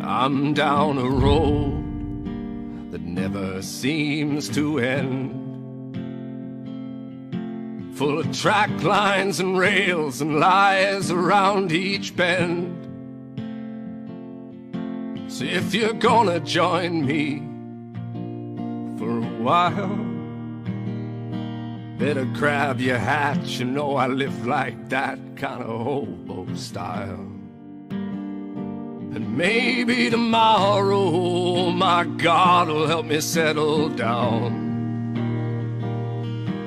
I'm down a road that never seems to end, full of track lines and rails and lies around each bend. So if you're gonna join me for a while, better grab your hat. You know I live like that kind of hobo style. And maybe tomorrow my God will help me settle down,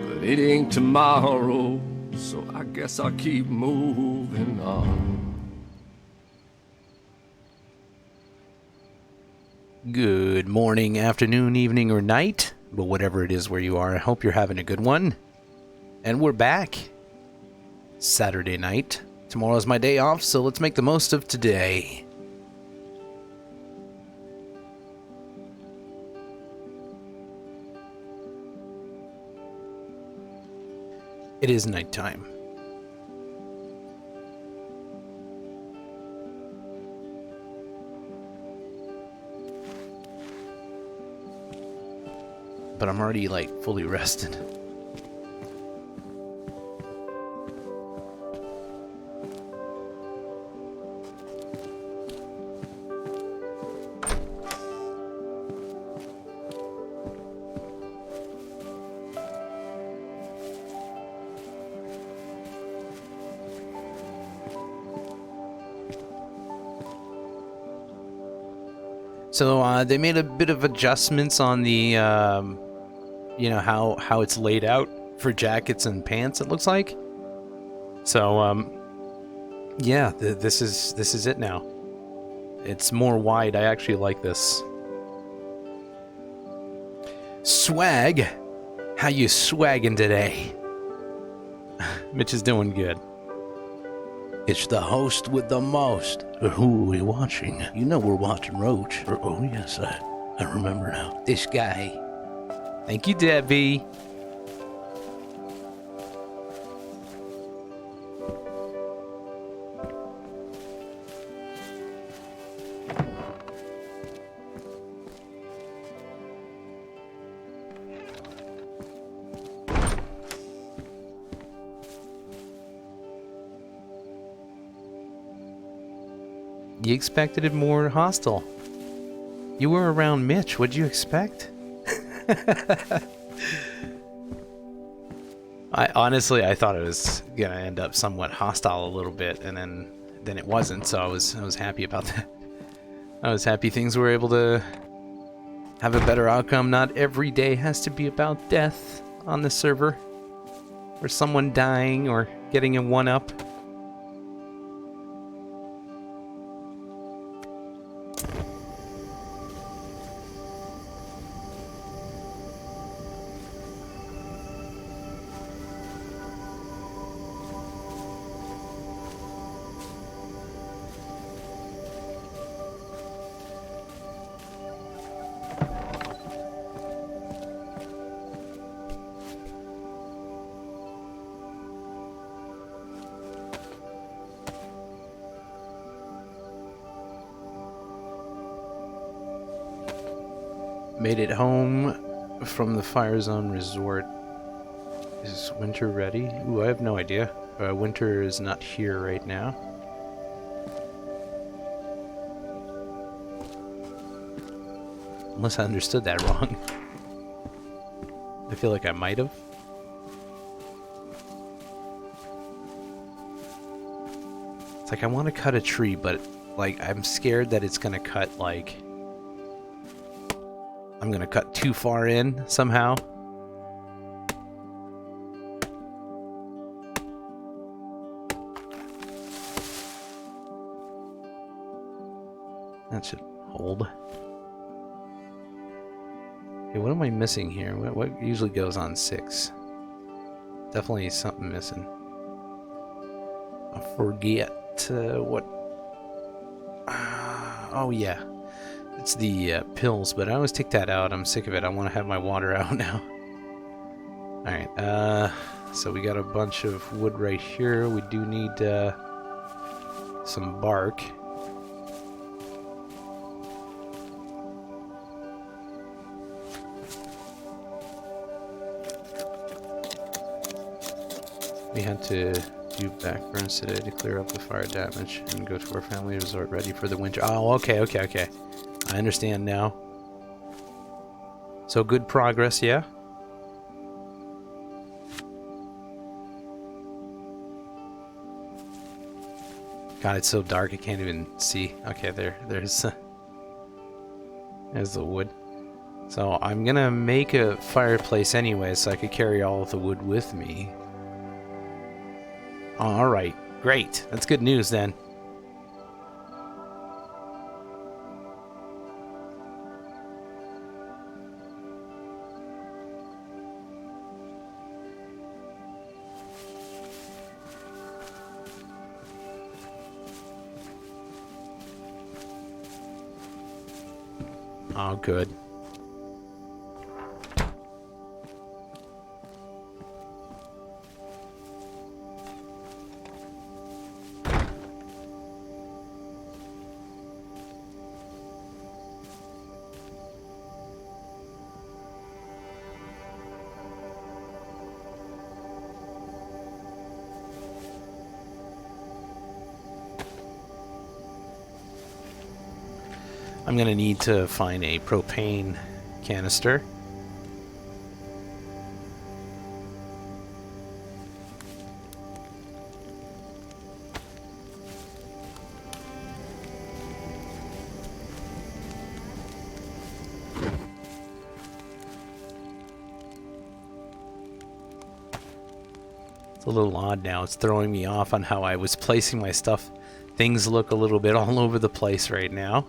but it ain't tomorrow, so I guess I'll keep moving on. Good morning, afternoon, evening, or night, but whatever it is where you are, I hope you're having a good one. And we're back. Saturday night. Tomorrow's my day off, so let's make the most of today. It is nighttime. But I'm already, fully rested. So they made a bit of adjustments on the, how it's laid out for jackets and pants, it looks like. So, yeah, this is it now. It's more wide. I actually like this. Swag? How you swagging today? Mitch is doing good. It's the host with the most. Who are we watching? You know we're watching Roach. Oh, yes, I remember now. This guy. Thank you, Debbie. You expected it more hostile. You were around Mitch. What'd you expect? I thought it was gonna end up somewhat hostile a little bit, and then it wasn't. So I was happy about that. I was happy things were able to have a better outcome. Not every day has to be about death on the server, or someone dying, or getting a one-up. Made it home from the Fire Zone Resort. Is winter ready? Ooh, I have no idea. Winter is not here right now. Unless I understood that wrong. I feel like I might have. It's like I want to cut a tree, but I'm scared that it's gonna cut I'm gonna cut too far in somehow. That should hold. Okay, what am I missing here? What usually goes on 6? Definitely something missing. I forget what. Oh yeah. It's the pills, but I always take that out. I'm sick of it. I want to have my water out now. Alright, so we got a bunch of wood right here. We do need some bark. We had to do backburns today to clear up the fire damage and go to our family resort ready for the winter. Oh, okay. I understand now. So good progress, yeah? God, it's so dark I can't even see. Okay, there's the wood. So I'm gonna make a fireplace anyway so I could carry all of the wood with me. Alright, great. That's good news then. Oh, good. I'm going to need to find a propane canister. It's a little odd now. It's throwing me off on how I was placing my stuff. Things look a little bit all over the place right now.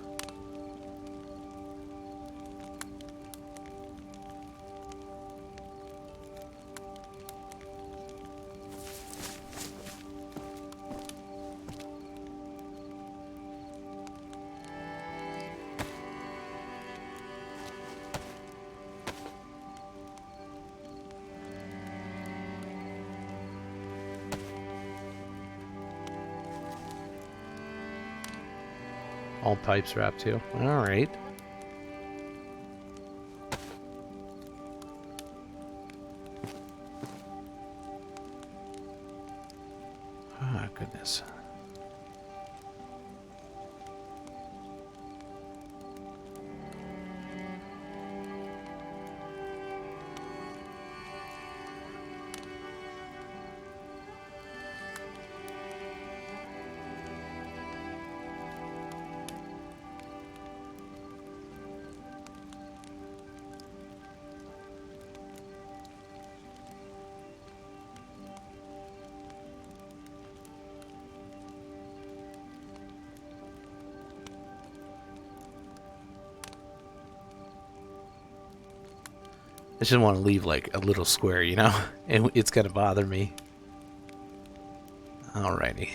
All pipes wrapped too. Alright. Ah, goodness. I just want to leave like a little square, you know? It's gonna bother me. Alrighty.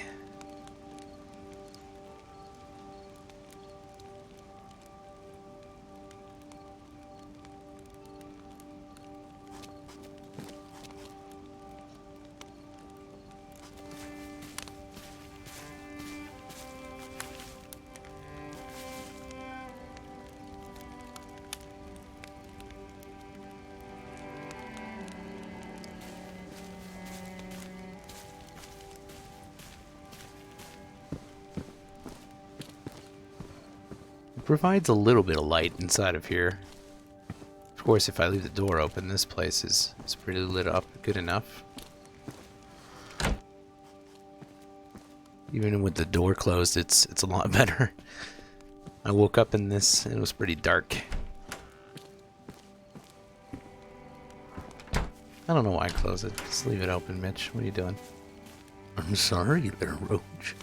Provides a little bit of light inside of here. Of course, if I leave the door open, this place is pretty lit up good enough. Even with the door closed, it's a lot better. I woke up in this, and it was pretty dark. I don't know why I closed it. Just leave it open, Mitch. What are you doing? I'm sorry there, Roach.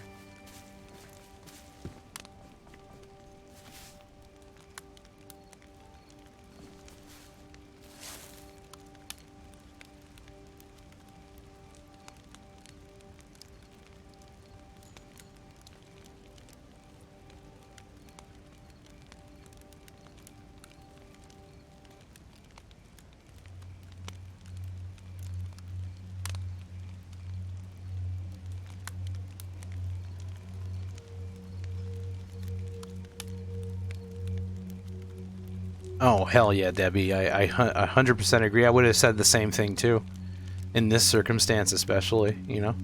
Oh, hell yeah, Debbie. I 100% agree. I would have said the same thing, too. In this circumstance especially, you know?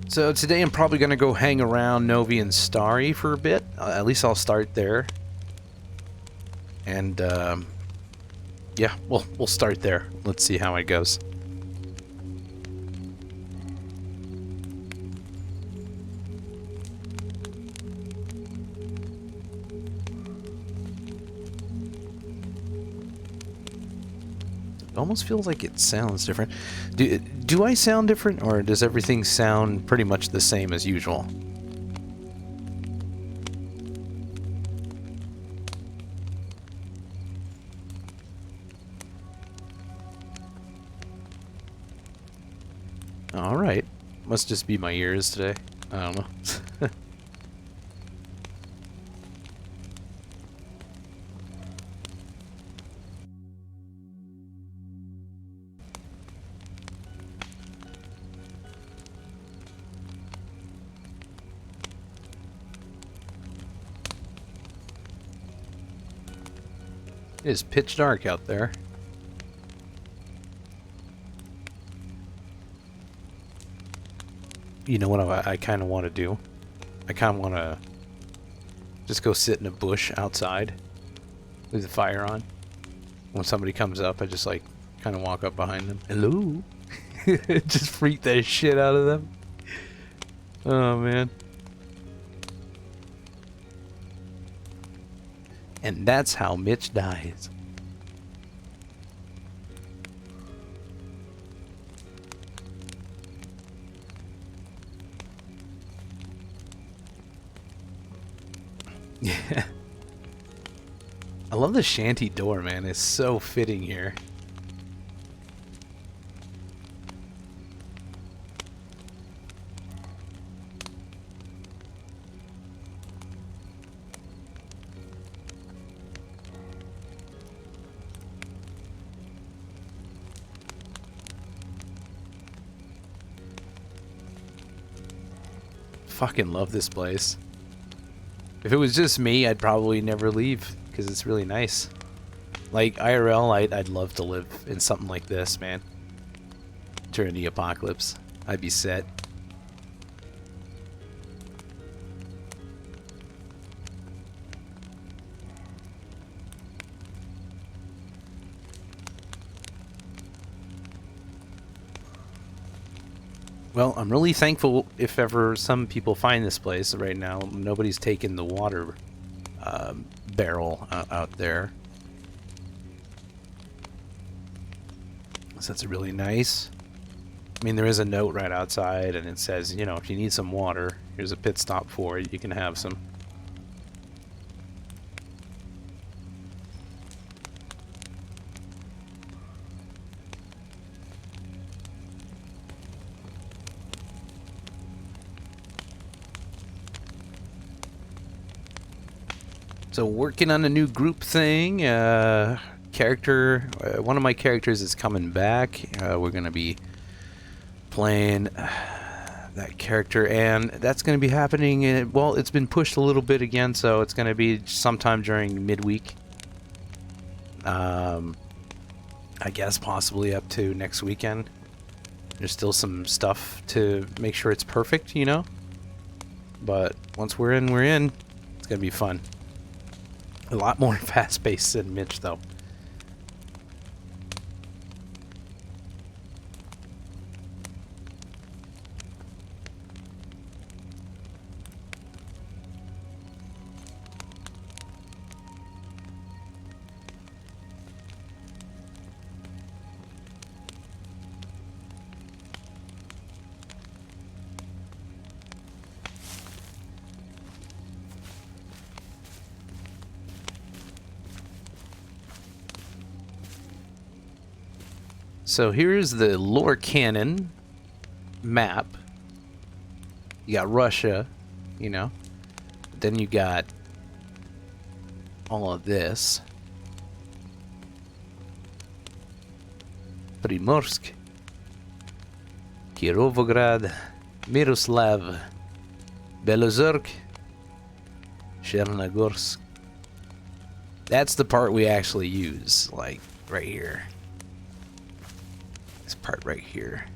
So today I'm probably going to go hang around Novi and Starry for a bit. At least I'll start there. And, yeah, we'll start there. Let's see how it goes. It almost feels like it sounds different. Do I sound different, or does everything sound pretty much the same as usual? Alright. Must just be my ears today. I don't know. It is pitch dark out there. You know what I kind of want to do? I kind of want to just go sit in a bush outside with the fire on. When somebody comes up, I just like kind of walk up behind them. Hello? Just freak that shit out of them. Oh, man. And that's how Mitch dies. Yeah. I love the shanty door, man. It's so fitting here. Fucking love this place. If it was just me, I'd probably never leave because it's really nice. Like IRL, I'd love to live in something like this, man. During the apocalypse, I'd be set. Well, I'm really thankful if ever some people find this place. Right now, nobody's taken the water barrel out there. So that's really nice. I mean, there is a note right outside, and it says, you know, if you need some water, here's a pit stop for it. You can have some. So working on a new group thing. Character, one of my characters is coming back. We're gonna be playing that character, and that's gonna be happening. Well, it's been pushed a little bit again, so it's gonna be sometime during midweek. I guess possibly up to next weekend. There's still some stuff to make sure it's perfect, you know. But once we're in, we're in. It's gonna be fun. A lot more fast-paced than Mitch, though. So here's the lore canon map. You got Russia, you know. Then you got all of this. Primorsk, Kirovograd, Miroslav, Belozersk, Chernogorsk. That's the part we actually use, like right here. This part right here.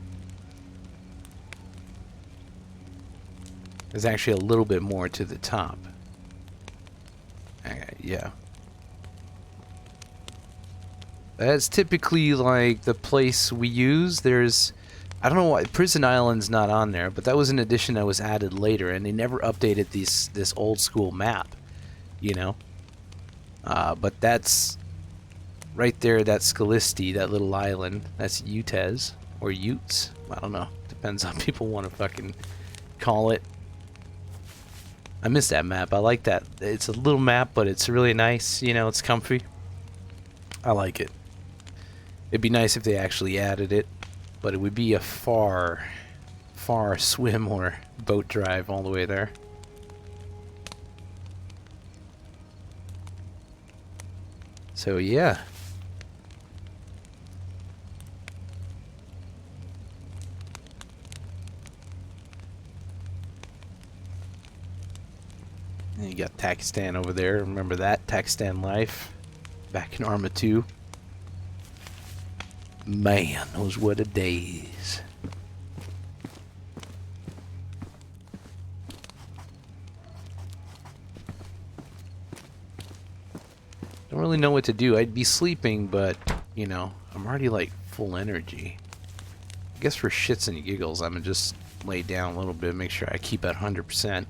There's actually a little bit more to the top. Yeah. That's typically like the place we use. There's, I don't know why Prison Island's not on there, but that was an addition that was added later, and they never updated this old school map, you know. But that's right there. That's Skalisti, that little island. That's Utes or Utes. I don't know. Depends on people want to fucking call it. I miss that map. I like that. It's a little map, but it's really nice. You know, it's comfy. I like it. It'd be nice if they actually added it, but it would be a far swim or boat drive all the way there. So yeah. And you got Takistan over there. Remember that? Takistan Life. Back in Arma 2. Man, those were the days. Don't really know what to do. I'd be sleeping, but, you know, I'm already like full energy. I guess for shits and giggles, I'm gonna just lay down a little bit, make sure I keep at 100%.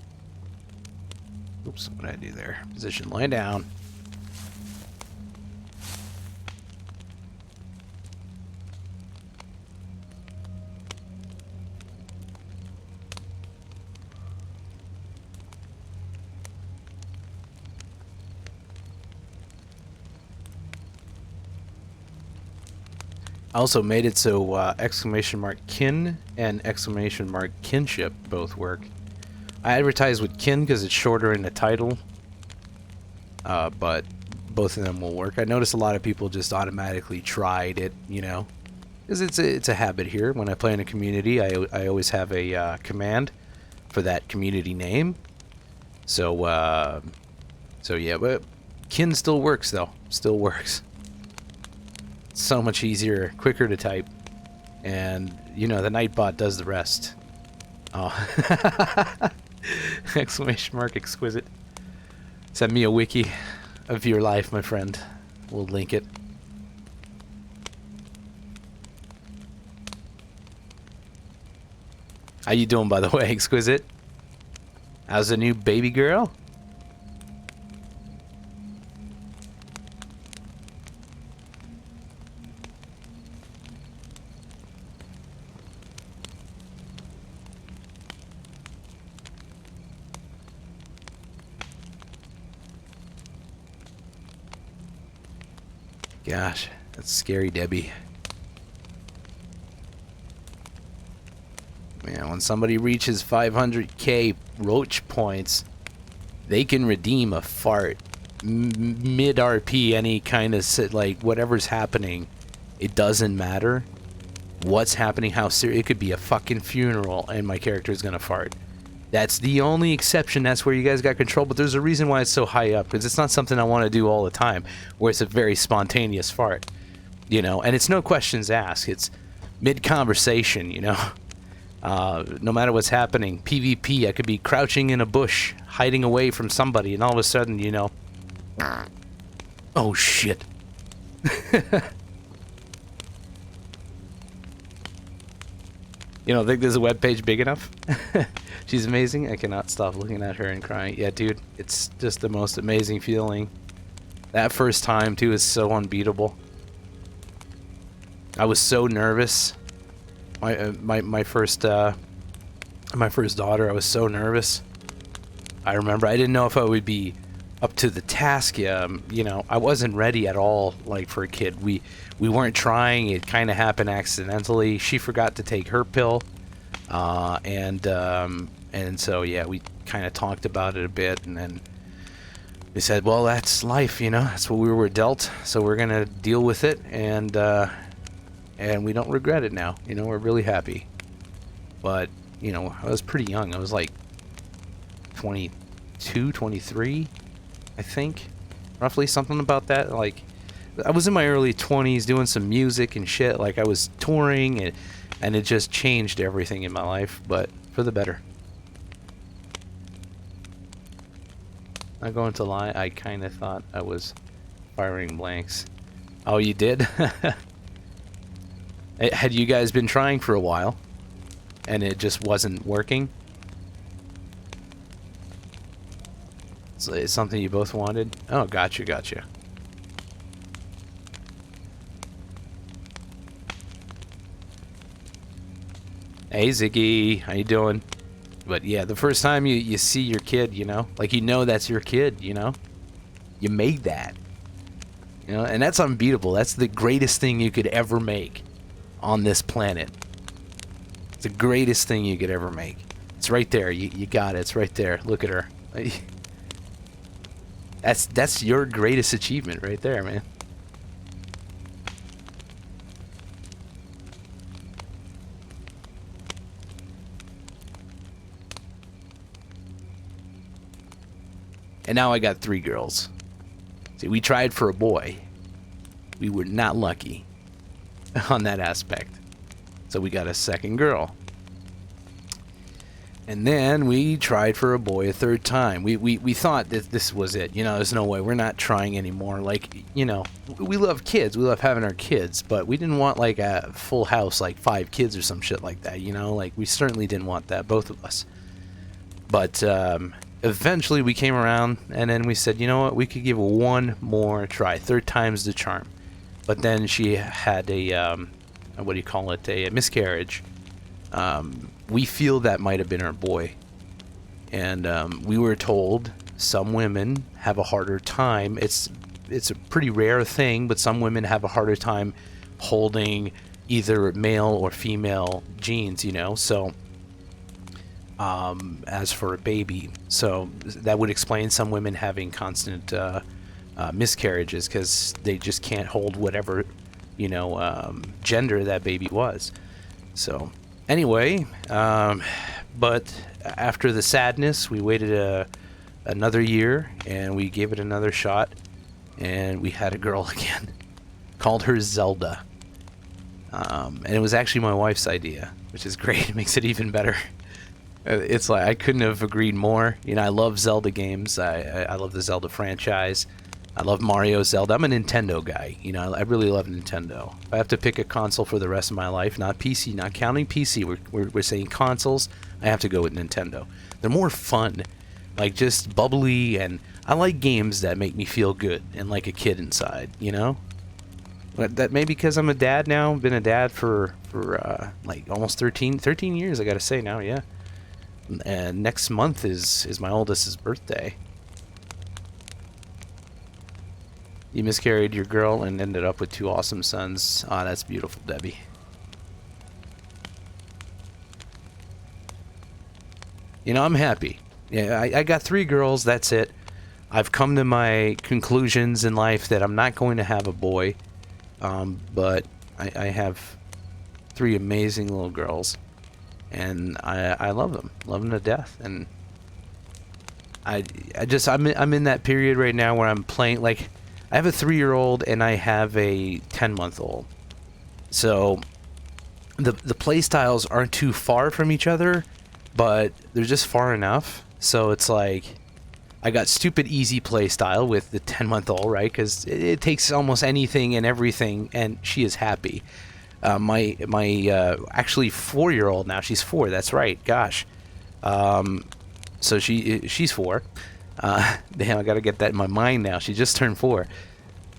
Oops, what did I do there? Position, lie down. I also made it so exclamation mark kin and exclamation mark kinship both work. I advertise with kin because it's shorter in the title, but both of them will work. I noticed a lot of people just automatically tried it, you know, because it's a habit here. When I play in a community, I always have a command for that community name. So yeah, but kin still works though. Still works. It's so much easier, quicker to type, and you know the Nightbot does the rest. Oh. Exclamation mark exquisite. Send me a wiki of your life, my friend. We'll link it. How you doing, by the way, exquisite? How's the new baby girl? Gosh, that's scary, Debbie. Man, when somebody reaches 500k roach points, they can redeem a fart. Mid RP, any kind of like whatever's happening, it doesn't matter what's happening, how serious. It could be a fucking funeral, and my character is gonna fart. That's the only exception. That's where you guys got control, but there's a reason why it's so high up, because it's not something I want to do all the time, where it's a very spontaneous fart, you know, and it's no questions asked. It's mid-conversation, you know, no matter what's happening. PvP, I could be crouching in a bush, hiding away from somebody, and all of a sudden, you know, oh shit. You don't think there's a webpage big enough? She's amazing. I cannot stop looking at her and crying. Yeah, dude, it's just the most amazing feeling. That first time, too, is so unbeatable. I was so nervous. My first daughter, I was so nervous. I remember I didn't know if I would be up to the task. You know, I wasn't ready at all, like, for a kid. We weren't trying. It kind of happened accidentally. She forgot to take her pill, and so yeah, we kind of talked about it a bit, and then we said, well, that's life, you know. That's what we were dealt, so we're gonna deal with it, and we don't regret it now. You know, we're really happy. But you know, I was pretty young. I was like 22, 23, I think, roughly, something about that. Like, I was in my early 20s doing some music and shit. Like, I was touring, and it just changed everything in my life, but for the better. Not going to lie, I kind of thought I was firing blanks. Oh, you did? Had you guys been trying for a while, and it just wasn't working? So it's something you both wanted? Oh, gotcha. Hey, Ziggy, how you doing? But yeah, the first time you see your kid, you know, like, you know that's your kid, you know? You made that. You know, and that's unbeatable. That's the greatest thing you could ever make on this planet. It's the greatest thing you could ever make. It's right there. You got it. It's right there. Look at her. That's your greatest achievement right there, man. And now I got 3 girls. See, we tried for a boy. We were not lucky on that aspect. So we got a second girl. And then we tried for a boy a 3rd time. We thought that this was it. You know, there's no way. We're not trying anymore. Like, you know, we love kids. We love having our kids. But we didn't want, like, a full house, like 5 kids or some shit like that, you know? Like, we certainly didn't want that, both of us. But eventually we came around, and then we said, you know what? We could give it one more try. 3rd time's the charm. But then she had a, what do you call it? A miscarriage. We feel that might have been our boy. And we were told some women have a harder time. It's a pretty rare thing, but some women have a harder time holding either male or female genes, you know. So, as for a baby, so that would explain some women having constant miscarriages, because they just can't hold whatever, you know, gender that baby was. So anyway, but after the sadness, we waited another year, and we gave it another shot, and we had a girl again. Called her Zelda. And it was actually my wife's idea, which is great. It makes it even better. It's like, I couldn't have agreed more. You know, I love Zelda games. I love the Zelda franchise. I love Mario, Zelda. I'm a Nintendo guy. You know, I really love Nintendo. If I have to pick a console for the rest of my life, not PC, not counting PC, we're saying consoles, I have to go with Nintendo. They're more fun, like, just bubbly, and I like games that make me feel good and like a kid inside, you know? But that maybe because I'm a dad now. Been a dad for like almost 13 years, I gotta say now, yeah. And next month is my oldest's birthday. You miscarried your girl and ended up with 2 awesome sons. Ah, that's beautiful, Debbie. You know, I'm happy. Yeah, I got 3 girls, that's it. I've come to my conclusions in life that I'm not going to have a boy. But I have 3 amazing little girls. And I love them to death. And I'm in that period right now where I'm playing, like, I have a 3-year-old and I have a 10-month-old. So the play styles aren't too far from each other, but they're just far enough. So it's like, I got stupid easy play style with the 10-month-old, right? Because it takes almost anything and everything, and she is happy. My actually 4-year-old now. She's 4. That's right. Gosh. So she's 4. Damn, I gotta get that in my mind now. She just turned 4.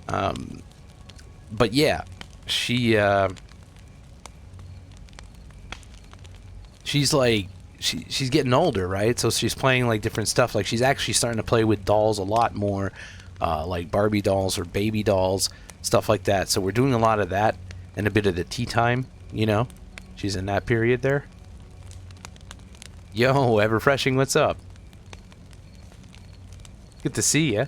But yeah, she's like, she's getting older, right? So she's playing like different stuff. Like she's actually starting to play with dolls a lot more, like Barbie dolls or baby dolls, stuff like that. So we're doing a lot of that and a bit of the tea time, you know. She's in that period there. Yo, Everfreshing, what's up? Good to see ya.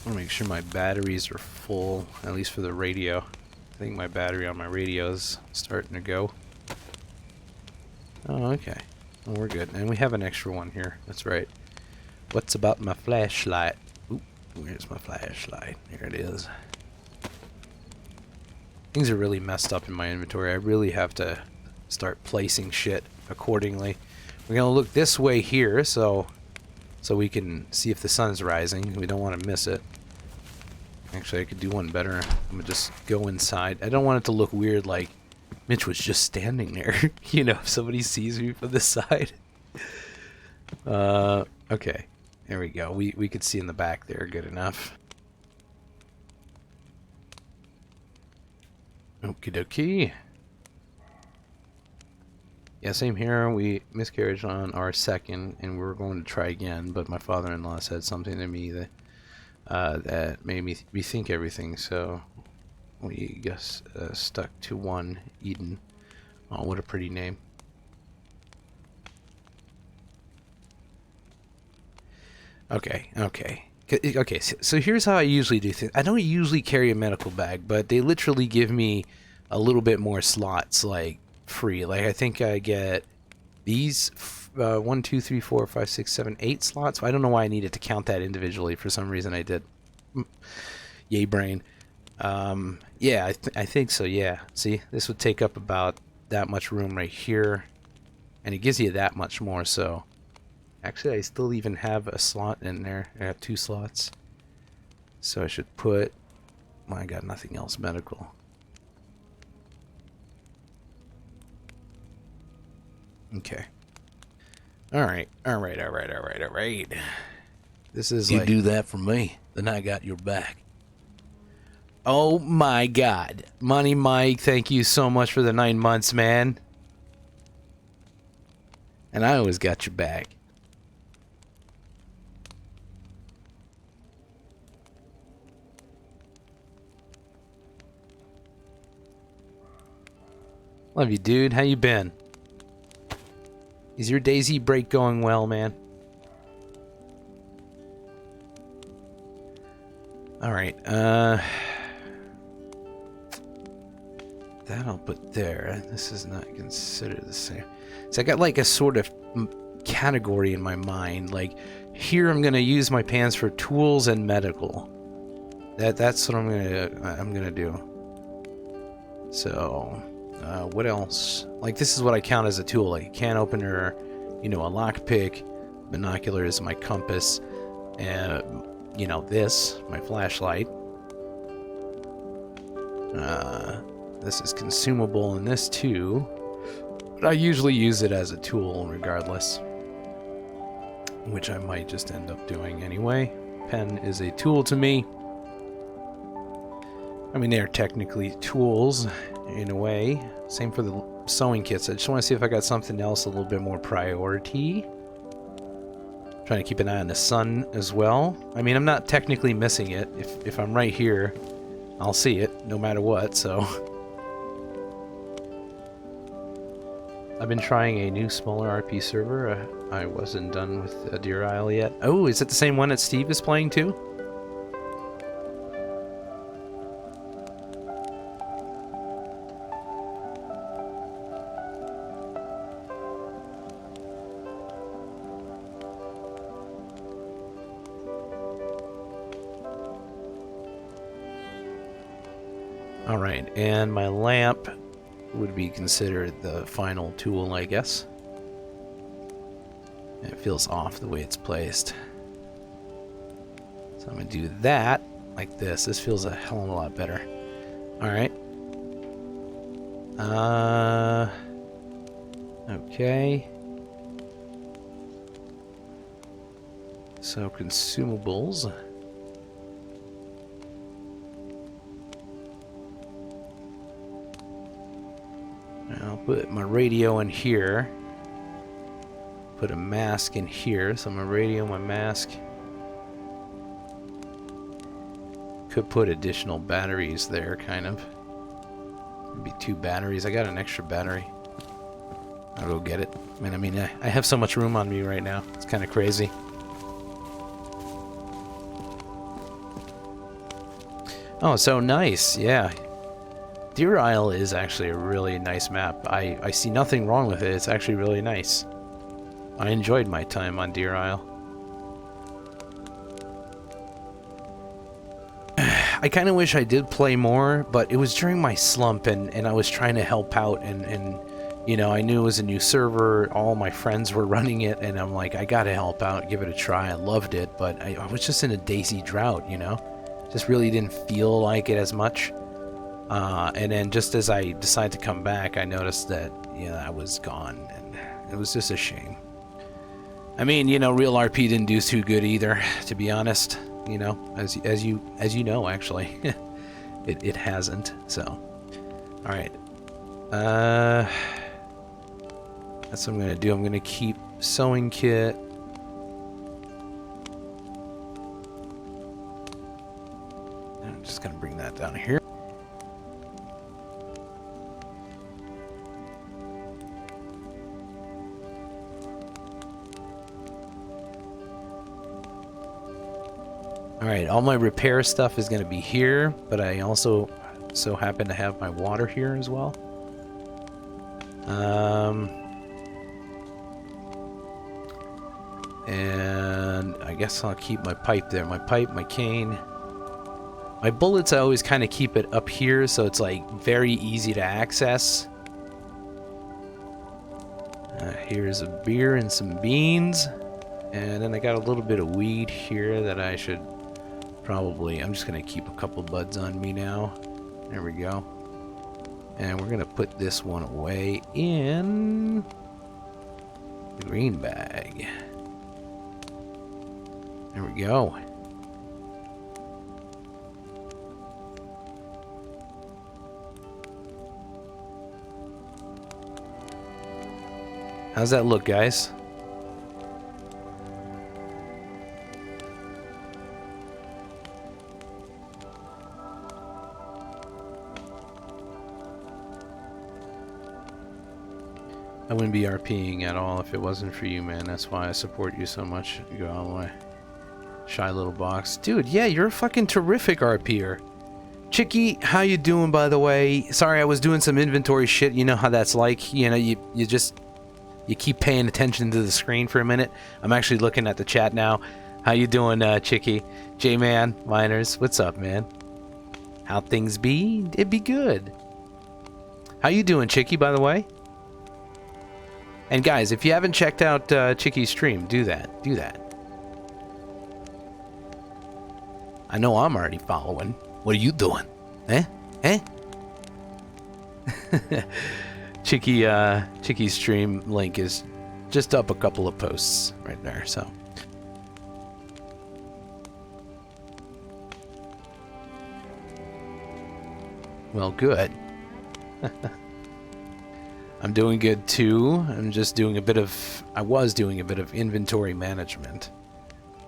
I want to make sure my batteries are full, at least for the radio. I think my battery on my radio is starting to go. Oh, okay. Well, we're good. And we have an extra one here. That's right. What's about my flashlight? Oop, where's my flashlight? Here it is. Things are really messed up in my inventory. I really have to start placing shit accordingly. We're going to look this way here, so we can see if the sun's rising. We don't want to miss it. Actually, I could do one better. I'm going to just go inside. I don't want it to look weird like Mitch was just standing there. You know, if somebody sees me from the side. Okay. There we go. We could see in the back there. Good enough. Okie dokie. Yeah, same here. We miscarriage on our second, and we were going to try again, but my father-in-law said something to me that that made me rethink everything. So we just stuck to one, Eden. Oh, what a pretty name. Okay. So here's how I usually do things. I don't usually carry a medical bag, but they literally give me a little bit more slots, like free. Like I think I get these 1, 2, 3, 4, 5, 6, 7, 8 slots. I don't know why I needed to count that individually. For some reason I did. Yay brain. Yeah, I think so. Yeah. See, this would take up about that much room right here, and it gives you that much more. So actually, I still even have a slot in there. I have 2 slots, so I should put. Well, I got nothing else medical. Okay. All right. This is You like... do that for me, then I got your back. Oh my God. Money Mike, thank you so much for the 9 months, man. And I always got your back. Love you, dude. How you been? Is your Daisy break going well, man? Alright, that I'll put there. This is not considered the same. So I got like a sort of category in my mind. Like, here I'm gonna use my pants for tools and medical. That's what I'm gonna do. So, what else? Like, this is what I count as a tool. Like a can opener, you know, a lockpick, binoculars, my compass, and you know, this, my flashlight. This is consumable in this too, but I usually use it as a tool regardless, which I might just end up doing anyway. Pen is a tool to me. I mean, they're technically tools in a way. Same for the sewing kits. I just want to see if I got something else a little bit more priority. Trying to keep an eye on the sun as well. I mean, I'm not technically missing it. If I'm right here, I'll see it no matter what, so. I've been trying a new smaller RP server. I wasn't done with Deer Isle yet. Oh, is it the same one that Steve is playing too? Alright, and my lamp would be considered the final tool, I guess. It feels off the way it's placed. So I'm going to do that like this. This feels a hell of a lot better. Alright. Okay. So, consumables. I'll put my radio in here. Put a mask in here. So my radio, my mask. Could put additional batteries there, kind of. Maybe 2 batteries. I got an extra battery. I'll go get it. I mean, I have so much room on me right now. It's kind of crazy. Oh, so nice. Yeah. Deer Isle is actually a really nice map. I see nothing wrong with it. It's actually really nice. I enjoyed my time on Deer Isle. I kind of wish I did play more, but it was during my slump, and I was trying to help out, and you know, I knew it was a new server, all my friends were running it, and I'm like, I gotta help out, give it a try. I loved it, but I was just in a daisy drought, you know? Just really didn't feel like it as much. And then just as I decided to come back, I noticed that, yeah, I was gone, and it was just a shame. I mean, you know, real RP didn't do too good either, to be honest. You know, as you know, actually, it hasn't. So, all right. That's what I'm gonna do. I'm gonna keep sewing kit. I'm just gonna bring that down here. Alright, all my repair stuff is going to be here, but I also so happen to have my water here as well. And I guess I'll keep my pipe there. My pipe, my cane. My bullets, I always kind of keep it up here, so it's like very easy to access. Here's a beer and some beans. And then I got a little bit of weed here that I should... Probably, I'm just going to keep a couple buds on me now. There we go. And we're going to put this one away in the green bag. There we go. How's that look, guys? I wouldn't be RPing at all if it wasn't for you, man. That's why I support you so much. You go all the way. Shy little box. Dude, yeah, you're a fucking terrific RPer. Chicky, how you doing, by the way? Sorry, I was doing some inventory shit. You know how that's like. You know, you keep paying attention to the screen for a minute. I'm actually looking at the chat now. How you doing, Chicky? J-Man, Miners, what's up, man? How things be? It'd be good. How you doing, Chicky, by the way? And guys, if you haven't checked out Chicky's stream, do that. Do that. I know I'm already following. What are you doing? Eh? Eh? Chicky's stream link is just up a couple of posts right there, so. Well, good. I'm doing good too. I'm just doing I was doing a bit of inventory management.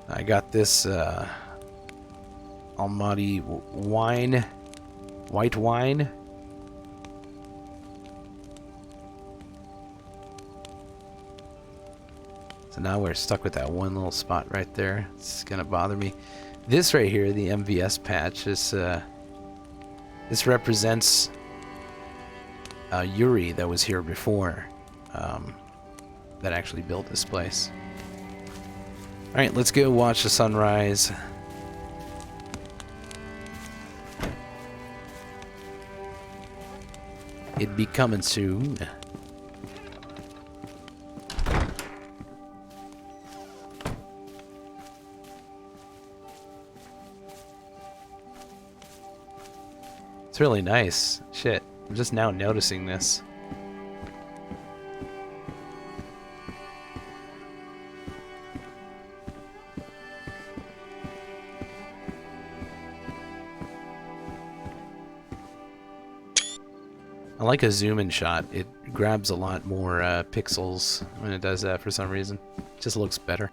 I got this Almaty wine, white wine. So now we're stuck with that one little spot right there. It's gonna bother me. This right here, the MVS patch, this represents Yuri that was here before, that actually built this place. Alright, let's go watch the sunrise. It'd be coming soon. It's really nice. Shit, I'm just now noticing this. I like a zoom-in shot. It grabs a lot more pixels when it does that for some reason. It just looks better.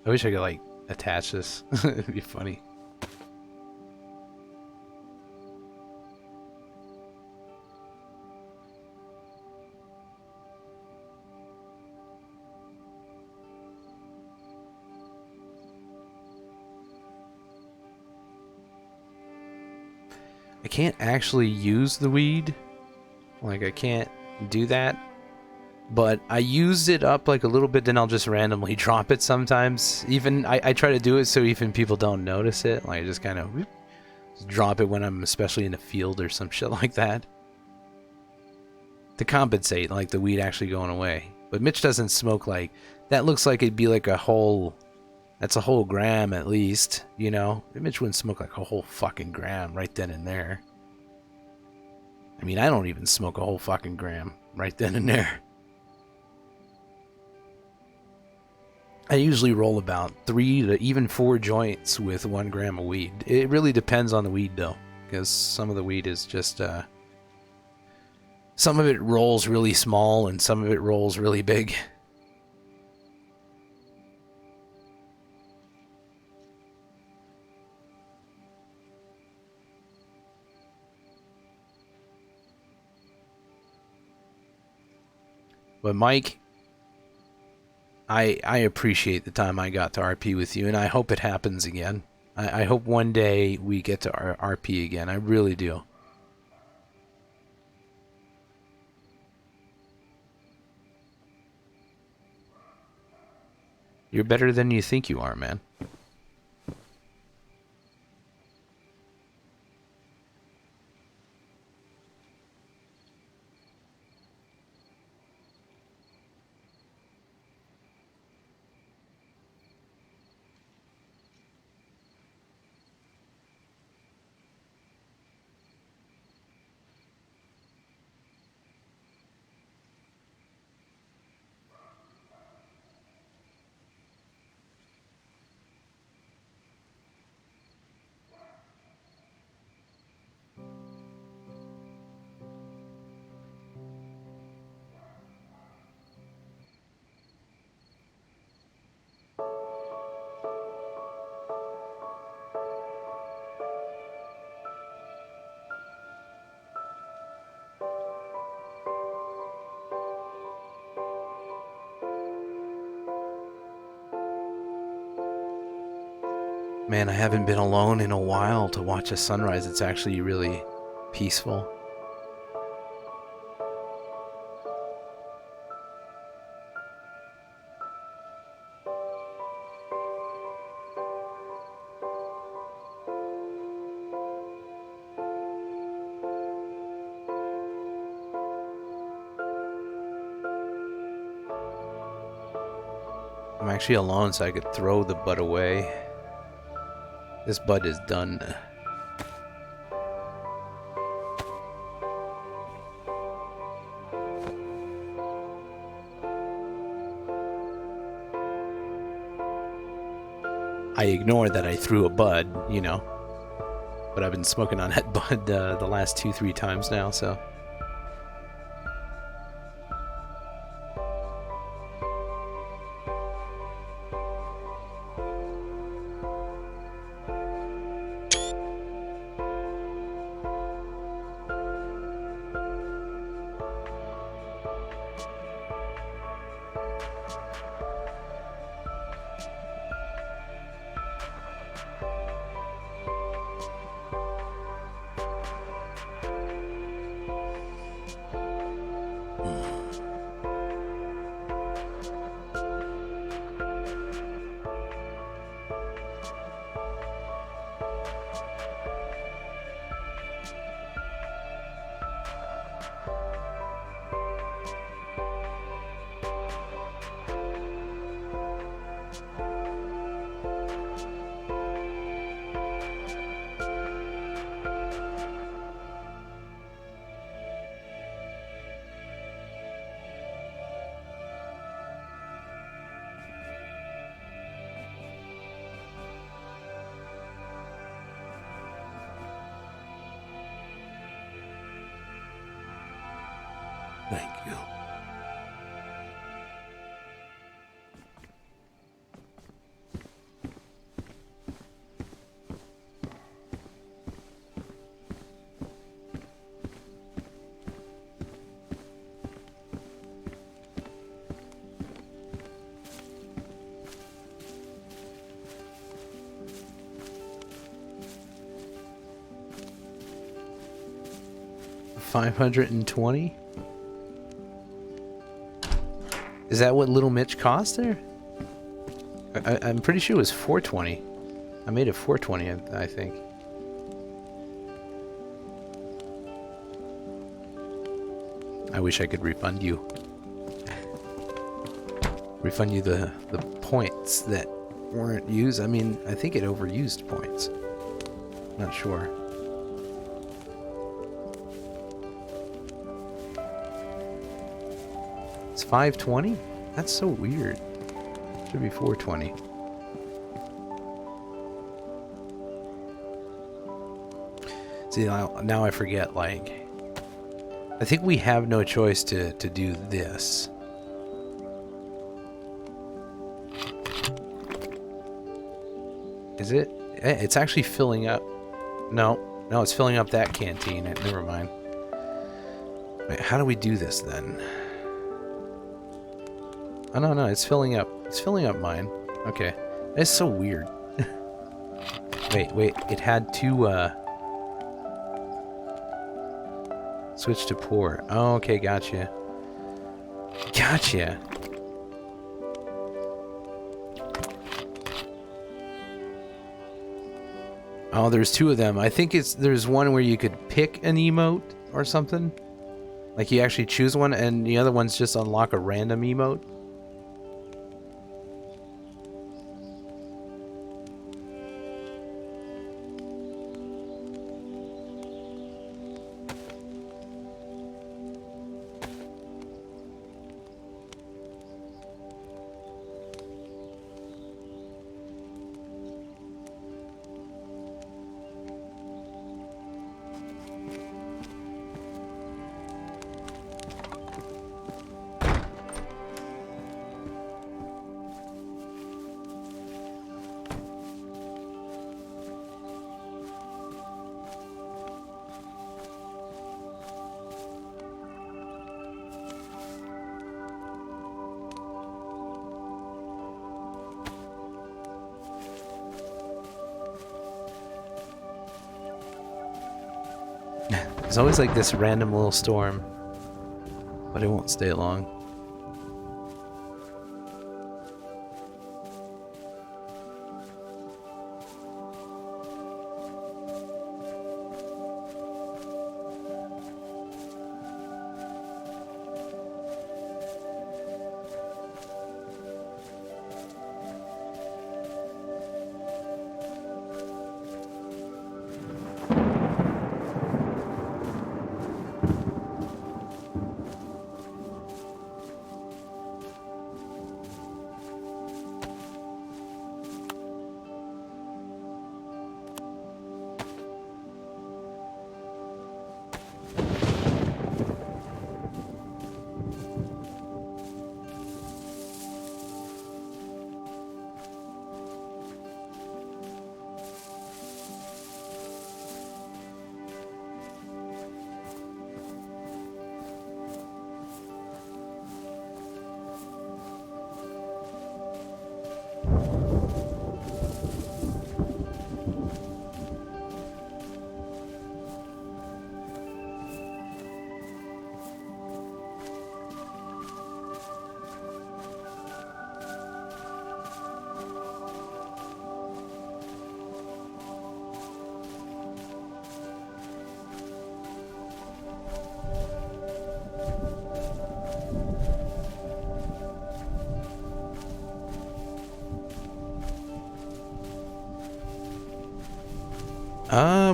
I wish I could, like, attach this. It'd be funny. I can't actually use the weed. Like, I can't do that. But I use it up like a little bit, then I'll just randomly drop it sometimes. Even, I try to do it so even people don't notice it. Like, I just kind of drop it when I'm especially in the field or some shit like that. To compensate, like, the weed actually going away. But Mitch doesn't smoke like... That looks like it'd be like a whole... That's a whole gram at least, you know? Mitch wouldn't smoke like a whole fucking gram right then and there. I mean, I don't even smoke a whole fucking gram right then and there. I usually roll about 3 to even 4 joints with 1 gram of weed. It really depends on the weed, though, because some of the weed is just, some of it rolls really small and some of it rolls really big. But Mike, I appreciate the time I got to RP with you, and I hope it happens again. I hope one day we get to RP again. I really do. You're better than you think you are, man. Man, I haven't been alone in a while to watch a sunrise. It's actually really peaceful. I'm actually alone, so I could throw the bud away. This bud is done. I ignore that I threw a bud, you know. But I've been smoking on that bud the last 2-3 times now, so... Thank you. $520? Is that what Little Mitch cost there? I'm pretty sure it was $420. I made it $420, I think. I wish I could refund you. Refund you the points that weren't used. I mean, I think it overused points. Not sure. It's 520? That's so weird. Should be 420. See, now I forget, like, I think we have no choice to do this. Is it? It's actually filling up. No, it's filling up that canteen. Never mind. Wait, how do we do this then? Oh, no, it's filling up. It's filling up mine. Okay. It's so weird. Wait. It had to, switch to pour. Oh, okay, gotcha. Gotcha. Oh, there's two of them. I think there's one where you could pick an emote or something. Like you actually choose one, and the other one's just unlock a random emote. There's always like this random little storm, but it won't stay long.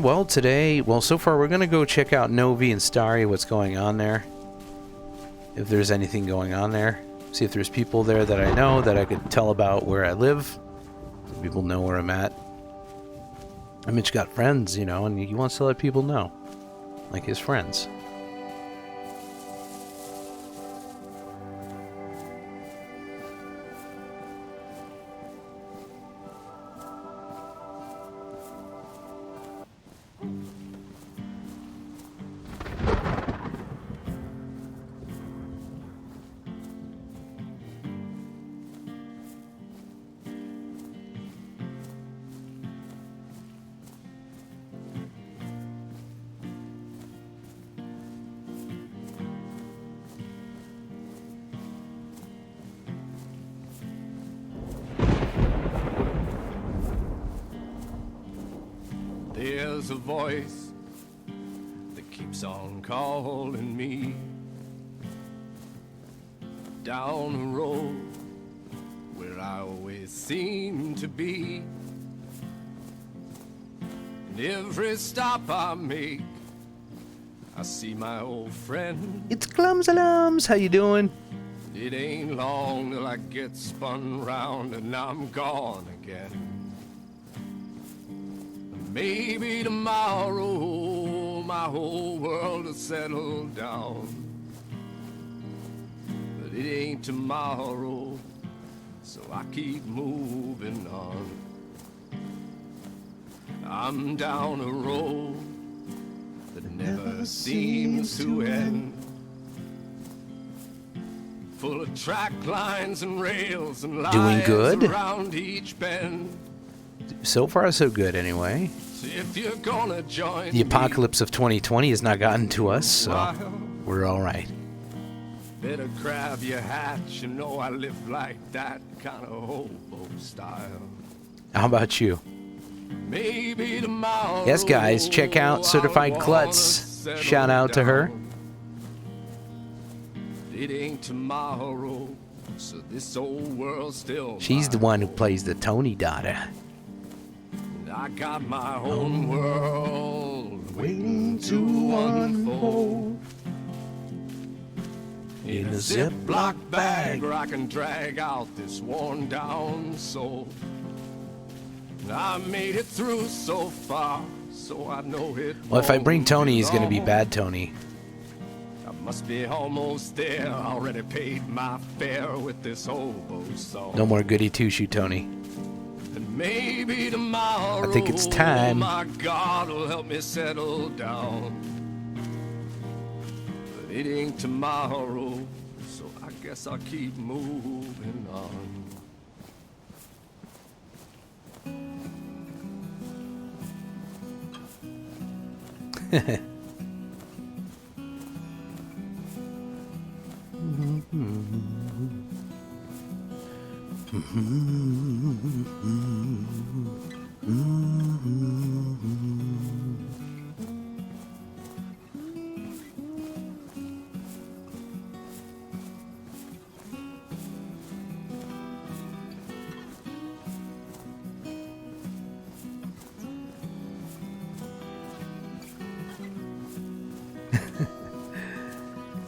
Well, today, so far we're going to go check out Novi and Starry, what's going on there. If there's anything going on there. See if there's people there that I know that I could tell about where I live. So people know where I'm at. And Mitch got friends, you know, and he wants to let people know. Like his friends. a voice that keeps on calling me down a road where I always seem to be. And every stop I make, I see my old friend. It's Clumsalums. How you doing? It ain't long till I get spun round and I'm gone again. Maybe tomorrow my whole world will settle down, but it ain't tomorrow, so I keep moving on. I'm down a road that never seems to end, full of track lines and rails and Doing lines good? around each bend. So far, so good, anyway. So if you're gonna join The apocalypse of 2020 has not gotten to us, so Well, we're all right. better grab your hat, you know I live like that kind of hobo style. How about you? Maybe tomorrow. Yes, guys, check out Certified I wanna Klutz. settle Shout out to her. down. It ain't tomorrow, so this old world's still She's the mine. one who plays the Tony daughter. I got my own world waiting to unfold. In a Ziploc bag where I can drag out this worn down soul. I made it through so far, so I know it. Well, if I bring won't Tony, he's going to be long. bad Tony. I must be almost there. Already paid my fare with this hobo song. No more goody two-shoe Tony. And maybe tomorrow, I think it's time. my God will help me settle down. But it ain't tomorrow, so I guess I'll keep moving on.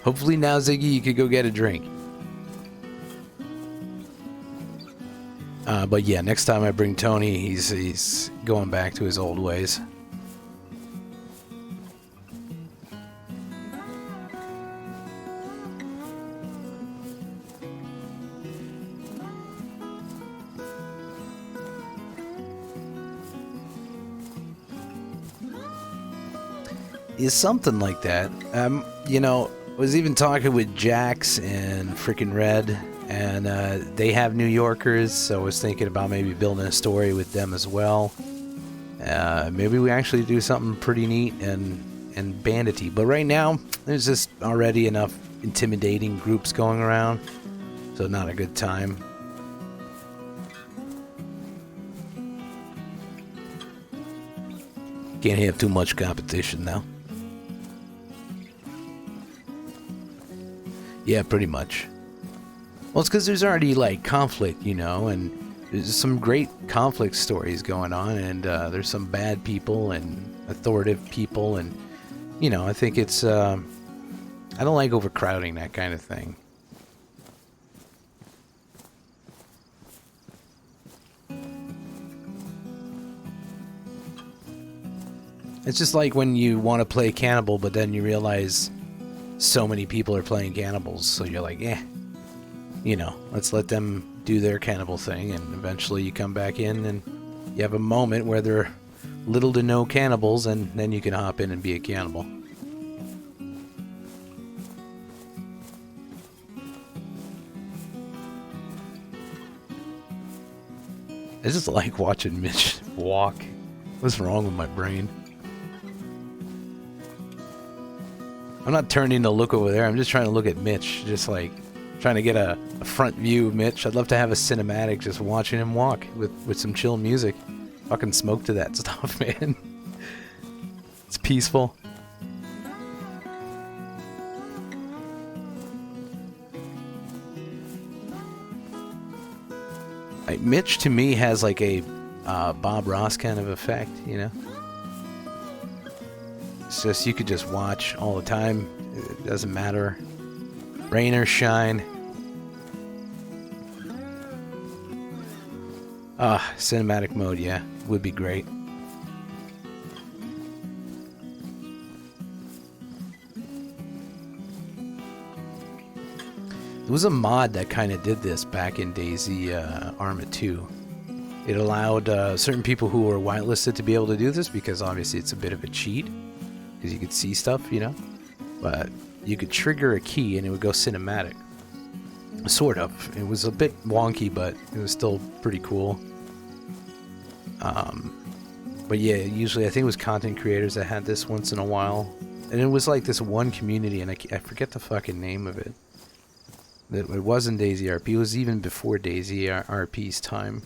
Hopefully now, Ziggy, you could go get a drink. But yeah, next time I bring Tony, he's going back to his old ways. Is something like that. You know, I was even talking with Jax and freaking Red, and they have New Yorkers, so I was thinking about maybe building a story with them as well. Maybe we actually do something pretty neat and bandity. But right now, there's just already enough intimidating groups going around, so not a good time. Can't have too much competition now. Yeah, pretty much. Well, it's because there's already, like, conflict, you know, and there's some great conflict stories going on, and there's some bad people and authoritative people, and, you know, I think it's, I don't like overcrowding that kind of thing. It's just like when you want to play Cannibal, but then you realize so many people are playing Cannibals, so you're like, you know, let's let them do their Cannibal thing, and eventually you come back in and you have a moment where there are little to no cannibals, and then you can hop in and be a cannibal. I just like watching Mitch walk. What's wrong with my brain? I'm not turning to look over there. I'm just trying to look at Mitch. Just like trying to get a front view of Mitch. I'd love to have a cinematic just watching him walk with some chill music. Fucking smoke to that stuff, man. It's peaceful. Mitch to me has like a Bob Ross kind of effect, you know? It's just, you could just watch all the time. It doesn't matter. Rain or shine. Cinematic mode, yeah. Would be great. There was a mod that kind of did this back in DayZ Arma 2. It allowed certain people who were whitelisted to be able to do this because obviously it's a bit of a cheat because you could see stuff, you know? But you could trigger a key and it would go cinematic. Sort of. It was a bit wonky, but it was still pretty cool. But yeah, usually I think it was content creators that had this once in a while. And it was like this one community, and I forget the fucking name of it. It wasn't DayZ RP, it was even before DayZ RP's time.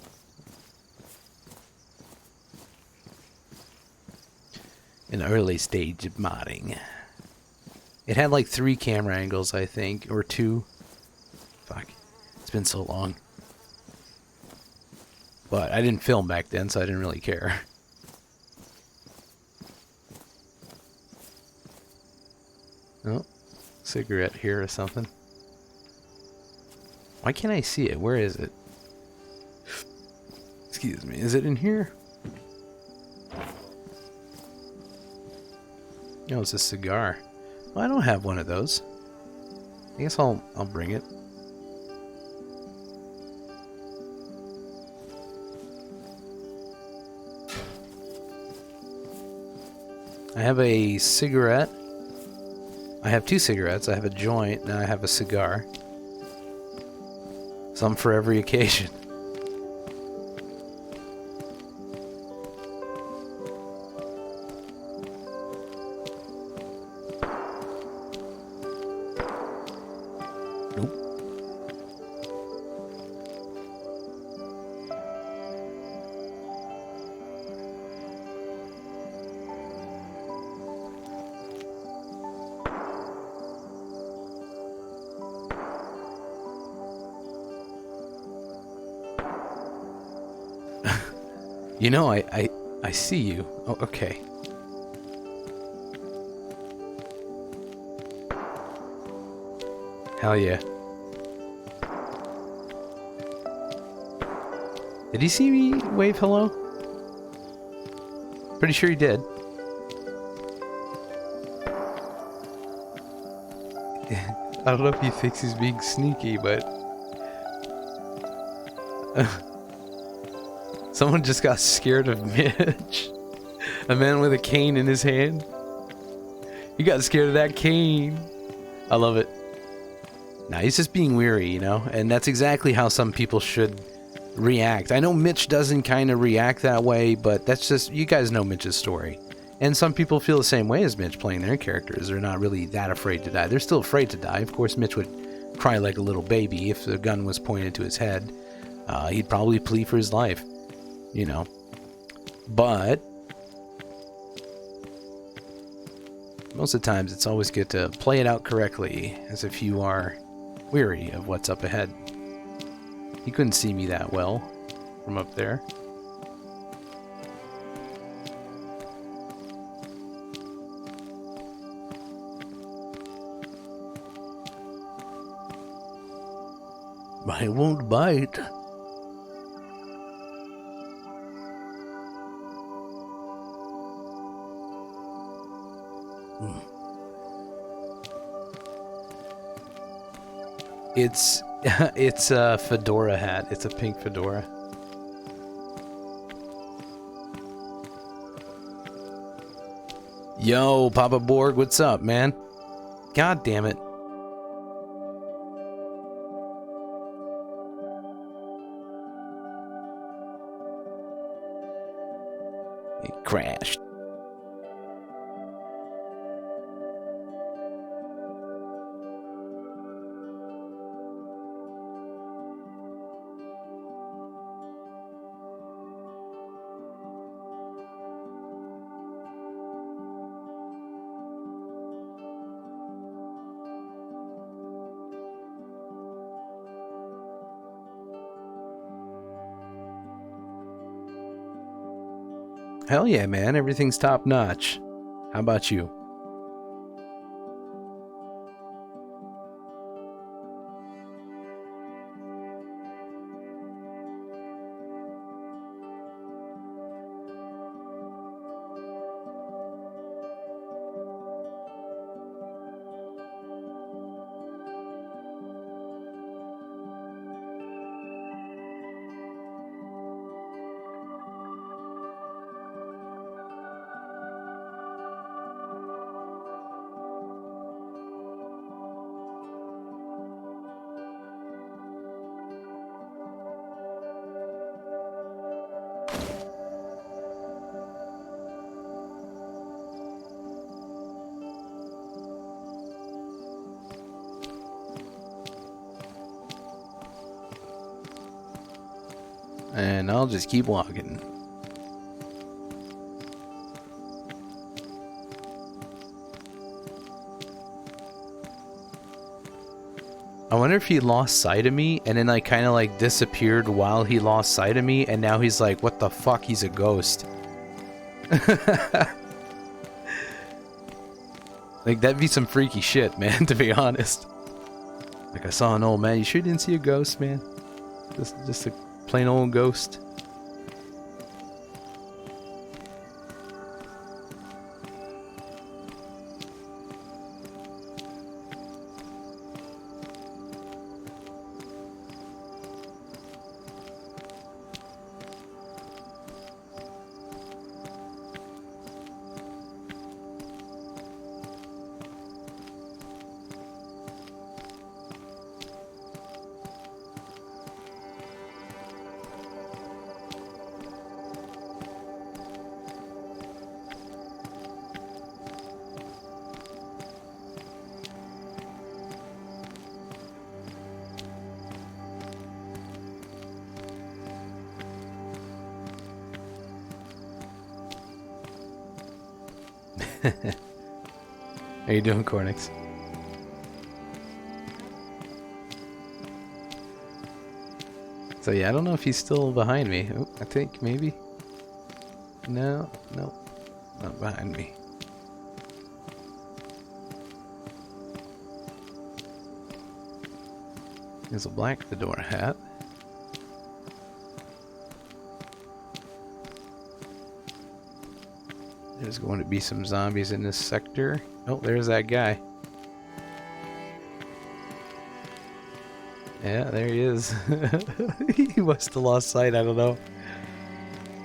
An early stage of modding. It had like 3 camera angles, I think, or 2. Fuck, it's been so long. But I didn't film back then, so I didn't really care. Oh, cigarette here or something. Why can't I see it? Where is it? Excuse me, is it in here? No, it's a cigar. Well, I don't have one of those. I guess I'll bring it. I have a cigarette. I have 2 cigarettes. I have a joint, and I have a cigar. Some for every occasion. Nope. You know, I see you. Oh, okay. Hell yeah. Did he see me wave hello? Pretty sure he did. I don't know if he thinks he's being sneaky, but... Someone just got scared of Mitch. A man with a cane in his hand. He got scared of that cane. I love it. Nah, he's just being weary, you know? And that's exactly how some people should react. I know Mitch doesn't kind of react that way, but that's just... You guys know Mitch's story. And some people feel the same way as Mitch playing their characters. They're not really that afraid to die. They're still afraid to die. Of course, Mitch would cry like a little baby if the gun was pointed to his head. He'd probably plead for his life. You know, but most of the times it's always good to play it out correctly, as if you are weary of what's up ahead. He couldn't see me that well from up there. I won't bite. It's a fedora hat. It's a pink fedora. Yo, Papa Borg, what's up, man? God damn it. It crashed. Hell yeah, man. Everything's top notch. How about you? And I'll just keep walking. I wonder if he lost sight of me and then like kind of like disappeared while he lost sight of me, and now he's like, what the fuck, he's a ghost. Like, that'd be some freaky shit, man, to be honest. Like, I saw an old man. You sure didn't see a ghost, man? Just a plain old ghost. How you doing, Cornix? So yeah, I don't know if he's still behind me. Oh, I think maybe. No, not behind me. There's a black fedora hat. There's going to be some zombies in this sector. Oh, there's that guy. Yeah, there he is. He must have lost sight, I don't know.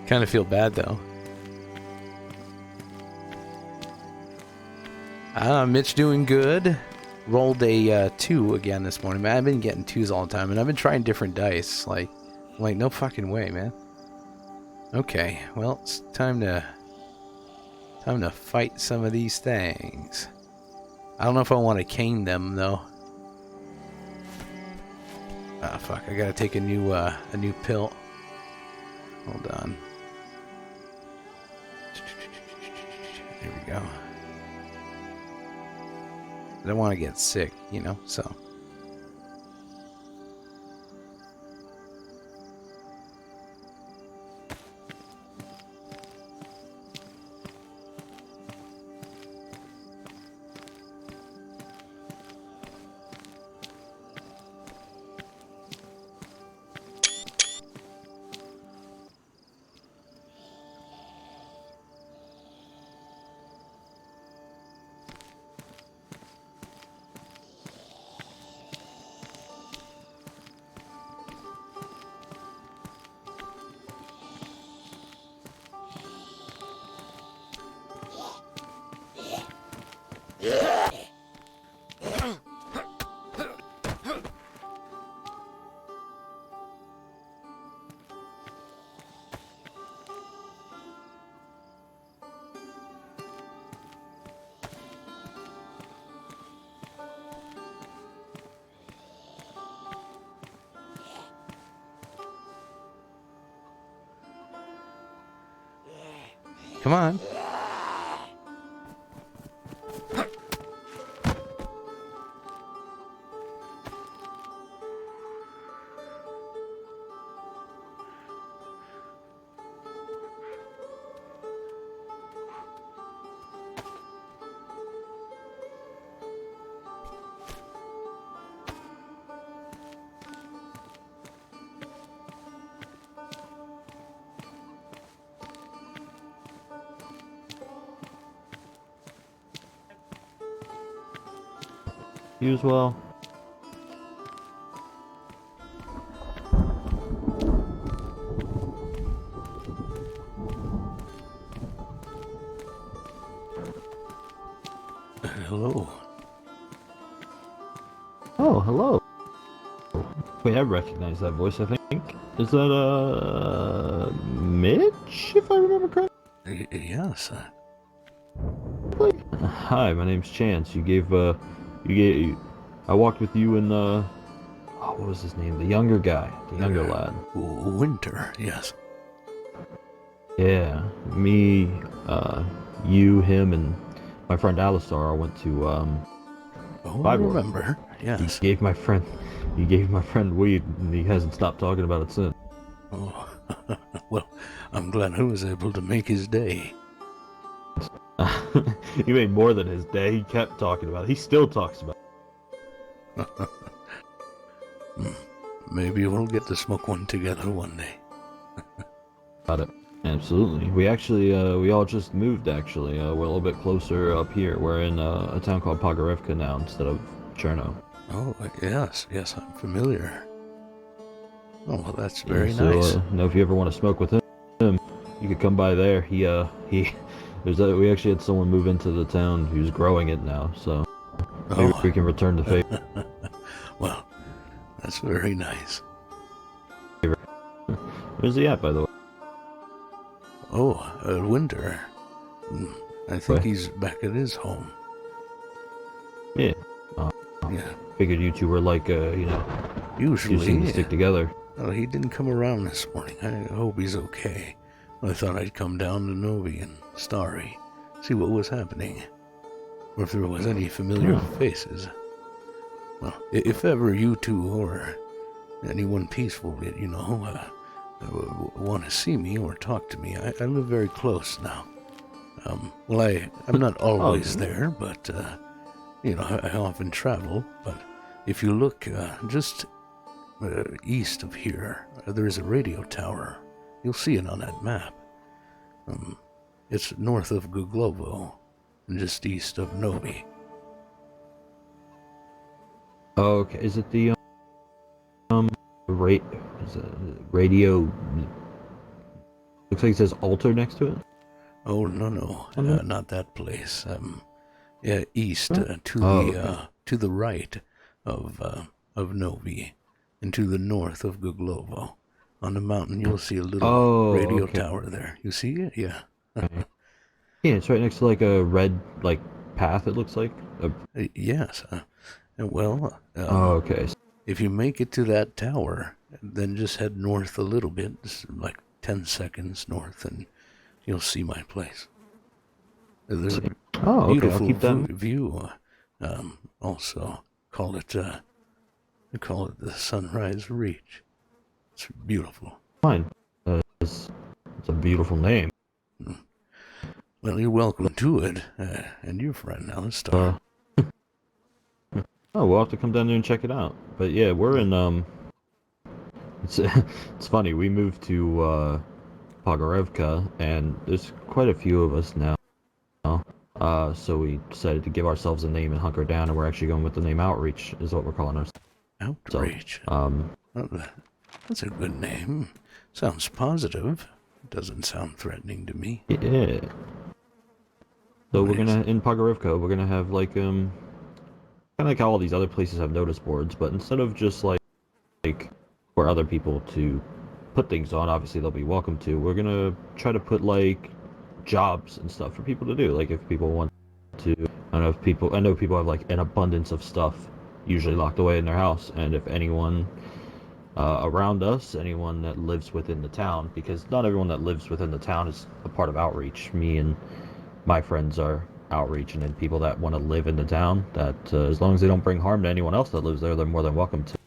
Kind of feel bad, though. Mitch doing good. Rolled a 2 again this morning. Man, I've been getting 2s all the time, and I've been trying different dice. Like, no fucking way, man. Okay, well, it's time to fight some of these things. I don't know if I want to cane them, though. Ah, fuck, I gotta take a new pill. Hold on. There we go. I don't want to get sick, you know, so. Come on. You as well. Hello. Oh, hello. Wait, I recognize that voice, I think. Is that, Mitch, if I remember correctly? Yes. Hi, my name's Chance. I walked with you and, oh, what was his name? The younger guy. The younger lad. Winter, yes. Yeah, me, you, him, and my friend Alistar all went to, Oh, I Bible. remember, yes. You gave my friend weed, and he hasn't stopped talking about it since. Oh, well, I'm glad I was able to make his day. He made more than his day. He kept talking about it. He still talks about it. Maybe we'll get to smoke one together one day. About it. Absolutely. We actually, we all just moved, actually. We're a little bit closer up here. We're in a town called Pogorevka now instead of Cherno. Oh, yes, I'm familiar. Oh, well, that's Yeah, very so, nice. if you ever want to smoke with him, you could come by there. We actually had someone move into the town who's growing it now, so maybe we can return the favor. Well, that's very nice. Where's he at, by the way? Oh, Winter. I think he's back at his home. Yeah. Yeah. Figured you two were like, Usually, you seem to stick together. Well, he didn't come around this morning. I hope he's okay. I thought I'd come down to Novi and Starry, see what was happening, or if there was any familiar faces. Well, if ever you two or anyone peaceful, want to see me or talk to me, I live very close now. I'm not always there, but I often travel. But if you look just east of here, there is a radio tower. You'll see it on that map. It's north of Guglovo, and just east of Novi. Oh, okay. Is it the radio? Looks like it says altar next to it. Oh no, not that place. East to the right of Novi, and to the north of Guglovo. On the mountain, you'll see a little radio tower there. You see it? Yeah. Okay. Yeah, it's right next to like a red path. It looks like. Yes. Well. Okay. If you make it to that tower, then just head north a little bit, like 10 seconds north, and you'll see my place. There's a beautiful I'll keep that. view. Also, call it the Sunrise Reach. It's beautiful. Fine. It's a beautiful name. Well, you're welcome to it, and your friend Alistar. We'll have to come down there and check it out. But yeah, we're in it's funny. We moved to Pogorevka, and there's quite a few of us now. So we decided to give ourselves a name and hunker down, and we're actually going with the name Outreach, is what we're calling ourselves. Outreach. So, that's a good name. Sounds positive. Doesn't sound threatening to me. Yeah. So we're gonna in Pogorevka, we're gonna have like kind of like how all these other places have notice boards, but instead of just like for other people to put things on, obviously they'll be welcome to. We're gonna try to put like jobs and stuff for people to do. Like if people want to, I know people have like an abundance of stuff usually locked away in their house, and if anyone around us, anyone that lives within the town, because not everyone that lives within the town is a part of Outreach. Me and my friends are Outreach, and then people that want to live in the town, that as long as they don't bring harm to anyone else that lives there, they're more than welcome to.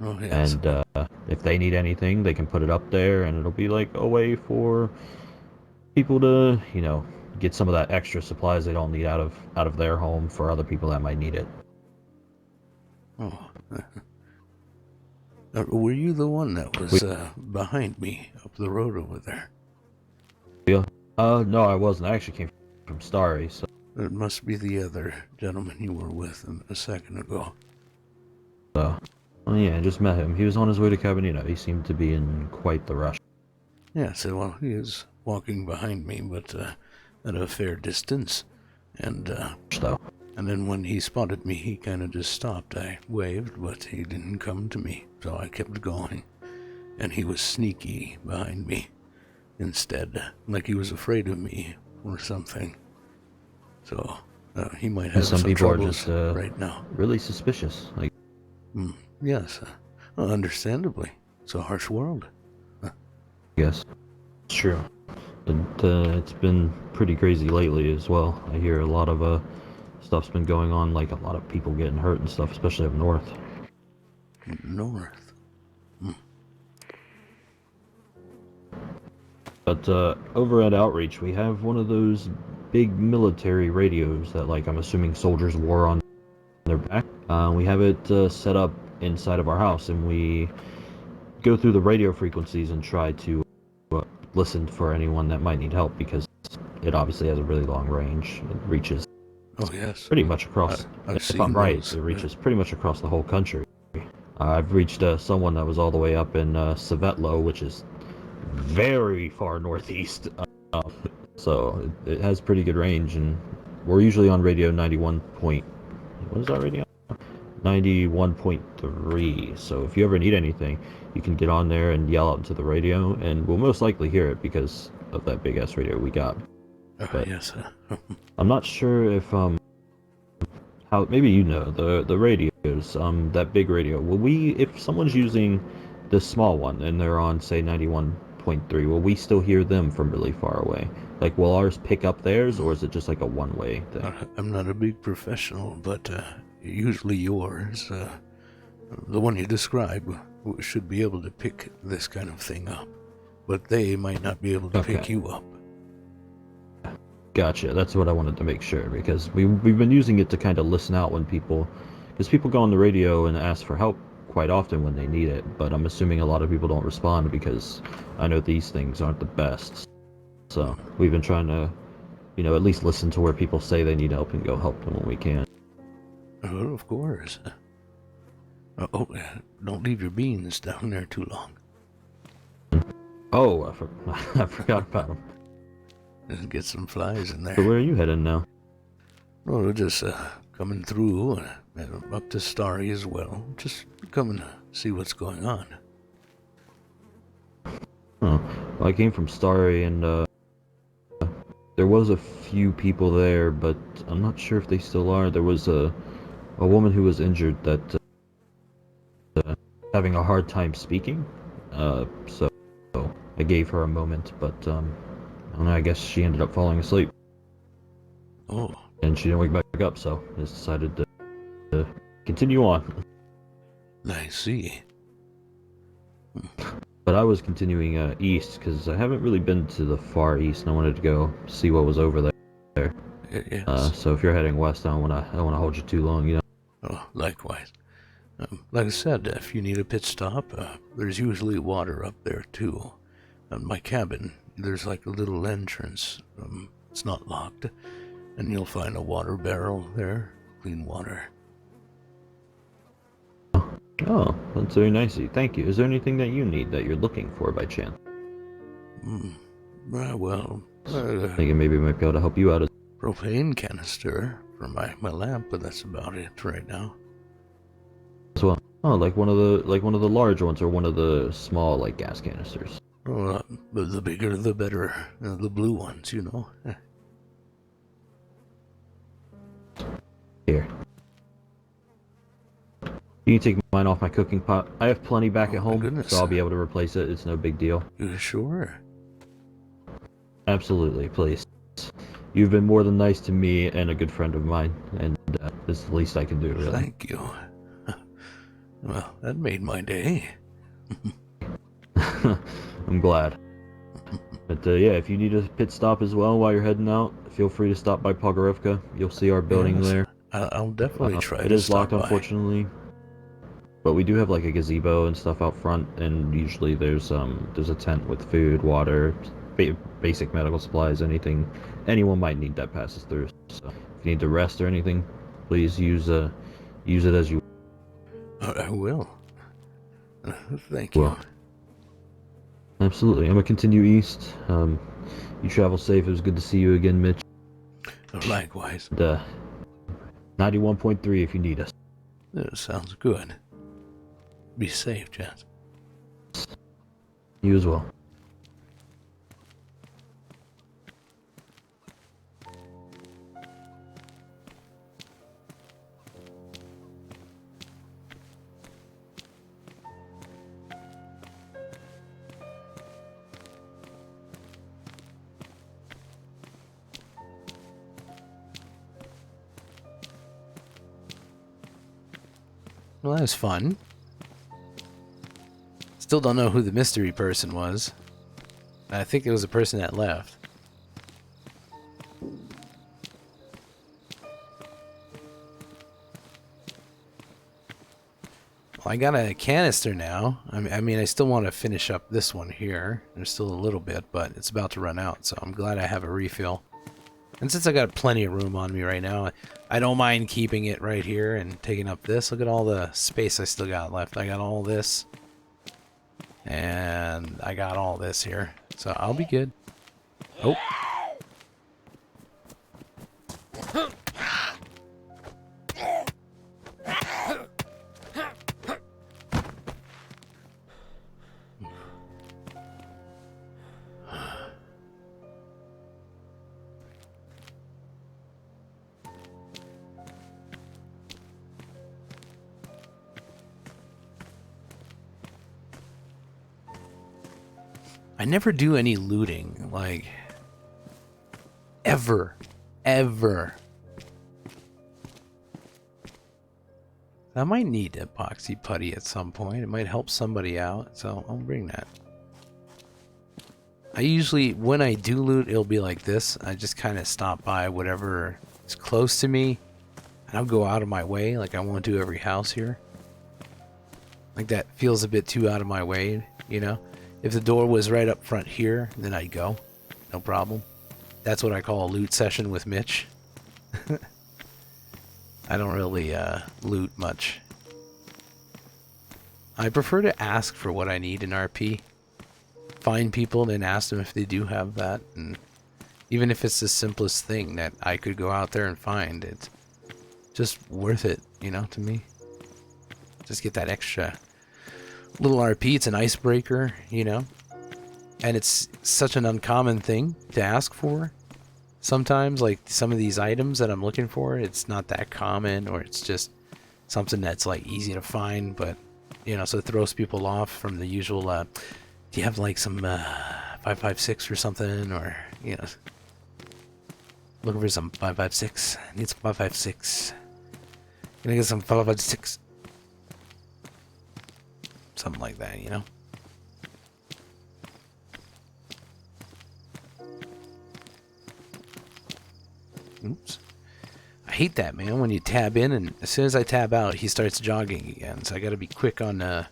Oh, yes. And if they need anything, they can put it up there, and it'll be like a way for people to, get some of that extra supplies they don't need out of their home for other people that might need it. Oh. Were you the one that was behind me up the road over there? Yeah. No, I wasn't. I actually came from Starry, so it must be the other gentleman you were with a second ago. Oh yeah, I just met him. He was on his way to Cabanito. He seemed to be in quite the rush. Yes, well, he is walking behind me, but at a fair distance. And So, then when he spotted me, he kind of just stopped. I waved, but he didn't come to me, so I kept going. And he was sneaky behind me instead, like he was afraid of me or something. So he might have some some people are troubles just right now. really suspicious. Like, Yes, well, understandably. It's a harsh world. I guess. It's true. It's been pretty crazy lately as well. I hear a lot of stuff's been going on, like a lot of people getting hurt and stuff, especially up north. North. But over at Outreach, we have one of those big military radios that, like, I'm assuming soldiers wore on their back. We have it set up inside of our house, and we go through the radio frequencies and try to listen for anyone that might need help, because it obviously has a really long range. It reaches pretty much across, if I'm right, it reaches pretty much across the whole country. I've reached someone that was all the way up in Savetlo, which is very far northeast. So it has pretty good range, and we're usually on radio 91 point... What is that radio? 91.3. So if you ever need anything, you can get on there and yell out into the radio, and we'll most likely hear it because of that big ass radio we got. But yes. I'm not sure if how, maybe you know the radios, that big radio. Will we, if someone's using the small one and they're on, say, 91.3, will we still hear them from really far away? Like, will ours pick up theirs, or is it just like a one-way thing? I'm not a big professional, but usually yours, the one you describe, should be able to pick this kind of thing up, but they might not be able to pick you up. Gotcha. That's what I wanted to make sure, because we've been using it to kind of listen out when people, because people go on the radio and ask for help quite often when they need it, but I'm assuming a lot of people don't respond because I know these things aren't the best. So we've been trying to, at least listen to where people say they need help and go help them when we can. Oh, of course. Don't leave your beans down there too long. Oh, I forgot about them. Just get some flies in there. So where are you heading now? Oh, we're just coming through, up to Starry as well. Just come and see what's going on. Oh, well, I came from Starry, and there was a few people there, but I'm not sure if they still are. There was a woman who was injured that having a hard time speaking, so I gave her a moment, but I don't know, I guess she ended up falling asleep. Oh. And she didn't wake back up, so I just decided to continue on. I see. But I was continuing east, because I haven't really been to the far east, and I wanted to go see what was over there. Yes. So if you're heading west, I don't want to hold you too long, Oh, likewise. Like I said, if you need a pit stop, there's usually water up there, too. My cabin, there's like a little entrance. It's not locked. And you'll find a water barrel there. Clean water. Oh, that's very nice of you. Thank you. Is there anything that you need that you're looking for by chance? Well, Thinking maybe I might be able to help you out. propane canister for my lamp, but that's about it right now. As well. Oh, like one of the large ones, or one of the small, like, gas canisters. Oh, the bigger the better. The blue ones, Here. You can take mine off my cooking pot. I have plenty back at home, goodness. so I'll be able to replace it. It's no big deal. Sure. Absolutely, please. You've been more than nice to me and a good friend of mine, and it's the least I can do, really. Thank you. Well, that made my day. I'm glad. But yeah, if you need a pit stop as well while you're heading out, feel free to stop by Pogorevka. You'll see our building there. I'll definitely try It to is stop locked, by. unfortunately. But we do have like a gazebo and stuff out front, and usually there's a tent with food, water, basic medical supplies, anything anyone might need that passes through. So you need to rest or anything, please use it as you I will. Thank you. will. Absolutely. I'm gonna continue east. You travel safe. It was good to see you again, Mitch. Likewise. And, 91.3 if you need us. That sounds good. Be safe, Jess. You as well. Well, that was fun. Still don't know who the mystery person was. I think it was the person that left. Well, I got a canister now. I mean, I still want to finish up this one here. There's still a little bit, but it's about to run out, so I'm glad I have a refill. And since I got plenty of room on me right now, I don't mind keeping it right here and taking up this. Look at all the space I still got left. I got all this. And I got all this here. So I'll be good. Oh. I never do any looting, like, ever. I might need epoxy putty at some point. It might help somebody out, so I'll bring that. I usually, when I do loot, it'll be like this. I just kind of stop by whatever is close to me, and I'll go out of my way, like I won't do every house here. Like that feels a bit too out of my way, you know? If the door was right up front here, then I'd go. No problem. That's what I call a loot session with Mitch. I don't really loot much. I prefer to ask for what I need in RP. Find people and ask them if they do have that. And even if it's the simplest thing that I could go out there and find, it's just worth it, you know, to me. Just get that extra little RP. It's an icebreaker, you know, and it's such an uncommon thing to ask for. Sometimes, like some of these items that I'm looking for, it's not that common, or it's just something that's like easy to find, but you know, so it throws people off from the usual. Do you have like some 5.56 or something, or you know, looking for some 5.56? I need some 5.56. Can I get some 5.56? Something like that, you know? Oops. I hate that, man, when you tab in and as soon as I tab out, he starts jogging again. So I gotta be quick on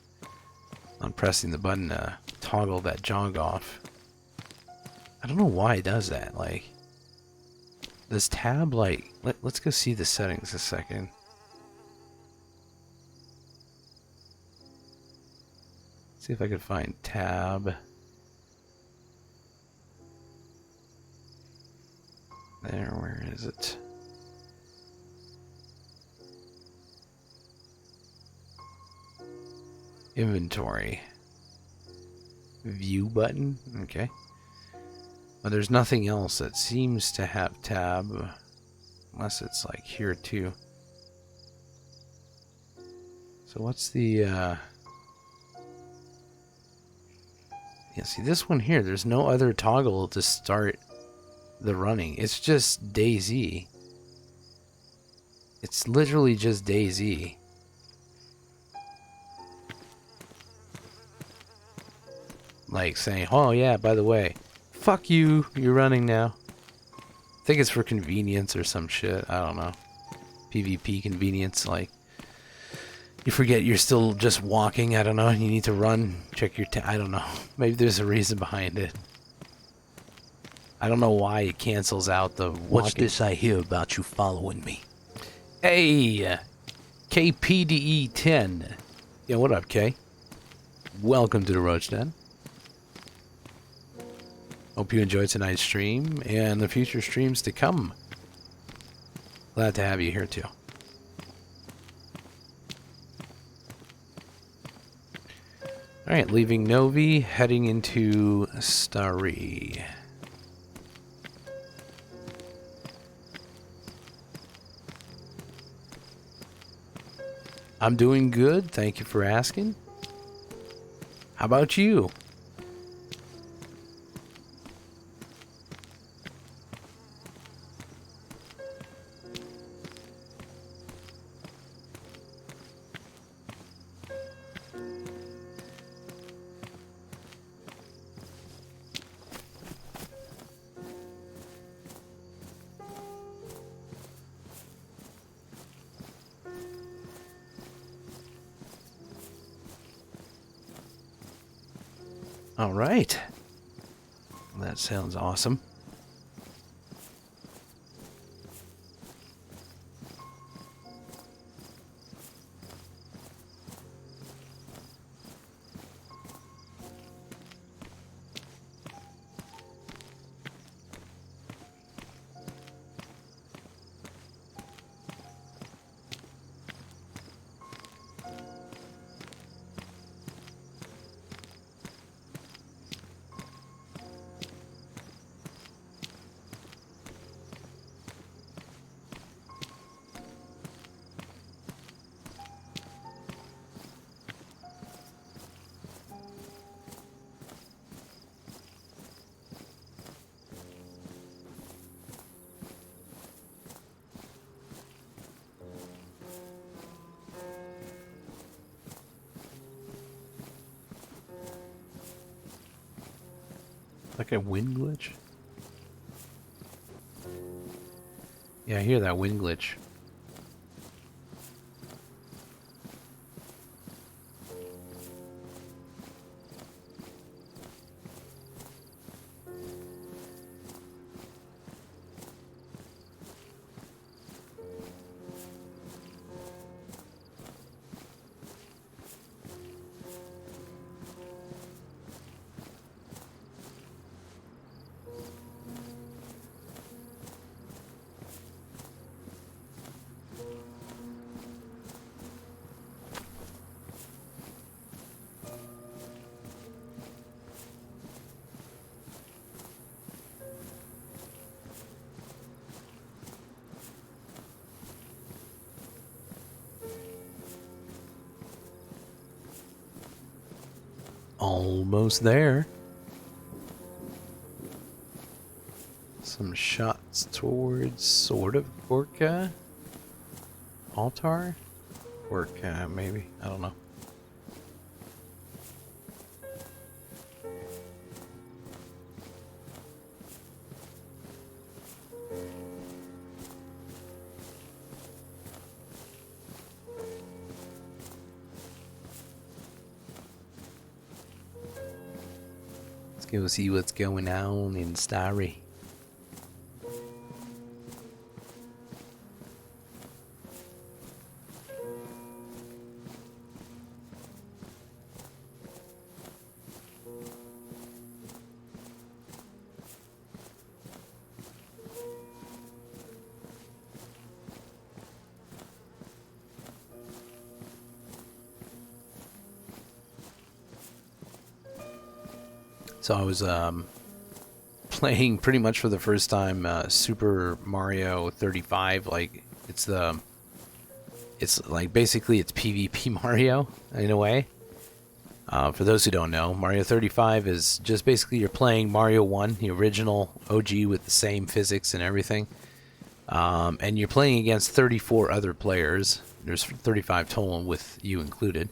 pressing the button to toggle that jog off. I don't know why it does that. Like, does tab, like, let's go see the settings a second. See if I could find tab. There, where is it? Inventory. View button? Okay. But there's nothing else that seems to have tab. Unless it's like here too. So what's the yeah, see this one here, there's no other toggle to start the running. It's just DayZ. It's literally just DayZ. Like saying, oh yeah, by the way, fuck you, you're running now. I think it's for convenience or some shit, I don't know. PvP convenience, like you forget you're still just walking, I don't know, and you need to run, check your I don't know. Maybe there's a reason behind it. I don't know why it cancels out the walking. What's this I hear about you following me? Hey, KPDE10. Yeah, what up, K? Welcome to the Roach Den. Hope you enjoyed tonight's stream and the future streams to come. Glad to have you here, too. Alright, leaving Novi, heading into Starry. I'm doing good, thank you for asking. How about you? All right. That sounds awesome. Like a wind glitch? Yeah, I hear that wind glitch. Almost there. Some shots towards sort of Gorka. Altar? Gorka, maybe. I don't know. Go see what's going on in Starry. So I was playing pretty much for the first time Super Mario 35. Like it's like basically it's PvP Mario in a way. For those who don't know, Mario 35 is just basically you're playing Mario 1, the original OG with the same physics and everything. And you're playing against 34 other players. There's 35 total with you included.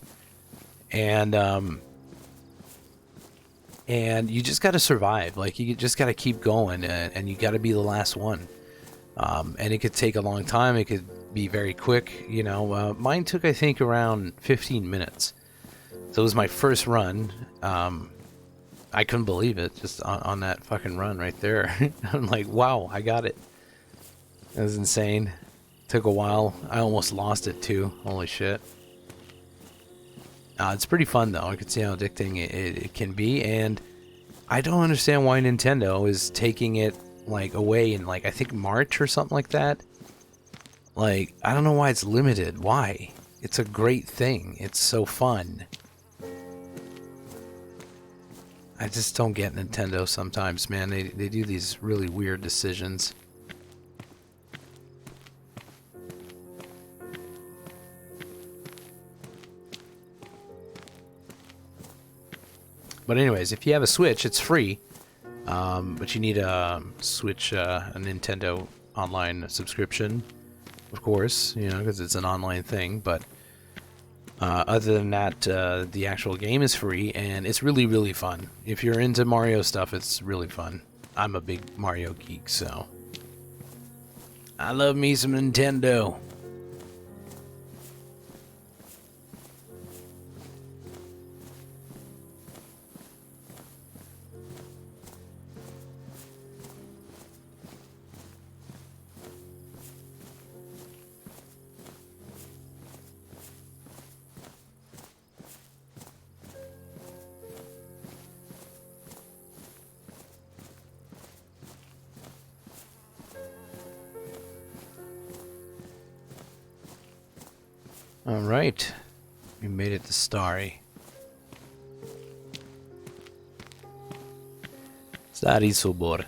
And you just got to survive. Like, you just got to keep going, and you got to be the last one. And it could take a long time. It could be very quick. You know, mine took, I think, around 15 minutes. So it was my first run. I couldn't believe it just on that fucking run right there. I'm like, wow, I got it. That was insane. Took a while. I almost lost it too. Holy shit. It's pretty fun though. I can see how addicting it can be, and I don't understand why Nintendo is taking it like away in like I think March or something like that. Like, I don't know why it's limited. Why? It's a great thing. It's so fun. I just don't get Nintendo sometimes, man. They do these really weird decisions. But anyways, if you have a Switch, it's free. But you need a Switch, a Nintendo online subscription, of course, you know, because it's an online thing. But other than that, the actual game is free, and it's really, really fun. If you're into Mario stuff, it's really fun. I'm a big Mario geek, so I love me some Nintendo. Alright, we made it to Starry. Stari Sobor.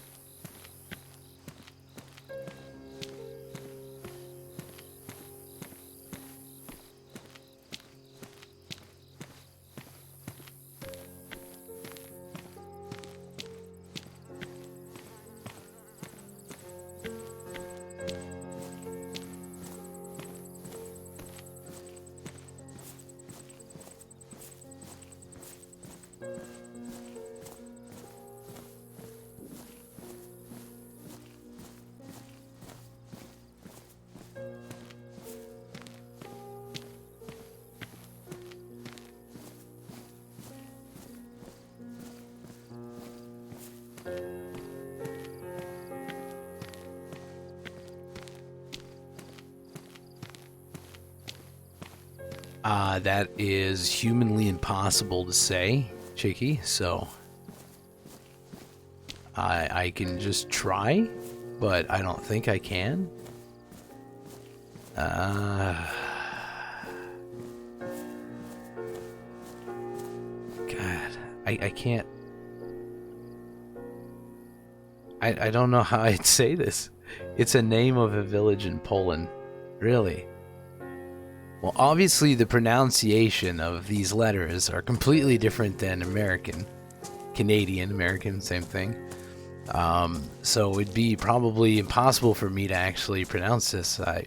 That is humanly impossible to say, Chicky, so I can just try, but I don't think I can. God, I can't. I don't know how I'd say this. It's a name of a village in Poland. Really? Well, obviously the pronunciation of these letters are completely different than American. Canadian, American, same thing. So it'd be probably impossible for me to actually pronounce this. I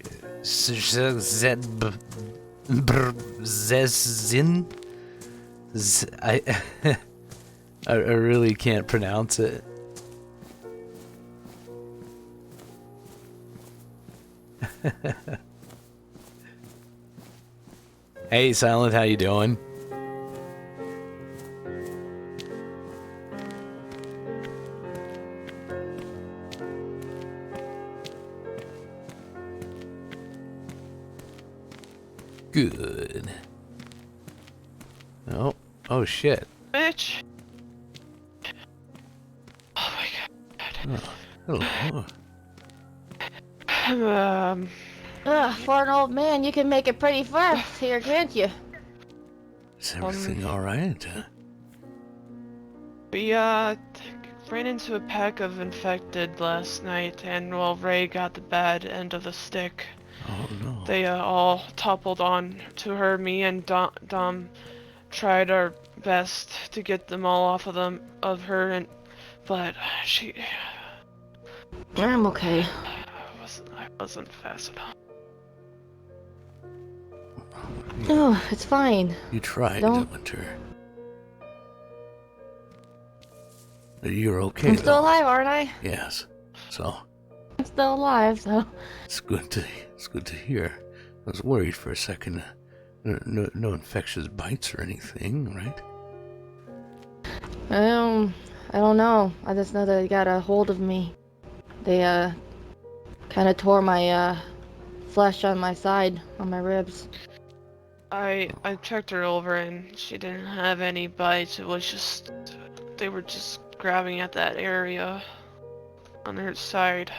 really can't pronounce it. Hey, Silent, how you doing? Good. Oh shit. Mitch. Oh my god. Oh, hello. For an old man, you can make it pretty far here, can't you? Is everything all right? We ran into a pack of infected last night, and well, Ray got the bad end of the stick. Oh no. They all toppled on to her. Me and Dom tried our best to get them all off of her, but I'm okay. I wasn't fast enough. Oh, it's fine. You tried, Don't- Winter. You're okay. I'm still though. alive, aren't I? Yes. So I'm still alive, so. it's good to hear. I was worried for a second. No infectious bites or anything, right? I don't know. I just know that they got a hold of me. They, kind of tore my, flesh on my side, on my ribs. I checked her over and she didn't have any bites. It was just they were just grabbing at that area on her side.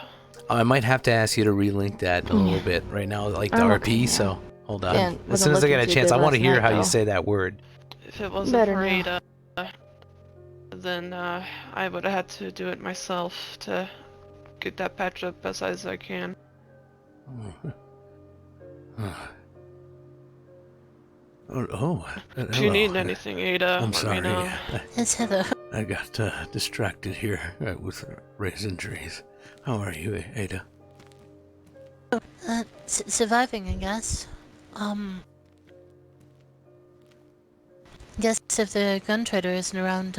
I might have to ask you to relink that in a little bit Mm. right now, like the I'm RP, okay so now. hold on. Dan As soon wasn't as I get looking a too chance, good I want to last hear night, how you though. say that word. If it wasn't Better for now. Ada, then I would have had to do it myself to get that patch up as high as I can. If you Hello. need anything, Ada, I'm let me sorry. know. It's Heather. I got distracted here with Ray's injuries. How are you, Ada? Surviving, I guess. Guess if the gun trader isn't around,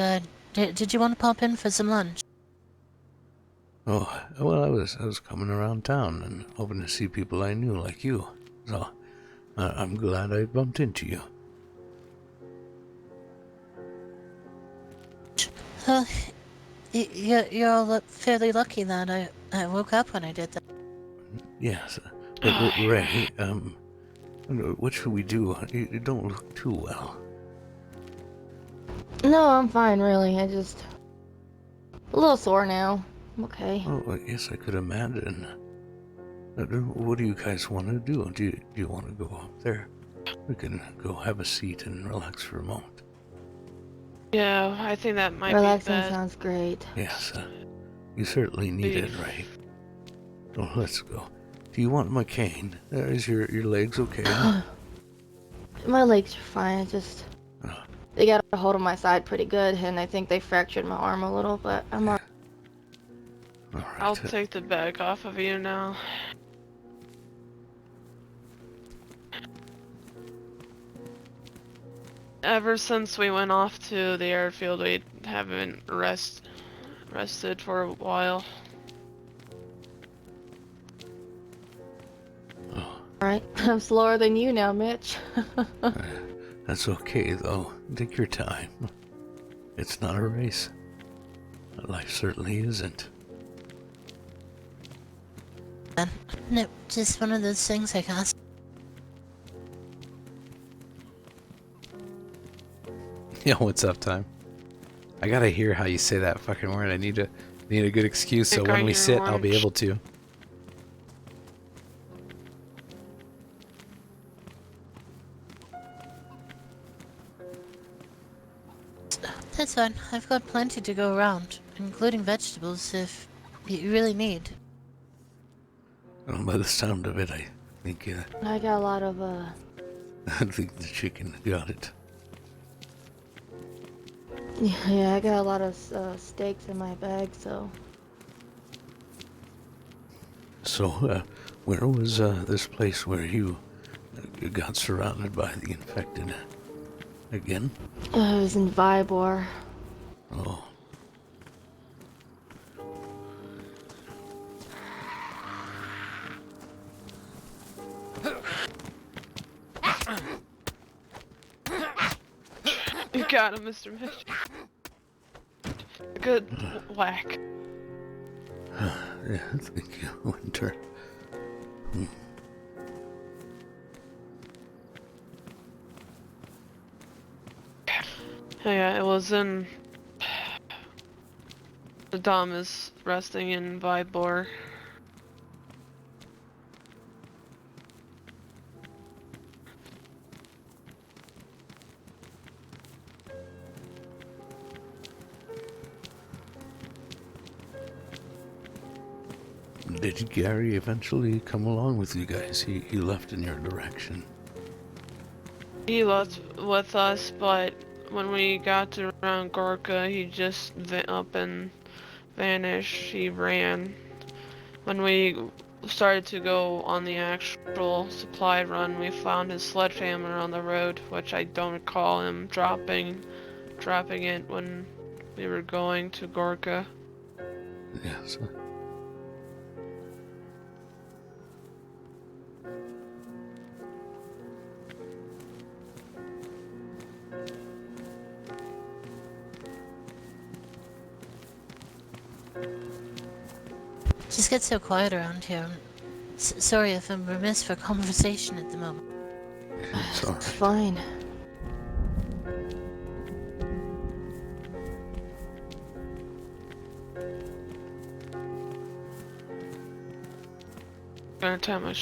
did you want to pop in for some lunch? Oh, well, I was coming around town and hoping to see people I knew like you. So, I'm glad I bumped into you. Well, you're all fairly lucky that I woke up when I did that. Yes, but Ray, what should we do? You don't look too well. No, I'm fine, really. I just... a little sore now. I'm okay. Oh, I guess I could imagine. What do you guys want to do? Do you want to go up there? We can go have a seat and relax for a moment. Yeah, I think that might Relaxing be best. sounds great. Yes, you certainly need it, Ray. Oh, let's go. Do you want my cane? Is your legs okay? My legs are fine. I just... they got a hold of my side pretty good, and I think they fractured my arm a little, but I'm alright. All right. I'll take the bag off of you now. Ever since we went off to the airfield, we haven't rested for a while. Alright, I'm slower than you now, Mitch. That's okay, though. Take your time. It's not a race. Life certainly isn't. No, just one of those things, I guess. Yeah, what's up, Time? I gotta hear how you say that fucking word. I need a good excuse so when we sit, I'll be able to. That's fine. I've got plenty to go around, including vegetables if you really need. Well, by the sound of it, I think I got a lot of, I think the chicken got it. yeah, I got a lot of steaks in my bag, so... So, where was this place where you got surrounded by the infected again? It was in Vybor. Oh. You got him, Mr. Mitch. Good whack. Yeah, thank you, Winter. Yeah, it was in... The Dom is resting in Vybor. Did Gary eventually come along with you guys? He left in your direction. He left with us, but when we got to around Gorka, he just up and vanished. He ran. When we started to go on the actual supply run, we found his sledgehammer on the road, which I don't recall him dropping it when we were going to Gorka. Yes. Just get so quiet around here. Sorry if I'm remiss for conversation at the moment. It's all It's right. fine. Gonna tie my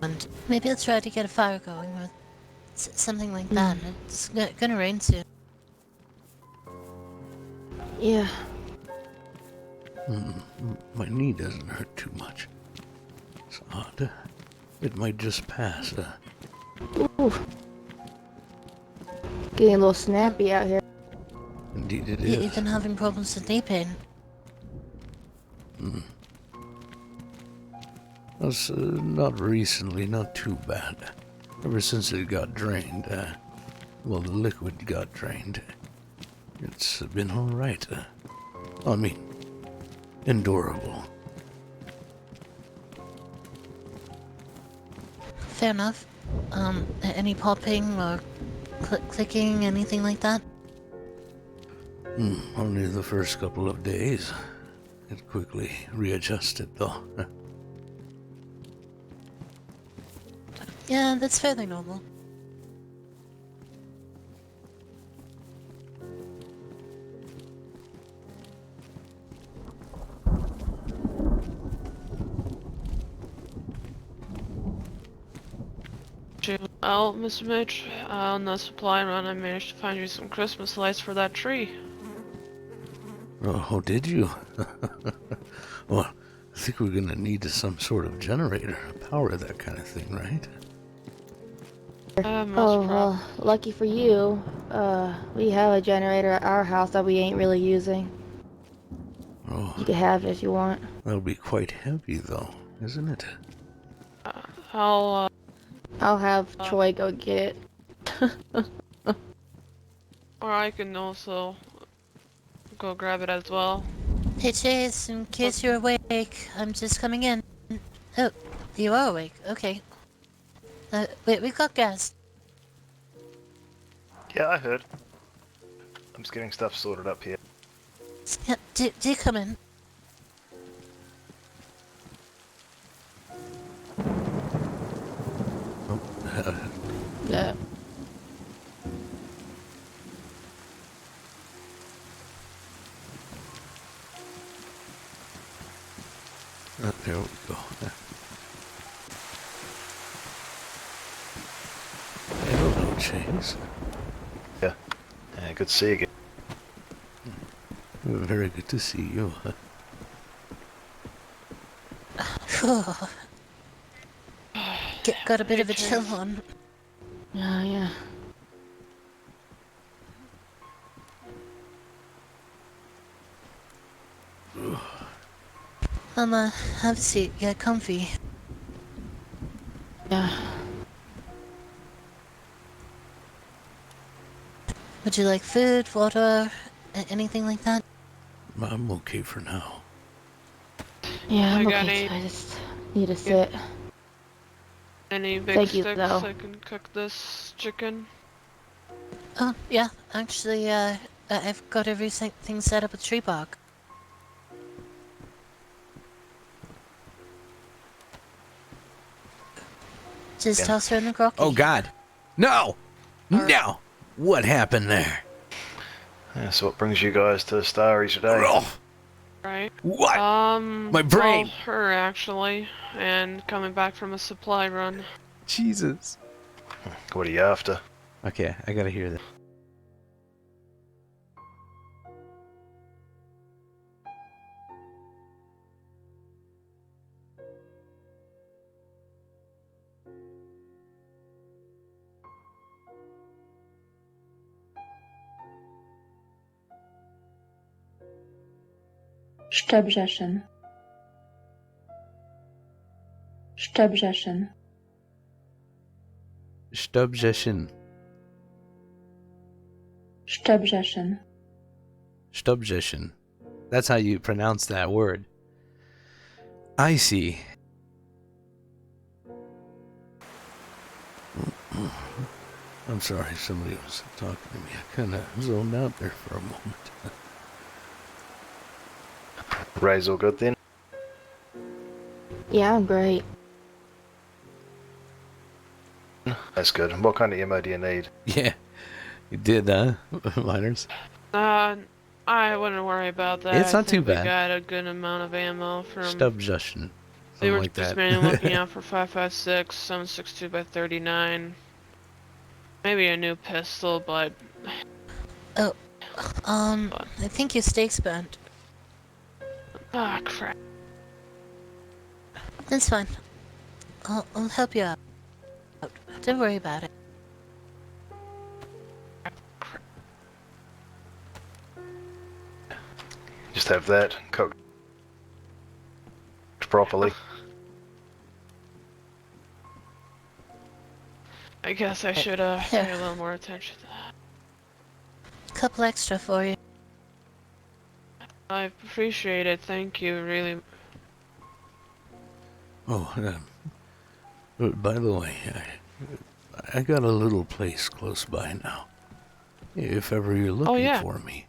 And maybe I'll try to get a fire going or something like that. It's gonna rain soon. Yeah. My knee doesn't hurt too much. It's odd. It might just pass. Ooh. Getting a little snappy out here. Indeed it You've is. been having problems with knee pain. That's, not recently, not too bad. Ever since it got drained, well, the liquid got drained. It's been alright. I mean, endurable. Fair enough. Any popping or clicking, anything like that? Only the first couple of days. It quickly readjusted, though. Yeah, that's fairly normal. Well, Mr. Mitch, on the supply run, I managed to find you some Christmas lights for that tree. Oh, did you? Well, I think we're gonna need some sort of generator to power that kind of thing, right? Most Oh, well, lucky for you. We have a generator at our house that we ain't really using. Oh, You can have it if you want. that'll be quite heavy, though, isn't it? I'll, I'll have Troy go get it. or I can also go grab it as well. Hey Chase, in case you're awake, I'm just coming in. Oh, you are awake. Okay. Wait, we've got gas. Yeah, I heard. I'm just getting stuff sorted up here. Yeah, do come in. Yeah. There we go. Hello, Chase. Yeah, good to see you again. Very good to see you. Got a bit of a chill on. Yeah. Have a seat. Get comfy. Yeah. Would you like food, water, anything like that? I'm okay for now. Yeah, I'm I got okay. a- I just need to sit. Any big Thank you, sticks though. I can cook this chicken? Oh, yeah. Actually, I've got everything set up with tree bark. Just Yeah. toss her in the crocky. Oh God, no, no! What happened there? Yeah, so what brings you guys to Starry today? Oh, Right. what? My brain. Well, her actually, and coming back from a supply run. Jesus. What are you after? Okay, I gotta hear that. Stöbrzeszyn. Stöbrzeszyn. Stubjeshin. Stöbrzeszyn. Stubjeshin. That's how you pronounce that word. I see. I'm sorry, somebody was talking to me. I kind of zoned out there for a moment. Ray's all good then? Yeah, I'm great. That's good. What kind of ammo do you need? Yeah, you did, Miners? I wouldn't worry about that. It's I not too think we bad. got a good amount of ammo from. Stub Justin. We Something were like just that. mainly looking out for 5.56, 7.62 by 39. Maybe a new pistol, but Oh, I think your steak's burnt. ah, crap. That's fine. I'll help you out. Don't worry about it. Just have that cooked properly. I guess I should pay Here. a little more attention to that. Couple extra for you. I appreciate it. Thank you, really. Oh, by the way, I got a little place close by now. If ever you're looking yeah. for me,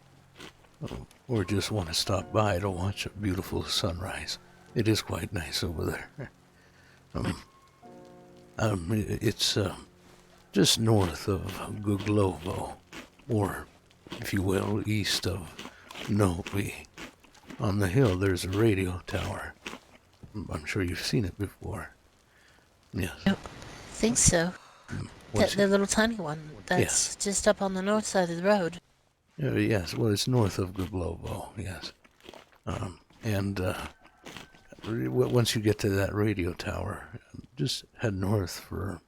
or just want to stop by to watch a beautiful sunrise, it is quite nice over there. It's just north of Guglovo, or, if you will, east of Novi. On the hill, there's a radio tower. I'm sure you've seen it before. Yes. Think so. What's The it? little tiny one that's just up on the north side of the road. Yes, well, it's north of Guglovo, yes. Once you get to that radio tower, just head north for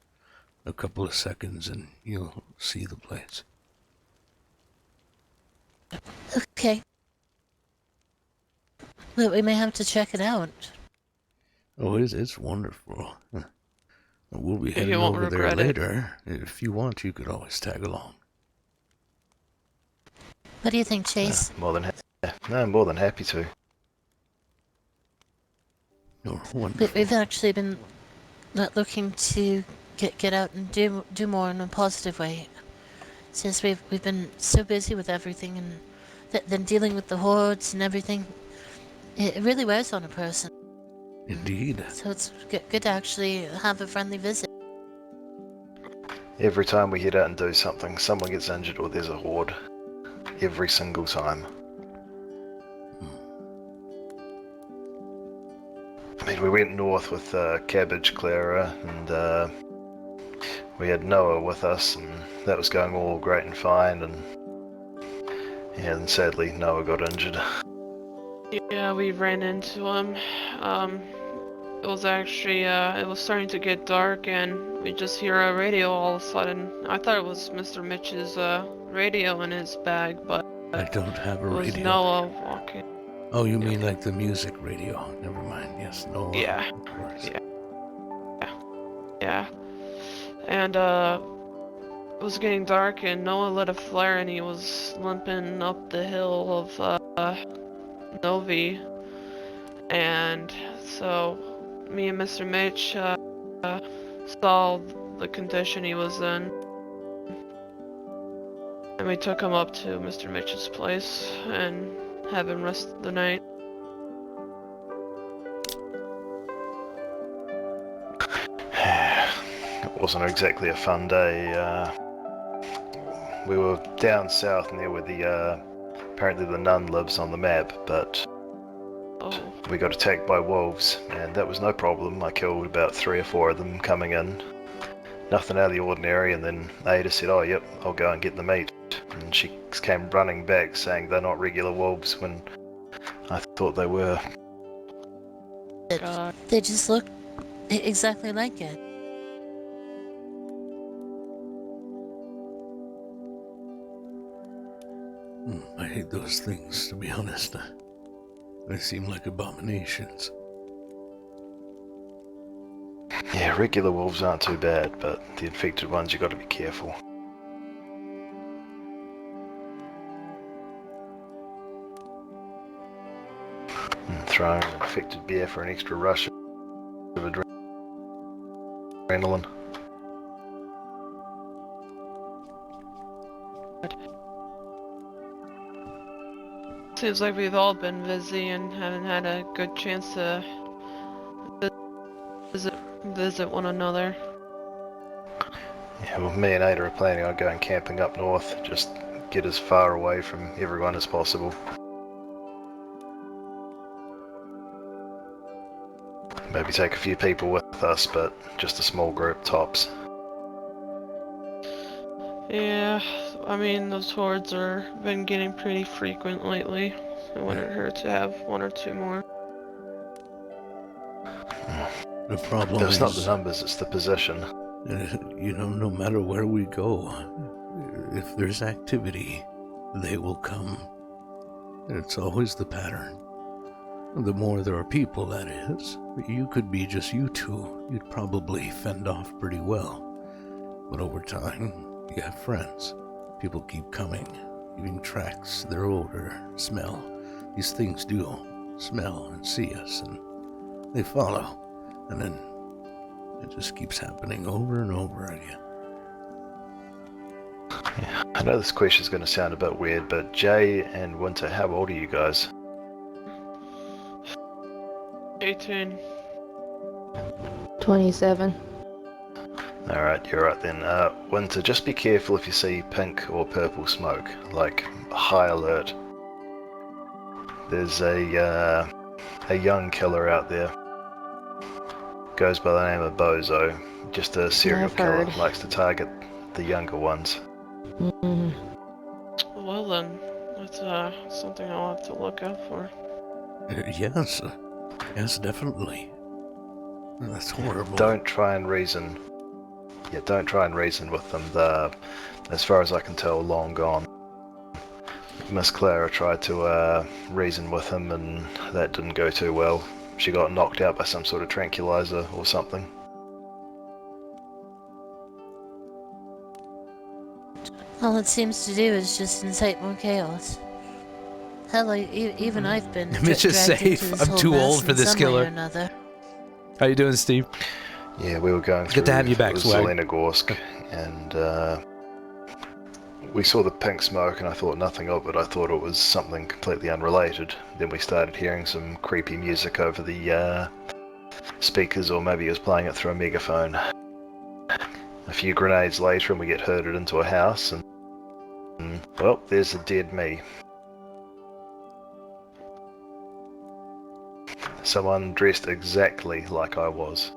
a couple of seconds and you'll see the place. Okay. Well, we may have to check it out. Oh, it's wonderful. We'll be You heading won't over there regret it. later. If you want, you could always tag along. What do you think, Chase? More than more than happy to. You're wonderful. We've actually been looking to get out and do more in a positive way. Since we've been so busy with everything and then dealing with the hordes and everything, it really wears on a person. Indeed. So it's good to actually have a friendly visit. Every time we head out and do something, someone gets injured or there's a horde. Every single time. I mean, we went north with Cabbage Clara, and we had Noah with us, and that was going all great and fine, and yeah, and sadly Noah got injured. Yeah, we ran into him. It was actually, it was starting to get dark, and we just hear a radio all of a sudden. I thought it was Mr. Mitch's radio in his bag, but I don't have a it was radio. Noah walking. Oh, you mean like the music radio? Never mind. Yes, no. Yeah. Of course. Yeah. And it was getting dark, and Noah lit a flare, and he was limping up the hill of Novi. And so me and Mr. Mitch saw the condition he was in, and we took him up to Mr. Mitch's place and have him rest the night. It wasn't exactly a fun day. We were down south near where the apparently the nun lives on the map, but Oh, we got attacked by wolves, and that was no problem. I killed about 3 or 4 of them coming in. Nothing out of the ordinary, and then Ada said, oh yep, I'll go and get the meat. And she came running back saying they're not regular wolves when I thought they were. God. They just look exactly like it. I hate those things, to be honest. They seem like abominations. Yeah, regular wolves aren't too bad, but the infected ones you got to be careful. thrown infected bear for an extra rush of adrenaline. Seems like we've all been busy and haven't had a good chance to visit one another. Yeah, well, me and Ada are planning on going camping up north, just get as far away from everyone as possible. Maybe take a few people with us, but just a small group tops. Yeah, I mean, those hordes are been getting pretty frequent lately. It wouldn't hurt to have one or two more. The problem It's not is, the numbers, it's the position. you know, no matter where we go, if there's activity, they will come. It's always the pattern. The more there are people, that is. You could be just you two. You'd probably fend off pretty well. But over time, you have friends. People keep coming, leaving tracks. They're older, smell. These things do smell and see us, and they follow. And then it just keeps happening over and over again. Yeah, I know this question's going to sound a bit weird, but Jay and Winter, how old are you guys? 18. 27. Alright, you're right then. Winter, just be careful if you see pink or purple smoke, like high alert. There's a young killer out there. Goes by the name of Bozo. Just a serial I've killer, heard. likes to target the younger ones. Mm. Well then, that's something I'll have to look out for. Yes. Yes, definitely. That's horrible. Don't try and reason. Yeah, don't try and reason with them. They're, as far as I can tell, long gone. Miss Clara tried to reason with him, and that didn't go too well. She got knocked out by some sort of tranquilizer or something. All it seems to do is just incite more chaos. Hell, even I've been Mitch is dragged into safe. this I'm whole too mess old for in this some way killer. or another. How you doing, Steve? Yeah, we were going through Good to have you back, Swag. Zelenogorsk, and we saw the pink smoke, and I thought nothing of it. I thought it was something completely unrelated. Then we started hearing some creepy music over the speakers, or maybe he was playing it through a megaphone. A few grenades later, and we get herded into a house, and well, there's a dead me. Someone dressed exactly like I was.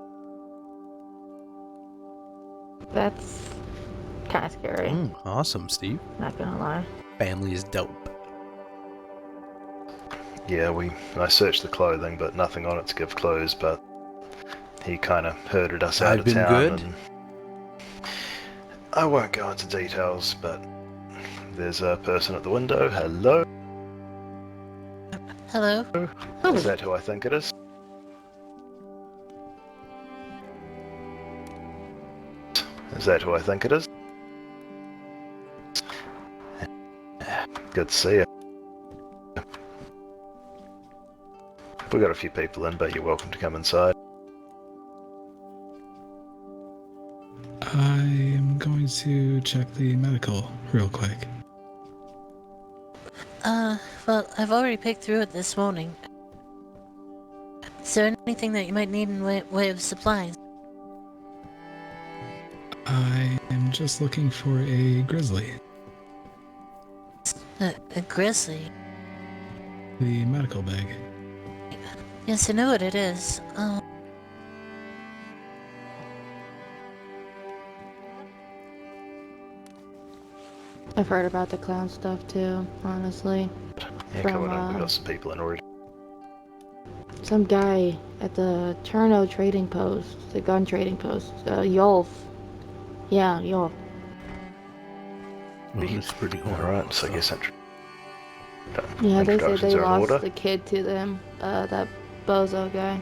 That's kind of scary. Awesome, Steve. Not gonna lie. Family is dope. Yeah, I searched the clothing, but nothing on it to give clues, but he kind of herded us out I've of been town. good. And I won't go into details, but there's a person at the window. Hello? Hello? Is that who I think it is? Is that who I think it is? Good to see you. We got a few people in, but you're welcome to come inside. I am going to check the medical real quick. Well, I've already picked through it this morning. Is there anything that you might need in way of supplies? I am just looking for a grizzly. A grizzly? The medical bag. Yes, I know what it is. I've heard about the clown stuff too, honestly. Yeah, From, come on in. We got some people in already. Some guy at the Cherno trading post, the gun trading post, Yolf. Yeah, Yolf. Well, it's pretty horrible. Alright, so I guess Yeah, they said introductions they are in lost order. the kid to them, that bozo guy.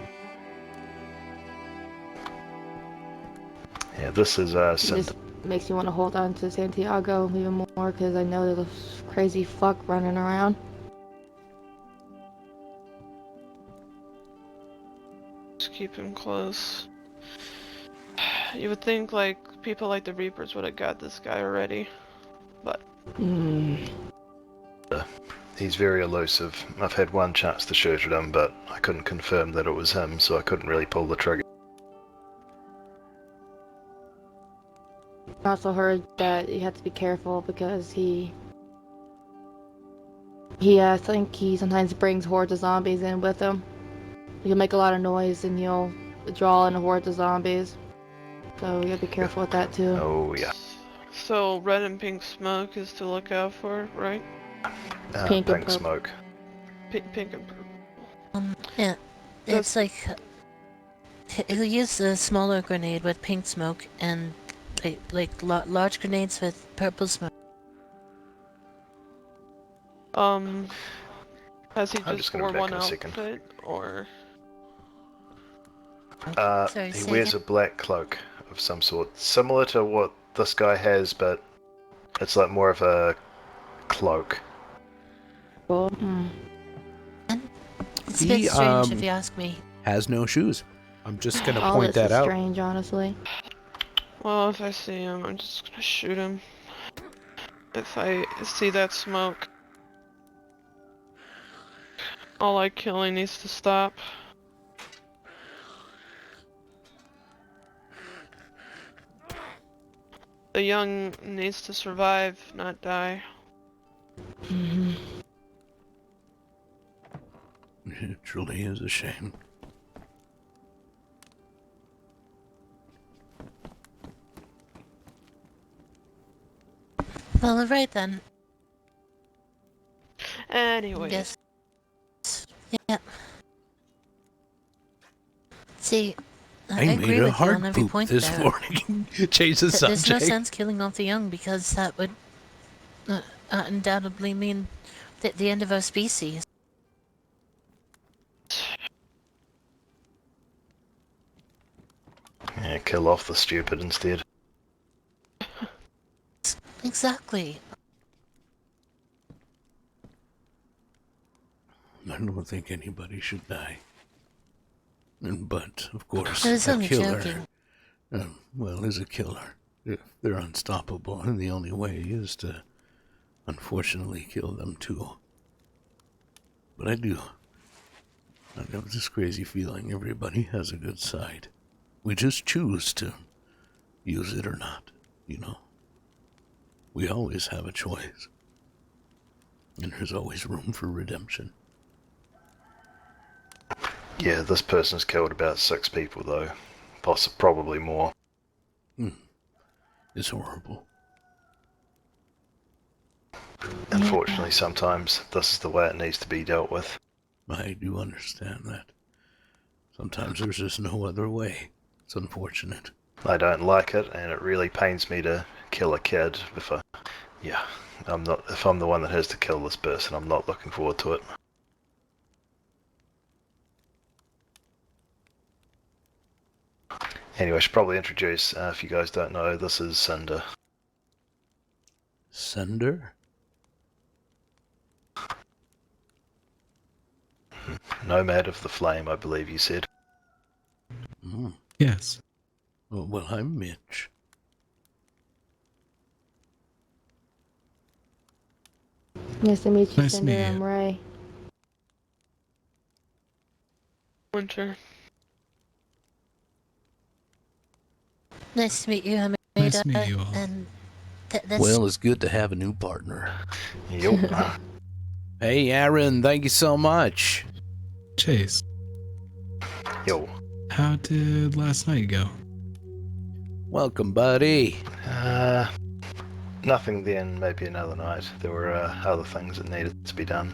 Yeah, this is It Cinder. just makes me want to hold on to Santiago even more because I know there's a crazy fuck running around. keep him close. You would think like people like the Reapers would have got this guy already, but He's very elusive. I've had one chance to shoot at him, but I couldn't confirm that it was him, so I couldn't really pull the trigger. I also heard that you have to be careful because he I think he sometimes brings hordes of zombies in with him. He'll make a lot of noise and he'll draw in a horde of zombies. So you gotta be careful with that too. Oh yeah. so red and pink smoke is to look out for, right? Pink and Pink purple. smoke. Pink and purple. Yeah, it's like he'll use the smaller grenade with pink smoke and large grenades with purple smoke. Has he I'm just just gonna wore be back one in a second. outfit, or? Sorry, He say wears again? a black cloak of some sort, similar to what this guy has, but it's like more of a cloak. It's a bit He, strange if you ask me. Has no shoes. I'm just gonna All point this that is out. strange, honestly. Well, if I see him, I'm just gonna shoot him. If I see that smoke. All like killing needs to stop. The young needs to survive, not die. It truly is a shame. Well, alright then. Anyway. Yes. Yeah. See, I I agree made with a you heart on every poop point this there. morning. Change the There's no subject. sense killing off the young because that would undoubtedly mean the end of our species. Yeah, kill off the stupid instead. Exactly. I don't think anybody should die. But, of course, I was a only killer, joking. Is a killer. If they're unstoppable, and the only way is to, unfortunately, kill them too. But I have this crazy feeling everybody has a good side. We just choose to use it or not, you know? We always have a choice. And there's always room for redemption. Yeah, this person's killed about 6 people though. Probably more. It's horrible. Unfortunately, sometimes this is the way it needs to be dealt with. I do understand that. Sometimes there's just no other way. It's unfortunate. I don't like it, and it really pains me to kill a kid if I'm the one that has to kill this person, I'm not looking forward to it. Anyway, I should probably introduce, if you guys don't know, this is Cinder. Sender? Nomad of the Flame, I believe you said. Yes. Well, I'm Mitch. Nice to meet you, Nice to Cinder. meet I'm you. Ray. Winter. Nice to meet you, Hamida. Nice to meet you all. And this Well, it's good to have a new partner. Yup. Hey, Aaron, thank you so much. Chase, Yo. how did last night go? Welcome, buddy. Nothing then, maybe another night. There were other things that needed to be done.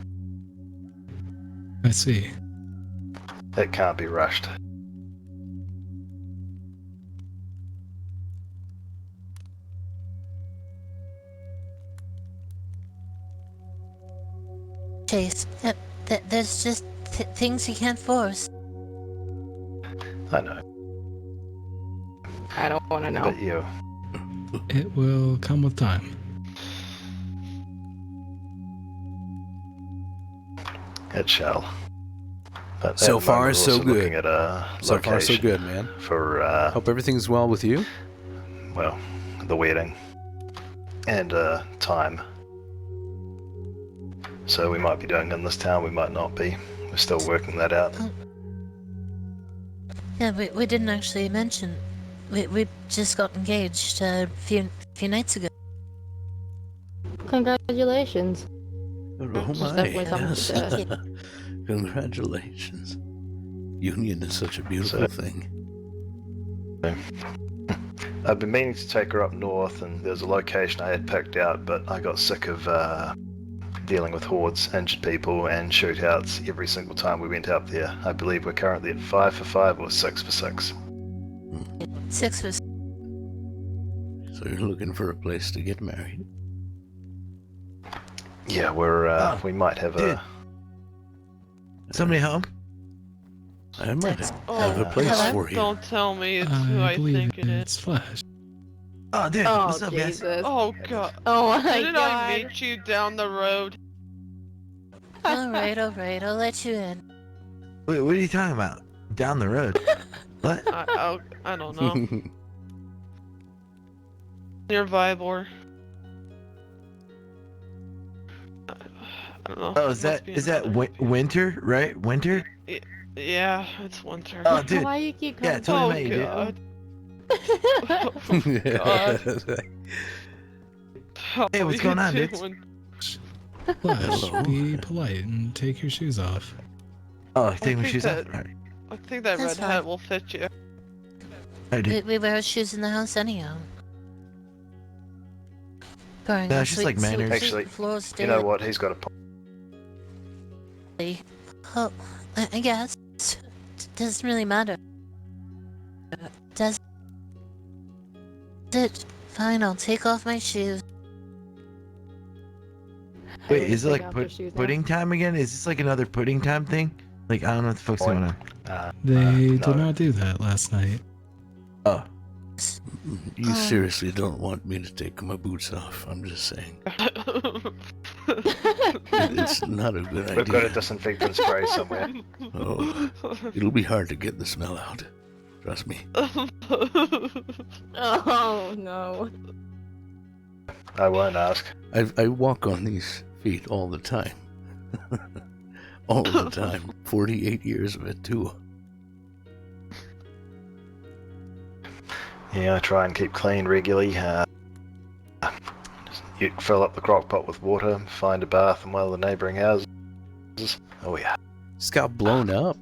I see. It can't be rushed. Chase, there's just things you can't force. I know, I don't want to know. but you. It will come with time. It shall. But at So the far, moment, we're so also looking good. at a So far, so location good, man. for Hope everything's well with you. well, the wedding and time. So we might be doing it in this town, we might not be. We're still working that out. Yeah, we didn't actually mention. We just got engaged a few nights ago. Congratulations. Oh There's my, definitely something yes. to say. Congratulations. Union is such a beautiful thing. I've been meaning to take her up north, and there's a location I had picked out, but I got sick of dealing with hordes, injured people, and shootouts every single time we went up there. I believe we're currently at 5 for 5 or 6 for 6. 6 was. So you're looking for a place to get married? Yeah, we might have dude. Somebody home? I might Text. have a place Hello? for you. Don't tell me it's who I believe think it is. it's Flash. Oh, dude, Oh, what's up, guys? Jesus. Oh god. Oh my Didn't god. I meet you down the road? Alright, I'll let you in. Wait, what are you talking about? Down the road? What? I don't know. Near Vibor. I don't know. Oh, Must be is that another- winter, right? Winter? Yeah, it's winter. Oh, dude. Why you keep Yeah, coming? totally Oh met you, dude. god. God. How Hey, what's you going on, dude? doing? Flash, Hello. be polite and take your shoes off. Oh, take my think shoes off? that- Alright. I think that That's red hat fine. will fit you. Alright, dude. We wear our shoes in the house anyhow. Pouring No, our it's just like manners. Actually, floors You know what? He's got a point. daily. Oh, I guess. Doesn't really matter. Does it? Fine, I'll take off my shoes. Wait, is it Take like off your shoes now. pudding time again? Is this like another pudding time thing? Like, I don't know what the fuck's going on. They no. did not do that last night. Oh. You seriously don't want me to take my boots off. I'm just saying. It's not a good We've got a idea. disinfectant spray somewhere. Oh, it'll be hard to get the smell out. Trust me. Oh no. I won't ask. I walk on these feet all the time. All the time. 48 years of it, too. Yeah, I try and keep clean regularly. You fill up the crock pot with water, find a bath in one of the neighbouring houses. Oh yeah. Just got blown up.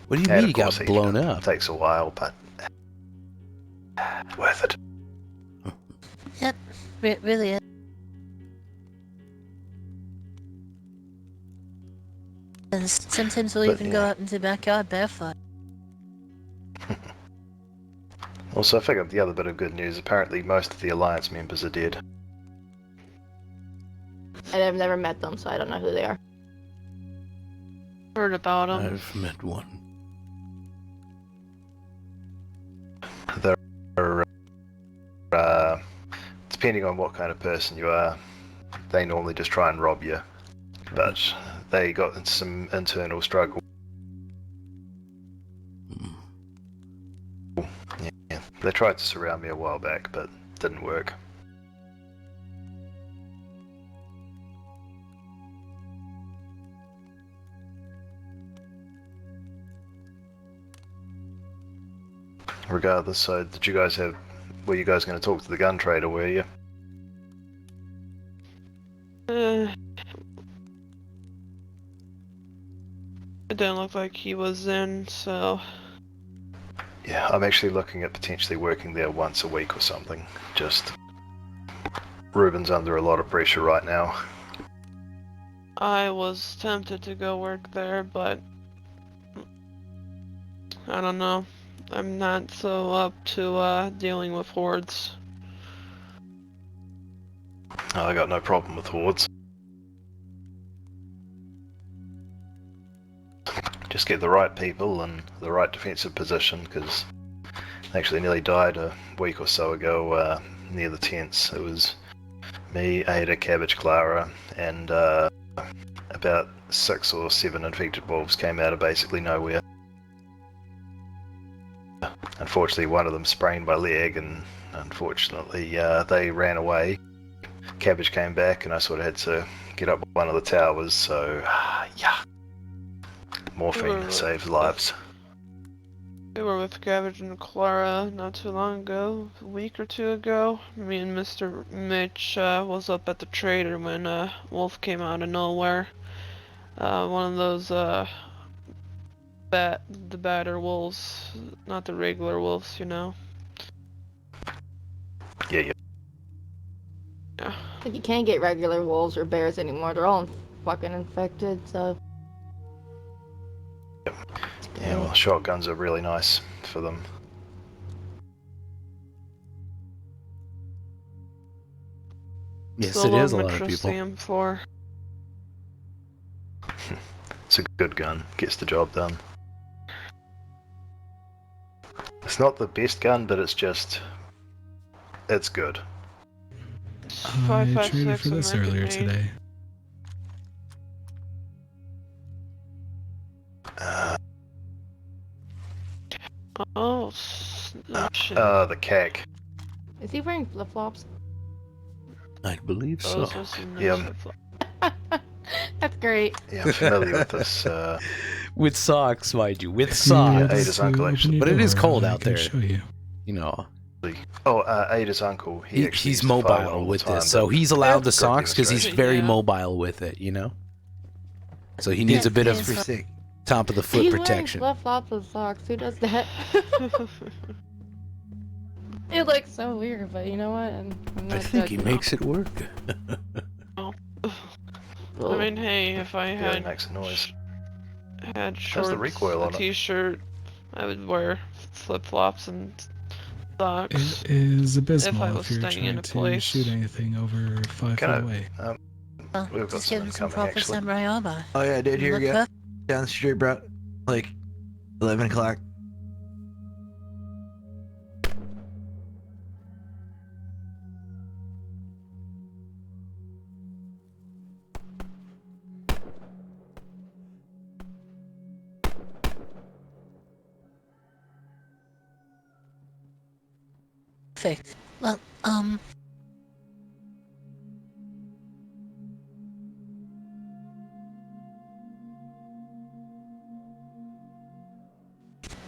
What do you And mean of you got course, blown it up? takes a while, but worth it. Yep, really is. And sometimes we'll But, even go yeah. out into the backyard barefoot. Also, I figured the other bit of good news, apparently most of the Alliance members are dead. And I've never met them, so I don't know who they are. Heard about him. I've met one. They're, depending on what kind of person you are, they normally just try and rob you. But they got into some internal struggle. Yeah, they tried to surround me a while back, but didn't work. Regardless, so did you guys have... Were you guys going to talk to the gun trader, were you? It didn't look like he was in, so... Yeah, I'm actually looking at potentially working there once a week or something. Just... Ruben's under a lot of pressure right now. I was tempted to go work there, but... I don't know. I'm not so up to dealing with hordes. I got no problem with hordes. Just get the right people in the right defensive position, because I actually nearly died a week or so ago near the tents. It was me, Ada, Cabbage, Clara, and a about 6 or 7 infected wolves came out of basically nowhere. Unfortunately, one of them sprained my leg, and unfortunately they ran away. Cabbage came back, and I sort of had to get up one of the towers, so yeah. Morphine saves lives. We were with Cabbage and Clara not too long ago, a week or 2 ago. Me and Mr. Mitch was up at the trader when Wolf came out of nowhere. One of those the batter wolves, not the regular wolves, you know. Yeah. Like you can't get regular wolves or bears anymore. They're all fucking infected, so. Yep. Yeah, well, shotguns are really nice for them. Yes, Still it is a love lot of interesting people. him for. It's a good gun, gets the job done. It's not the best gun, but it's good. I traded 5.56 for this American earlier made. today. Oh, shit. The CAC. Is he wearing flip flops? I believe so. Those are some nice Yeah. flip-flops. That's great. Yeah, I'm familiar with this. With socks, mind you, with If you socks. wanted Ada's to uncle, open actually. your But it is door, cold I out can there. Show you. You know, Ada's uncle. He actually he's used to farm it all mobile the with time, this, so but he's allowed the great socks because he's demonstration. very Yeah. mobile with it, you know? So he needs a bit Yes, of Pretty sick. top of the foot He's protection. wearing flip flops and socks. Who does that? It looks so weird, but you know what? I'm not I think he judging. makes it work. I mean, hey, if I Yeah, it had makes a noise. had How's shorts, the recoil a on it? t-shirt, I would wear flip-flops and socks. It is If I abysmal was if you're staying in trying a to place. shoot anything over 5 Can feet I- away. Well, We've got just give him some some incoming, proper actually. samurai armor. Oh yeah, dude, here Look you go. up. Down the street, bro. Like 11 o'clock. Perfect. Well,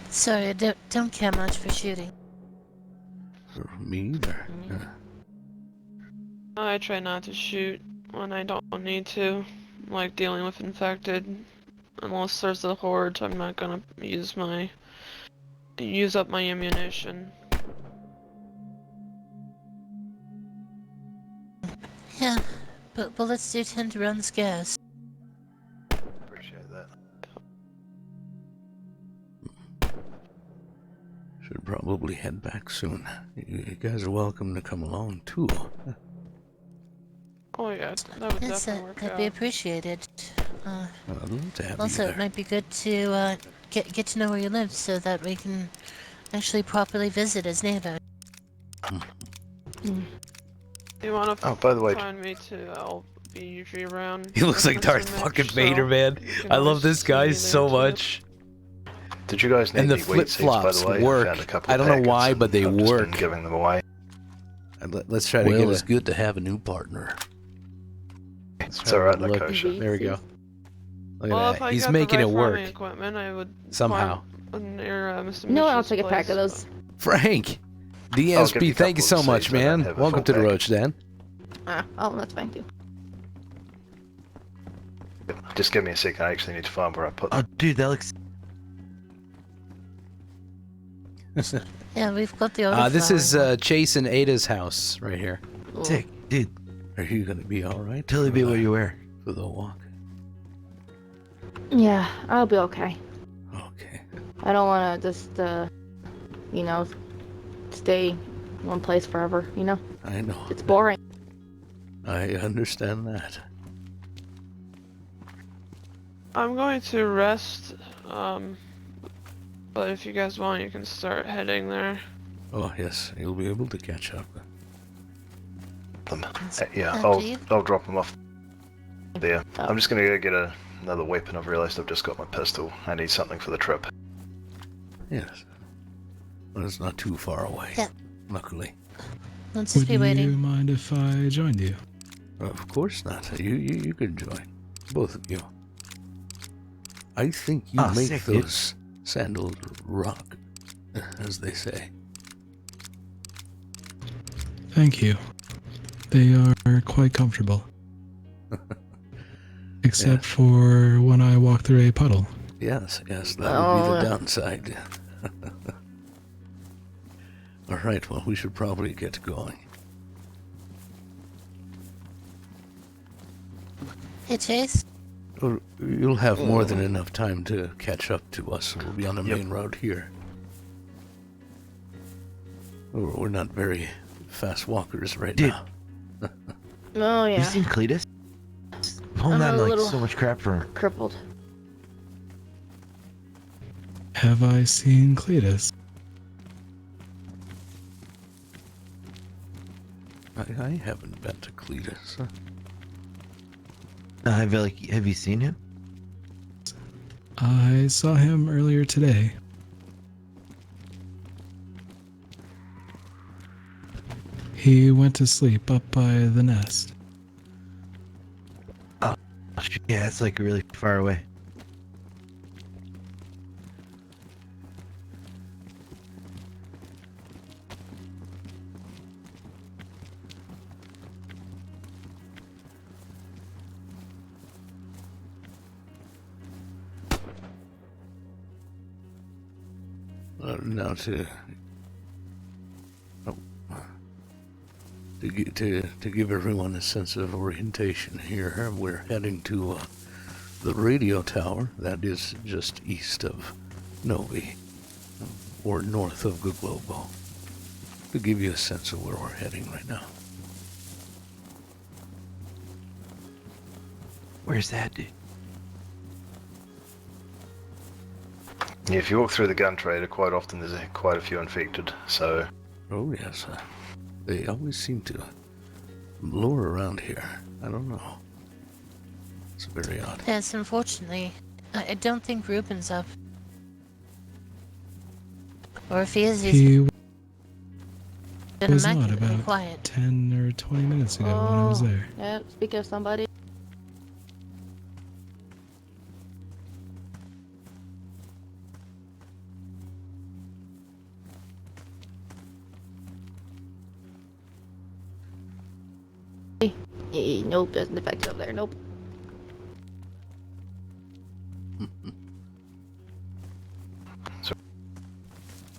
sorry, I don't care much for shooting. For me either. I try not to shoot when I don't need to, like dealing with infected. Unless there's a horde, I'm not gonna use up my ammunition. Yeah, but bullets do tend to run scarce. Appreciate that. Should probably head back soon. You guys are welcome to come along too. Oh yeah, that would Yes, definitely work that'd out. be appreciated. I'd love to have Also, you it there. might be good to get to know where you live so that we can actually properly visit as neighbors. You wanna By the way, find me too? I'll be usually around. He looks like Mr. Darth Mitch, fucking so Vader, man. you can I love always this see guy me so there, too. much. did you guys need And the any wheat seeds, by flip-flops the way? work. I found a couple I of don't know packets why, and but they I've just work. been giving them away. Let's try to Well, get it's a... good to have a new partner. It's alright, Look. Lakosha. There we go. Look at Well, that. if I He's got making the it right work. farming equipment, I would Somehow. farm near Mr. You know what? I'll Mitchell's take a pack place, of those. Frank! I'll give you DSP, a thank you couple so of much, seeds, I don't man. have a Welcome full to the pack. Roach Den. Oh, that's fine too. Just give me a second, I actually need to find where I put Oh, them. dude, that looks. Yeah, we've got the order. This is Chase and Ada's house right here. Cool. Sick, dude. Are you gonna be alright? Totally be what you wear. For the walk? Yeah, I'll be okay. Okay. I don't want to just, you know, stay one place forever, you know? I know. It's boring. I understand that. I'm going to rest, but if you guys want, you can start heading there. Oh yes, you'll be able to catch up. Yeah, I'll drop them off. there. Oh. I'm just gonna go get another weapon. I've realised I've just got my pistol. I need something for the trip. Yes. Well, it's not too far away. Yeah. Luckily. Let's just Would be you waiting. mind if I joined you? Of course not. You can join. Both of you. I think you Oh, make sick, dude. those sandals rock, as they say. Thank you. They are quite comfortable. Except for when I walk through a puddle. Yes, that would be the downside. All right, well, we should probably get going. Hey, Chase. Well, you'll have more than enough time to catch up to us. We'll be on the Yep. main road here. We're not very fast walkers right Dude. now. Oh, You yeah. seen Cletus? Pulling I'm down a like little- so much crap for him. Crippled. Have I seen Cletus? I haven't been to Cletus. Have you seen him? I saw him earlier today. He went to sleep up by the nest. Yeah, it's like really far away. Now to give everyone a sense of orientation here, we're heading to the radio tower that is just east of Novi, or north of Guglobo, to give you a sense of where we're heading right now. Where's that, dude? Yeah, if you walk through the gun trader, quite often there's quite a few infected. So Oh yes, they always seem to lure around here. I don't know. It's very odd. Yes, unfortunately. I don't think Ruben's up. Or if he is, he's He been was not immaculately about quiet. 10 or 20 minutes ago when I was there. Yeah, speaking of somebody. Nope, there's an effect over there. Nope.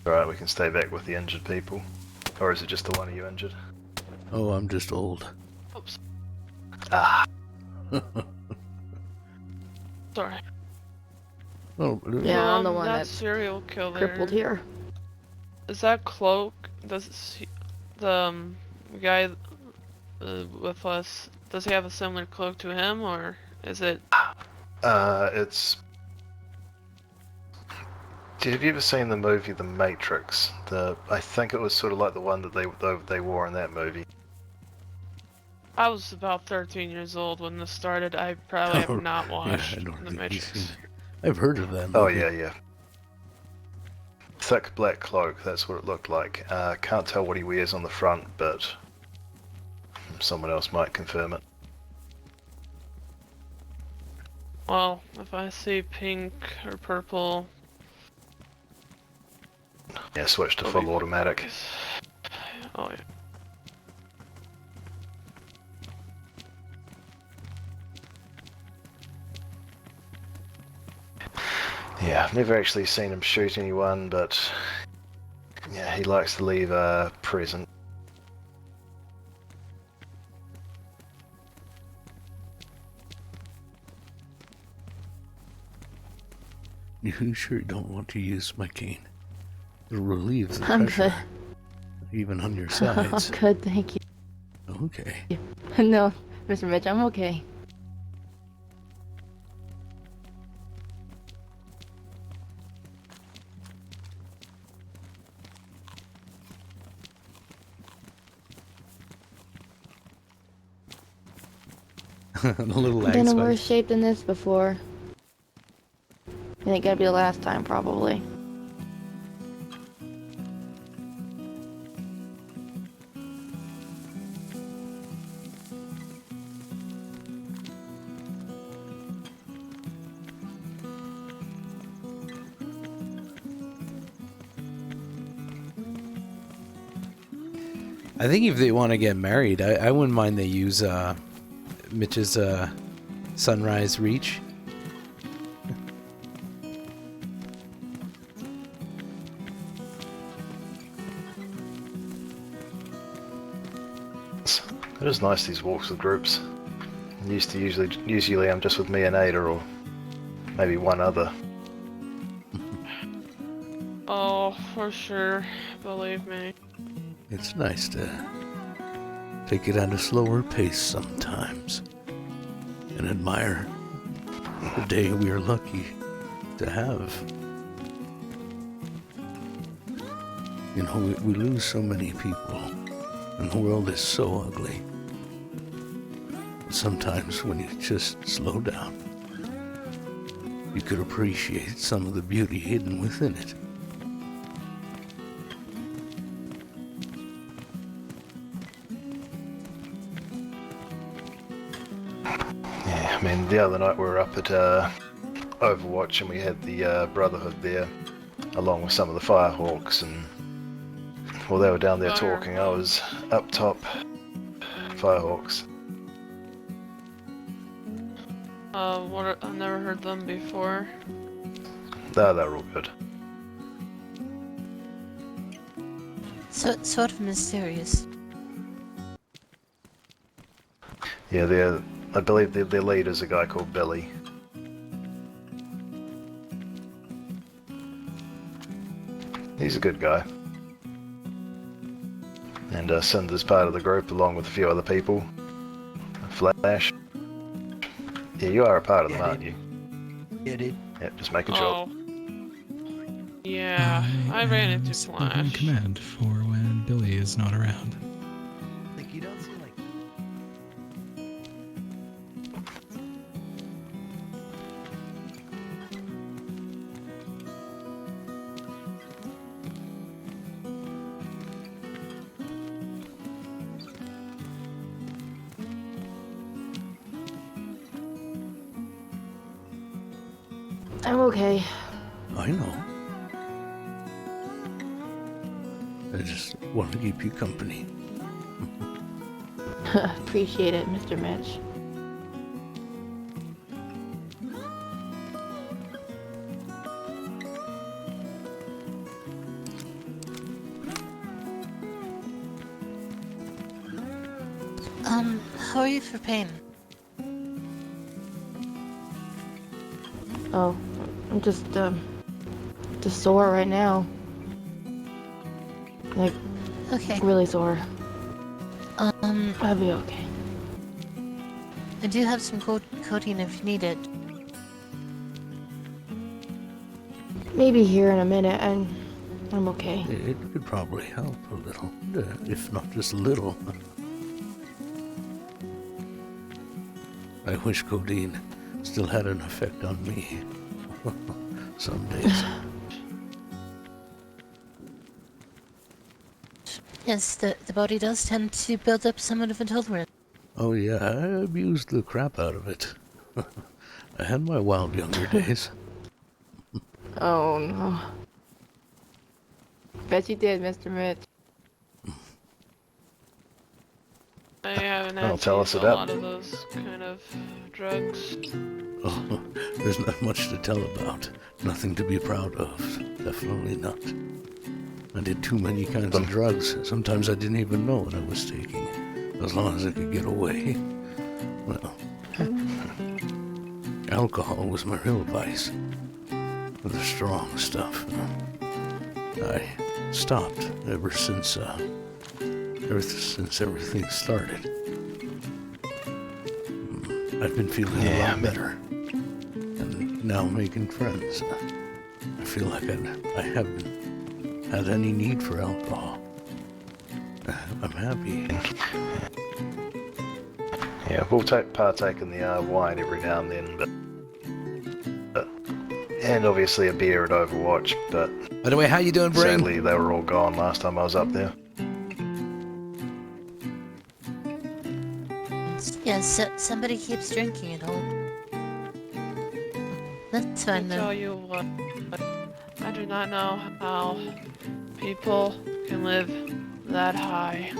alright, we can stay back with the injured people. Or is it just the one of you injured? Oh, I'm just old. Oops. Ah, Sorry. Oh, Yeah, I'm the one that that's serial killer. crippled here. Is that cloak? The guy with us? Does he have a similar cloak to him, or is it? it's... Have you ever seen the movie The Matrix? I think it was sort of like the one that they wore in that movie. I was about 13 years old when this started. I probably have not yeah, watched I don't The think you've Matrix. seen it. I've heard of that Oh movie. yeah. Thick black cloak, that's what it looked like. Can't tell what he wears on the front, but someone else might confirm it. Well, if I see pink or purple, Yeah, switch to full automatic. oh yeah. Yeah, I've never actually seen him shoot anyone, but yeah, he likes to leave a present. You sure don't want to use my cane? It'll relieve the I'm pressure, even on your sides. I'm good, thank you. Okay. No, Mr. Mitch, I'm okay. A little lag Been in spike. worse shape than this before. I think it'll be the last time, probably. I think if they want to get married, I wouldn't mind they use Mitch's Sunrise Reach. It is nice, these walks with groups. Usually I'm just with me and Ada, or maybe one other. Oh, for sure. Believe me. It's nice to take it at a slower pace sometimes and admire the day we are lucky to have. You know, we lose so many people, and the world is so ugly. Sometimes when you just slow down, you could appreciate some of the beauty hidden within it. Yeah, I mean, the other night we were up at Overwatch, and we had the Brotherhood there, along with some of the Firehawks, and while they were down there talking, I was up top. Firehawks. I've never heard them before. No, they're all good. So sort of mysterious. Yeah, I believe their leader's a guy called Billy. He's a good guy. And Cinder's part of the group, along with a few other people. Flash. Yeah, you are a part of them, aren't you? Yeah, dude. Yep, just making sure. Oh. Yeah, I ran into Second in Flash. command for when Billy is not around. Like, you don't seem like... I'm okay. I know. I just want to keep you company. Appreciate it, Mr. Mitch. How are you for pain? Oh, I'm just sore right now. Like, Okay. really sore. I'll be okay. I do have some codeine if you need it. Maybe here in a minute, and I'm okay. It could probably help a little, if not just a little. I wish codeine still had an effect on me. Some days. Yes, the body does tend to build up somewhat of intolerance. Oh yeah, I abused the crap out of it. I had my wild younger days. Oh no. Bet you did, Mr. Mitch. I haven't Well, had to tell use us a about- lot of those kind of drugs. Oh, there's not much to tell about. Nothing to be proud of. Definitely not. I did too many kinds of drugs. Sometimes I didn't even know what I was taking, as long as I could get away. Well, alcohol was my real vice. The strong stuff. I stopped ever since everything started. I've been feeling a lot better, and now making friends. I feel like I haven't had any need for alcohol. I'm happy. Yeah, we'll partake in the wine every now and then, but and obviously a beer at Overwatch, but By the way, how you doing, Brain? sadly they were all gone last time I was up there. Yeah, somebody keeps drinking at home. That's I fine though. tell you what, I do not know how people can live that high.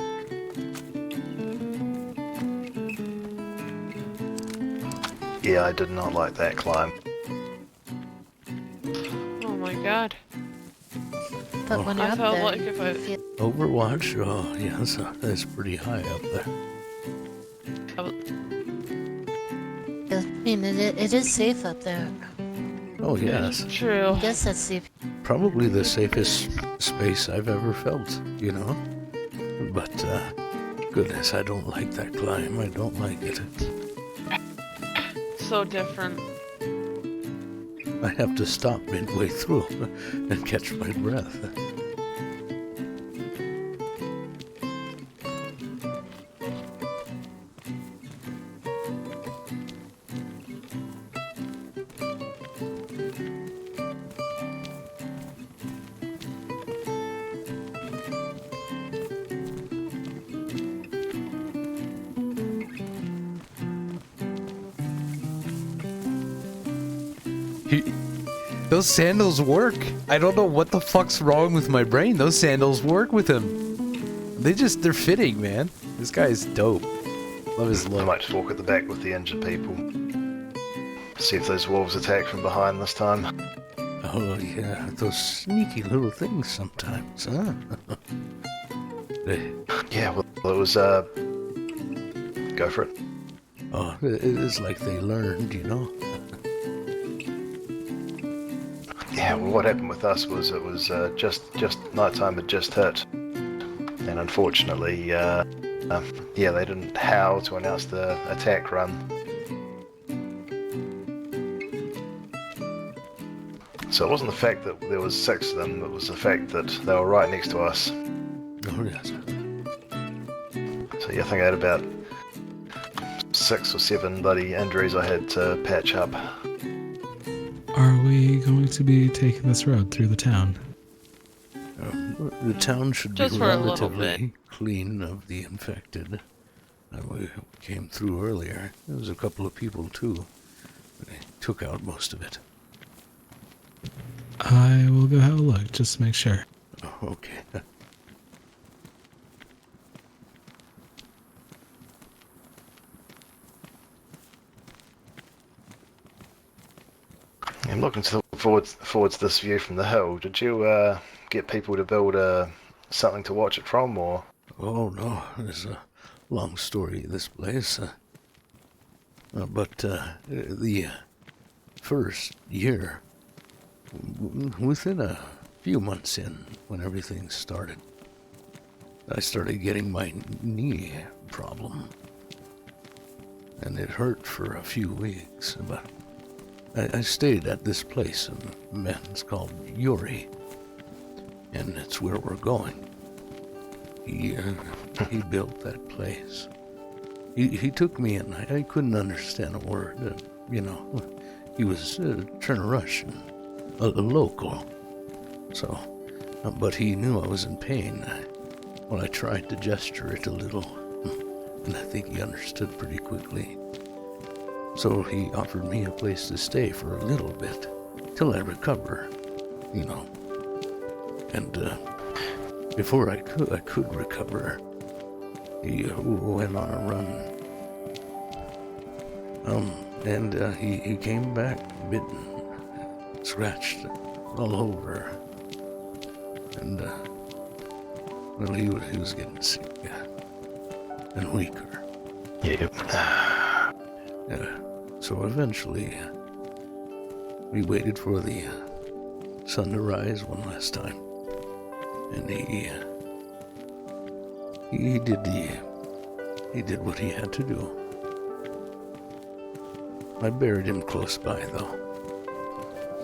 Yeah, I did not like that climb. Oh my god. But when you're I up felt there, like if I... you feel Overwatch? Oh, yes, that's pretty high up there. I mean, it is safe up there. Oh, yes. True. I guess that's the Probably the safest space I've ever felt, you know? But, goodness, I don't like that climb. I don't like it. So different. I have to stop midway through and catch my breath. Those sandals work. I don't know what the fuck's wrong with my brain. Those sandals work with him. They're fitting, man. This guy's dope. Love his I look. might just walk at the back with the injured people. See if those wolves attack from behind this time. Oh, yeah, those sneaky little things sometimes, huh? Yeah, well, it was, go for it. Oh, it is like they learned, you know? Yeah, well, what happened with us was it was just nighttime had just hit, and unfortunately, yeah, they didn't howl to announce the attack run. So it wasn't the fact that there was 6 of them; it was the fact that they were right next to us. Oh, yes. So yeah, I think I had about 6 or 7 bloody injuries I had to patch up. Are we going to be taking this road through the town? The town should be Just for a little relatively clean of the infected. We came through earlier. There was a couple of people, too. They took out most of it. I will go have a look, just to make sure. Oh, okay. I'm looking forwards to this view from the hill. Did you get people to build something to watch it from, or? Oh, no, it's a long story, this place. But the first year, within a few months in, when everything started, I started getting my knee problem. And it hurt for a few weeks, but I stayed at this place a man's called Yuri, and it's where we're going. He built that place. He took me in. I couldn't understand a word. You know, he was Turner Russian, a local. So, but he knew I was in pain. Well, I tried to gesture it a little, and I think he understood pretty quickly. So he offered me a place to stay for a little bit, till I recover, you know. And before I could recover, he went on a run. And he came back bitten, scratched all over. And, well, he was getting sick and weaker. Yep. So eventually, we waited for the sun to rise one last time, and he did what he had to do. I buried him close by, though,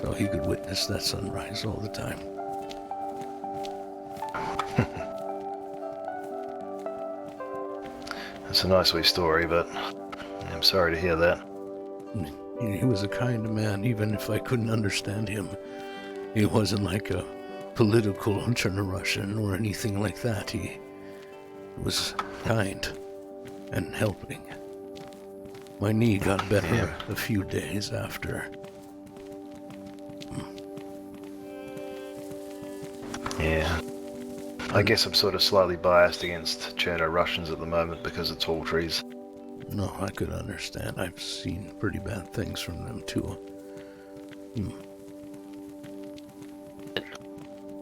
so he could witness that sunrise all the time. It's a nice wee story, but I'm sorry to hear that. He was a kind man, even if I couldn't understand him. He wasn't like a political Russian or anything like that. He was kind and helping. My knee got better a few days after. Yeah. I guess I'm sort of slightly biased against Cherno-Russians at the moment because of tall trees. No, I could understand. I've seen pretty bad things from them too.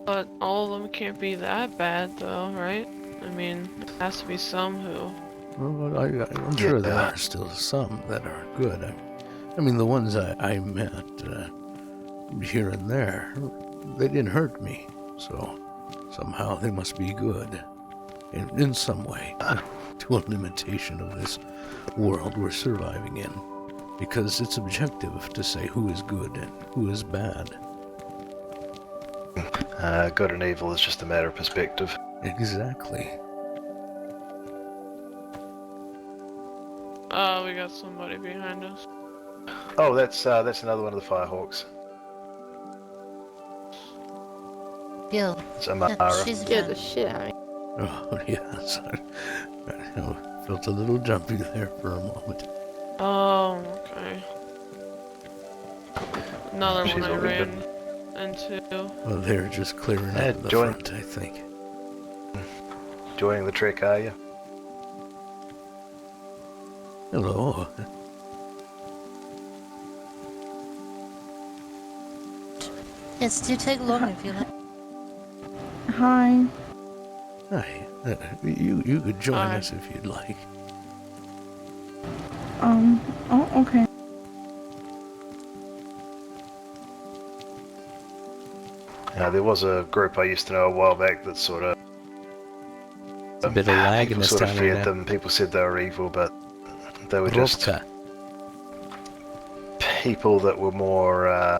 But all of them can't be that bad, though, right? I mean, there has to be some who... Well, I'm sure there are still some that are good. I mean, the ones I met here and there, they didn't hurt me. So somehow they must be good in some way, to a limitation of this world we're surviving in. Because it's objective to say who is good and who is bad. Good and evil is just a matter of perspective. Exactly. We got somebody behind us. Oh, that's another one of the Firehawks. Yo, It's Amara. she's Scared the done. shit out of me. Oh, yes. I felt a little jumpy there for a moment. Oh, okay. Another She's one I already ran into. Well, they're just clearing out the join- front, I think. Enjoying the trek, are you? Hello. Yes, do take long if you like. Hi. Hi. You could join Hi. us if you'd like. Oh, okay. There was a group I used to know a while back that sort of... It's a bit of lag in people this sort of town feared right now. them. People said they were evil, but they were just Rovka. people that were more...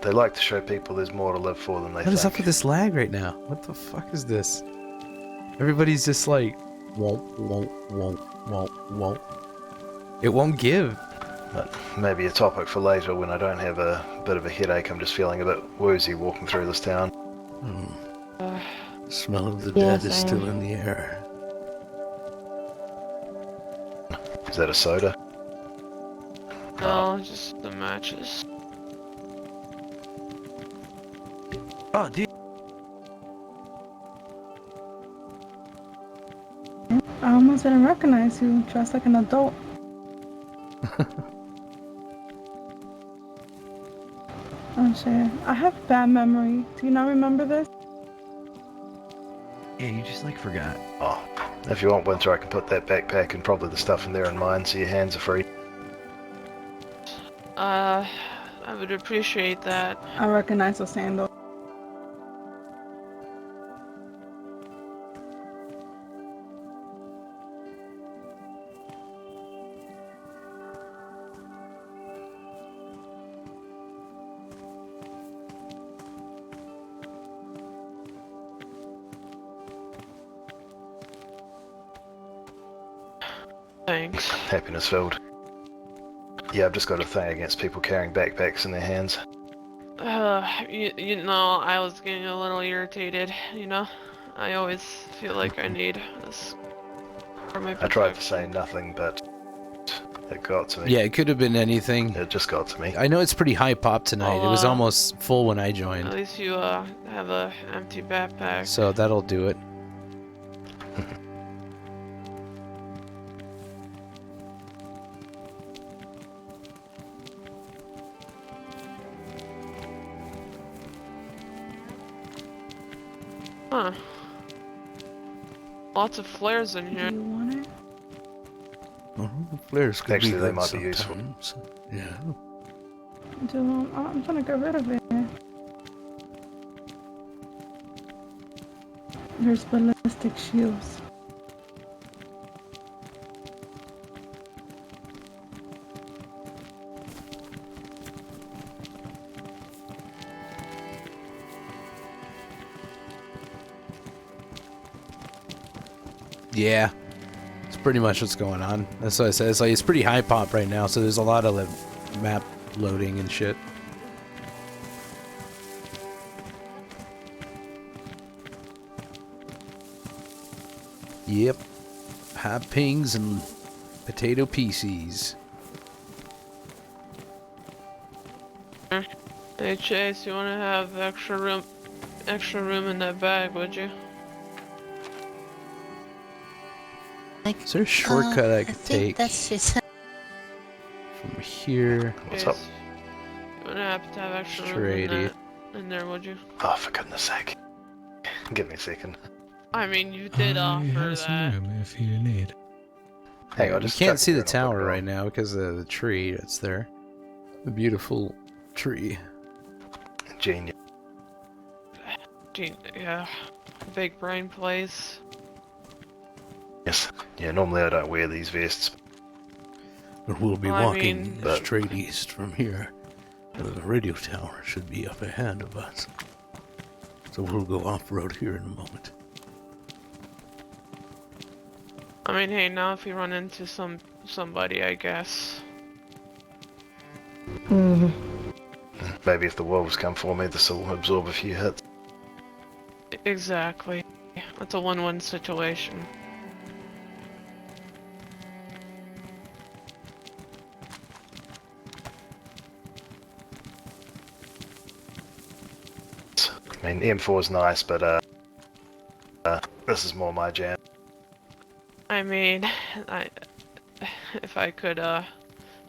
they like to show people there's more to live for than they What think. is up with this lag right now? What the fuck is this? Everybody's just like, won't. It won't give. But maybe a topic for later when I don't have a bit of a headache. I'm just feeling a bit woozy walking through this town. The smell of the Yes, dead is I am. still in the air. Is that a soda? No, just the matches. Oh, dude. I almost didn't recognize you, dressed like an adult. Oh shit. I have bad memory. Do you not remember this? Yeah, you just like forgot. Oh, if you want winter, I can put that backpack and probably the stuff in there in mine so your hands are free. I would appreciate that. I recognize the sandal. Thanks. Happiness filled. Yeah, I've just got a thing against people carrying backpacks in their hands. You know, I was getting a little irritated, you know? I always feel like I need this for my I tried to protection. say nothing, but it got to me. Yeah, it could have been anything. It just got to me. I know it's pretty high pop tonight. It was Oh, almost full when I At joined. least you have a empty backpack. So that'll do it. Huh. Lots of flares in Do here. you want it? Flares could Actually, be they good might be useful. sometimes. Yeah. I'm trying to get rid of it. There's ballistic shields. Yeah. It's pretty much what's going on. That's what I said. It's like it's pretty high pop right now, so there's a lot of like, map loading and shit. Yep. High pings and potato PCs. Hey Chase, you wanna have extra room in that bag, would you? Like, Is there a shortcut I could take That's just from here? What's Chase, up? You wanna have to have extra room Straight in there, would you? Oh, for goodness sake. Give me a second. I mean, you did I offer have some that. room if you need. Hang on, You just can't tuck see it the here and I'll put tower it right on. now because of the tree that's there. The beautiful tree. Genius. Yeah, big brain place. Yes. Yeah, normally I don't wear these vests. But we'll be Well, I walking mean- But- straight east from here. The radio tower should be up ahead of us. So we'll go off-road here in a moment. I mean, hey, now if you run into somebody, I guess. Maybe if the wolves come for me, this will absorb a few hits. Exactly. That's a win-win situation. I mean, M4's nice, but this is more my jam. I mean, if I could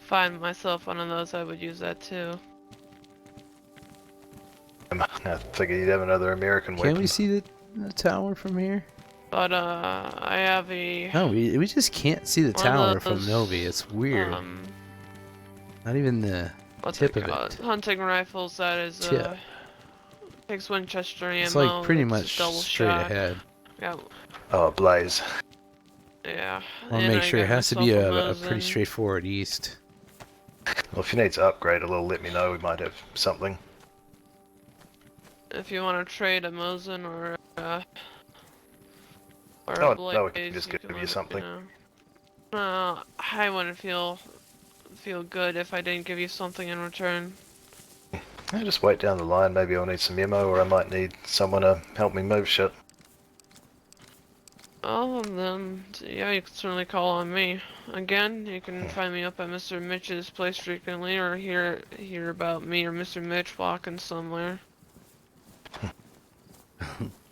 find myself one of those, I would use that too. I figured you'd have another American Can weapon. we see the tower from here? But I have a No, we just can't see the one of tower from those, Novi. It's weird. Not even the what's tip it of called? it. Hunting rifles. That is Tip. takes Winchester ammo. It's like pretty it's much double straight shot. ahead. Yeah. Oh, Blaze. Yeah. I want to and make I sure it got has to be myself a pretty Mosin. straightforward east. Well, if you need to upgrade a little, let me know. We might have something. If you want to trade a Mosin or Oh, a no, we can Blaze, just give you let me something. know. I wouldn't feel good if I didn't give you something in return. Yeah, just wait down the line. Maybe I'll need some ammo, or I might need someone to help me move shit. Oh, then, yeah, you can certainly call on me. Again, you can find me up at Mr. Mitch's place frequently, or hear about me or Mr. Mitch walking somewhere.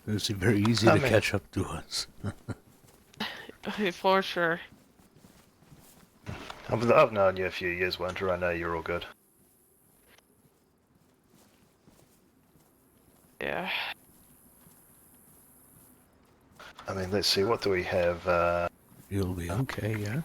It's very easy to catch up to us. For sure. I've known you a few years, Winter. I know you're all good. Yeah. I mean, let's see. What do we have? You'll be okay, yeah?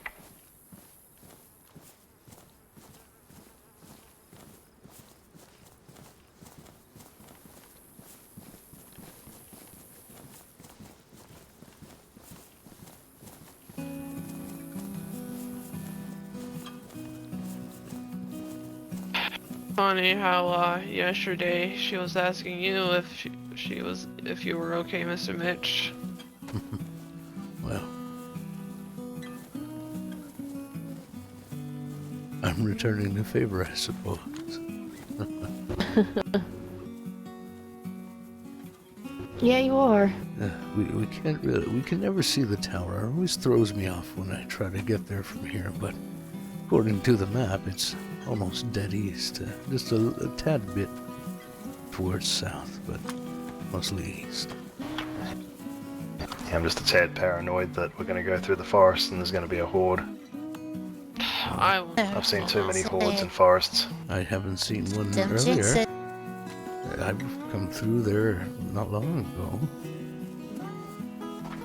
Funny how yesterday she was asking you if if you were okay, Mr. Mitch. Well, I'm returning the favor, I suppose. Yeah, you are. We can't really, we can never see the tower. It always throws me off when I try to get there from here, but according to the map, it's almost dead east. Just a tad bit towards south, but mostly east. Yeah, I'm just a tad paranoid that we're going to go through the forest and there's going to be a horde. I've seen too many hordes in forests. I haven't seen one Don't jinx earlier. it. I've come through there not long ago.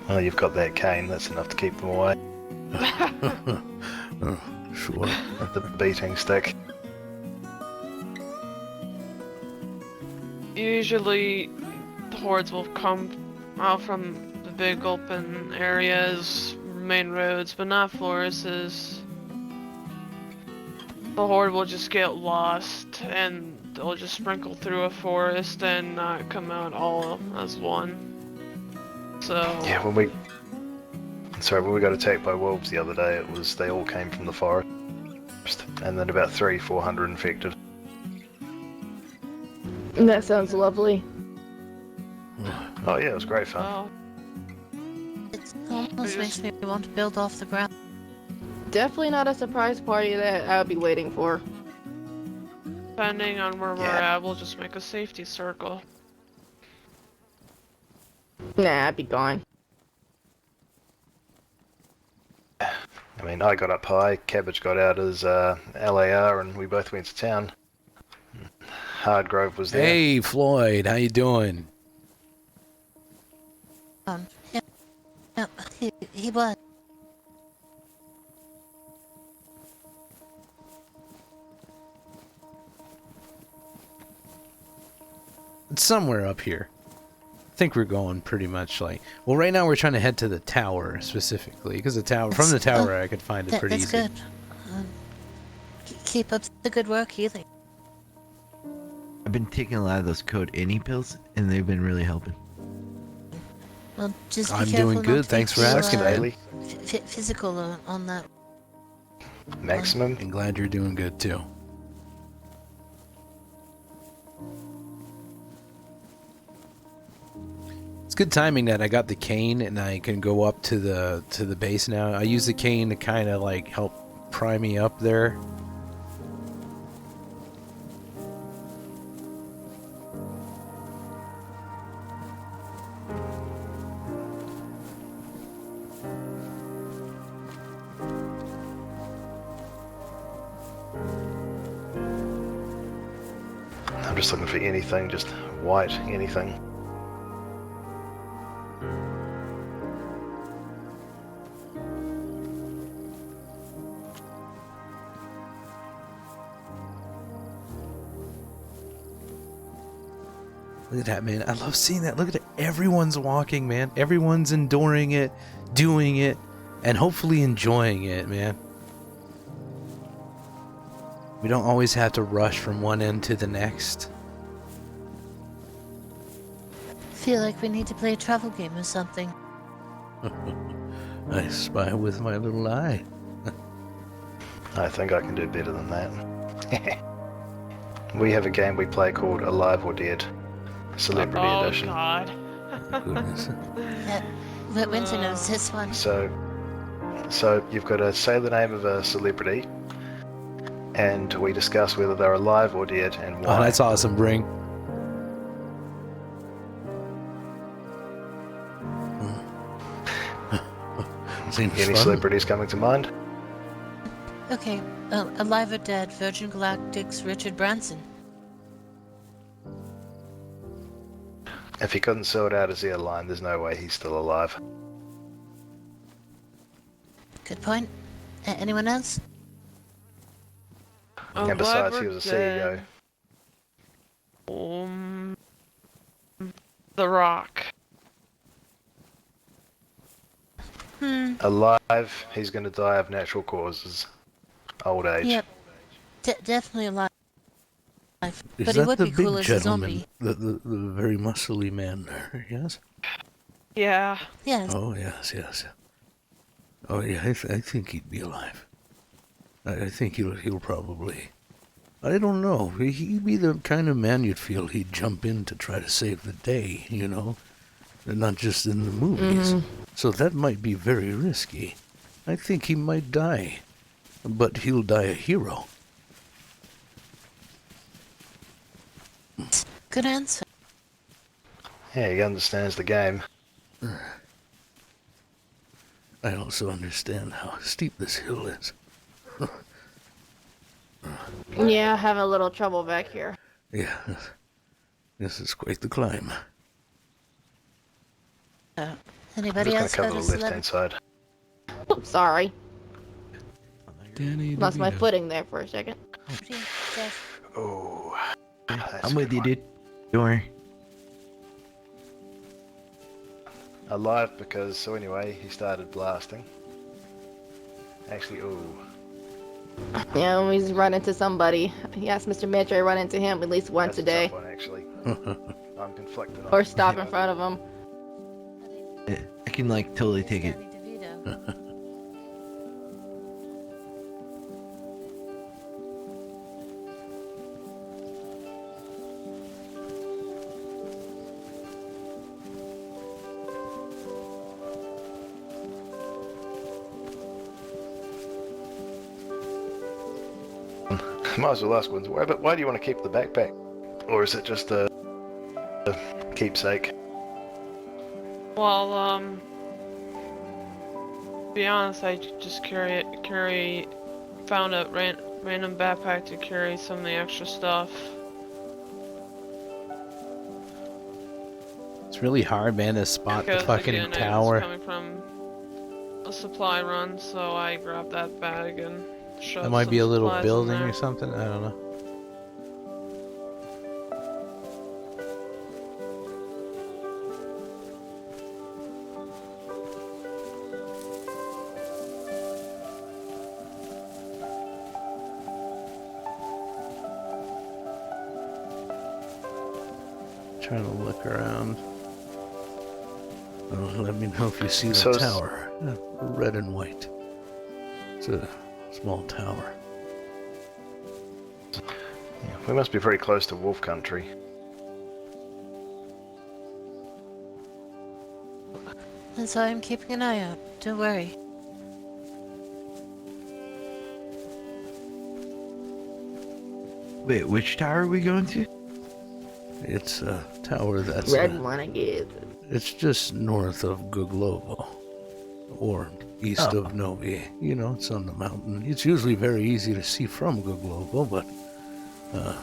Oh, you've got that cane. That's enough to keep them away. Oh, sure. The beating stick. Usually, the hordes will come out from the big open areas, main roads, but not forests. The horde will just get lost, and they'll just sprinkle through a forest and not come out all as one. So Yeah, when Sorry, when we got attacked by wolves the other day, they all came from the forest, and then about 300-400 infected. That sounds lovely. Oh yeah, it was great fun. Well, It almost makes me want to build off the ground. Definitely not a surprise party that I would be waiting for. depending on where we're Yeah. at, we'll just make a safety circle. Nah, I'd be gone. I mean, I got up high, Cabbage got out his LAR, and we both went to town. Hardgrove was there. Hey, Floyd, how you doing? Yeah, he was. It's somewhere up here. I think we're going pretty much like... Well, right now we're trying to head to the tower, specifically. Because from the tower I could find it pretty That's easy. good. Keep up the good work, healing. I've been taking a lot of those code any pills, and they've been really helping. Well, just be I'm careful doing not good, to thanks be for too, asking, man. Daily. Physical on that. Maximum. I'm glad you're doing good, too. It's good timing that I got the cane and I can go up to the base now. I use the cane to kind of like help pry me up there. I'm just looking for anything, just white, anything. Look at that, man. I love seeing that. Look at it. Everyone's walking, man. Everyone's enduring it, doing it, and hopefully enjoying it, man. We don't always have to rush from one end to the next. Feel like we need to play a travel game or something. I spy with my little eye. I think I can do better than that. We have a game we play called Alive or Dead, Celebrity Oh Edition. God. Goodness. Winter knows this one. So you've got to say the name of a celebrity, and we discuss whether they're alive or dead and why. Oh, that's awesome, Bring. Seems Any fun. celebrities coming to mind? Okay, alive or dead, Virgin Galactic's Richard Branson. If he couldn't sort out his airline, there's no way he's still alive. Good point. Anyone else? And besides, he was a CEO. The Rock. Alive, he's going to die of natural causes. Old age. Yep. Definitely alive. Is But he that would the be cool big as a gentleman? zombie. The very muscly man there, yes? Yeah. Yes. Oh, yes. Oh, yeah, I think he'd be alive. I think he'll probably... I don't know. He'd be the kind of man you'd feel he'd jump in to try to save the day, you know? And not just in the movies. So that might be very risky. I think he might die. But he'll die a hero. Good answer. Yeah, he understands the game. I also understand how steep this hill is. Yeah, having a little trouble back here. Yeah, this is quite the climb. I'm Anybody just else going to got cover a the left-hand celebrity? side. Oops, sorry. Danny Lost my DeVito. footing there for a second. Jeff? Oh, that's I'm a with good you, one. dude. Don't worry. Alive because, so anyway, he started blasting. Actually, Yeah, always run into somebody. He asked Mr. Mitch I run into him at least once that's a day. tough one, actually. I'm conflicted on Or it. stop in front of him. I can, like, totally take it. Danny DeVito. Might as well ask one. Why do you want to keep the backpack? Or is it just a keepsake? Well, to be honest, I just found a random backpack to carry some of the extra stuff. It's really hard, man, to spot the Because fucking again, I tower. was coming from a supply run, so I grabbed that bag and shoved That might some be a little supplies in building there. or something. I don't know. Trying to look around. Well, let me know if you see the So tower. Red and white. It's a small tower. We must be very close to wolf country. That's why I'm keeping an eye out. Don't worry. Wait, which tower are we going to? It's a tower that's Red one, I guess. it's just north of Guglovo, or east of Novi. You know, it's on the mountain. It's usually very easy to see from Guglovo, but a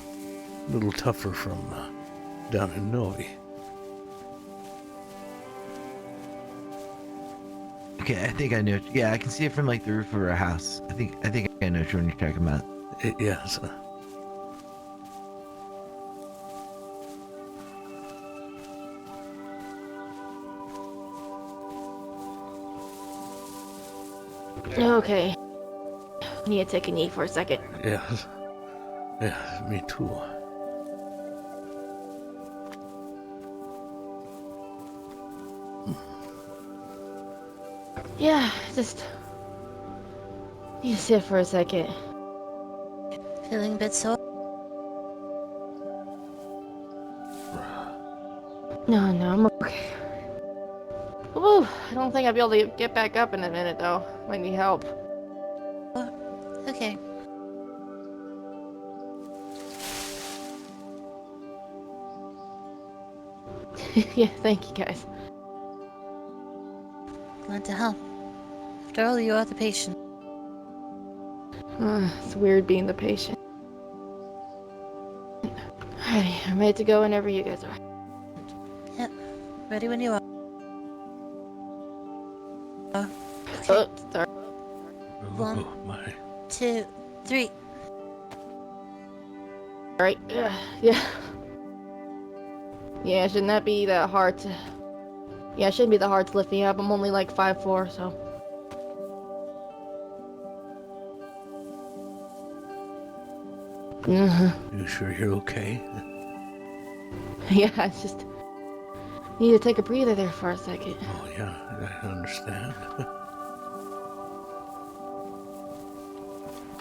little tougher from down in Novi. Okay, I think I know. Yeah, I can see it from like the roof of our house. I think I know which one you're talking about. Yes. Okay. I need to take a knee for a second. Yes. Yeah, me too. Yeah, just need to sit for a second. Feeling a bit sore? No, I'm okay. Woo, I don't think I'll be able to get back up in a minute though. Might need help. Okay. Yeah, thank you guys. Glad to help. After all, you are the patient. It's weird being the patient. Alrighty, I'm ready to go whenever you guys are. Yep. Ready when you are. Okay. Oh, sorry. One. Oh, my. 2, 3. Alright, yeah. Yeah, shouldn't that be that hard to... Yeah, it shouldn't be that hard to lift me up. I'm only like 5'4", so... You sure you're okay? Yeah, I just... need to take a breather there for a second. Oh, yeah, I understand.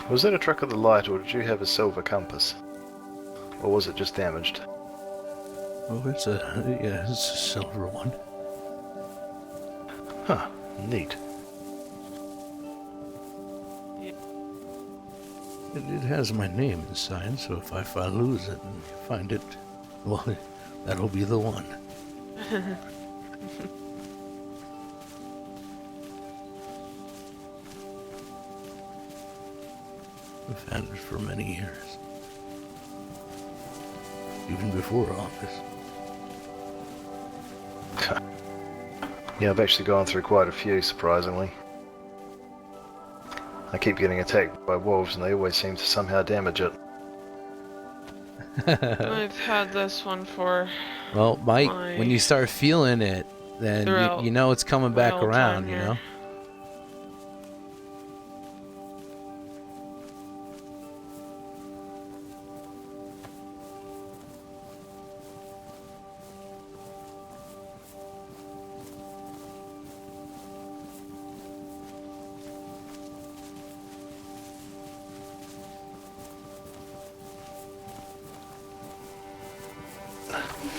Was that a trick of the light, or did you have a silver compass? Or was it just damaged? Oh, it's a silver one. Huh, neat. It has my name inside, so if I lose it and find it, well, that'll be the one. I've had it for many years. Even before all this. Yeah, I've actually gone through quite a few, surprisingly. I keep getting attacked by wolves and they always seem to somehow damage it. I've had this one for... Well, Mike, when you start feeling it, then you know it's coming back around, you know?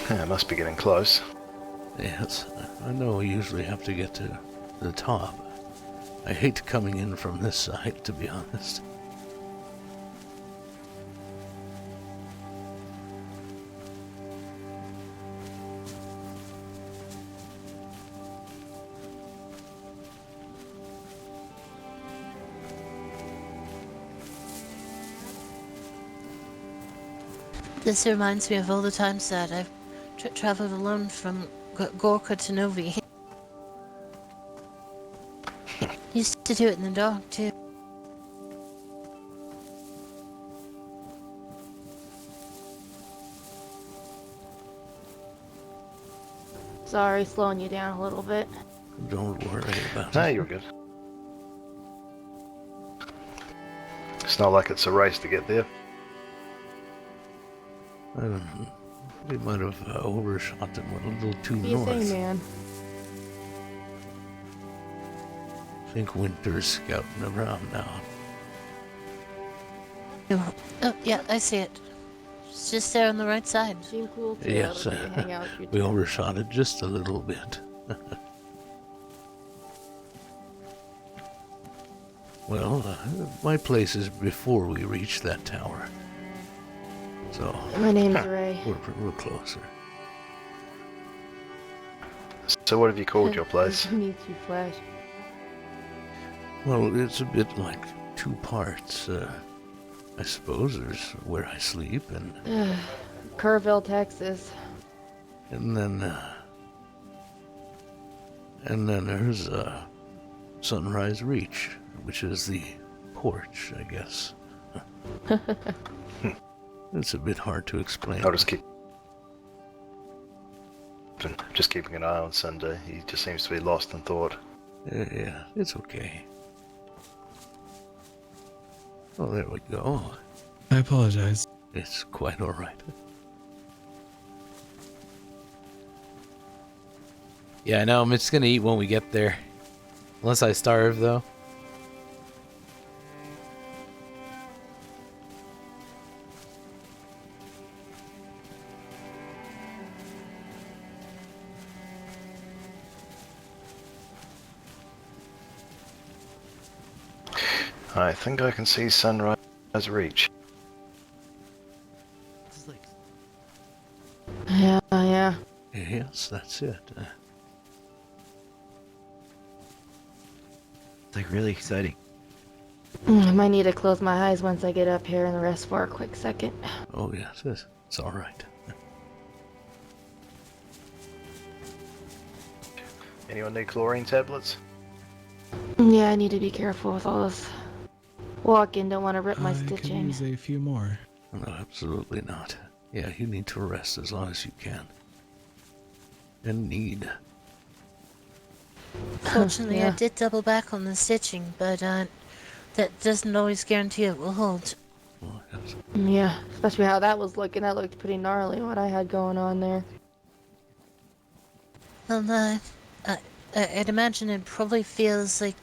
Yeah, it must be getting close. Yes, I know we usually have to get to the top. I hate coming in from this side, to be honest. This reminds me of all the times that I've traveled alone from Gorka to Novi. Used to do it in the dark, too. Sorry, slowing you down a little bit. Don't worry about No, it. you're good. It's not like it's a race to get there. I don't know. We might have overshot them a little too Be a north. thing, man. I think Winter's scouting around now. Oh, yeah, I see it. It's just there on the right side. Seem cool too. Yes, I'll let you hang out with your we dad. overshot it just a little bit. Well, my place is before we reach that tower. So, My name's Ray. we're closer. So what have you called your place? Me too, Flash. Well, it's a bit like two parts. I suppose there's where I sleep, Kerrville, Texas. and then there's Sunrise Reach, which is the porch, I guess. It's a bit hard to explain. I'll just keeping an eye on Sunday. He just seems to be lost in thought. Yeah, it's okay. Oh, there we go. I apologize. It's quite all right. Yeah, I know. I'm just gonna eat when we get there. Unless I starve, though. I think I can see Sunrise Reach. Yeah. Yes, that's it. It's like really exciting. I might need to close my eyes once I get up here and rest for a quick second. Oh, yes, it's all right. Anyone need chlorine tablets? Yeah, I need to be careful with all this walking. Don't want to rip my I could stitching. use a few more. No, absolutely not. Yeah, you need to rest as long as you can. And need. Fortunately, I Yeah. did double back on the stitching, but that doesn't always guarantee it will hold. Oh, yes. Yeah, especially how that was looking. That looked pretty gnarly, what I had going on there. Well, I'd imagine it probably feels like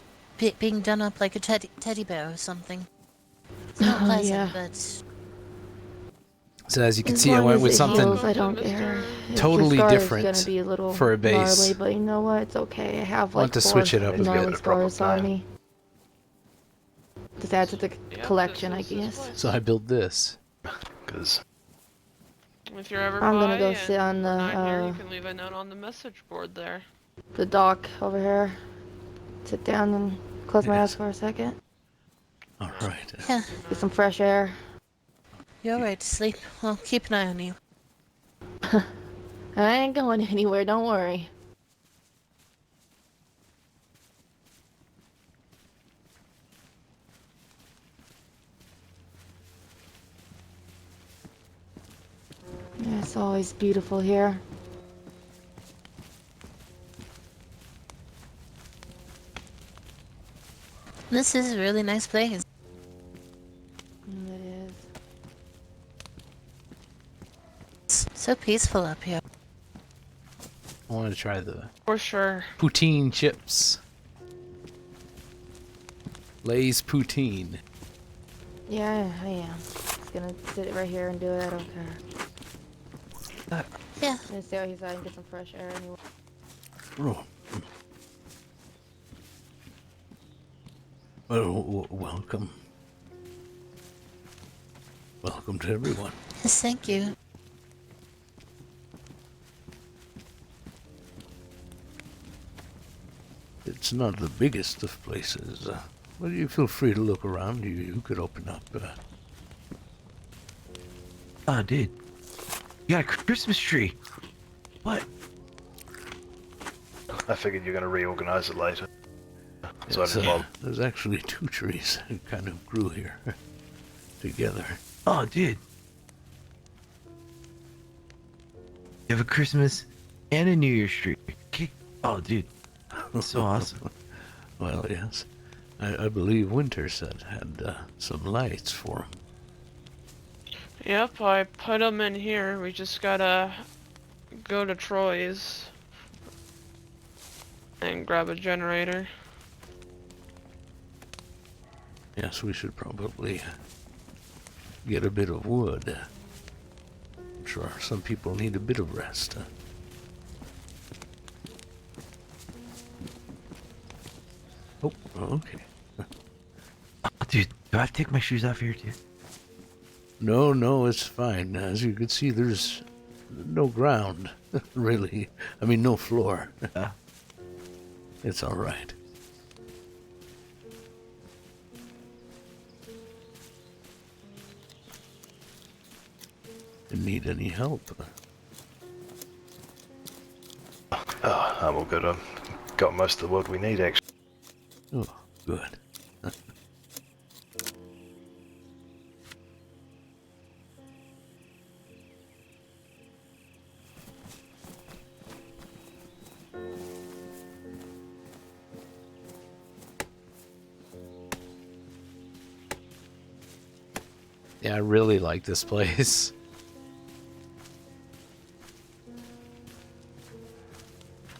being done up like a teddy bear or something. It's not Oh, pleasant, yeah. but So as you can As see, I long went as with it something heals, I don't care. The totally scar is different gonna be a little for a base. gnarly, but you know what? It's okay. I have I want like to 4 switch it up. Let's give gnarly it a proper scars on plan. me. Just add to the Yep, collection, I this is guess. place. so I built this. Because If you're ever I'm gonna by go and sit on we're not here, the you can leave a note on the message board there. dock over here. Sit down and close my Yes. eyes for a second. All right. yeah, Get some fresh air. you're right to sleep. Well, keep an eye on you. I ain't going anywhere, don't worry. Yeah, it's always beautiful here. This is a really nice place. It is. It's so peaceful up here. I want to try the For sure. poutine chips. Lay's poutine. Yeah, I am. Just gonna sit right here and do it. I don't care. Yeah. And stay outside and get some fresh air anyway. Oh. Well, welcome. Welcome to everyone. Yes, thank you. It's not the biggest of places, but you feel free to look around. You could open up. Oh, dude. You got a Christmas tree. What? I figured you're going to reorganize it later. So I It's, didn't bother. there's actually 2 trees that kind of grew here together. Oh, dude. You have a Christmas and a New Year's tree. Oh, dude. That's so awesome. Well, yes. I believe Winterset had some lights for him. Yep, I put them in here. We just gotta go to Troy's and grab a generator. Yes, we should probably get a bit of wood. I'm sure some people need a bit of rest. Oh, okay. Oh, dude, do I have to take my shoes off here, too? No, it's fine. As you can see, there's no ground, really. I mean, no floor. It's all right. Need any help? Oh, I'm all good. I've got most of the wood we need, actually. Oh, good. Yeah, I really like this place.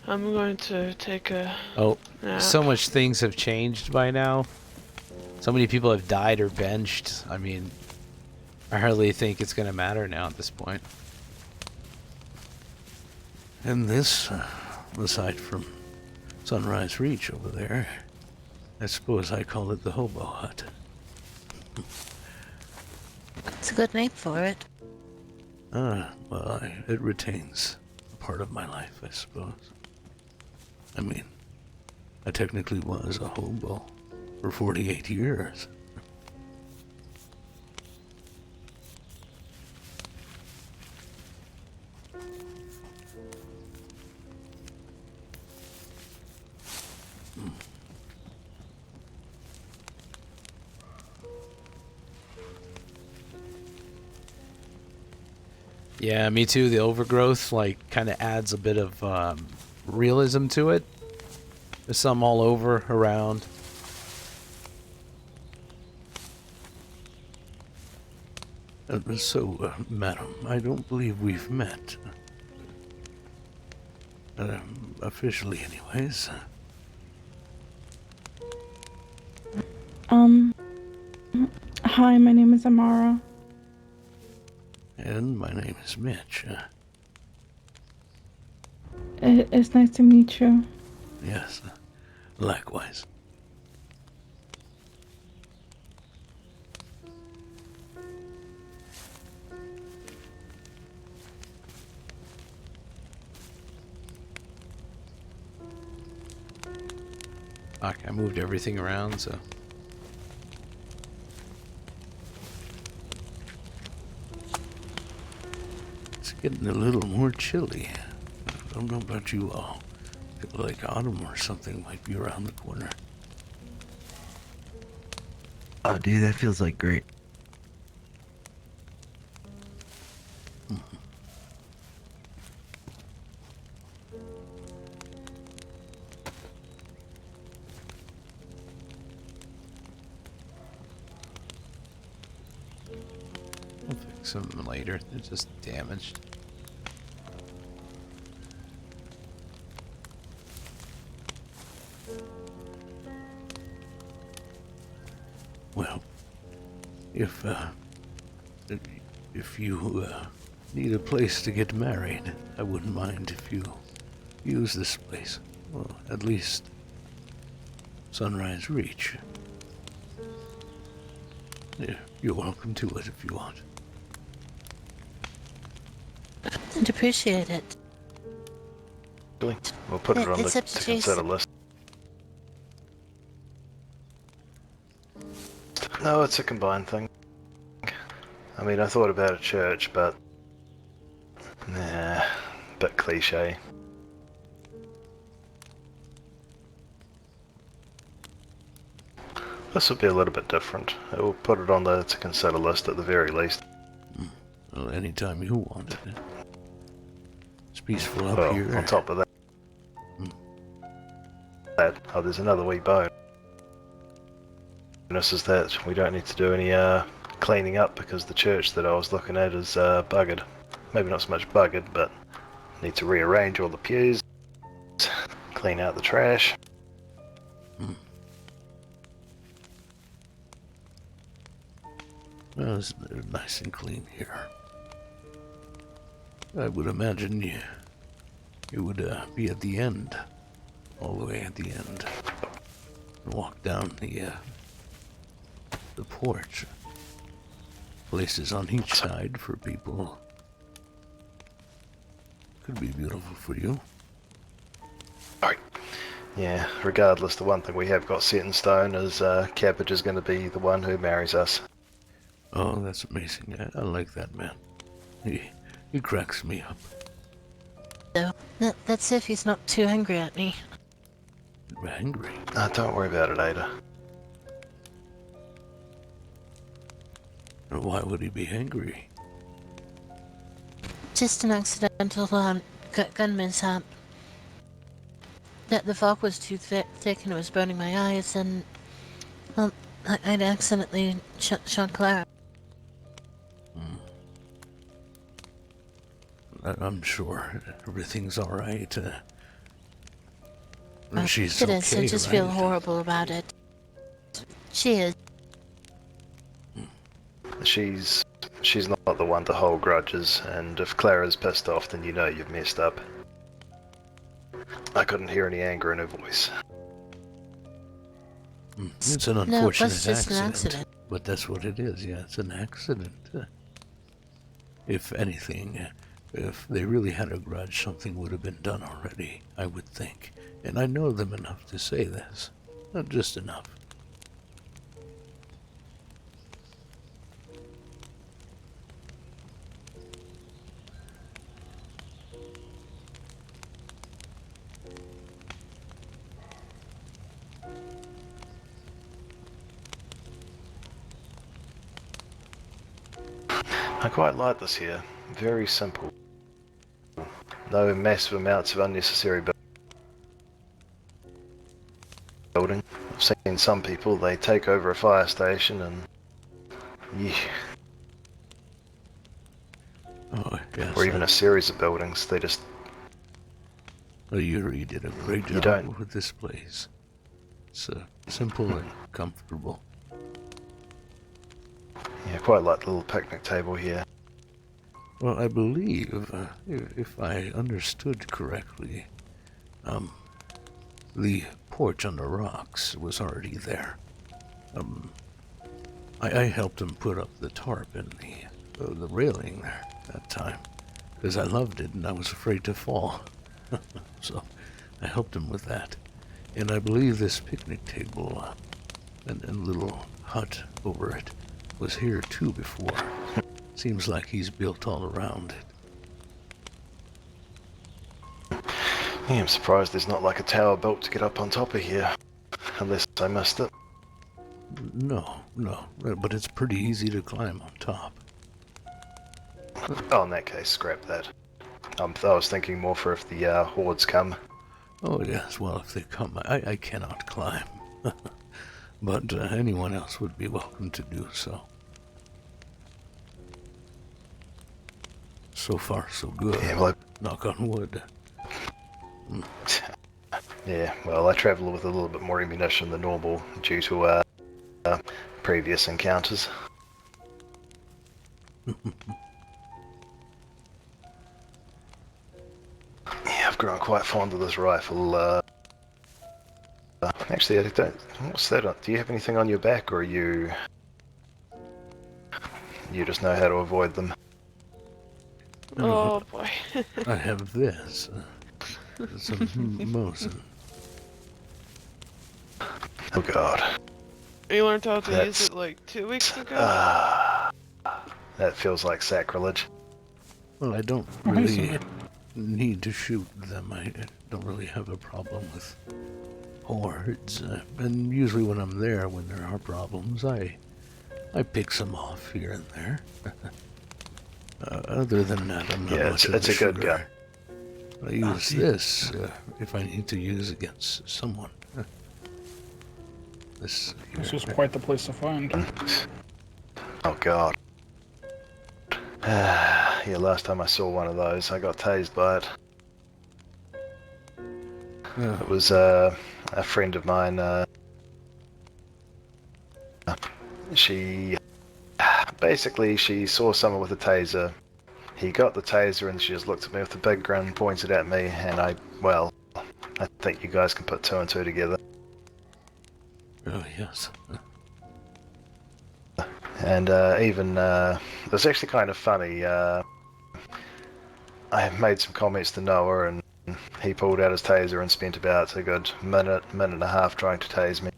I'm going to take a nap. So much things have changed by now. So many people have died or benched. I mean, I hardly think it's going to matter now at this point. And this, aside from Sunrise Reach over there, I suppose I call it the Hobo Hut. It's a good name for it. Well, it retains a part of my life, I suppose. I mean, I technically was a hobo for 48 years. Yeah, me too. The overgrowth, like, kind of adds a bit of realism to it. There's some all over, around. Madam, I don't believe we've met. Officially, anyways. Hi, my name is Amara. And my name is Mitch. It's nice to meet you. Yes, likewise. Fuck, I moved everything around, so... It's getting a little more chilly. I don't know about you all. I feel like autumn or something might be around the corner. Oh, dude, that feels like great. I'll fix them later. They're just damaged. Well, if you need a place to get married, I wouldn't mind if you use this place. Well, at least Sunrise Reach. Yeah, you're welcome to it if you want. I'd appreciate it. We'll put it on It's the up to to consider Jason. list. No, it's a combined thing. I mean, I thought about a church, but nah, bit cliche. This will be a little bit different. We'll put it on the to consider list at the very least. Well, anytime you want it. It's peaceful up Well, here. on top of that, there's another wee bonus. Bonus is that we don't need to do any cleaning up because the church that I was looking at is buggered. Maybe not so much buggered, but need to rearrange all the pews, clean out the trash. Well, it's nice and clean here. I would imagine you would be at the end, all the way at the end. Walk down the porch. Places on each side for people. Could be beautiful for you. Alright. Yeah, regardless, the one thing we have got set in stone is Cabbage is going to be the one who marries us. Oh, that's amazing. I like that man. He cracks me up. So, that's if he's not too angry at me. Angry? Don't worry about it, Ada. Why would he be angry? Just an accidental gun mishap. That the fog was too thick and it was burning my eyes, and well, I'd accidentally shot Clara. I'm sure everything's all right. She's It okay, is. I just feel horrible about it. She is. She's not the one to hold grudges, and if Clara's pissed off, then you know you've messed up. I couldn't hear any anger in her voice. It's an No, unfortunate that's just an accident. But that's what it is, yeah, it's an accident. If anything, if they really had a grudge, something would have been done already, I would think. And I know them enough to say this. Not just enough. I quite like this here. Very simple. No massive amounts of unnecessary building. I've seen some people, they take over a fire station and... yeah. Oh, yes. Or even a series of buildings, they just... Oh, you really did a great You job don't. with this place. It's simple and comfortable. Yeah, quite like the little picnic table here. Well, I believe, if I understood correctly, the porch on the rocks was already there. I helped him put up the tarp and the railing there that time, because I loved it and I was afraid to fall. So I helped him with that. And I believe this picnic table and little hut over it was here too before. Seems like he's built all around it. Yeah, I'm surprised there's not like a tower built to get up on top of here. Unless I missed it. No, but it's pretty easy to climb on top. Oh, in that case, scrap that. I was thinking more for if the hordes come. Oh yes, well if they come, I cannot climb. But anyone else would be welcome to do so. So far, so good. Yeah, well, knock on wood. Yeah, well, I travel with a little bit more ammunition than normal due to previous encounters. I've grown quite fond of this rifle. Actually, I don't. What's that on? Do you have anything on your back, or you just know how to avoid them? Oh boy. I have this. Some Mosin. Oh God. You learned how to use That's- it like 2 weeks ago? That feels like sacrilege. Well, I don't really need to shoot them. I don't really have a problem with hordes. And usually when I'm there, when there are problems, I pick some off here and there. Other than that, I'm not much of it's a good gun. I use this if I need to use against someone. This was quite the place to find. Oh God. Yeah, last time I saw one of those, I got tased by it. It was a friend of mine. She saw someone with a taser. He got the taser and she just looked at me with a big grin, pointed at me, and I think you guys can put two and two together. Oh, yes. And even, it was actually kind of funny. I made some comments to Noah, and he pulled out his taser and spent about a good minute and a half trying to tase me.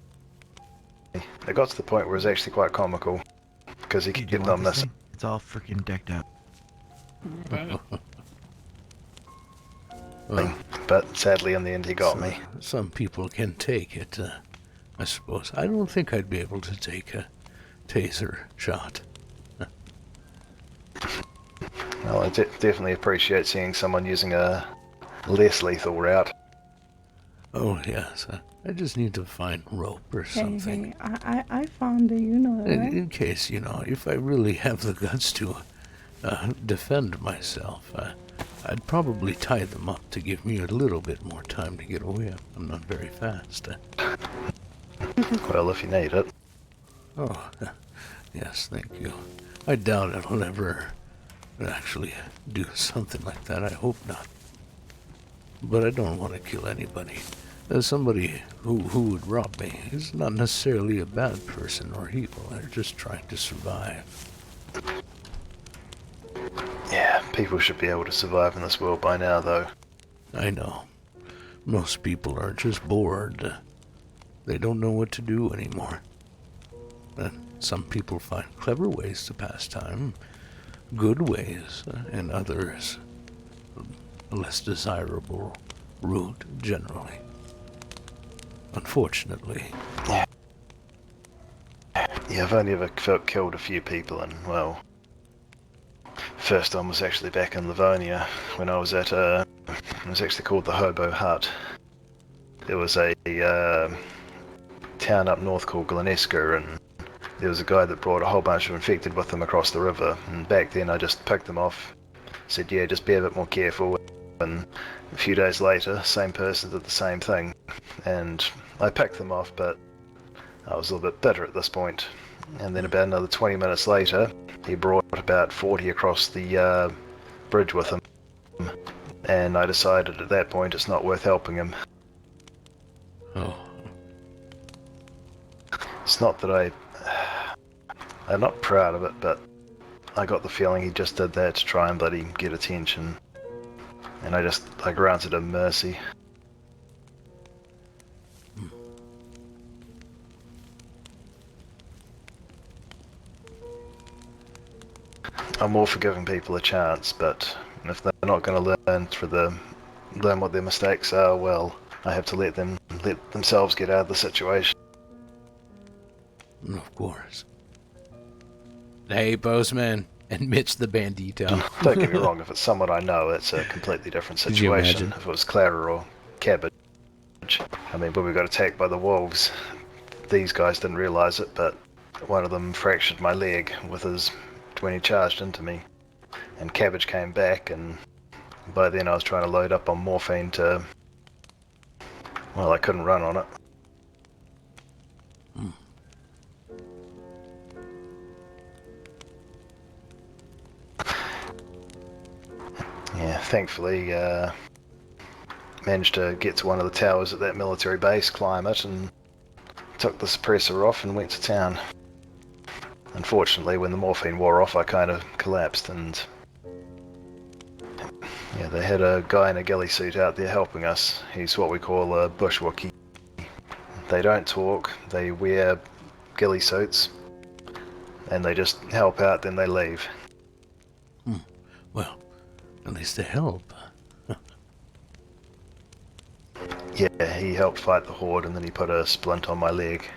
It got to the point where it was actually quite comical, because he kept on missing. It's all freaking decked out. But sadly, in the end, he got me. Some people can take it, I suppose. I don't think I'd be able to take a taser shot. Well, I definitely appreciate seeing someone using a less lethal route. Oh, yes. I just need to find rope or something. Hey, I found it, you know that, right? In case, if I really have the guts to defend myself, I'd probably tie them up to give me a little bit more time to get away. I'm not very fast. Well, if you need it. Oh, yes, thank you. I doubt I'll ever actually do something like that. I hope not. But I don't want to kill anybody. Somebody who would rob me is not necessarily a bad person or evil. They're just trying to survive. Yeah, people should be able to survive in this world by now, though. I know. Most people are just bored. They don't know what to do anymore. And some people find clever ways to pass time, good ways, and others a less desirable route, generally. Unfortunately. Yeah, I've only ever killed a few people, and, well, first one was actually back in Livonia, when I was at it was actually called the Hobo Hut. There was a town up north called Gleneska, and there was a guy that brought a whole bunch of infected with him across the river, and back then I just picked them off, said, yeah, just be a bit more careful, and a few days later, same person did the same thing, and I picked them off, but I was a little bit bitter at this point. And then about another 20 minutes later, he brought about 40 across the bridge with him, and I decided at that point it's not worth helping him. Oh. It's not that I'm not proud of it, but I got the feeling he just did that to try and bloody get attention. And I granted him mercy. I'm all for giving people a chance, but if they're not going to learn what their mistakes are, well, I have to let themselves get out of the situation. Of course. Hey, Postman, and Mitch the Bandito. Don't get me wrong, if it's someone I know, it's a completely different Could you situation. imagine? If it was Clara or Cabbage. I mean, when we got attacked by the wolves, these guys didn't realize it, but one of them fractured my leg when he charged into me. And Cabbage came back, and by then I was trying to load up on morphine well, I couldn't run on it. Yeah, thankfully, managed to get to one of the towers at that military base, climb it, and took the suppressor off and went to town. Unfortunately, when the morphine wore off, I kind of collapsed, and yeah, they had a guy in a ghillie suit out there helping us. He's what we call a bushwookie. They don't talk, they wear ghillie suits, and they just help out, then they leave. Well, at least they help. Yeah, he helped fight the horde, and then he put a splint on my leg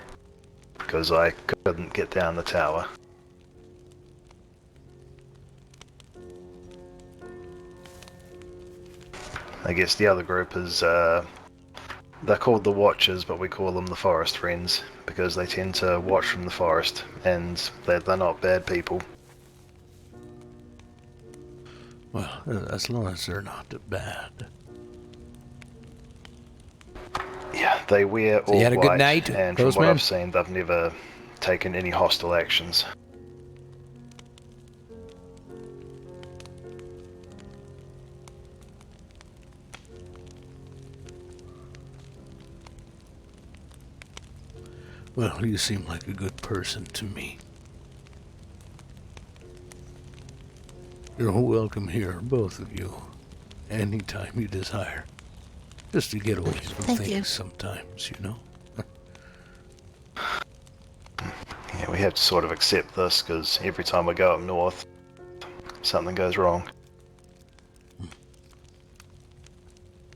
because I couldn't get down the tower. I guess the other group is, they're called the Watchers, but we call them the Forest Friends because they tend to watch from the forest, and they're not bad people. Well, as long as they're not bad. Yeah, they wear all you had a white, good night, and from Postman? what I've seen, they've never taken any hostile actions. Well, you seem like a good person to me. You're welcome here, both of you, anytime you desire. Just to get away from Thank things you. sometimes, you know? Yeah, we have to sort of accept this, because every time we go up north, something goes wrong.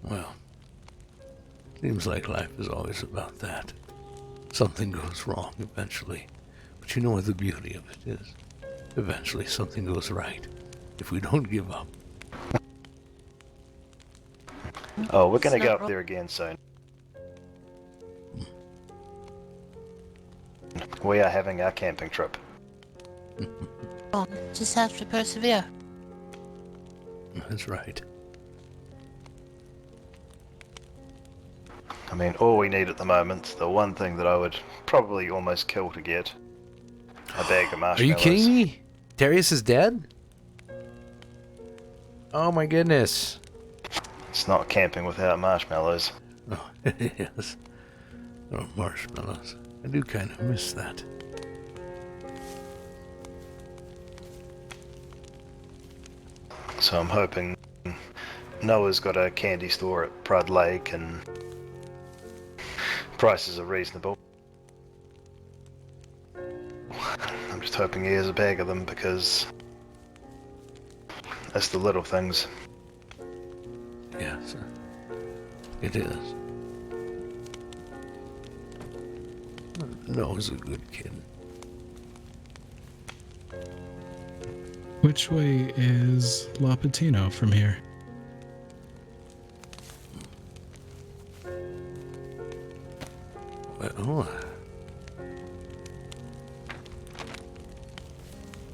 Well, seems like life is always about that. Something goes wrong eventually. But you know what the beauty of it is? Eventually something goes right. If we don't give up. Oh, we're gonna It's go not up wrong. there again soon. We are having our camping trip. Just have to persevere. That's right. I mean, all we need at the moment, the one thing that I would probably almost kill to get, a bag of Are marshmallows. you kidding me? Darius is dead? Oh my goodness. It's not camping without marshmallows. Oh, yes. Oh, marshmallows. I do kind of miss that. So I'm hoping Noah's got a candy store at Prud Lake and prices are reasonable. I'm just hoping he has a bag of them because it's the little things. Yes, it is. Noah's a good kid. Which way is La Patino from here? Well,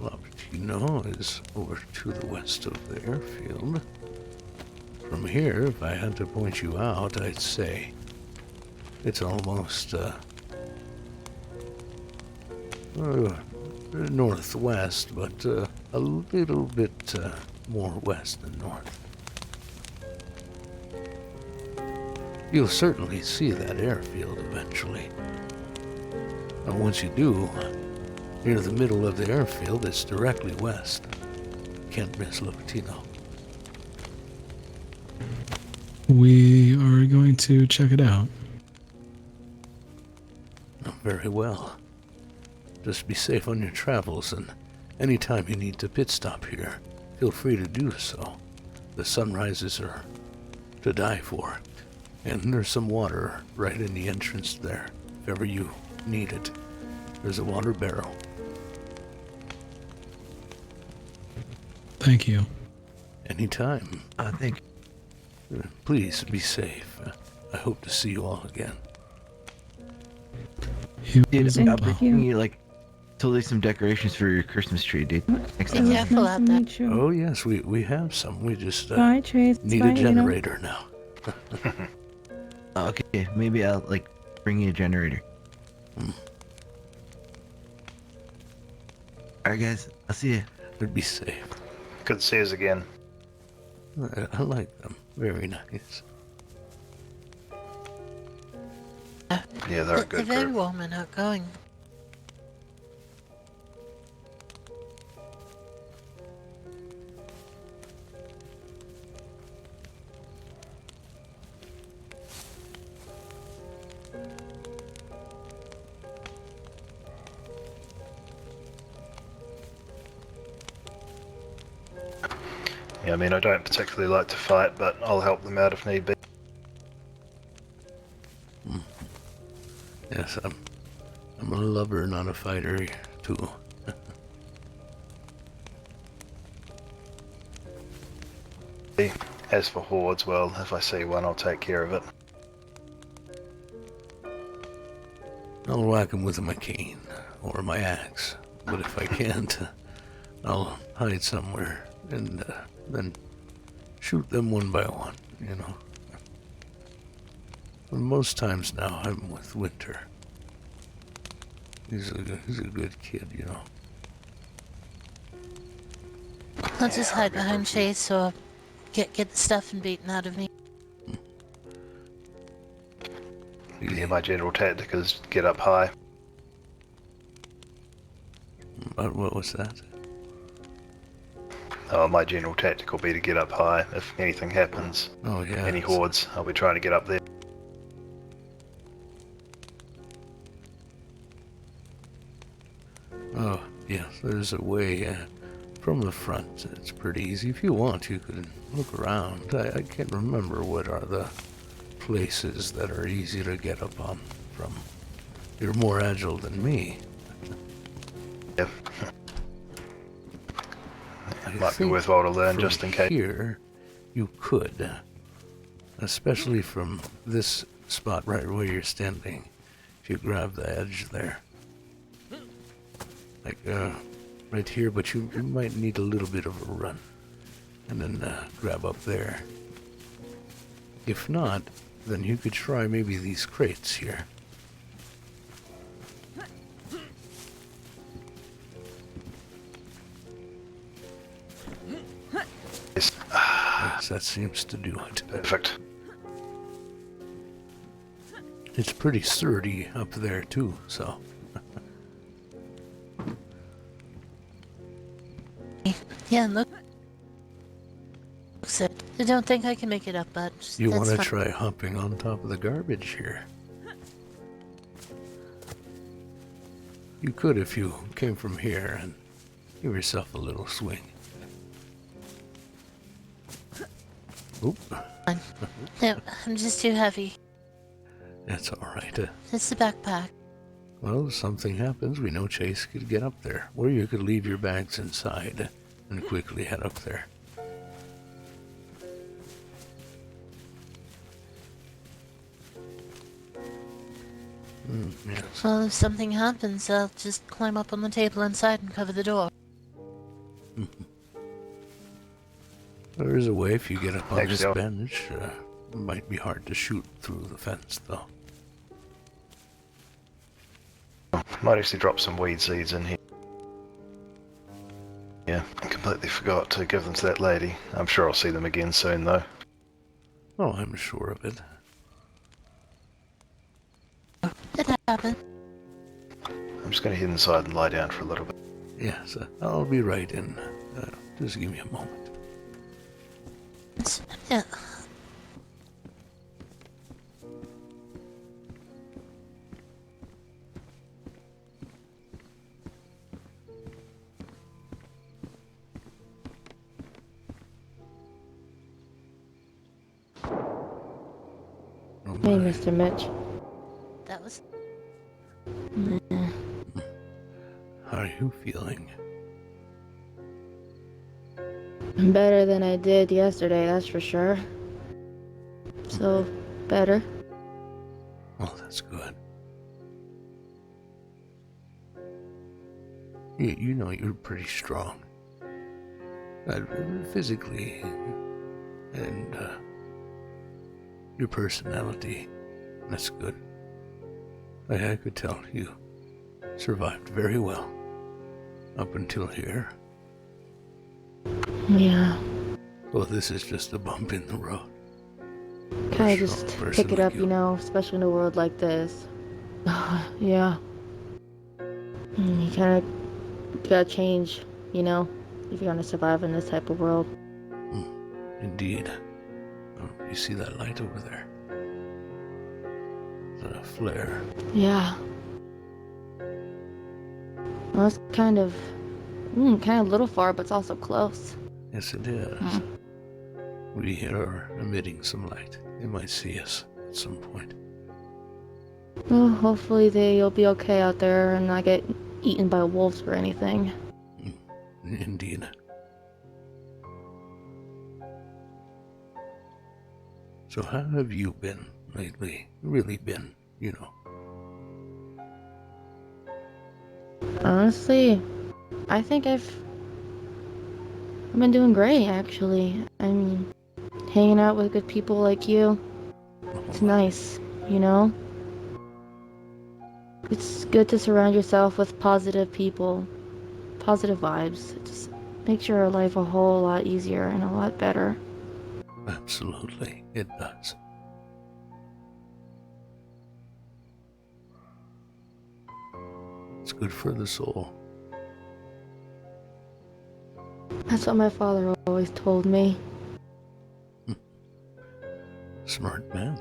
Lapatino is over to the west of the airfield. From here, if I had to point you out, I'd say it's almost northwest, but a little bit more west than north. You'll certainly see that airfield eventually. And once you do, near the middle of the airfield, it's directly west. Can't miss Lapatino. We are going to check it out. Very well. Just be safe on your travels, and anytime you need to pit stop here, feel free to do so. The sunrises are to die for, and there's some water right in the entrance there, if ever you need it. There's a water barrel. Thank you. Anytime. Thank you. Please be safe. I hope to see you all again. He was Dude, I'll well. bring you like totally some decorations for your Christmas tree, dude. Next Be time. careful out there. Oh yes, we have some. We just Bye, Trace. need Bye, a generator now. Okay, maybe I'll like bring you a generator. Alright guys, I'll see you. Be safe. Good to see us again. I like them. Very nice. Yeah, they're a They're good very group. warm and outgoing. Yeah, I mean, I don't particularly like to fight, but I'll help them out if need be. Yes, I'm a lover, not a fighter, too. As for hordes, well, if I see one, I'll take care of it. I'll whack him with my cane or my axe, but if I can't, I'll hide somewhere and then shoot them one by one, you know. But most times now, I'm with Winter. He's a good kid, you know. I'll just hide behind Chase or get the stuffing beaten out of me. Yeah, my general tactic is get up high. What was that? My general tactic will be to get up high. If anything happens, Oh, yeah. any hordes, I'll be trying to get up there. Oh, yes, there's a way from the front. It's pretty easy. If you want, you could look around. I can't remember what are the places that are easy to get up on from. You're more agile than me. Yep. Might be worthwhile to learn just in case. Here, you could, especially from this spot right where you're standing. If you grab the edge there. Like, right here, but you might need a little bit of a run. And then grab up there. If not, then you could try maybe these crates here. Yes. Yes, that seems to do it. Perfect. It's pretty sturdy up there, too, so... Yeah, look. I don't think I can make it up, but You that's want to fine. try hopping on top of the garbage here? You could if you came from here and give yourself a little swing. Oop. No, I'm just too heavy. That's all right. It's the backpack. Well, if something happens, we know Chase could get up there. Or you could leave your bags inside and quickly head up there. Yes. Well, if something happens, I'll just climb up on the table inside and cover the door. There is a way if you get up on this Actually, bench. It might be hard to shoot through the fence, though. Might actually drop some weed seeds in here. Yeah, I completely forgot to give them to that lady. I'm sure I'll see them again soon, though. Oh, I'm sure of it. It happened. I'm just going to head inside and lie down for a little bit. Yes, I'll be right in. Just give me a moment. Yeah. Hey, Mr. Mitch. That was... How are you feeling? Better than I did yesterday, that's for sure. So, better. Well, that's good. You know you're pretty strong. Physically, and your personality, that's good. I could tell you survived very well up until here. Yeah. Well, this is just a bump in the road. Kind of just pick it up, you know, especially in a world like this. Yeah. You kind of gotta change, you know, if you're gonna survive in this type of world. Indeed. Oh, you see that light over there? Is that a flare? Yeah. Well, it's kind of a little far, but it's also close. Yes, it is. We are emitting some light. They might see us at some point. Well, hopefully they'll be okay out there and not get eaten by wolves or anything. Indeed. So how have you been lately? Really been, you know? Honestly, I think I've been doing great, actually. I mean, hanging out with good people like you, it's nice, you know? It's good to surround yourself with positive people, positive vibes. It just makes your life a whole lot easier and a lot better. Absolutely, it does. It's good for the soul. That's what my father always told me. Smart man.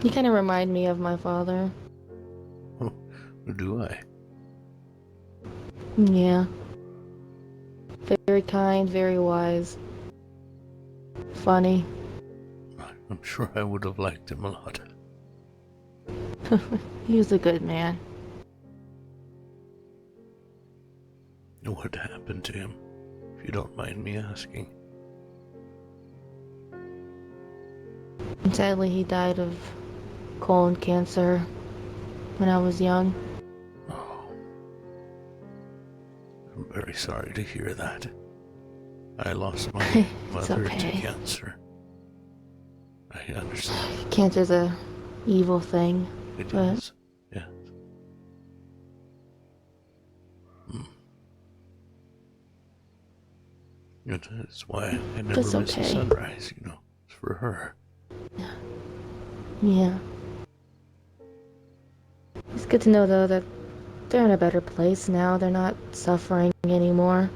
You kind of remind me of my father. Oh, do I? Yeah. Very kind, very wise. Funny. I'm sure I would have liked him a lot. He was a good man. What happened to him, if you don't mind me asking? And sadly, he died of colon cancer when I was young. Oh, I'm very sorry to hear that. I lost my mother to cancer. I understand. Cancer's a evil thing. It but is, yes. That's why I never That's miss a okay. sunrise, you know. It's for her. Yeah. It's good to know, though, that they're in a better place now. They're not suffering anymore.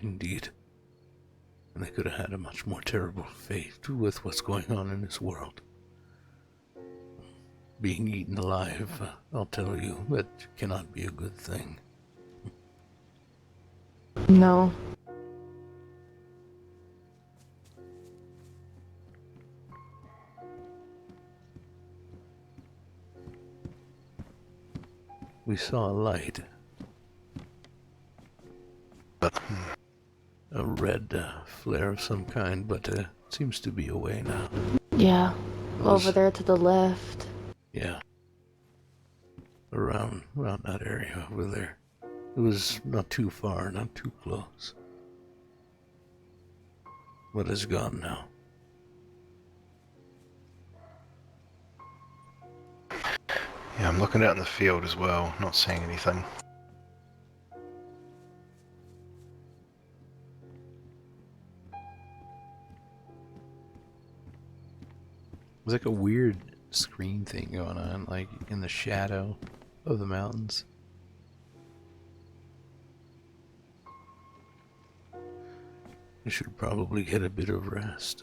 Indeed. And they could have had a much more terrible fate with what's going on in this world. Being eaten alive, I'll tell you, that cannot be a good thing. No. We saw a light. A red flare of some kind, but it seems to be away now. Yeah. Over there to the left. Yeah. Around that area over there. It was not too far, not too close. But it's gone now. Yeah, I'm looking out in the field as well, not seeing anything. There's like a weird screen thing going on, like in the shadow of the mountains. You should probably get a bit of rest.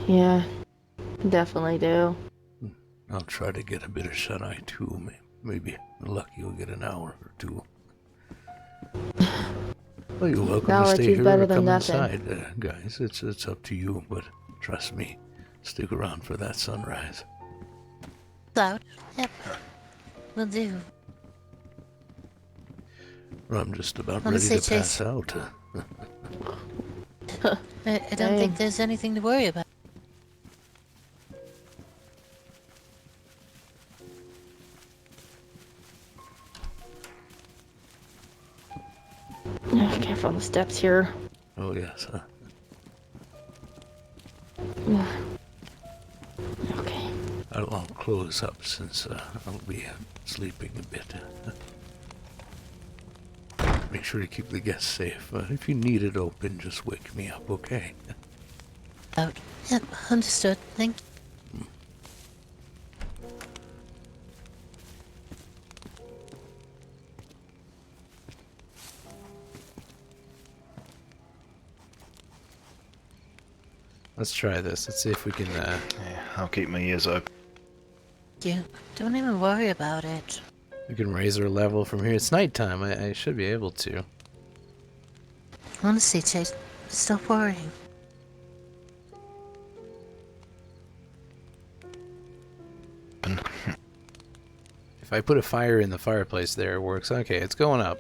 Yeah. Definitely do. I'll try to get a bit of shut-eye too. Maybe lucky you'll get an hour or two. Well, you're welcome to stay here or come inside, guys. It's up to you, but trust me, stick around for that sunrise. Cloud? Yep. Will do. Well, I'm just about Wanna ready say to pass out. I don't think there's anything to worry about. Careful on the steps here. Oh, yes, huh? Okay. I'll close up since I'll be sleeping a bit. make sure to keep the guests safe. If you need it open, just wake me up, okay? Out. Yep, understood. Thank you. Let's try this. Let's see if we can. Yeah, I'll keep my ears open. You don't even worry about it. We can raise our level from here. It's nighttime. I should be able to. Honestly, Chase, stop worrying. If I put a fire in the fireplace there, it works. Okay, it's going up.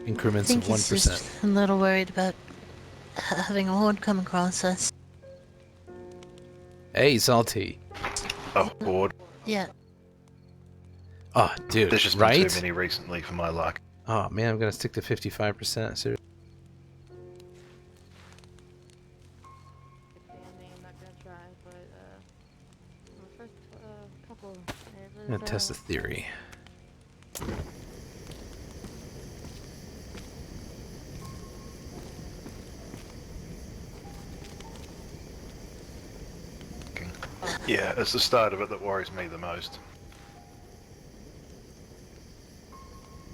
Increments I of think he's 1%. just a little worried about having a horde come across us. Hey, Salty. Oh, bored. Yeah. Oh, dude, There's just right? been too many recently for my luck. Oh, man, I'm going to stick to 55%. Seriously. I'm going to test a theory. Yeah, it's the start of it that worries me the most.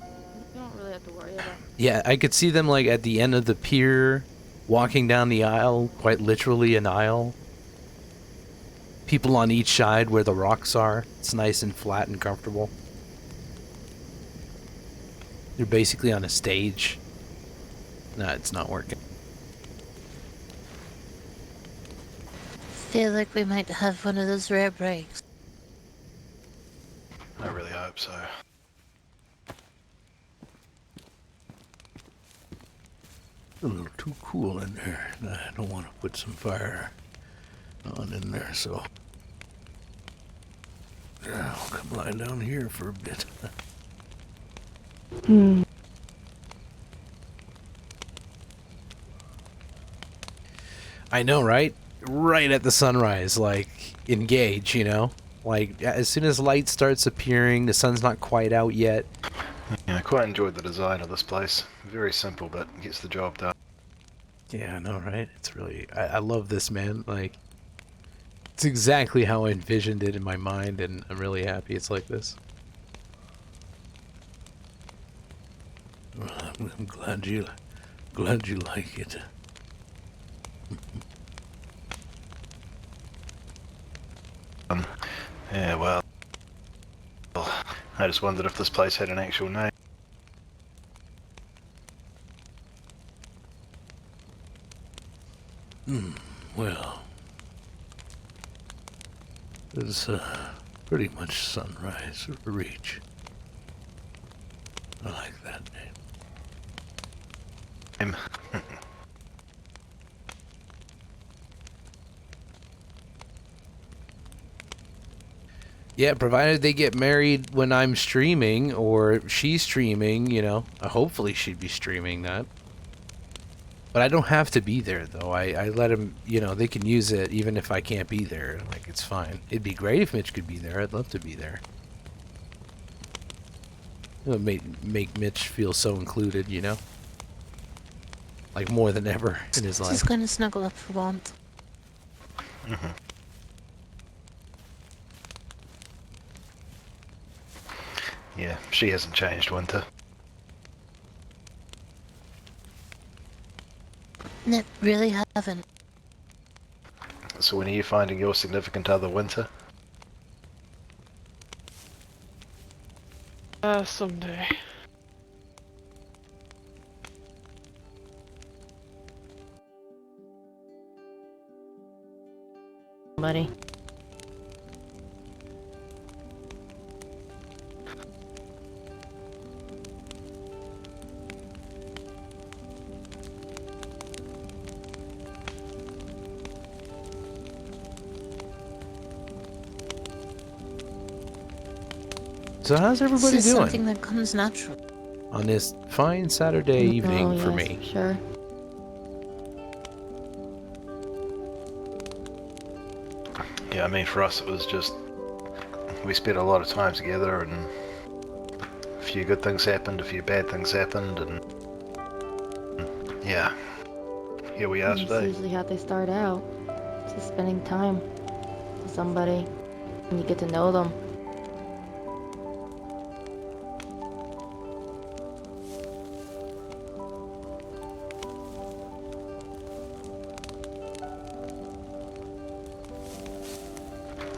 You don't really have to worry about it. Yeah, I could see them like at the end of the pier, walking down the aisle, quite literally an aisle. People on each side where the rocks are. It's nice and flat and comfortable. They're basically on a stage. No, it's not working. Feel like we might have one of those rare breaks. I really hope so. A little too cool in there. I don't want to put some fire on in there, so yeah, I'll come lie down here for a bit. I know, right? Right at the sunrise, like, engage, you know? Like, as soon as light starts appearing, the sun's not quite out yet. Yeah, I quite enjoyed the design of this place. Very simple, but gets the job done. Yeah, I know, right? It's really... I love this, man. Like, it's exactly how I envisioned it in my mind, and I'm really happy it's like this. Well, I'm glad you like it. Yeah, well, I just wondered if this place had an actual name. Well, it's pretty much Sunrise Reach. I like that name. Yeah, provided they get married when I'm streaming, or she's streaming, you know. Hopefully she'd be streaming that. But I don't have to be there, though. I let them, you know, they can use it even if I can't be there. Like, it's fine. It'd be great if Mitch could be there. I'd love to be there. It would make Mitch feel so included, you know? Like, more than ever in his life. Just gonna snuggle up for warmth. Mm-hmm. Yeah, she hasn't changed, Winter. No, really haven't. So when are you finding your significant other, Winter? Someday. Buddy. So how's everybody This is doing something that comes natural. on this fine Saturday evening for me? Sure. Yeah, I mean, for us it was just we spent a lot of time together, and a few good things happened, a few bad things happened, and yeah, here we are That's today. usually how they start out. Just spending time with somebody and you get to know them.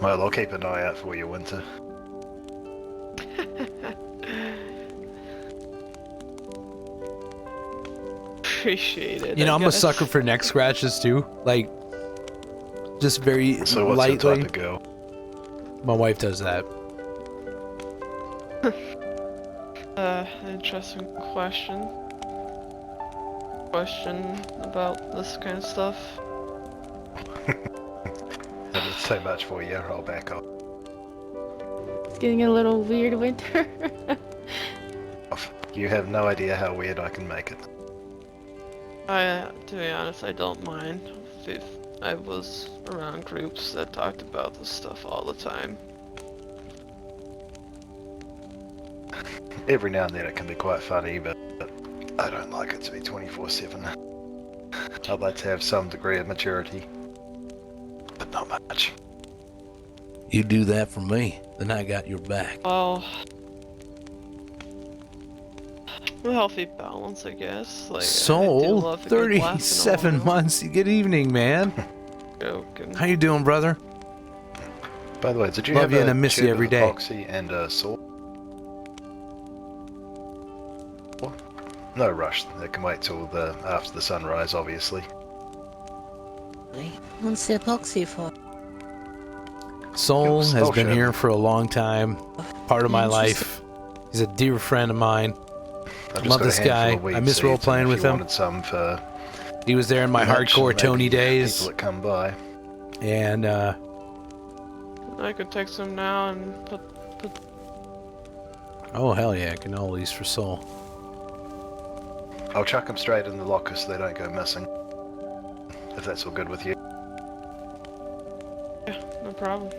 Well, I'll keep an eye out for you, Winter. Appreciate it. You know, I I'm a guess. sucker for neck scratches too. Like, just very So what's lightly. your type of girl? My wife does that. Interesting question. Question about this kind of stuff. That's so much for you. I'll back up. It's getting a little weird, Winter. You have no idea how weird I can make it. To be honest, I don't mind if I was around groups that talked about this stuff all the time. Every now and then it can be quite funny, but I don't like it to be 24/7. I'd like to have some degree of maturity, but not much. You do that for me, then I got your back. Well, a healthy balance, I guess. Like, I do Soul, love a good laugh and all 37 that. months. Good evening, man. Joking. How you doing, brother? By the way, did you Love have you a and I miss you tube every of day. epoxy and a saw? No rush. They can wait till after the sunrise, obviously. What's the epoxy for? Soul has been Bullshit. here for a long time. Part of my life. He's a dear friend of mine. I've just Love got a this handful guy. of weed I miss seeds, role and playing if with you him. wanted some for He was there in my lunch, hardcore maybe Tony days. People that come by. And I could take some now and put oh hell yeah, cannolis for Soul. I'll chuck them straight in the locker so they don't go missing. If that's all good with you. yeah, no problem.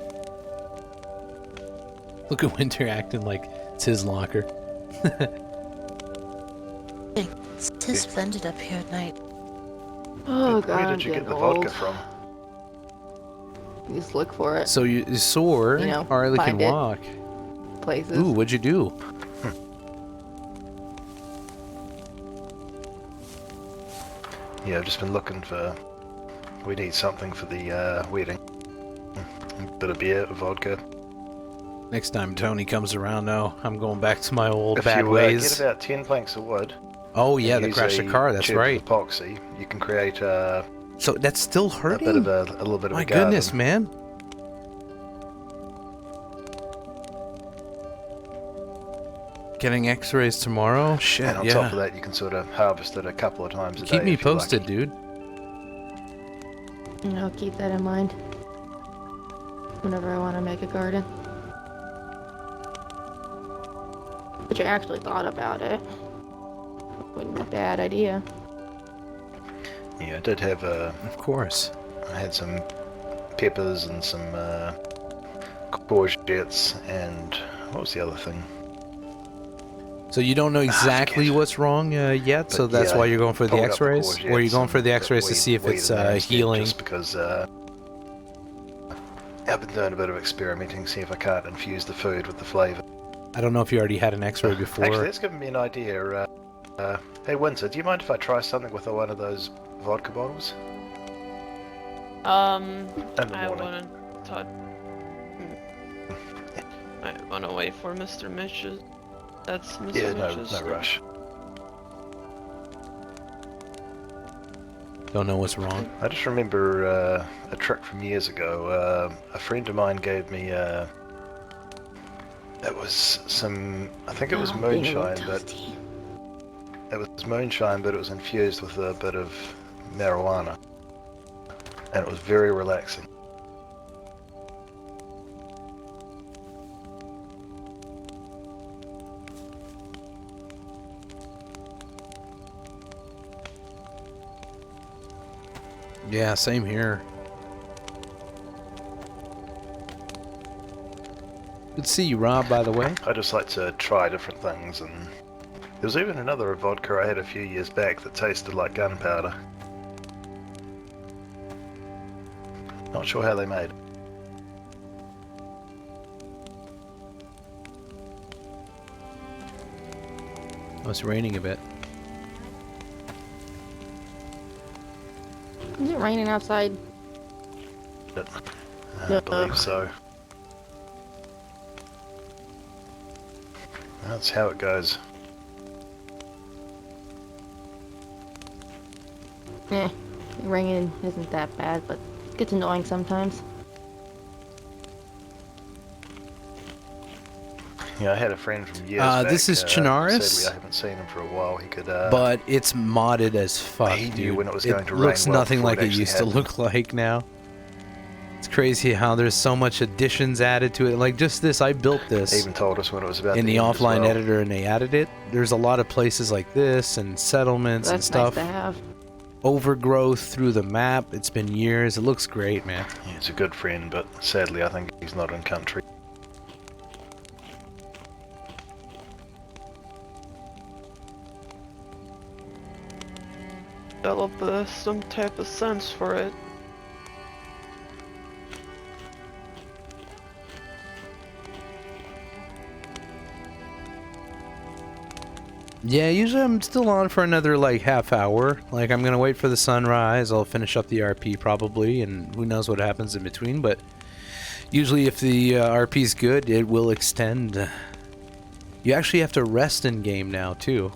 Look at Winter acting like it's his locker. It's splendid up here at night. Oh god, Where I'm did you get getting the old. vodka from? You just look for it. So you soar, You know, Harley can find it. walk. Places. Ooh, what'd you do? Yeah, I've just been looking for... We need something for the wedding. A bit of beer, vodka. Next time Tony comes around, no, I'm going back to my old If bad you ways. get about 10 planks of wood... Oh yeah, and the use crash the a car. That's tube of right. epoxy, you can create a So that's still hurting. bit of a little bit of My a garden. goodness, man. Getting X-rays tomorrow. Shit, And on yeah. top of that, you can sort of harvest it a couple of times a day. Keep me if you're posted, lucky. dude. And I'll keep that in mind whenever I want to make a garden. But you actually thought about it. Wouldn't be a bad idea. Yeah, I did have Of course. I had some peppers and some courgettes and what was the other thing? So you don't know exactly forget. what's wrong yet, so But that's yeah, why you're going for the pulled up the X-rays, or are you courgettes going for and the put X-rays to weed- see if weed it's in there instead, healing? Just because I've been doing a bit of experimenting, see if I can't infuse the food with the flavour. I don't know if you already had an X-ray before. Actually, that's given me an idea. Hey Winter, do you mind if I try something with one of those vodka bottles? In the I morning. wouldn't touch. I want to wait for Mr. Mitch's. That's Mr. Yeah, Mitch's. no rush. Don't know what's wrong. I just remember a trick from years ago. A friend of mine gave me it was some, I think it was moonshine, but it was infused with a bit of marijuana, and it was very relaxing. Yeah, same here. Good to see you, Rob, by the way. I just like to try different things, and there was even another vodka I had a few years back that tasted like gunpowder. Not sure how they made it. Oh, it's raining a bit. Is it raining outside? I believe so. That's how it goes. Raining isn't that bad, but it gets annoying sometimes. Yeah, I had a friend from years back. This is Chinaris. Sadly, I haven't seen him for a while. He could. But it's modded as fuck, he knew dude. when it was going to rain looks well nothing before like it it actually used to happened. look like now. It's crazy how there's so much additions added to it. Like just this, I built this. They even told us when it was about in to the end as offline well. editor, and they added it. There's a lot of places like this and settlements and That's stuff. nice to have. Overgrowth through the map. It's been years. It looks great, man. He's a good friend, but sadly, I think he's not in country. Develop some type of sense for it. Yeah, usually I'm still on for another like half hour. Like I'm gonna wait for the sunrise. I'll finish up the RP probably, and who knows what happens in between. But usually, if the RP's good, it will extend. You actually have to rest in game now too.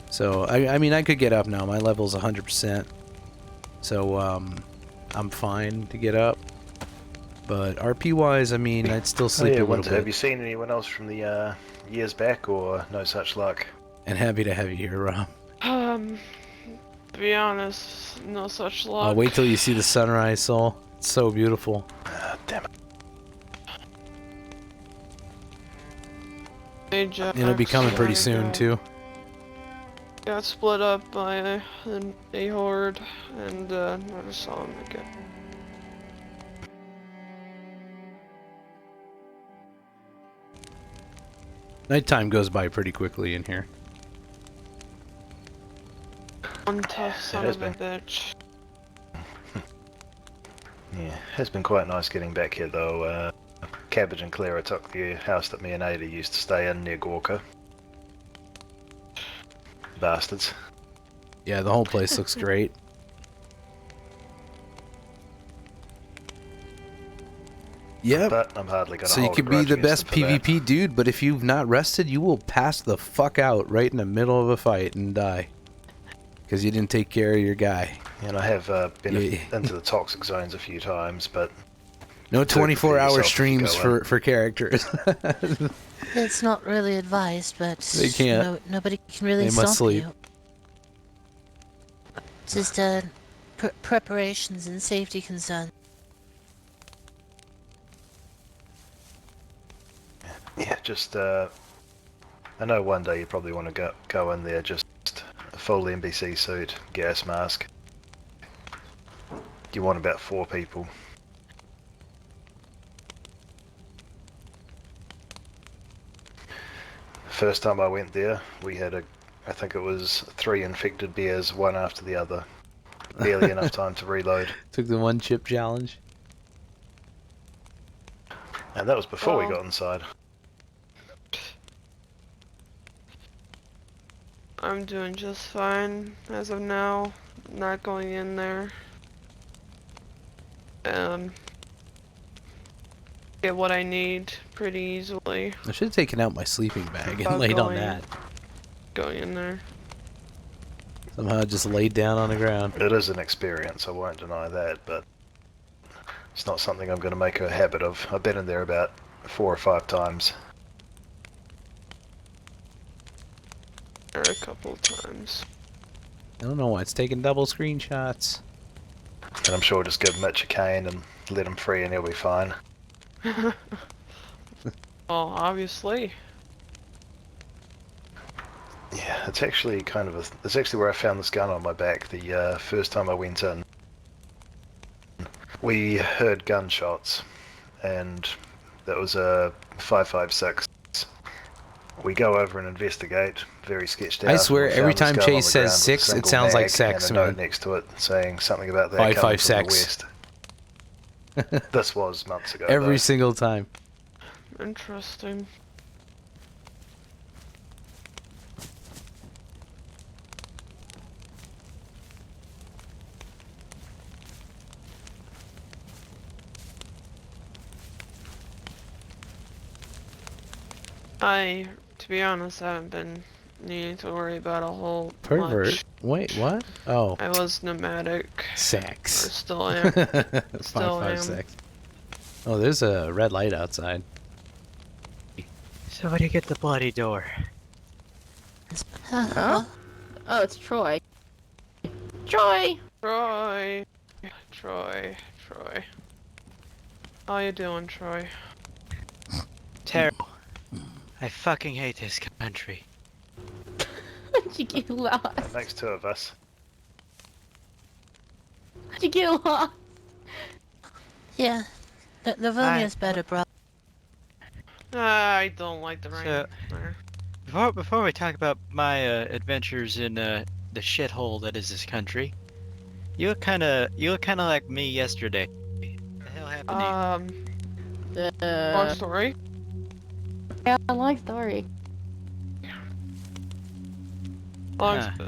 So I mean, I could get up now. My level's 100%. So I'm fine to get up. But RP wise, I mean, I'd still sleep a little Winter, bit. have you seen anyone else from the years back, or no such luck? And happy to have you here, Rob. To be honest, no such luck. Wait till you see the sunrise, Soul. It's so beautiful. Damn it. It'll be coming pretty soon, too. Got split up by a horde, and never saw him again. Nighttime goes by pretty quickly in here. One tough son of a bitch. Yeah, it has been quite nice getting back here though. Cabbage and Clara took the house that me and Ada used to stay in near Gorka. Bastards. Yeah, the whole place looks great. Yep. But I'm hardly gonna So you hold could a be grudge the against best them for that. PvP dude, but if you've not rested, you will pass the fuck out right in the middle of a fight and die. Because you didn't take care of your guy. And I have been into the toxic zones a few times, but... No do prepare 24-hour yourself if you streams go in. for characters. It's not really advised, but They can't. nobody can really They stop must sleep. you. Just preparations and safety concerns. Yeah, just I know one day you probably want to go in there, just a full NBC suit, gas mask. You want about 4 people. First time I went there, we had I think it was 3 infected bears, one after the other. Barely enough time to reload. Took the one chip challenge. And that was before we got inside. I'm doing just fine as of now. Not going in there. Get what I need pretty easily. I should have taken out my sleeping bag and Without laid on going- that. Going in there. Somehow just laid down on the ground. It is an experience, I won't deny that, but it's not something I'm going to make a habit of. I've been in there about 4 or 5 times. There a couple of times. I don't know why it's taking double screenshots. And I'm sure just give Mitch a cane and let him free and he'll be fine. Well, obviously. Yeah, it's actually kind of it's actually where I found this gun on my back the first time I went in. We heard gunshots, and That was a 556. We go over and investigate, very sketched out. I swear, We every found this time gun Chase on the says ground with a 6, it single sounds like mag sex, and a note man. next to it saying something about that 556. coming from the west. This was months ago. Every though. single time. Interesting. To be honest, haven't been needing to worry about a whole Pervert? much. Wait, what? Oh. I was nomadic. Sex. Or still am. Still am. 556. Oh, there's a red light outside. Somebody get the bloody door. Huh? Oh, it's Troy. Troy! Troy. How you doing, Troy? Terrible. I fucking hate this country. How'd you get lost? That makes two of us. How'd you get lost? Yeah, Livonia's better, bro. I don't like the rain. So, before we talk about my adventures in the shithole that is this country, you look kind of like me yesterday. What the hell happened to you? Long story. Yeah, long story.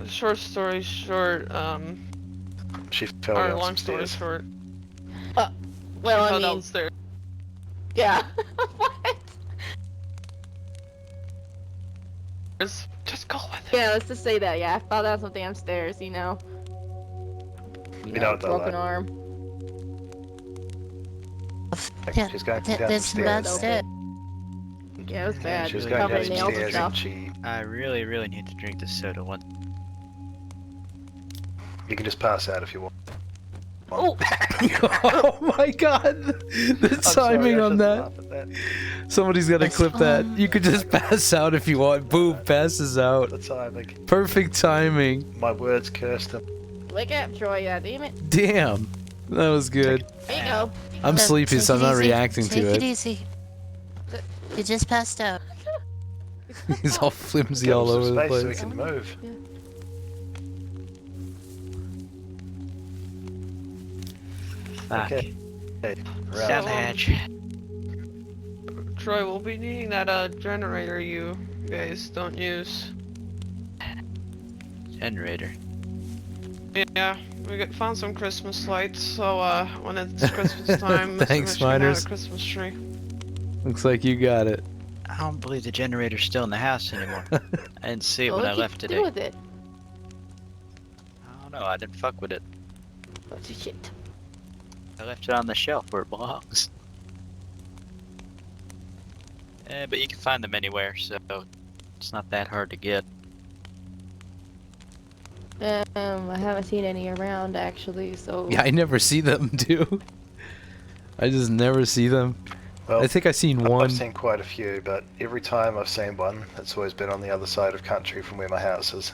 Short story short, She fell or down long some story stairs. short. Well, She I fell mean, downstairs. yeah. What? Just go with it. Yeah, let's just say that. Yeah, I fell down some damn stairs. You know. You know what they're Broken like. arm. Yeah, She's going down some there's some bad stairs. stairs. Yeah, it was bad. She was Really going Covered down in some nails and stairs and stuff. she... I really need to drink this soda once. You can just pass out if you want. Oh! Oh my god! The timing on that. Somebody's gotta clip that. You could just pass out if you want. Boom, passes out. The timing. Perfect timing. My words cursed him. Wake up, Troy. Yeah, damn it. Damn. That was good. There you go. I'm sleepy, so I'm not reacting Take to it it. easy. You just passed out. He's all flimsy Give him all some over the space so place. he can move. Yeah. Fuck. Okay. Hey, Savage. Troy, we'll be needing that generator you guys don't use. Generator. Yeah, found some Christmas lights, so when it's Christmas time, Thanks, Mr. Mitch can have Miners. a Christmas tree. Looks like you got it. I don't believe the generator's still in the house anymore. I didn't see it Well, when I what you left do today. with it? I don't know, I didn't fuck with it. Oh, shit. I left it on the shelf where it belongs. But you can find them anywhere, so it's not that hard to get. I haven't seen any around actually, so. Yeah, I never see them, too. I just never see them. Well, I think I've seen one. I've seen quite a few, but every time I've seen one, it's always been on the other side of country from where my house is.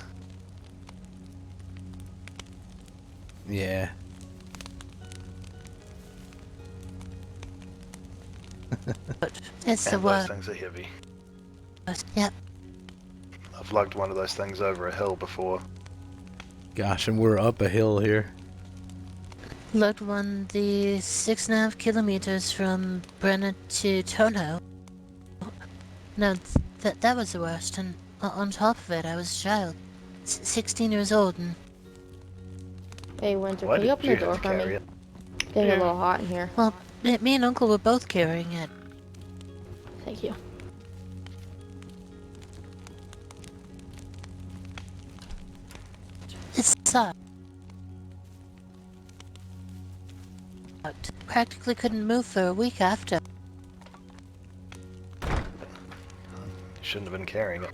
Yeah. It's the And those word. things are heavy. Yep. I've lugged one of those things over a hill before. Gosh, and we're up a hill here. Looked one the 6.5 kilometers from Brenner to Tono. No, that was the worst, and on top of it, I was a child. 16 years old, and... Hey, Winter, Why can you did open you the door have to for me? carry it? Getting a little hot in here. Well, me and Uncle were both carrying it. Thank you. It's sucked. Practically couldn't move for a week after. Shouldn't have been carrying it.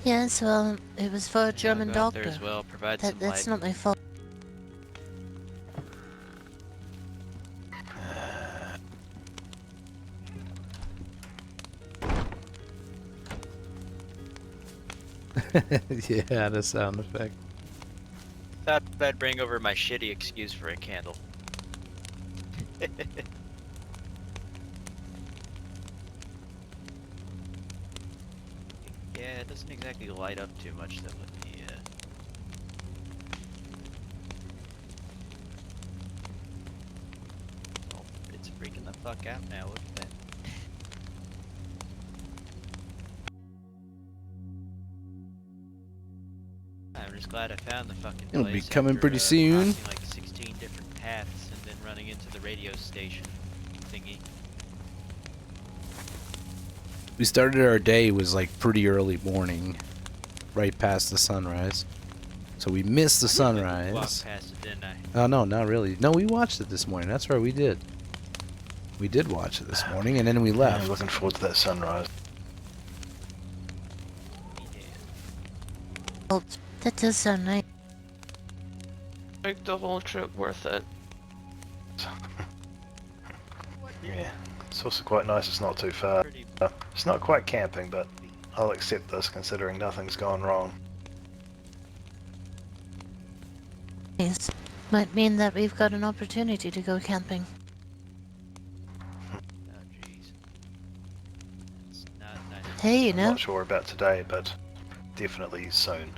Yes, well, it was for a German Go out there doctor. as well, provide some That's light. not my fault. Yeah, the sound effect. Thought I'd bring over my shitty excuse for a candle. Yeah, it doesn't exactly light up too much though with the Oh, it's freaking the fuck out now, look at that. I'm just glad I found the fucking It'll be place coming after, pretty soon. crossing like 16 different paths and then running into the radio station thingy. We started our day, was like pretty early morning, right past the sunrise. So we missed the Walked sunrise. past it, didn't I? Oh no, not really. No, we watched it this morning. That's right, we did. We did watch it this morning, and then we Yeah, left. looking forward to that sunrise. Well, that does sound nice. Make the whole trip worth it. Yeah, it's also quite nice. It's not too far. It's not quite camping, but I'll accept this considering nothing's gone wrong. Nice. Might mean that we've got an opportunity to go camping. Oh jeez. It's not nice. Hey, you I'm know. not sure about today, but definitely soon.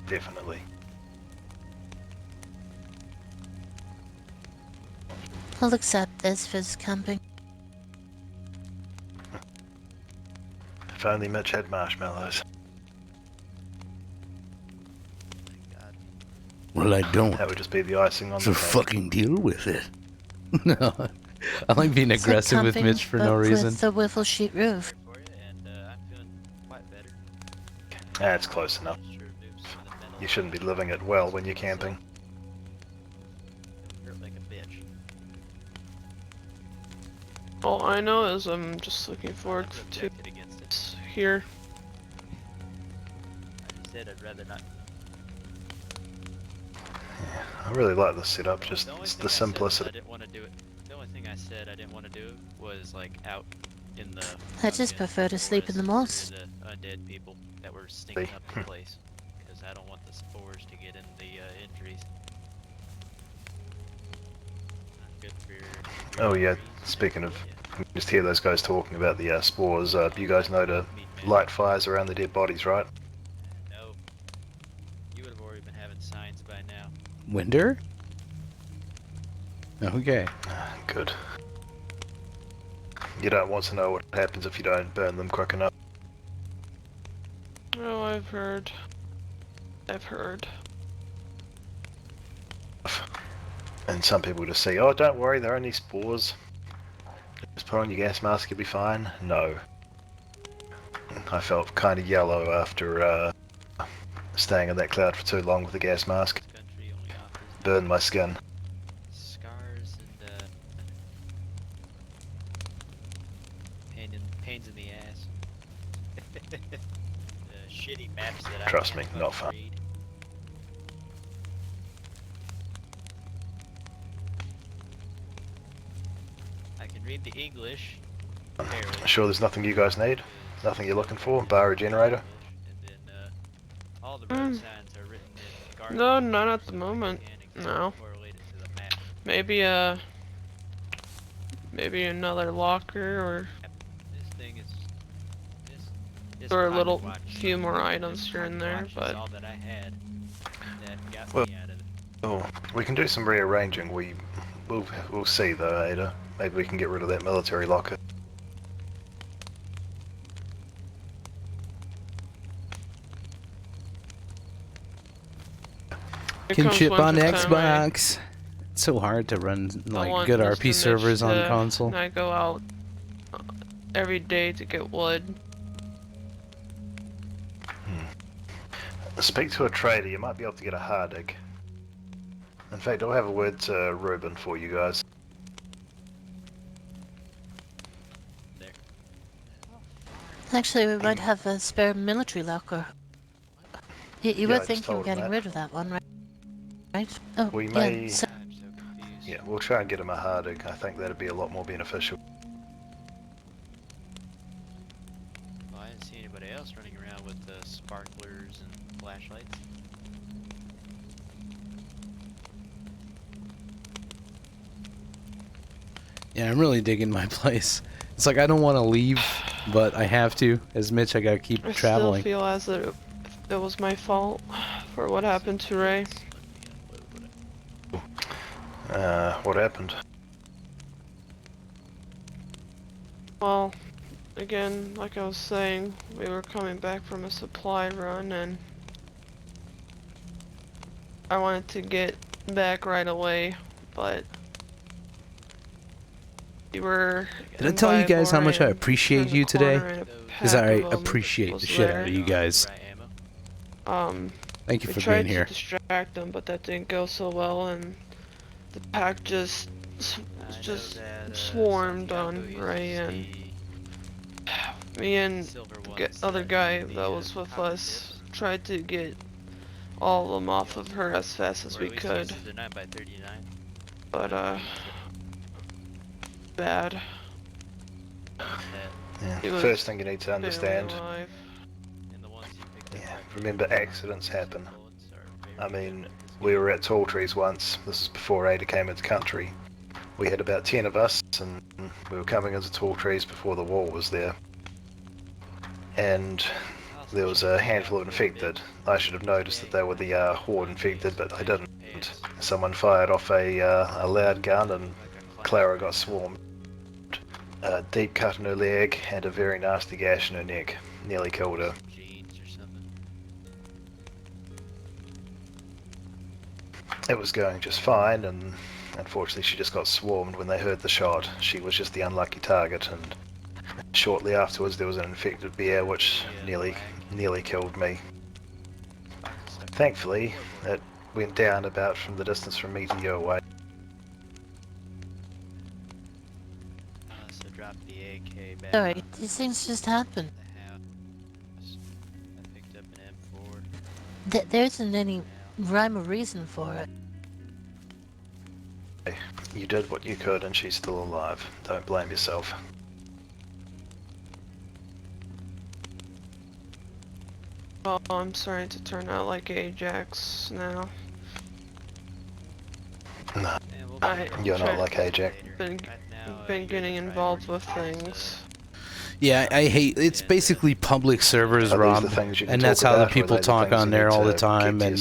Definitely. I'll accept this for camping. If only Mitch had marshmallows. Well, I don't. That would just be the icing on So the cake. fucking deal with it. No, I like being It's like aggressive with camping, Mitch for but no reason. with the wiffle sheet roof. For you, and I'm feeling quite better. Ah, it's close enough. Sure moves from the middle. You shouldn't be living it well when you're camping. Hurt like a bitch. All I know is I'm just looking forward I'm to objected against it. here. I just said I'd rather not. I really like this setup, just The only it's thing the I said was I simplicity. didn't want to do it. The only thing I said I didn't want to do was like out in the. I just fucking prefer to sleep in the forest moss. near the undead people that were stinking up the place, because I don't want the spores to get in the injuries. Not good for your Oh yeah, injuries. speaking of, Yeah. you just hear those guys talking about the spores. You guys know to light fires around the dead bodies, right? No. You would have already been having signs by now. Winder? Okay. Good. You don't want to know what happens if you don't burn them quick enough. Oh, I've heard. I've heard. And some people just say, oh, don't worry, they're only spores. Just put on your gas mask, you'll be fine. No. I felt kind of yellow after staying in that cloud for too long with the gas mask. Country only offers Burned my skin. scars and pains in the ass. The shitty maps that Trust I me, can't not fucking fun. read. I can read the English. Barely. Sure there's nothing you guys need? Nothing you're looking for? Bar a generator? And then all the road signs are written in Garden. No, not at the moment. No. Correlated to the map. Maybe another locker or This thing is this or a pocket little watch- few more items this here and pocket there, watch is but all that I had that got Well- me out of it. Oh, we can do some rearranging. We'll see though, Ada. Maybe we can get rid of that military locker. it comes Kinship on winter time, Xbox. It's so hard to run I like want good Mr. RP Mitch servers on to console. not go out every day to get wood. Speak to a trader, you might be able to get a hardig. In fact, I'll have a word to Ruben for you guys. Actually, we might have a spare military locker. You Yeah, I were just thinking told of him getting that. rid of that one, right? Right? Oh, We yeah. may- So, I'm so confused. Yeah, we'll try and get him a hardig. I think that'd be a lot more beneficial. Well, I didn't see anybody anybody else running around with sparklers and flashlights. Yeah, I'm really digging my place. It's like I don't want to leave, but I have to. As Mitch, I gotta keep traveling. I still feel as if it was my fault for what happened to Ray. What happened? Well, again, like I was saying, we were coming back from a supply run and I wanted to get back right away, but we were... Did I tell you guys how much I appreciate you today? Because I appreciate the shit out of you guys. Thank you for being here. We tried to distract them, but that didn't go so well, and the pack just swarmed on Ray, and me and the other guy that was with us tried to get all of them off of her as fast as we could. But bad. Yeah. First thing you need to understand. Yeah, remember accidents happen. I mean, we were at Tall Trees once. This is before Ada came into country. We had about 10 of us, and we were coming into Tall Trees before the wall was there. And there was a handful of infected. I should have noticed that they were the horde infected, but I didn't. Someone fired off a loud gun, and Clara got swarmed. A deep cut in her leg and a very nasty gash in her neck. Nearly killed her. It was going just fine, and unfortunately she just got swarmed when they heard the shot. She was just the unlucky target, and shortly afterwards there was an infected bear which nearly killed me. Thankfully, it went down about from the distance from me to you away. Sorry, these things just happen. There isn't any rhyme or reason for it. You did what you could and she's still alive. Don't blame yourself. Well, I'm starting to turn out like Ajax now. No, you're not like Ajax. Been getting involved with things. Yeah, I hate it's basically public servers, Rob, and that's how the people talk on there all the time, and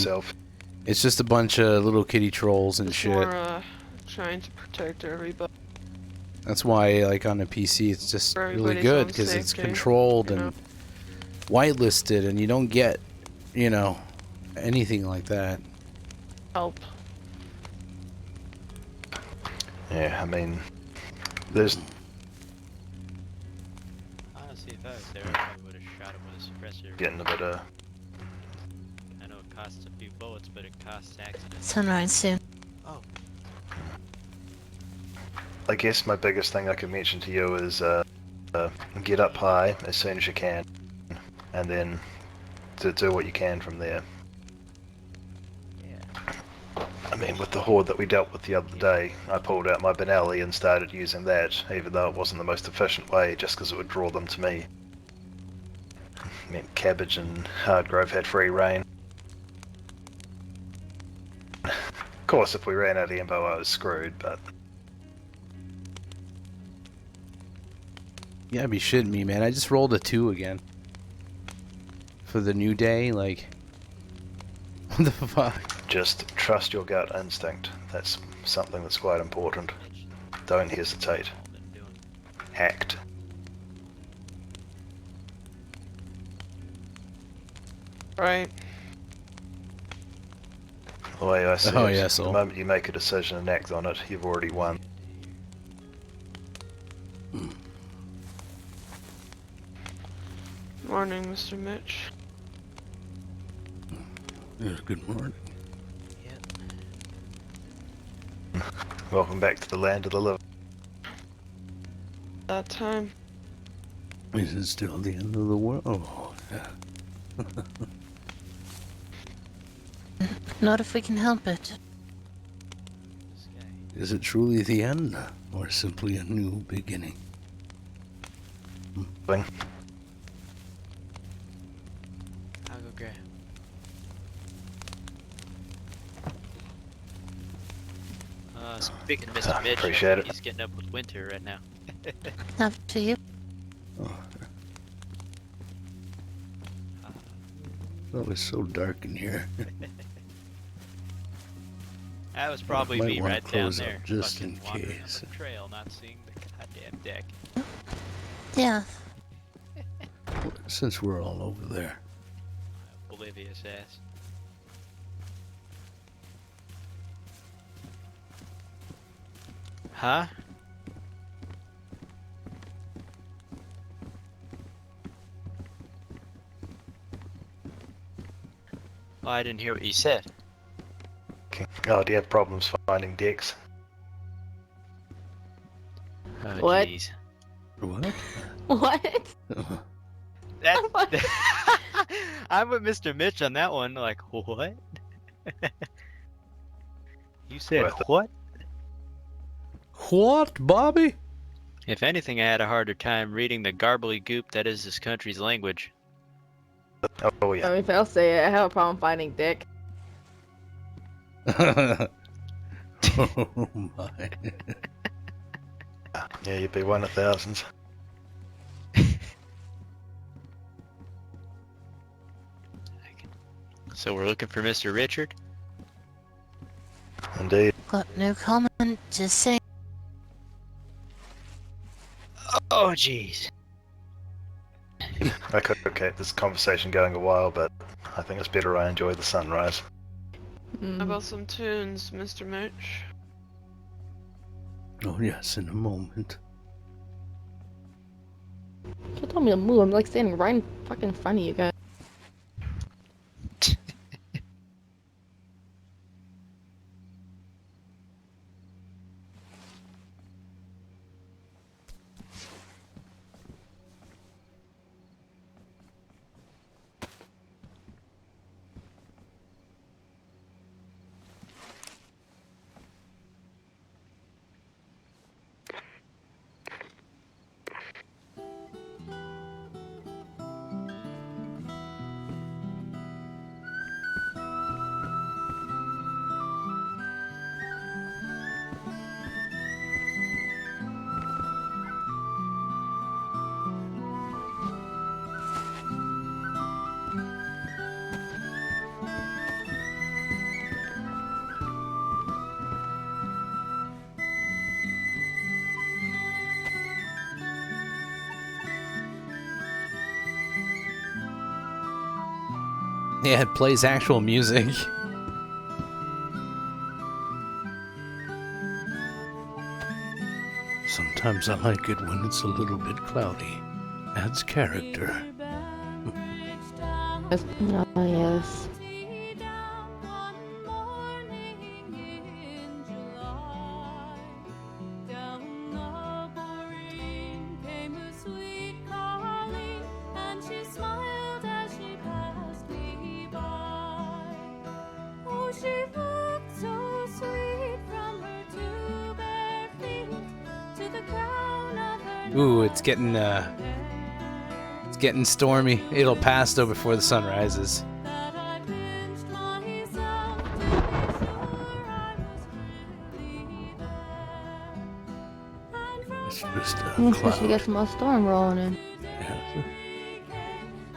it's just a bunch of little kitty trolls and shit. More, trying to protect everybody. That's why, like on a PC, it's just really good because it's controlled and whitelisted, and you don't get, you know, anything like that. Help. Yeah, I mean, there's. Honestly, if I was there, I probably would have shot him with a suppressor. Getting a bit of. I know it costs a few bullets, but it costs accidents. Sunrise soon. Oh. I guess my biggest thing I could mention to you is get up high as soon as you can, and then to do what you can from there. I mean, with the horde that we dealt with the other day, I pulled out my Benelli and started using that, even though it wasn't the most efficient way, just because it would draw them to me. I mean, Cabbage and Hardgrove had free reign. Of course, if we ran out of ammo, I was screwed, but... You gotta be shitting me, man. I just rolled a 2 again. For the new day, like... What the fuck? Just trust your gut instinct. That's something that's quite important. Don't hesitate. Act. Right. The way I see it, yes, the moment you make a decision and act on it, you've already won. Morning, Mr. Mitch. Yes, good morning. Welcome back to the land of the living. That time. Is it still the end of the world? Oh, yeah. Not if we can help it. Is it truly the end, or simply a new beginning? grab. Speaking of Mr. Mitch, appreciate it. he's getting up with winter right now. Up to you. Oh, it's so dark in here. That was probably Might me wanna right down close up there, just fucking in wandering case. up the trail, not seeing the goddamn deck. Yeah. Since we're all over there. Bolivia's ass. Huh? Well, I didn't hear what you said. Oh, do you have problems finding decks? Oh, What? jeez. What? What? That's I'm with Mr. Mitch on that one. Like, what? You said Worth it. what? What, Bobby? If anything, I had a harder time reading the garbly goop that is this country's language. Oh yeah. I mean, if I'll say it, I have a problem finding dick. Oh my. Yeah, you'd be one of thousands. So we're looking for Mr. Richard? Indeed. Got no comment. Just saying. Oh, jeez. I could have kept this conversation going a while, but I think it's better I enjoy the sunrise. How about some tunes, Mr. Mitch? Oh yes, in a moment. You told me to move. I'm like standing right in fucking front of you guys. Yeah, it plays actual music. Sometimes I like it when it's a little bit cloudy. Adds character. Oh, yes. Ooh, it's getting stormy. It'll pass though before the sun rises. It's just a We cloud. should get some more storm rolling in. Yeah.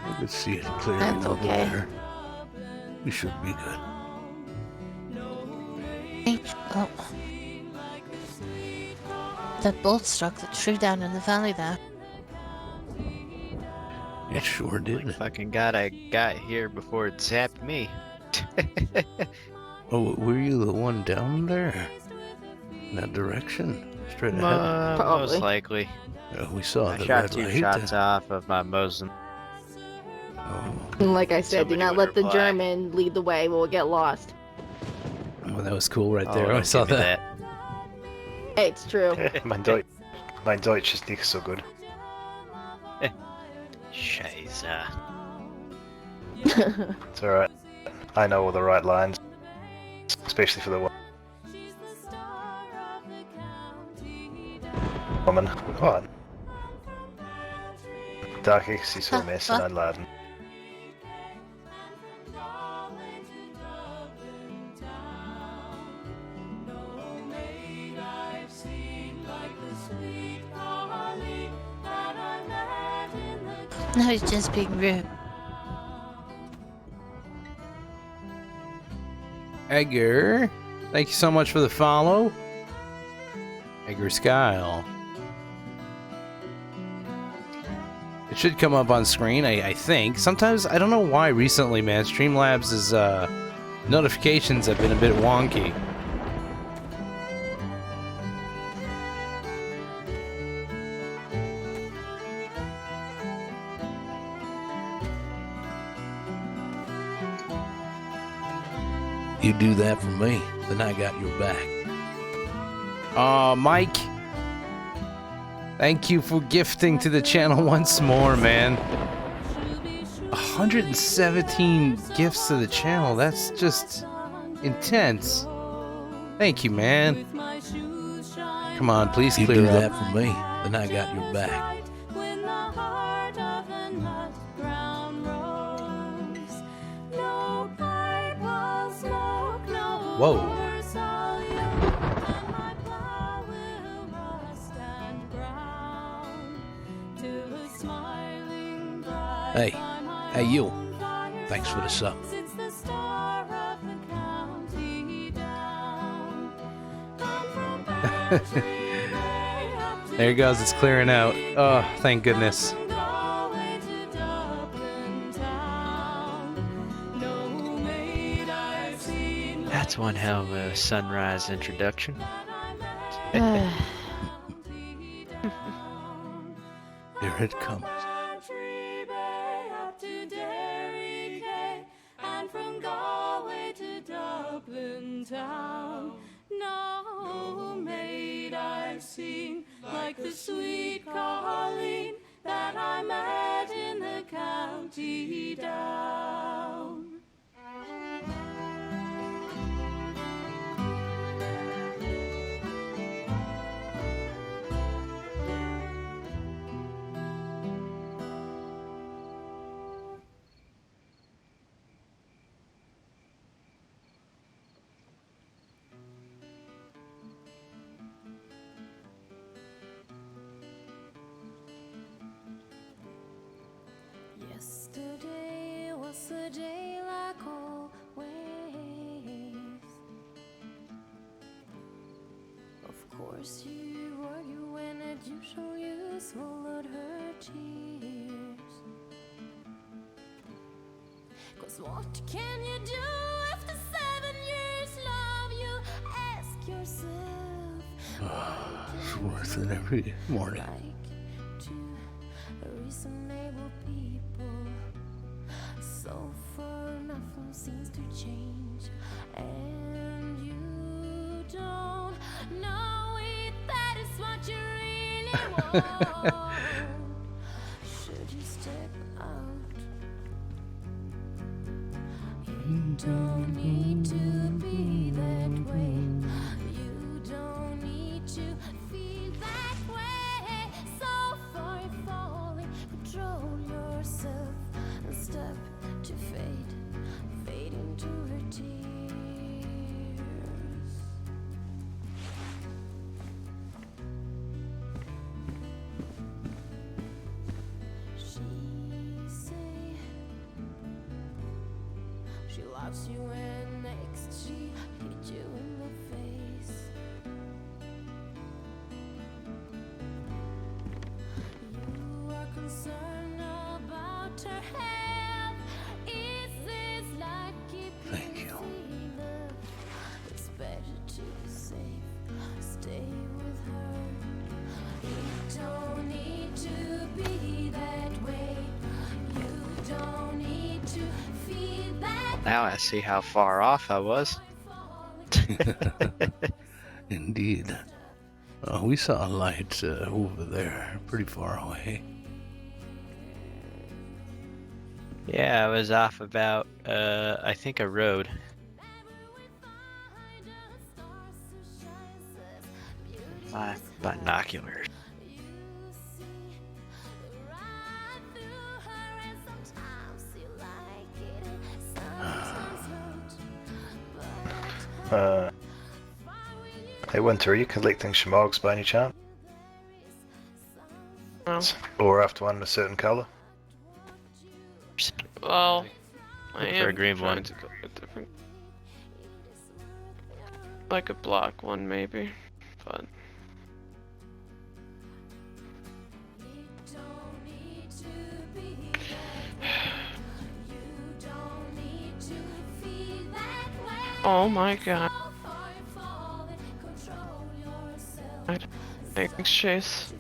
I could see it clearly That's over okay. there. We should be good. Oh. That bolt struck the tree down in the valley there. It sure did. Like fucking God, I got here before it zapped me. Oh, were you the one down there? In that direction? Straight ahead? Most likely. We saw I the shot red 2 light. shots off of my Mosin. And like I said, do Somebody not would let the reply. German lead the way. We'll get lost. Oh, that was cool right Oh, there. I don't saw give me that. Hey, it's true. Mein Deutsch ist nicht so good. Scheiße. It's alright. I know all the right lines. Especially for the woman. What? Dark ich sie so messen anladen. No, he's just being rude. Edgar, thank you so much for the follow. Edgar Skyle. It should come up on screen, I think. Sometimes, I don't know why recently, man. Streamlabs' notifications have been a bit wonky. You do that for me, then I got your back. Mike. Thank you for gifting to the channel once more, man. 117 gifts to the channel. That's just intense. Thank you, man. Come on, please You clear do up. that for me, then I got your back. Whoa. Hey, you. Thanks for the sub. There it goes, it's clearing out. Oh, thank goodness. That's one hell of a sunrise introduction. Here it comes. No maid I've seen like the sweet Colleen that I met in the county down. Yesterday was a day like always. Of course you argue when as usual you swallowed her tears. 'Cause what can you do after 7 years love, you ask yourself. It's worth it every morning. Reasonable people, so far nothing seems to change, and you don't know if that is what you really want. Should you step out? You don't need to be that way. You don't need to feel that way. So far you're falling. Control yourself and step to fade, fade into her tears. She say she loves you and next she hit you in the face. You are concerned about her health. Is this like keeping Thank you. love? It's better to be safe. Stay with her. You don't need to be that way. You don't need to feel that. Now I see how far off I was. Indeed. We saw a light over there, pretty far away. Yeah, I was off about, I think a road. My binoculars. Hey Winter, are you collecting shmogs by any chance? No. Or after one in a certain colour? Well, I Look for a am green trying one. to go a different, like a black one maybe, but. Oh my god. Thanks, Chase.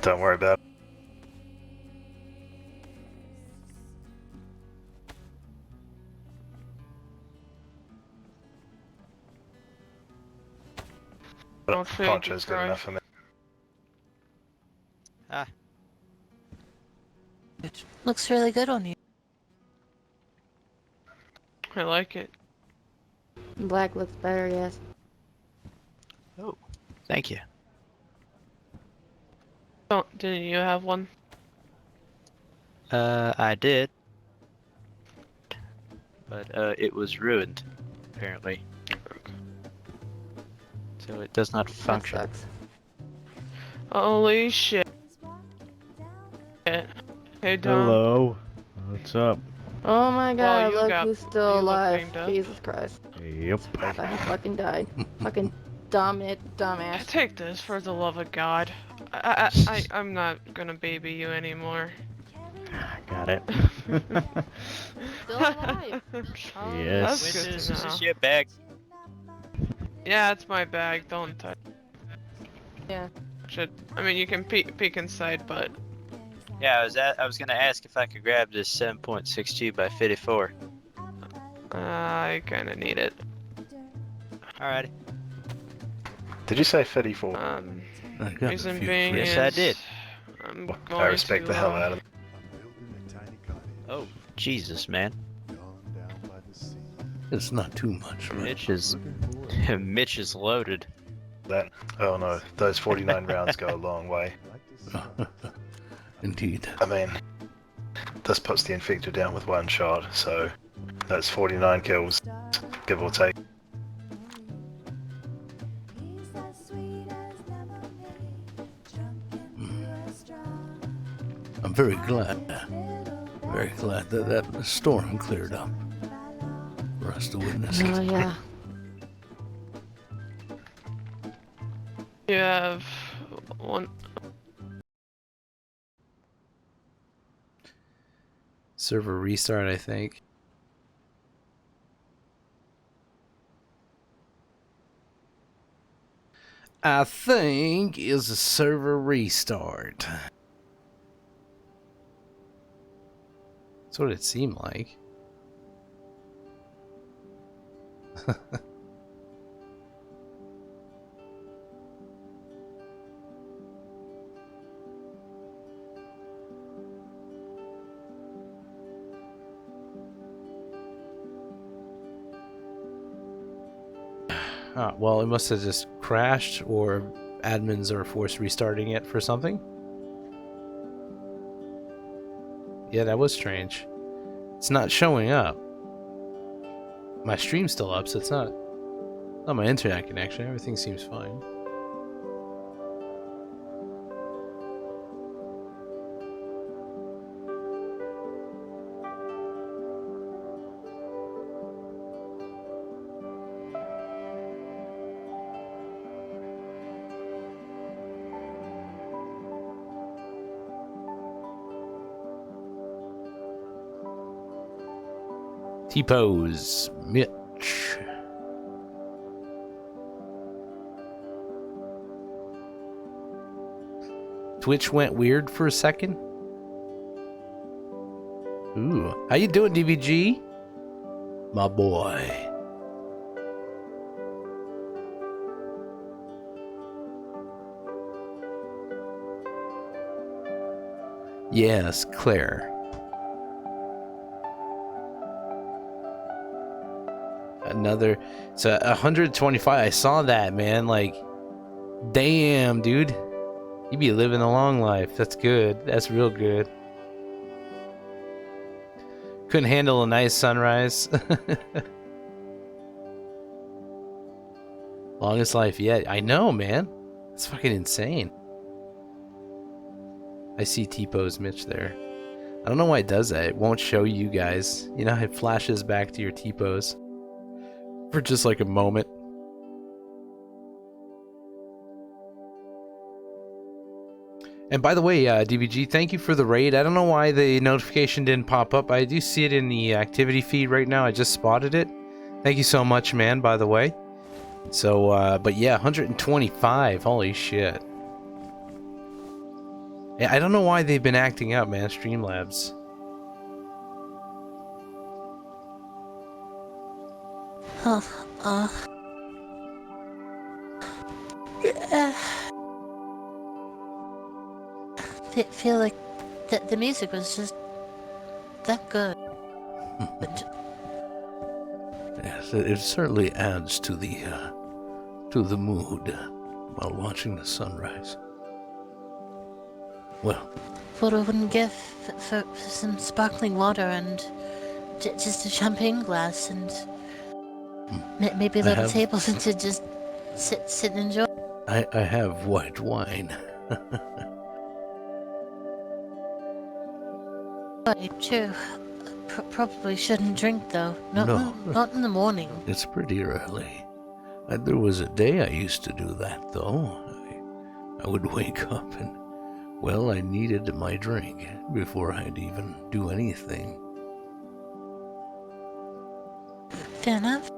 Don't worry about it. Don't think Poncho's it's good right. enough for me. Ah. Looks really good on you. I like it. Black looks better, yes. Oh, thank you. Didn't you have one? I did. But, it was ruined, apparently. So it does not function. That sucks. Holy shit. Hey, Dom. Hello. What's up? Oh my god, you look got- who's still you look alive. banged up. Jesus Christ. Yep. I fucking died. Fucking dumbass. Take this for the love of God. I'm not gonna baby you anymore. Got it. Still alive. Yes. That's good This to is know. your bag. Yeah, it's my bag. Don't touch. Yeah. I mean, you can peek inside, but Yeah, I was gonna ask if I could grab this 7.62 by 54. I kind of need it. Alrighty. Did you say 54? I got a Reason few being friends. is Yes, I did. I'm I going respect to, the hell out of them. Oh, Jesus, man. It's not too much, right? Mitch is loaded. That. Oh no, those 49 rounds go a long way. Indeed. I mean, this puts the infector down with one shot, so that's 49 kills, give or take. I'm very glad that that storm cleared up for us to witness. Oh yeah. You have one. Server restart, I think. I think is a server restart. That's what it seemed like. Well, it must have just crashed, or admins are forced restarting it for something. Yeah, that was strange. It's not showing up. My stream's still up, so it's not my internet connection. Everything seems fine. T-pose, Mitch. Twitch went weird for a second. Ooh, how you doing, DBG? My boy. Yes, Claire. Another, so 125. I saw that, man. Like, damn, dude, you be living a long life. That's good. That's real good. Couldn't handle a nice sunrise. Longest life yet. I know, man. It's fucking insane. I see T-pose Mitch there. I don't know why it does that. It won't show you guys. You know, it flashes back to your T-pose for just like a moment. And by the way, DBG, thank you for the raid. I don't know why the notification didn't pop up. I do see it in the activity feed right now. I just spotted it. Thank you so much, man, by the way. So, but yeah, 125. Holy shit. Yeah, I don't know why they've been acting up, man. Streamlabs. Feel like the music was just that good. Yes, it certainly adds to the mood while watching the sunrise. Well, what I wouldn't give for some sparkling water and just a champagne glass and maybe a little table to just sit and enjoy. I have white wine. True. Probably shouldn't drink though. Not in the morning. It's pretty early. There was a day I used to do that though. I would wake up and, well, I needed my drink before I'd even do anything. Fair enough.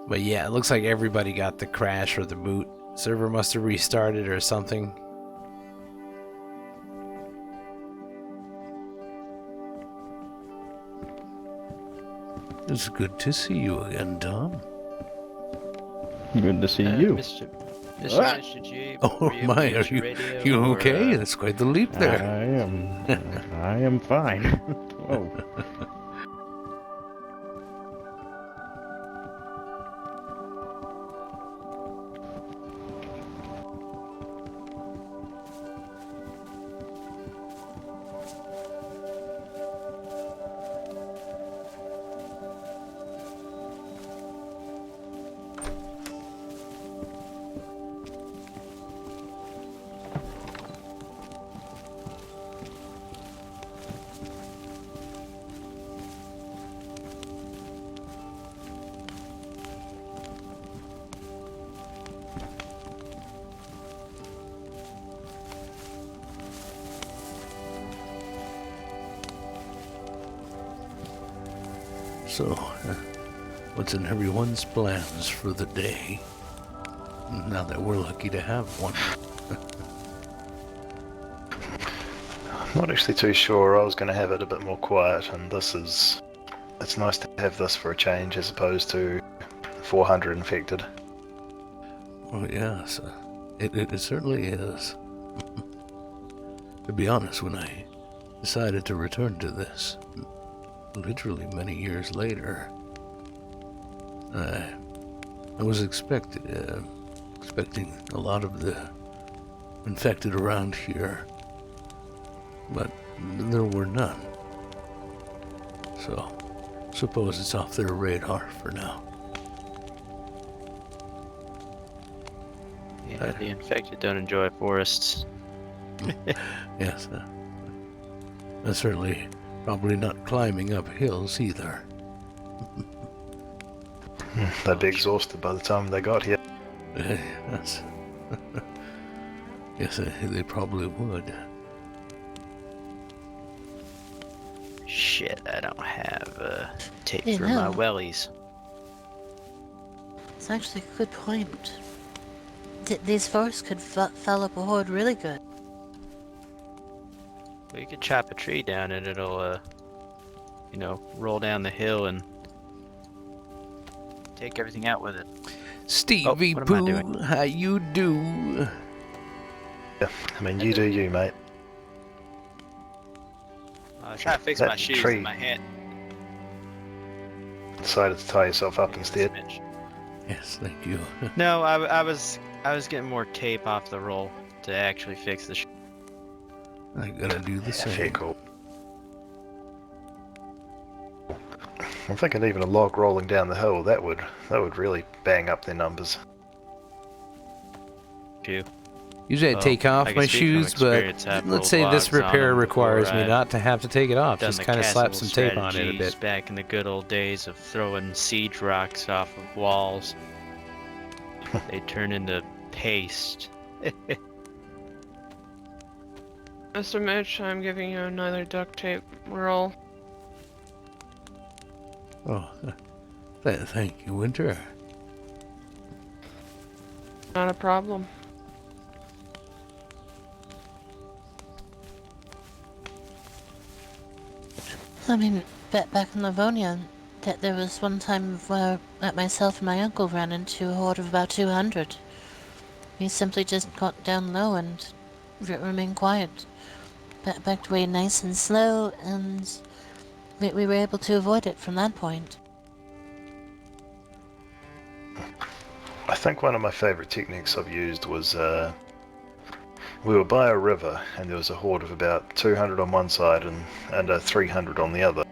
But yeah, it looks like everybody got the crash or the boot. Server must have restarted or something. It's good to see you again, Tom. Good to see you. Mr. G, Oh my, are you okay? That's quite the leap there. I am fine. Whoa. So, what's in everyone's plans for the day? Now that we're lucky to have one. I'm not actually too sure. I was going to have it a bit more quiet, and it's nice to have this for a change as opposed to 400 infected. Oh yes, it certainly is. To be honest, when I decided to return to this, literally many years later, I was expecting a lot of the infected around here, but there were none. So, suppose it's off their radar for now. Yeah, the infected don't enjoy forests. Yes, and certainly probably not climbing up hills either. They'd be exhausted by the time they got here. Yes, yes, they probably would. Shit, I don't have tape You for know. my wellies. It's actually a good point. These forests could fill up a horde really good. We could chop a tree down and it'll, roll down the hill and take everything out with it. Stevie what am I doing? Pooh, how you do? Yeah, I mean, you do you, mate. I was trying to fix That my shoes tree. and my hat. Decided to tie yourself up instead. Yes, thank you. No, I was getting more tape off the roll to actually fix the shoe. I gotta do the same. Fair cool. I'm thinking even a log rolling down the hill, that would really bang up their numbers. you. Usually I take off I can my speak from shoes, but experience. I've let's rolled say this logs on repair them requires before. me I've not to have to take it off. done Just the kind of slap casual some tape on it a strategies bit. back in the good old days of throwing siege rocks off of walls. They turn into paste. Mr. Mitch, I'm giving you another duct tape roll. Oh, thank you, Winter. Not a problem. I mean, back in Livonia, that there was one time where myself and my uncle ran into a horde of about 200. We simply just got down low and remained quiet. Backed away nice and slow, and we were able to avoid it from that point. I think one of my favourite techniques I've used was we were by a river and there was a horde of about 200 on one side and 300 on the other,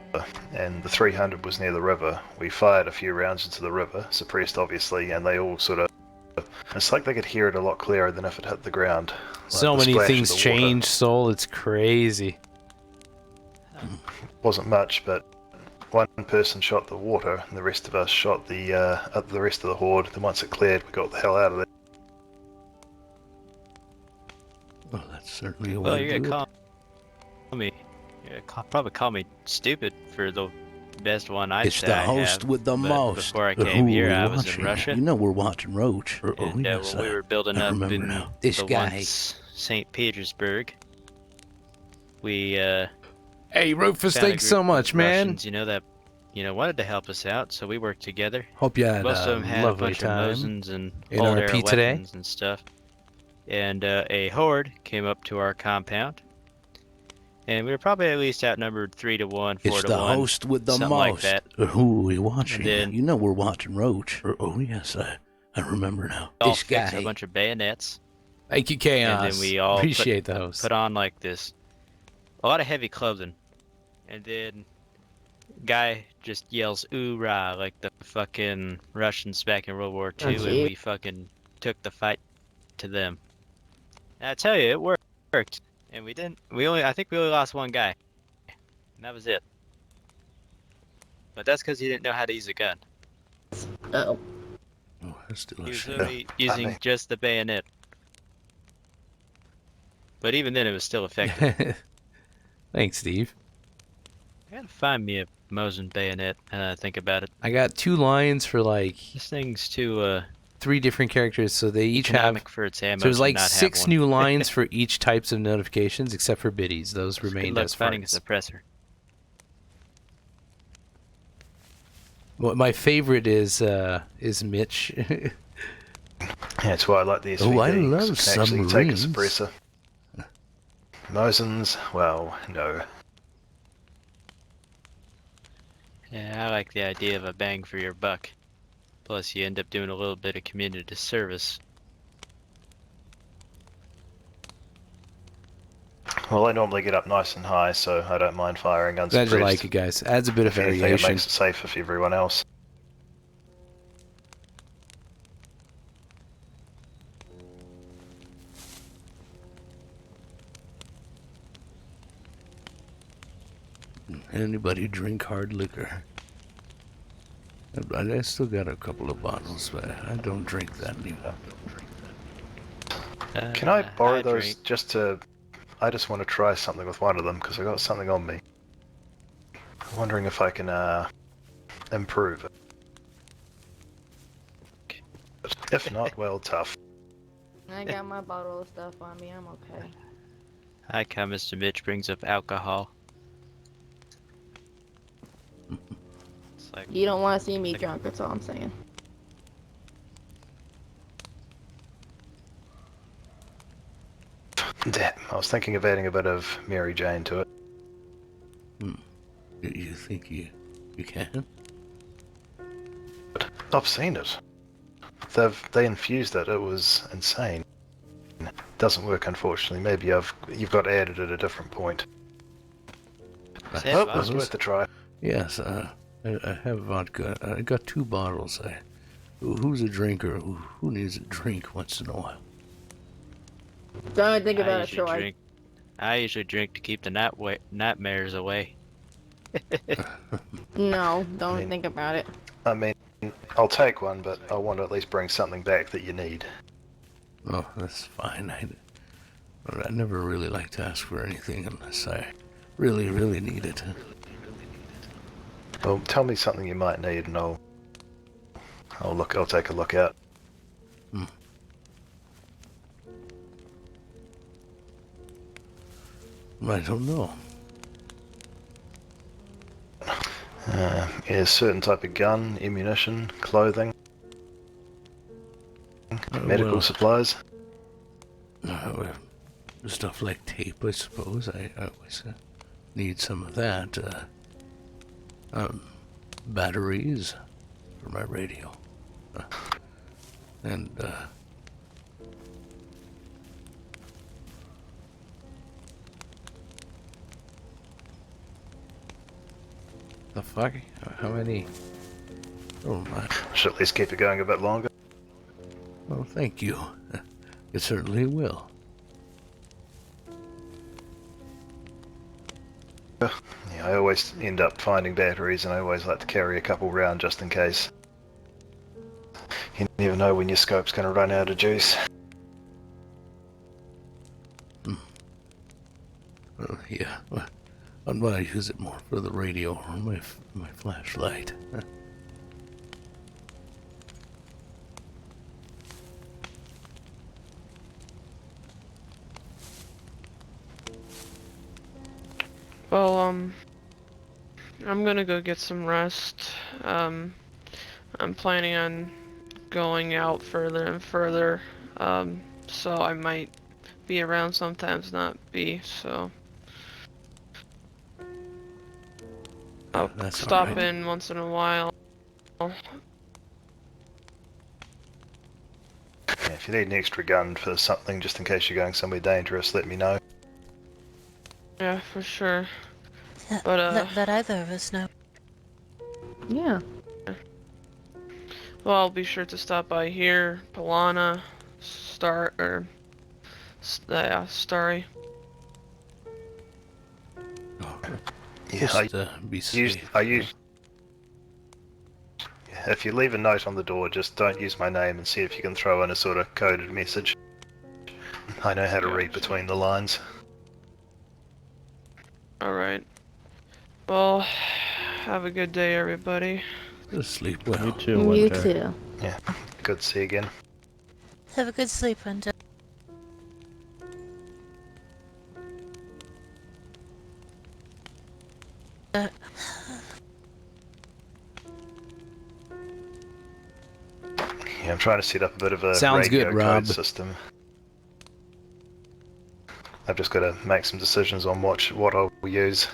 and the 300 was near the river. We fired a few rounds into the river, suppressed obviously, and they all sort of, it's like they could hear it a lot clearer than if it hit the ground. Like So the many splash of things the water change, Soul. It's crazy. wasn't much, but one person shot the water and the rest of us shot the rest of the horde. Then once it cleared, we got the hell out of there. Well, that's certainly a Well, way you're to do gonna it. call me. You're gonna probably call me stupid for the best one I'd It's say the I host have, with the but most. Before I Who came are here, we I was in watching? Russia. You know we're watching Roach. And Yes, when we were building I up remember in now. This the guy. once St. Petersburg, we Hey, Rufus, found a thanks so group much, of man. Russians, that wanted to help us out, so we worked together. Hope you had Most a of them had a lovely bunch time of Mosins and in old era RP today. weapons and stuff. And a horde came up to our compound, and we were probably at least outnumbered 3 to 1, 4 It's to the 1, host with the something like most. that. Who are we watching? And then- You know we're watching Roach. Yes, I remember now. All This fixed guy. a bunch of bayonets. Thank you, Chaos. And then we all appreciate the host. put on like this, a lot of heavy clothing. And then guy just yells "Oorah" like the fucking Russians back in World War II, and we fucking took the fight to them. And I tell you, it worked. And I think we only lost one guy. And that was it. But that's because he didn't know how to use a gun. Oh. Oh, that's still He a was shame. only using just the bayonet. But even then, it was still effective. Thanks, Steve. I gotta find me a Mosin bayonet. Think about it. I got 2 lines for like This thing's too 3 different characters, so they each have. economic for its ammo. So there's to like not have 6 one. new lines for each types of notifications, except for biddies. Those Good remained luck as finding a farts. suppressor. Well, my favorite is Mitch. Yeah, that's why I like the SVD. Oh, I 'cause love it can actually take a submarines. suppressor. Mosins, well, no. Yeah, I like the idea of a bang for your buck. Plus, you end up doing a little bit of community service. Well, I normally get up nice and high, so I don't mind firing Glad unsuppressed. you like it, guys. Adds a bit of If anything, it variation. makes it safer for everyone else. Anybody drink hard liquor? I still got a couple of bottles, but I don't drink that anymore. Can I borrow those drink. just to... I just want to try something with one of them, because I got something on me. I'm wondering if I can improve it. If not, well, tough. I got my bottle of stuff on me. I'm okay. I like how Mr. Mitch brings up alcohol. It's like, You don't want to see me drunk. That's all I'm saying. Damn, I was thinking of adding a bit of Mary Jane to it. You think you can? But I've seen it. They infused it. It was insane. Doesn't work, unfortunately. Maybe you've got to add it at a different point. Sam, Oh, it was worth a try. Yes, I have vodka. I got 2 bottles. Who's a drinker? Who needs a drink once in a while? Don't think about it, usually Troy. drink. I usually drink to keep the nightmares away. No, don't I mean- think about it. I mean, I'll take one, but I want to at least bring something back that you need. Oh, that's fine. I never really like to ask for anything unless I really, really need it. Well, tell me something you might need, and I'll take a look out. I don't know. A certain type of gun, ammunition, clothing, medical well, supplies. Stuff like tape, I suppose. I always need some of that. Batteries for my radio. And, The fuck? How many? oh my. Should at least keep it going a bit longer. Well, thank you. It certainly will. Yeah, I always end up finding batteries, and I always like to carry a couple round just in case. You never know when your scope's going to run out of juice. Well, yeah. I'd want to use it more for the radio or my flashlight. Well, I'm gonna go get some rest. I'm planning on going out further and further, so I might be around sometimes, not be, so I'll That's stop alright. in once in a while. Yeah, if you need an extra gun for something, just in case you're going somewhere dangerous, let me know. Yeah, for sure. Let, But, let either of us know. Yeah. well, I'll be sure to stop by here, Pilana, Starry. Yeah, Just be safe. If you leave a note on the door, just don't use my name and see if you can throw in a sort of coded message. I know how to read between the lines. Alright. Well, have a good day, everybody. Sleep well. You too, You Winter. too. Yeah, good to see you again. Have a good sleep, Winter. Yeah, I'm trying to set up a bit of a Sounds radio good, Rob. code system. I've just got to make some decisions on what I'll use.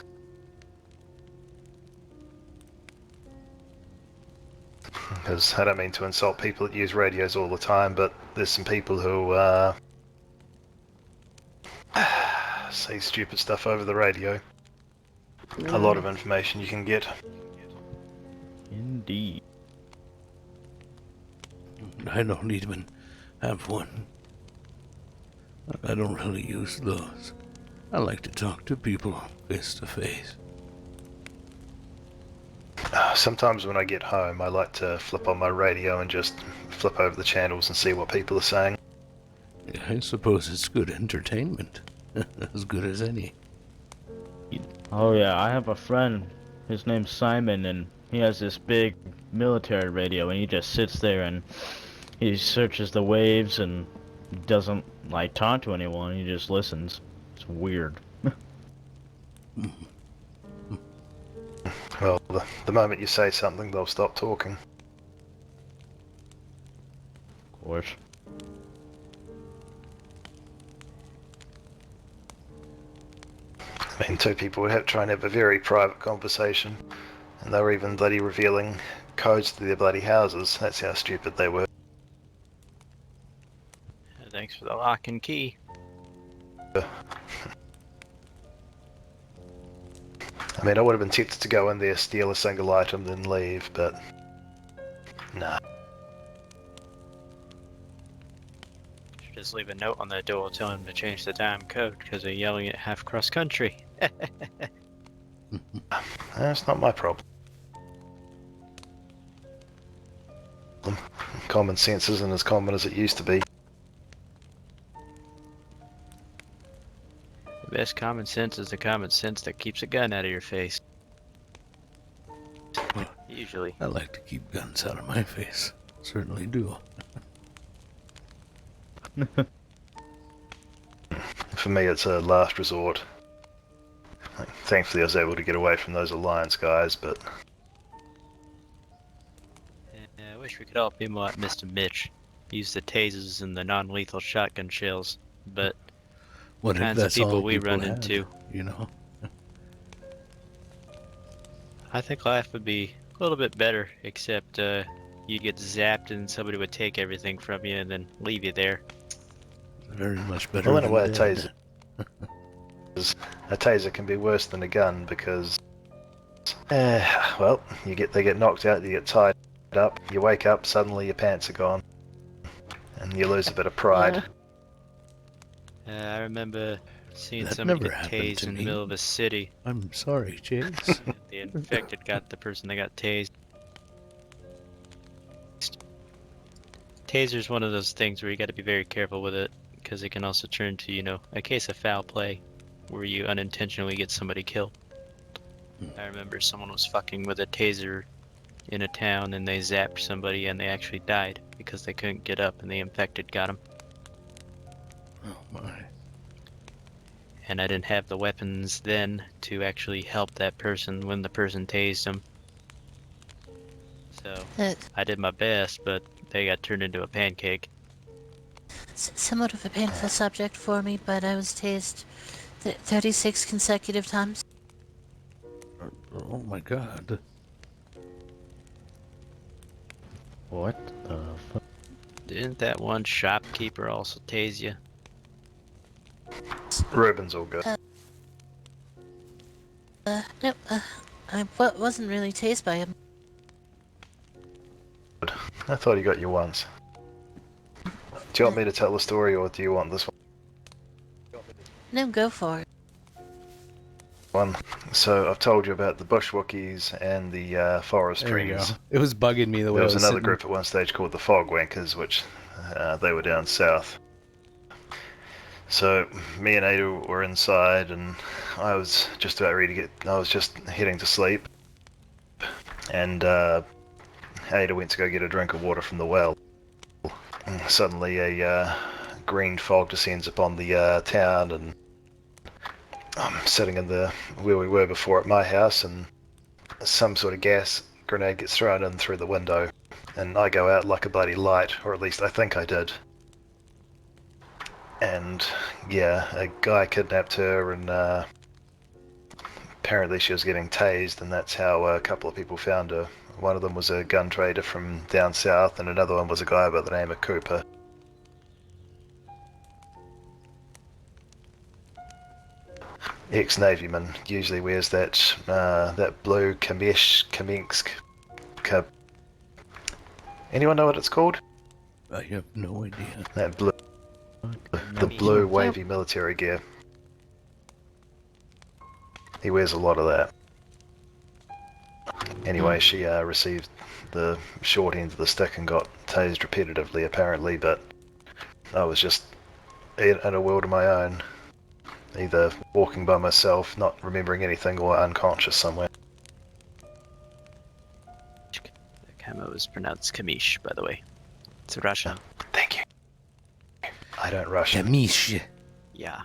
Because I don't mean to insult people that use radios all the time, but there's some people who say stupid stuff over the radio. A lot of information you can get. Indeed. I don't even have one. I don't really use those. I like to talk to people face to face. Sometimes when I get home, I like to flip on my radio and just flip over the channels and see what people are saying. Yeah, I suppose it's good entertainment. As good as any. Oh yeah, I have a friend. His name's Simon, and he has this big military radio, and he just sits there and he searches the waves and doesn't like talk to anyone. He just listens. It's weird. Well, the moment you say something, they'll stop talking. Of course. I mean, two people would try and have a very private conversation, and they were even bloody revealing codes to their bloody houses. That's how stupid they were. Thanks for the lock and key. I mean, I would have been tempted to go in there, steal a single item, then leave, but nah. Just leave a note on the door telling him to change the damn code because they're yelling at half cross country. That's not my problem. Common sense isn't as common as it used to be. The best common sense is the common sense that keeps a gun out of your face. Usually. I like to keep guns out of my face. Certainly do. For me, it's a last resort. Thankfully, I was able to get away from those Alliance guys, but... I wish we could all be more like Mr. Mitch. Use the tasers and the non-lethal shotgun shells, but What the if kinds of that's all people we people run had, into, you know? I think life would be a little bit better, except you'd get zapped and somebody would take everything from you and then leave you there. Very much better. Well, in a than way, dead. a taser can be worse than a gun because, well, they get knocked out, you get tied up, you wake up, suddenly your pants are gone, and you lose a bit of pride. I remember seeing That somebody never get happened tased to in the me. middle of a city. I'm sorry, Chase. The infected got the person that got tased. Taser's one of those things where you got to be very careful with it, because it can also turn to, you know, a case of foul play, where you unintentionally get somebody killed. I remember someone was fucking with a taser in a town and they zapped somebody and they actually died because they couldn't get up and the infected got them. Oh my. And I didn't have the weapons then to actually help that person when the person tased them. So I did my best, but they got turned into a pancake. Somewhat of a painful subject for me, but I was tased 36 consecutive times. Oh my god. What the fuck? Didn't that one shopkeeper also tase you? Ruben's all good. No, I wasn't really tased by him. I thought he got you once. Do you want me to tell the story, or do you want this No, go for it. one? So I've told you about the bush Wookiees and the forest There you trees. go. It was bugging me the way There I was was another sitting. group at one stage called the Fogwankers, which they were down south. So me and Ada were inside, and I was just about ready to I was just heading to sleep, and Ada went to go get a drink of water from the well. And suddenly a green fog descends upon the town, and I'm sitting in where we were before at my house, and some sort of gas grenade gets thrown in through the window, and I go out like a bloody light, or at least I think I did. And yeah, a guy kidnapped her, and apparently she was getting tased, and that's how a couple of people found her. One of them was a gun trader from down south, and another one was a guy by the name of Cooper. Ex-Navyman usually wears that blue Kamensk. Anyone know what it's called? I have no idea. That blue, the blue wavy military gear. He wears a lot of that. Anyway, she received the short end of the stick and got tased repetitively, apparently, but I was just in a world of my own, either walking by myself, not remembering anything, or unconscious somewhere. The camo is pronounced Kamish, by the way. It's Russian. Thank you. I don't Russian. Kamish. Yeah.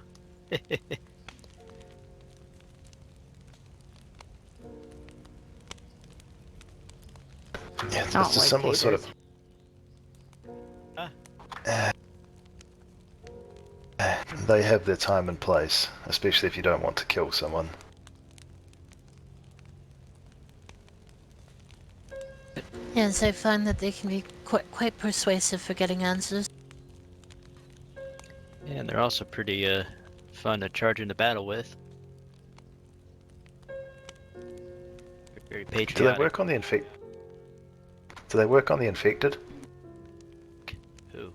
Yeah, it's a similar sort of. They have their time and place, especially if you don't want to kill someone. Yes, I find that they can be quite persuasive for getting answers. Yeah, and they're also pretty fun to charge into battle with. Very patriotic. Do they work on the infected? Who?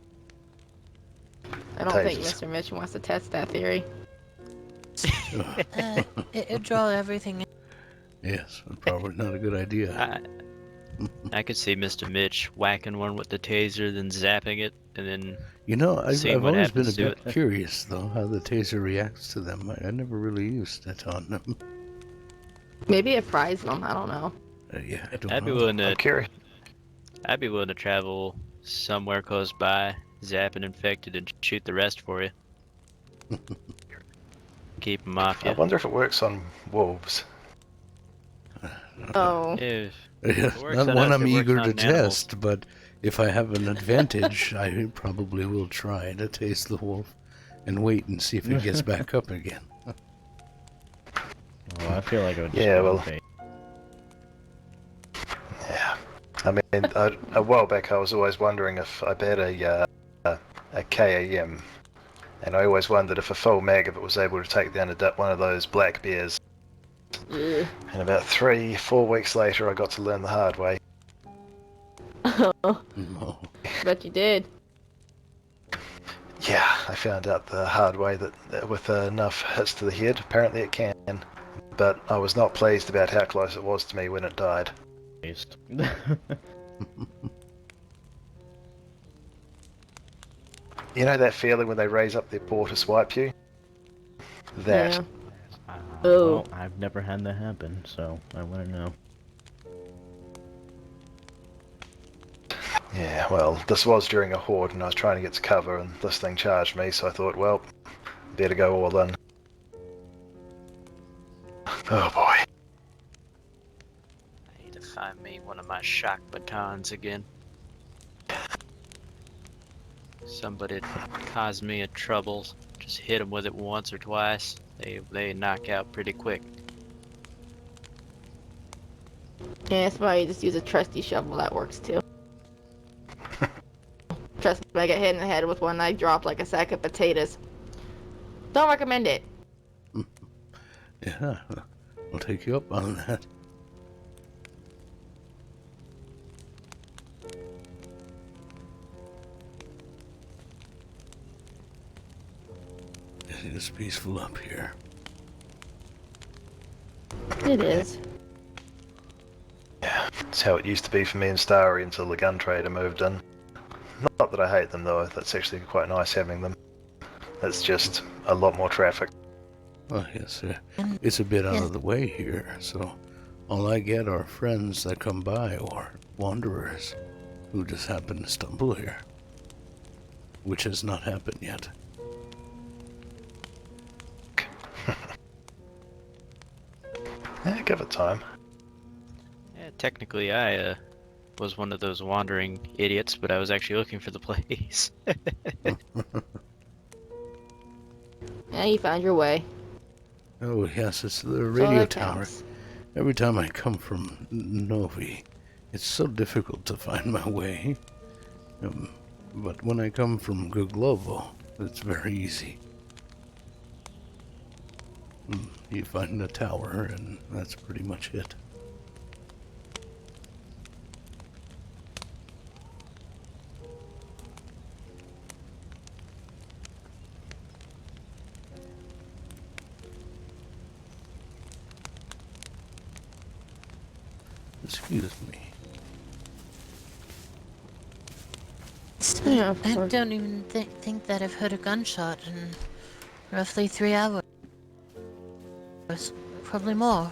I don't think tasers. Mr. Mitch wants to test that theory. It'll draw everything in. Yes, probably not a good idea. I could see Mr. Mitch whacking one with the taser, then zapping it, and then You know, seeing I've what always been a happens to bit it. curious, though, how the taser reacts to them. I never really used it on them. Maybe it fries them. I don't know. Yeah, I don't I'd be know. willing to. I'm curious. I'd be willing to travel somewhere close by, zap an infected, and shoot the rest for you. Keep them off I you. wonder if it works on wolves. Oh. If Yes, it works not on one us, I'm it works eager on to animals. test, but if I have an advantage, I probably will try to taste the wolf and wait and see if it gets back up again. Oh, I feel like it would just Yeah, be well, okay. Yeah. I mean, a while back I was always wondering if I bet a KAM, and I always wondered if a full mag of it was able to take down one of those black bears. Yeah. And about 3-4 weeks later, I got to learn the hard way. No. Bet you did. Yeah, I found out the hard way that with enough hits to the head, apparently it can. But I was not pleased about how close it was to me when it died. You know that feeling when they raise up their paw to swipe you? That. Yeah. Well, I've never had that happen, so I wouldn't know. Yeah, well, this was during a horde and I was trying to get to cover and this thing charged me, so I thought, well, better go all in. Oh boy. I need to find me one of my shock batons again. Somebody caused me a trouble. Just hit them with it once or twice. They knock out pretty quick. Yeah, that's why you just use a trusty shovel. That works too. Trust me, I get hit in the head with one, I drop like a sack of potatoes. Don't recommend it. Yeah, I'll take you up on that. It is peaceful up here. It is. Yeah, it's how it used to be for me and Starry until the gun trader moved in. Not that I hate them though, that's actually quite nice having them. It's just a lot more traffic. Well, yes, it's a bit out of the way here, so all I get are friends that come by or wanderers who just happen to stumble here. Which has not happened yet. Yeah, give it time. Yeah, technically I was one of those wandering idiots, but I was actually looking for the place. Yeah, you found your way. Oh, yes, it's the all radio that tower. counts. Every time I come from Novi, it's so difficult to find my way. But when I come from Guglovo, it's very easy. You find a tower, and that's pretty much it. Excuse me. So Yeah, of I course. don't even think that I've heard a gunshot in roughly 3 hours. Probably more.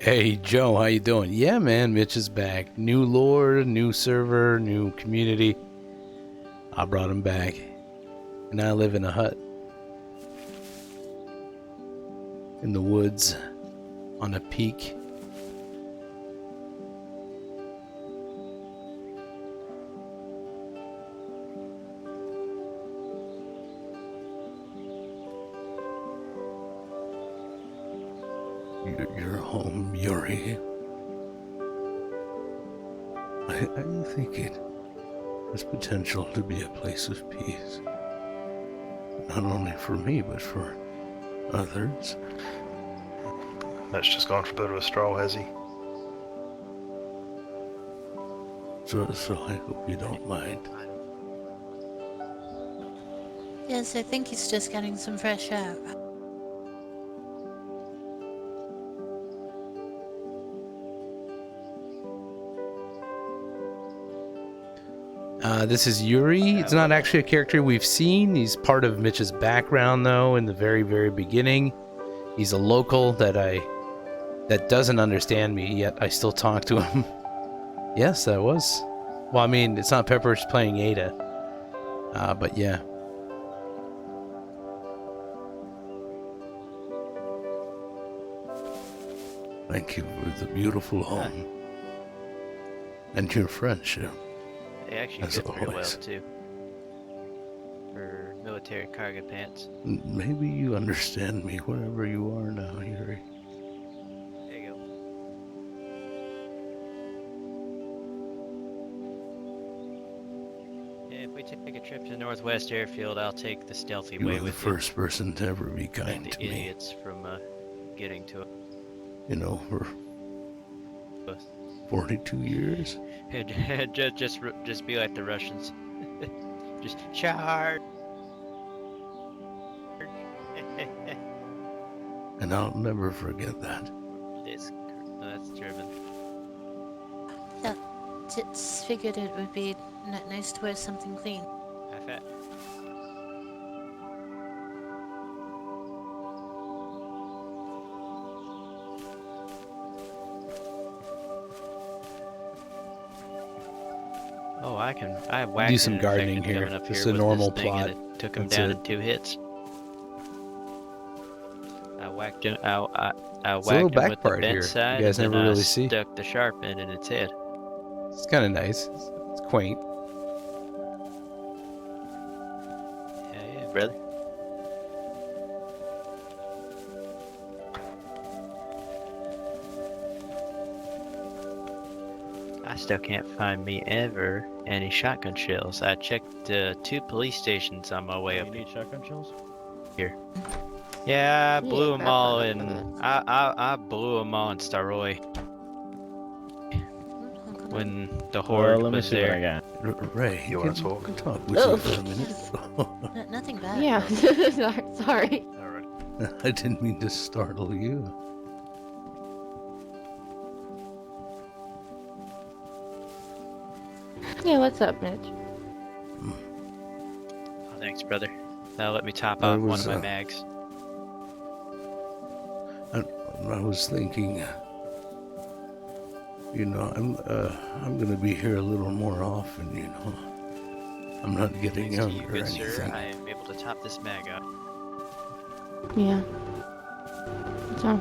Hey Joe, how you doing? Yeah, man, Mitch is back. New lore, new server, new community. I brought him back. And I live in a hut. In the woods. On a peak. Your home, Yuri. I think it has potential to be a place of peace. Not only for me, but for others. Mitch just gone for a bit of a stroll, has he? So I hope you don't mind. Yes, I think he's just getting some fresh air. This is Yuri. It's not actually a character we've seen. He's part of Mitch's background, though, in the very, very beginning. He's a local that doesn't understand me, yet I still talk to him. Yes, that was. Well, I mean, it's not Pepper's playing Ada. But yeah. Thank you for the beautiful home. And your friendship. They actually as fit pretty well, always. too. For military cargo pants. Maybe you understand me wherever you are now, Yuri. There you go. Yeah, if we take a trip to the Northwest Airfield, I'll take the stealthy You way were the with first person to ever be prevent kind the to me. idiots from getting to it. You know, for 42 years. just be like the Russians. Just charge. And I'll never forget that. No, that's German. Yeah, just figured it would be nice to wear something clean. I bet. Oh, I whacked Do some an gardening infected here. coming up Just here a with normal this thing, and plot. it took him That's down it. in 2 hits. I whacked him. I It's a little whacked him back with the part bent here. side, You guys and never then I really see. stuck the sharp end in its head. It's kind of nice. It's quaint. Yeah, brother. I still can't find me ever any shotgun shells. I checked 2 police stations on my way up You need shotgun shells? here. Yeah, I Yeah, blew them that's all not in. bad. I blew them all in Staroy when the horde Let me was see what I there. got. Ray, You want to talk? can talk with Oh. you for a minute. Nothing bad. Yeah, sorry. Alright. I didn't mean to startle you. Yeah, what's up, Mitch? Oh, thanks, brother. Now let me top I off one was, of my mags. I was thinking, you know, I'm gonna be here a little more often, you know. I'm not getting Thanks to you, younger or good sir, anything. I am able to top this mag up. Yeah. What's wrong?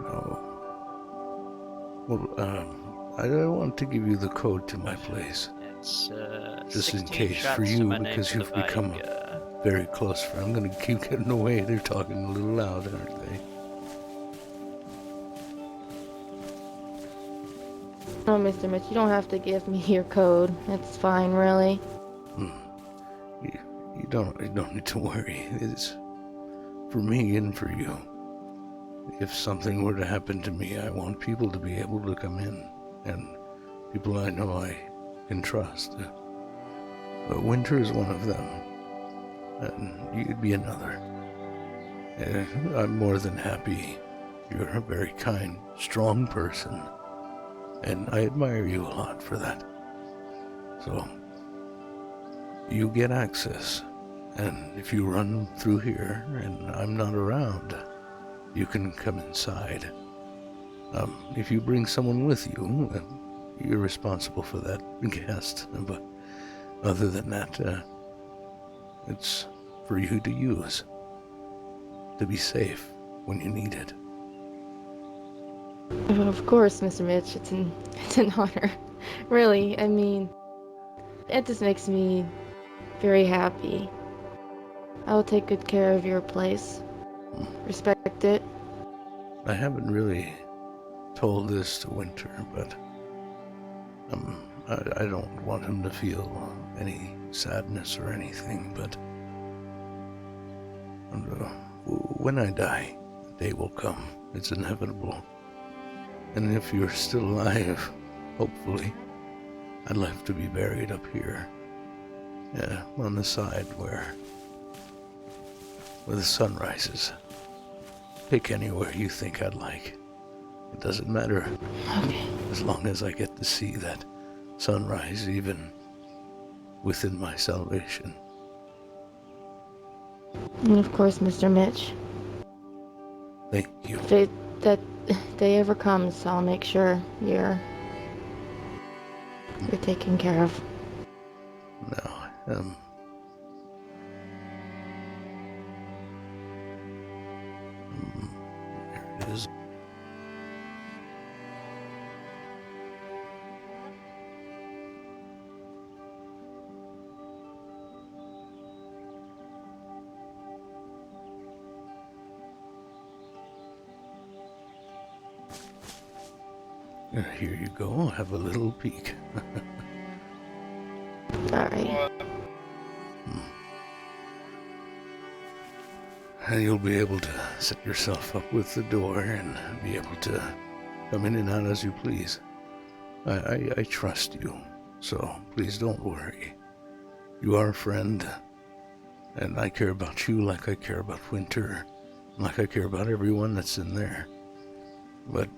Oh. Well, I want to give you the code to my place. It's Just in 16 case shots for to you, my name because for the you've become body. a very close friend. I'm gonna keep getting away. They're talking a little loud, aren't they? Oh, Mr. Mitch, you don't have to give me your code. It's fine, really. You don't need to worry. It's for me and for you. If something were to happen to me, I want people to be able to come in, and people I know I can trust. But Winter is one of them, and you'd be another. I'm more than happy. You're a very kind, strong person, and I admire you a lot for that. So, you get access, and if you run through here and I'm not around, you can come inside. If you bring someone with you, you're responsible for that guest, but other than that, it's for you to use, to be safe when you need it. Of course, Mr. Mitch, it's an honor. Really, I mean, it just makes me very happy. I will take good care of your place. Respect it. I haven't really told this to Winter, but I don't want him to feel any sadness or anything, but when I die, the day will come. It's inevitable. And if you're still alive, hopefully, I'd like to be buried up here, on the side where the sun rises. Pick anywhere you think I'd like. It doesn't matter. Okay. As long as I get to see that sunrise even within my salvation. And of course, Mr. Mitch. Thank you. If that day ever comes, I'll make sure you're taken care of. No, there it is. Here you go. Have a little peek. Alright. And you'll be able to set yourself up with the door and be able to come in and out as you please. I trust you, so please don't worry. You are a friend, and I care about you like I care about Winter, like I care about everyone that's in there. But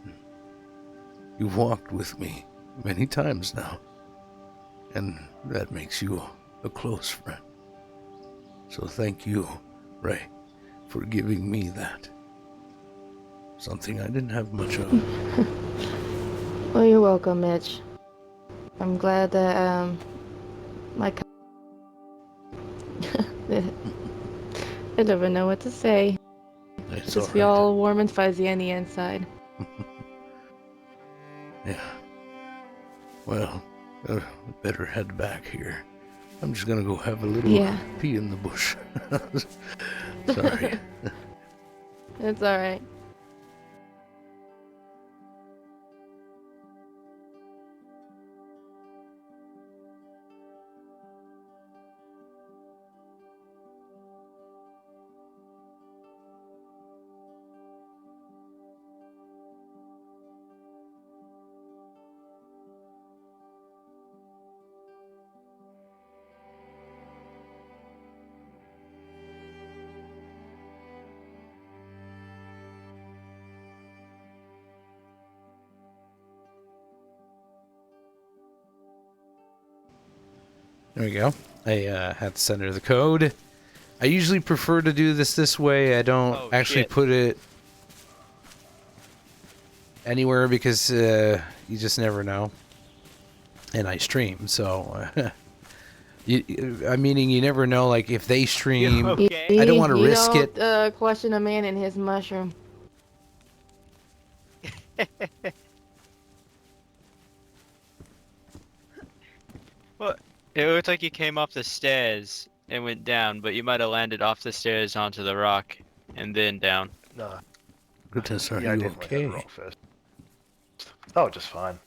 you've walked with me many times now, and that makes you a close friend. So thank you, Ray, for giving me that. Something I didn't have much of. Well, you're welcome, Mitch. I'm glad that, my I don't even know what to say. It's Just feel all warm and fuzzy on the inside. Yeah. Well, better head back here. I'm just gonna go have a little pee in the bush. Sorry. It's alright. There we go. I had to send her the code. I usually prefer to do this way. I don't actually put it anywhere because you just never know. And I stream, so I'm meaning you never know. Like if they stream, I don't want to risk it. Question a man and his mushroom. Well, it looked like you came up the stairs and went down, but you might have landed off the stairs onto the rock and then down. No. Goodness, are Yeah, I you definitely hit okay? the rock first. Oh, just fine.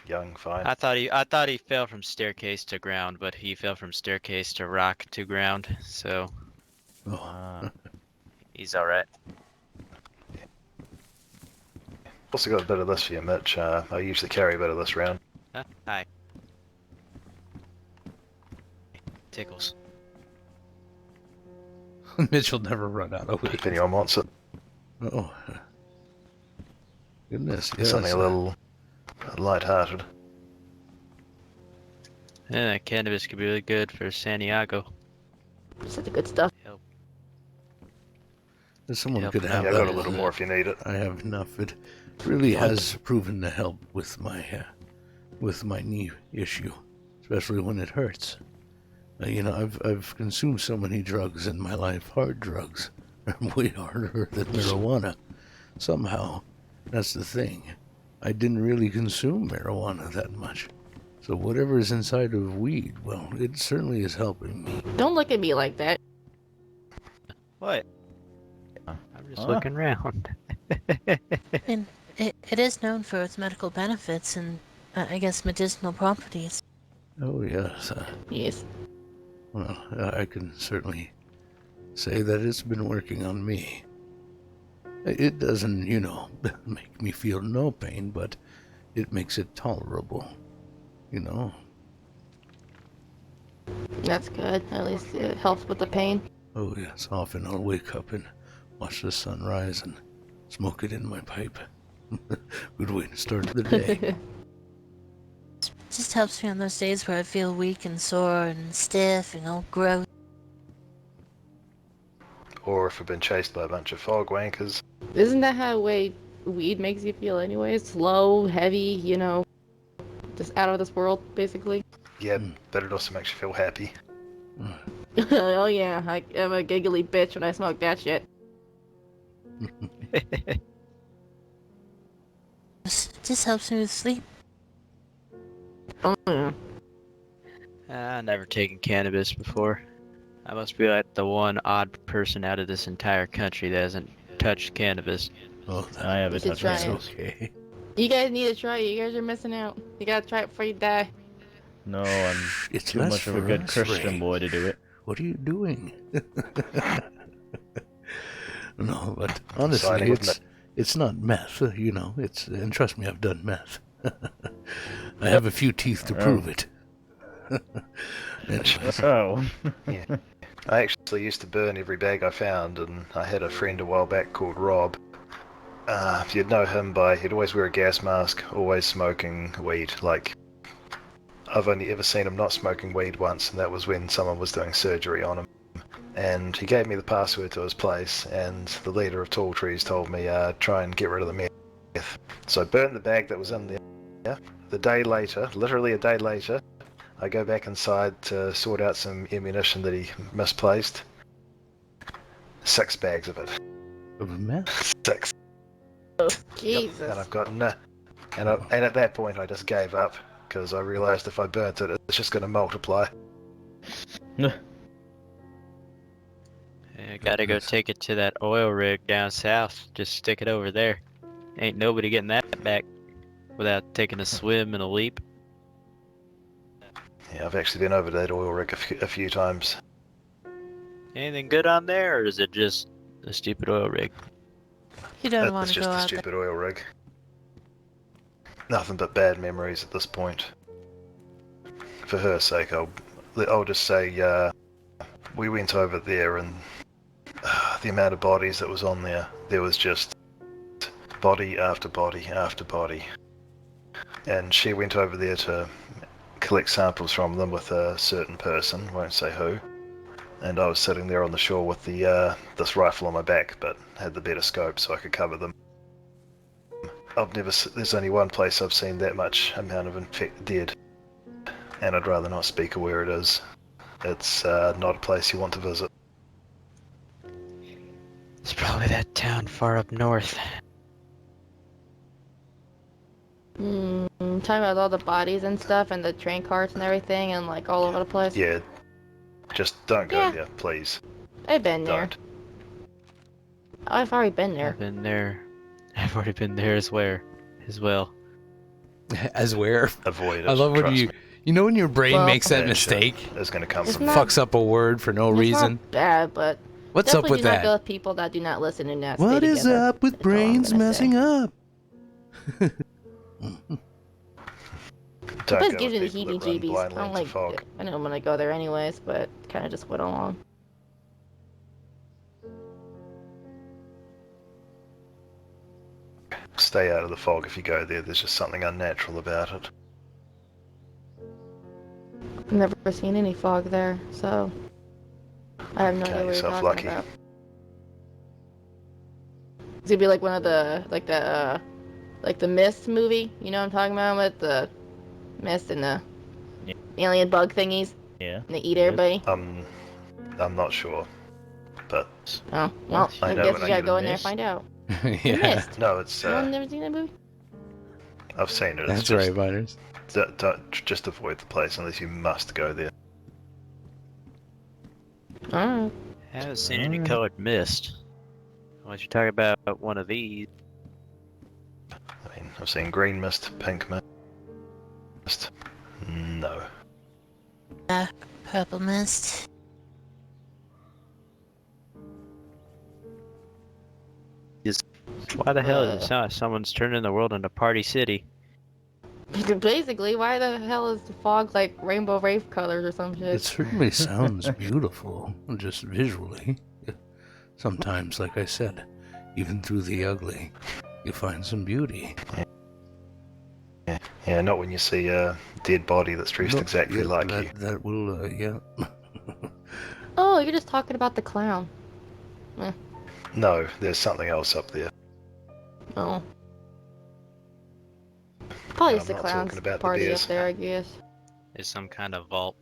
Young, fine. I thought he fell from staircase to ground, but he fell from staircase to rock to ground, so he's alright. Also got a bit of this for you, Mitch. I usually carry a bit of this around. Huh? Hi. Tickles. Mitch will never run out of weed. If anyone wants it. Oh. Goodness, It's something a little light-hearted. Yeah, cannabis could be really good for Santiago. Such good stuff. Someone could have I that. got a little more if you need it. I have enough. It really has proven to help with my knee issue, especially when it hurts. I've consumed so many drugs in my life. Hard drugs are way harder than marijuana. Somehow, that's the thing. I didn't really consume marijuana that much. So whatever is inside of weed, well, it certainly is helping me. Don't look at me like that. What? I'm just looking around. I mean, it is known for its medical benefits and, I guess, medicinal properties. Oh, yes. Yes. Well, I can certainly say that it's been working on me. It doesn't, make me feel no pain, but it makes it tolerable, That's good. At least it helps with the pain. Oh, yes. Often I'll wake up and watch the sun rise and smoke it in my pipe. Good way to start the day. Just helps me on those days where I feel weak and sore and stiff and all gross. Or if I've been chased by a bunch of fog wankers. Isn't that how way weed makes you feel anyway? Slow, heavy, just out of this world, basically. Yeah, but it also makes you feel happy. Oh yeah, I'm a giggly bitch when I smoke that shit. Just helps me with sleep. Oh yeah. I've never taken cannabis before. I must be like the one odd person out of this entire country that hasn't touched cannabis. Oh, I haven't touched try it. cannabis. Okay. You guys need to try it. You guys are missing out. You gotta try it before you die. No, I'm It's too less much of a for good us, Christian Ray. boy to do it. What are you doing? No, but honestly, Signing with it's not meth, It's and trust me, I've done meth. I have a few teeth to prove it. Anyways, Oh. Yeah. I actually used to burn every bag I found, and I had a friend a while back called Rob. You'd know him he'd always wear a gas mask, always smoking weed. Like, I've only ever seen him not smoking weed once, and that was when someone was doing surgery on him. And he gave me the password to his place, and the leader of Tall Trees told me, try and get rid of the meth. So I burned the bag that was in there. Yeah. The day later, literally a day later, I go back inside to sort out some ammunition that he misplaced. 6 bags of it. of meth? 6. Jesus. And I've got no. And at that point, I just gave up because I realised if I burnt it, it's just going to multiply. I gotta go take it to that oil rig down south. Just stick it over there. Ain't nobody getting that back without taking a swim and a leap. Yeah, I've actually been over to that oil rig a few times. Anything good on there, or is it just a stupid oil rig? You don't It's want to just go a out there. stupid oil rig. Nothing but bad memories at this point. For her sake, I'll just say we went over there, and the amount of bodies that was on there, there was just body after body after body. And she went over there to collect samples from them with a certain person, won't say who. And I was sitting there on the shore with this rifle on my back, but had the better scope so I could cover them. There's only one place I've seen that much amount of dead, and I'd rather not speak of where it is. It's not a place you want to visit. It's probably that town far up north. Talking about all the bodies and stuff and the train carts and everything and like all over the place. Yeah, just don't go there, please. I've been there. Don't. I've already been there. I've been there. I've already been there as well. As where? Avoid it. I love when trust me. you know when your brain Well, makes that That shit mistake, is going to come It's from not- fucks up a word for no It's reason. not bad, but What's up definitely with do not that? go with people that do not listen in that What stay is together. up with That's all I'm brains gonna messing say. up? Don't It go gives you the with people that run heebie-jeebies. I blindly don't into like fog. it. I know I'm gonna go there anyways, but kind of just went along. Stay out of the fog if you go there. There's just something unnatural about it. I've never seen any fog there, so I have no idea Count what you're yourself talking lucky. about. It's gonna be like one of the like the Mist movie. You know what I'm talking about with the mist and the alien bug thingies. Yeah. And they eat everybody? I'm not sure, but Oh, well, I know guess when you I gotta get go a in there and mist. find out. Yeah. Mist. No, it's You never seen that movie? I've seen it. It's That's just, right, Butters. Don't just avoid the place unless you must go there. Alright. I haven't seen any colored mist. Unless you're talking about one of these. I mean, I've seen green mist, pink mist. No. Purple mist. Why the hell is it sound like someone's turning the world into Party City? Basically, why the hell is the fog like rainbow rave colors or some shit? It certainly sounds beautiful, just visually. Sometimes, like I said, even through the ugly, you find some beauty. Yeah, not when you see a dead body that's dressed exactly like that, you. That will, yeah. Oh, you're just talking about the clown. No, there's something else up there. Oh. Probably And just the I'm not clown's talking about the party up bears. there, I guess. There's some kind of vault.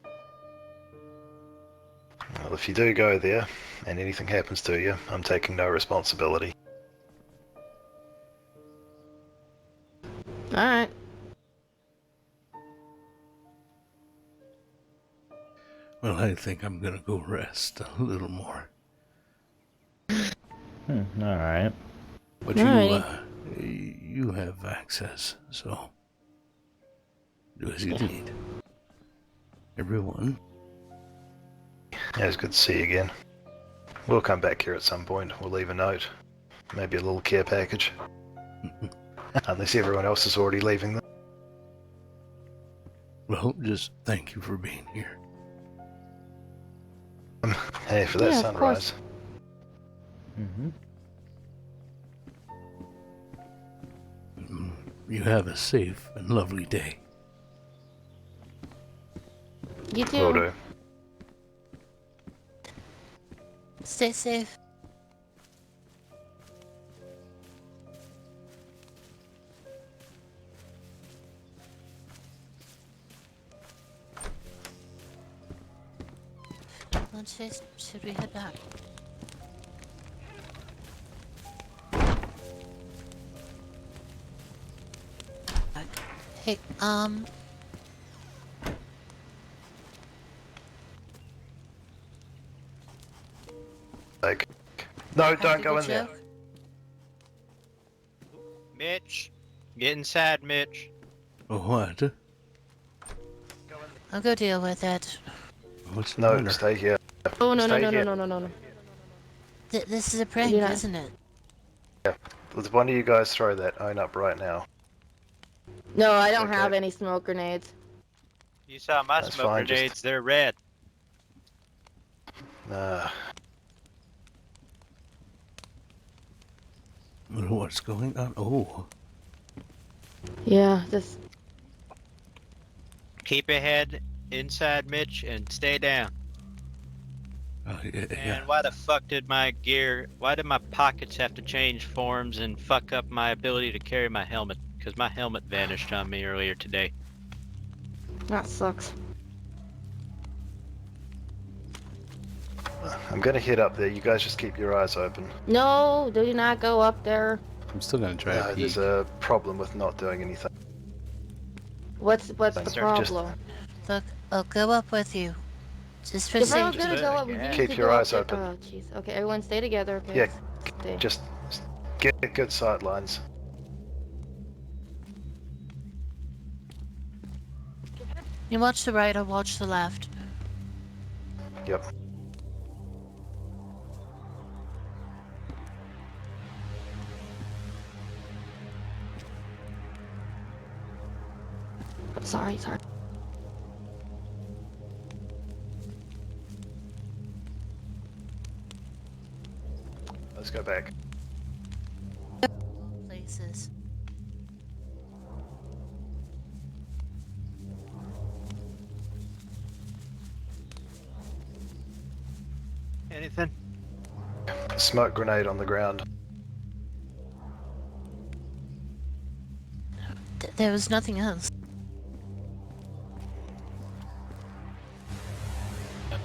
Well, if you do go there, and anything happens to you, I'm taking no responsibility. Alright. Well, I think I'm gonna go rest a little more. Alright. But you have access, so do as you need. Everyone. Yeah, it's good to see you again. We'll come back here at some point. We'll leave a note. Maybe a little care package. Unless everyone else is already leaving them. Well, just thank you for being here. Hey, for that Yeah, of sunrise. You have a safe and lovely day. You too. Will do. Stay safe. Let's see, should we head back? Hey, Like, no, don't have go a in there. joke? Mitch! Get inside, Mitch. What? I'll go deal with it. What's the No, matter? stay here. Oh, no, no, Stay no, no, here. no, no, no, no. This is a prank, You're not- isn't it? Let's one of you guys throw that own up right now. No, I don't Okay. have any smoke grenades. You saw my That's smoke fine, just- grenades, they're red. What's going on? Oh. Yeah, just... Keep your head inside, Mitch, and stay down. Yeah. And why the fuck did my pockets have to change forms and fuck up my ability to carry my helmet? Because my helmet vanished on me earlier today. That sucks. I'm gonna head up there. You guys just keep your eyes open. No, do not go up there. I'm still gonna try to peek. There's a problem with not doing anything. What's the Thanks, sir. problem? Look, I'll go up with you. Just for If I'm safety. gonna go up, you need Keep to your go eyes up open. Oh, jeez. Okay, everyone stay together, okay? Yeah, Stay. just get good sight lines. You watch the right, I'll watch the left. Yep. Sorry. Let's go back. Places. Anything? Smoke grenade on the ground. There was nothing else.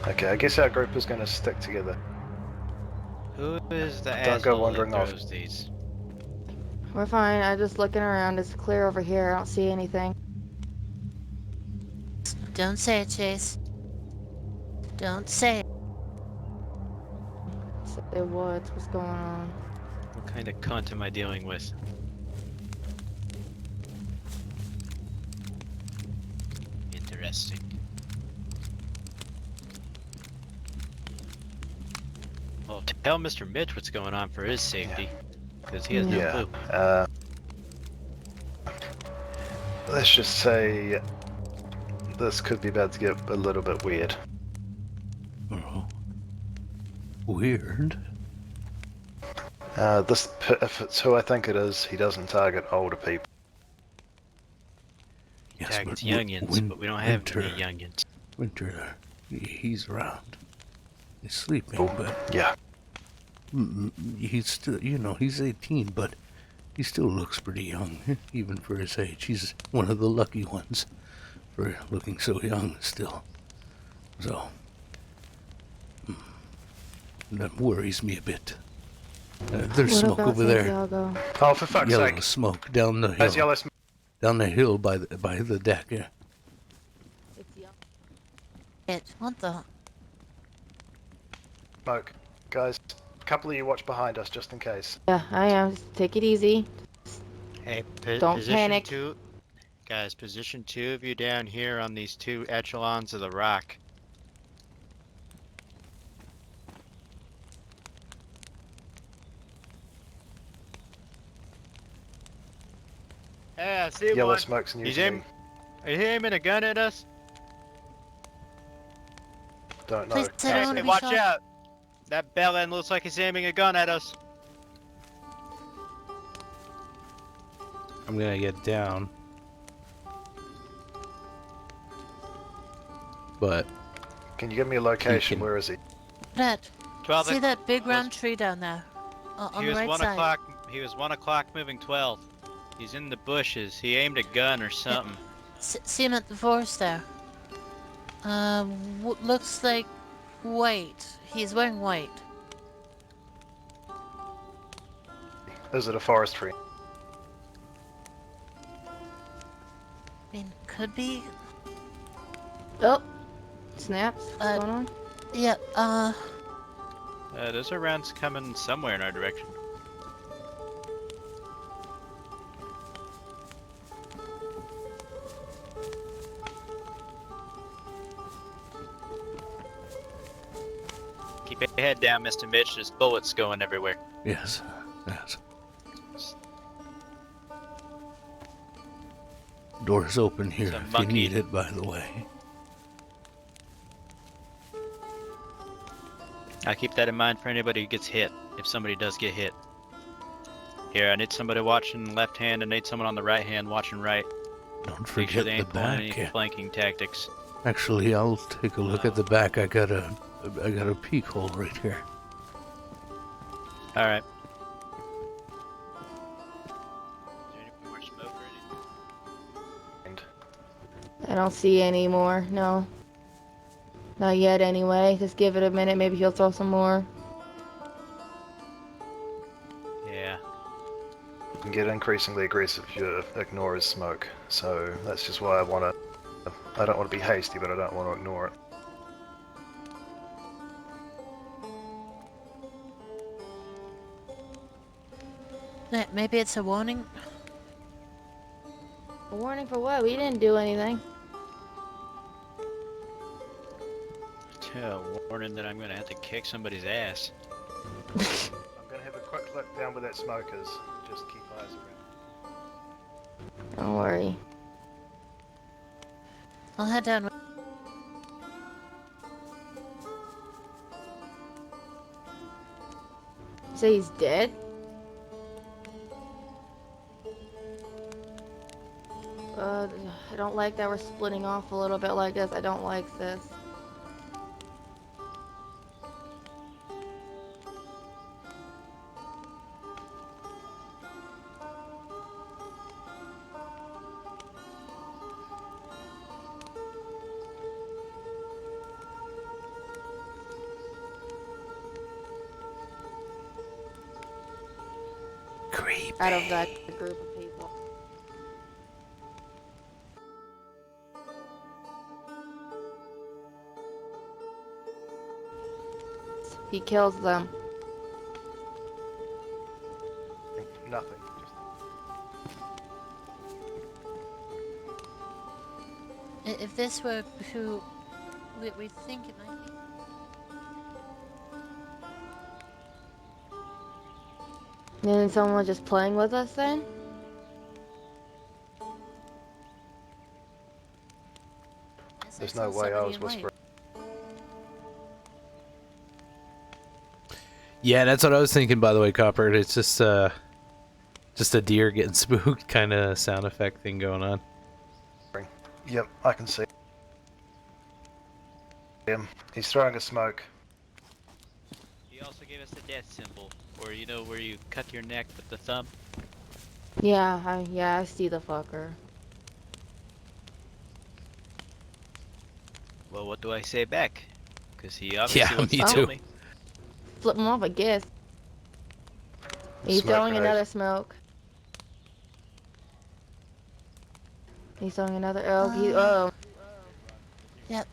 Okay, I guess our group is going to stick together. Who is the Don't go asshole wandering that off. throws these? We're fine. I'm just looking around. It's clear over here. I don't see anything. Don't say it, Chase. Don't say it. Say what? What's going on? What kind of cunt am I dealing with? Interesting. Well, tell Mr. Mitch what's going on for his safety, because he has no clue. Let's just say this could be about to get a little bit weird. Oh. Weird? If it's who I think it is, he doesn't target older people. He targets youngins, but we don't have any youngins. Winter, he's around. He's sleeping, but... Yeah. He's still, he's 18, but he still looks pretty young, even for his age. He's one of the lucky ones for looking so young still. So, that worries me a bit. There's What smoke about over there. Santiago? Oh, for fuck's Yellow sake. smoke down the hill. There's yellow smoke. Down the hill by the deck, yeah. What the? Smoke. Guys, a couple of you watch behind us just in case. Yeah, I am. Just take it easy. Hey, Don't position panic. Two, guys, position 2 of you down here on these 2 echelons of the rock. Yeah, I see Yellow one. smoke's new He's to me. Is he aiming a gun at us? Don't know. Please, I don't want Hey, to be watch shot. out! That bell end looks like he's aiming a gun at us. I'm gonna get down. But Can you give me a location? Where is he? That. 12 See that big round tree down there? On He the was right 1 side. o'clock. He was 1 o'clock moving 12. He's in the bushes. He aimed a gun or something. See him at the forest there. Looks like white. He's wearing white. Is it a forestry? I mean, could be. Oh, snaps. What's going on? Yeah, Those are rounds coming somewhere in our direction. Keep your head down, Mr. Mitch. There's bullets going everywhere. Yes, yes. Door's open here Some if monkey. you need it, by the way. I keep that in mind for anybody who gets hit, if somebody does get hit. Here, I need somebody watching left hand, and I need someone on the right hand watching right. Don't Make forget sure they the ain't pulling back. any flanking tactics. Actually, I'll take a look at the back. I got a peek hole right here. Alright. I don't see any more. No. Not yet, anyway. Just give it a minute. Maybe he'll throw some more. Yeah. And get increasingly aggressive if you ignore his smoke. So that's just why I don't want to be hasty, but I don't want to ignore it. maybe it's a warning. A warning for what? We didn't do anything. Yeah, warning that I'm gonna have to kick somebody's ass. I'm gonna have a quick look down where that smoke is. Just keep eyes around. Don't worry. I'll head down. Say he's dead? I don't like that we're splitting off a little bit like this. I don't like this. out of that group of people. He kills them. Nothing. If this were who we think it might be. And someone was just playing with us then? There's no way I was whispering. Yeah, that's what I was thinking, by the way, Copper. It's just a deer getting spooked kind of sound effect thing going on. Yep, I can see him. He's throwing a smoke. He also gave us the death symbol, or you know where you cut your neck with the thumb. Yeah, I see the fucker. Well, what do I say back? Because he obviously Yeah, wants me to too. kill me. Flip him off, I guess. He's Smoke throwing grenade. another smoke. He's throwing another. Oh. Yep.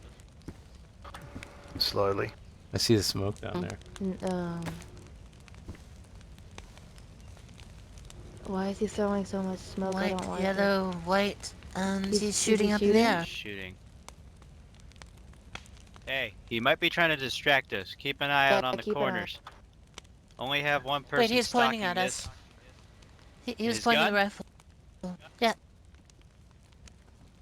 Slowly. I see the smoke down there. Why is he throwing so much smoke? I White, don't like yellow, white, and Is he's he shooting up in the shooting? air. Shooting. Hey, he might be trying to distract us. Keep an eye Yeah, out on the keep an eye. corners. Only have one person Wait, he's pointing stalking at this. us. He was His pointing gun? a rifle. Yeah.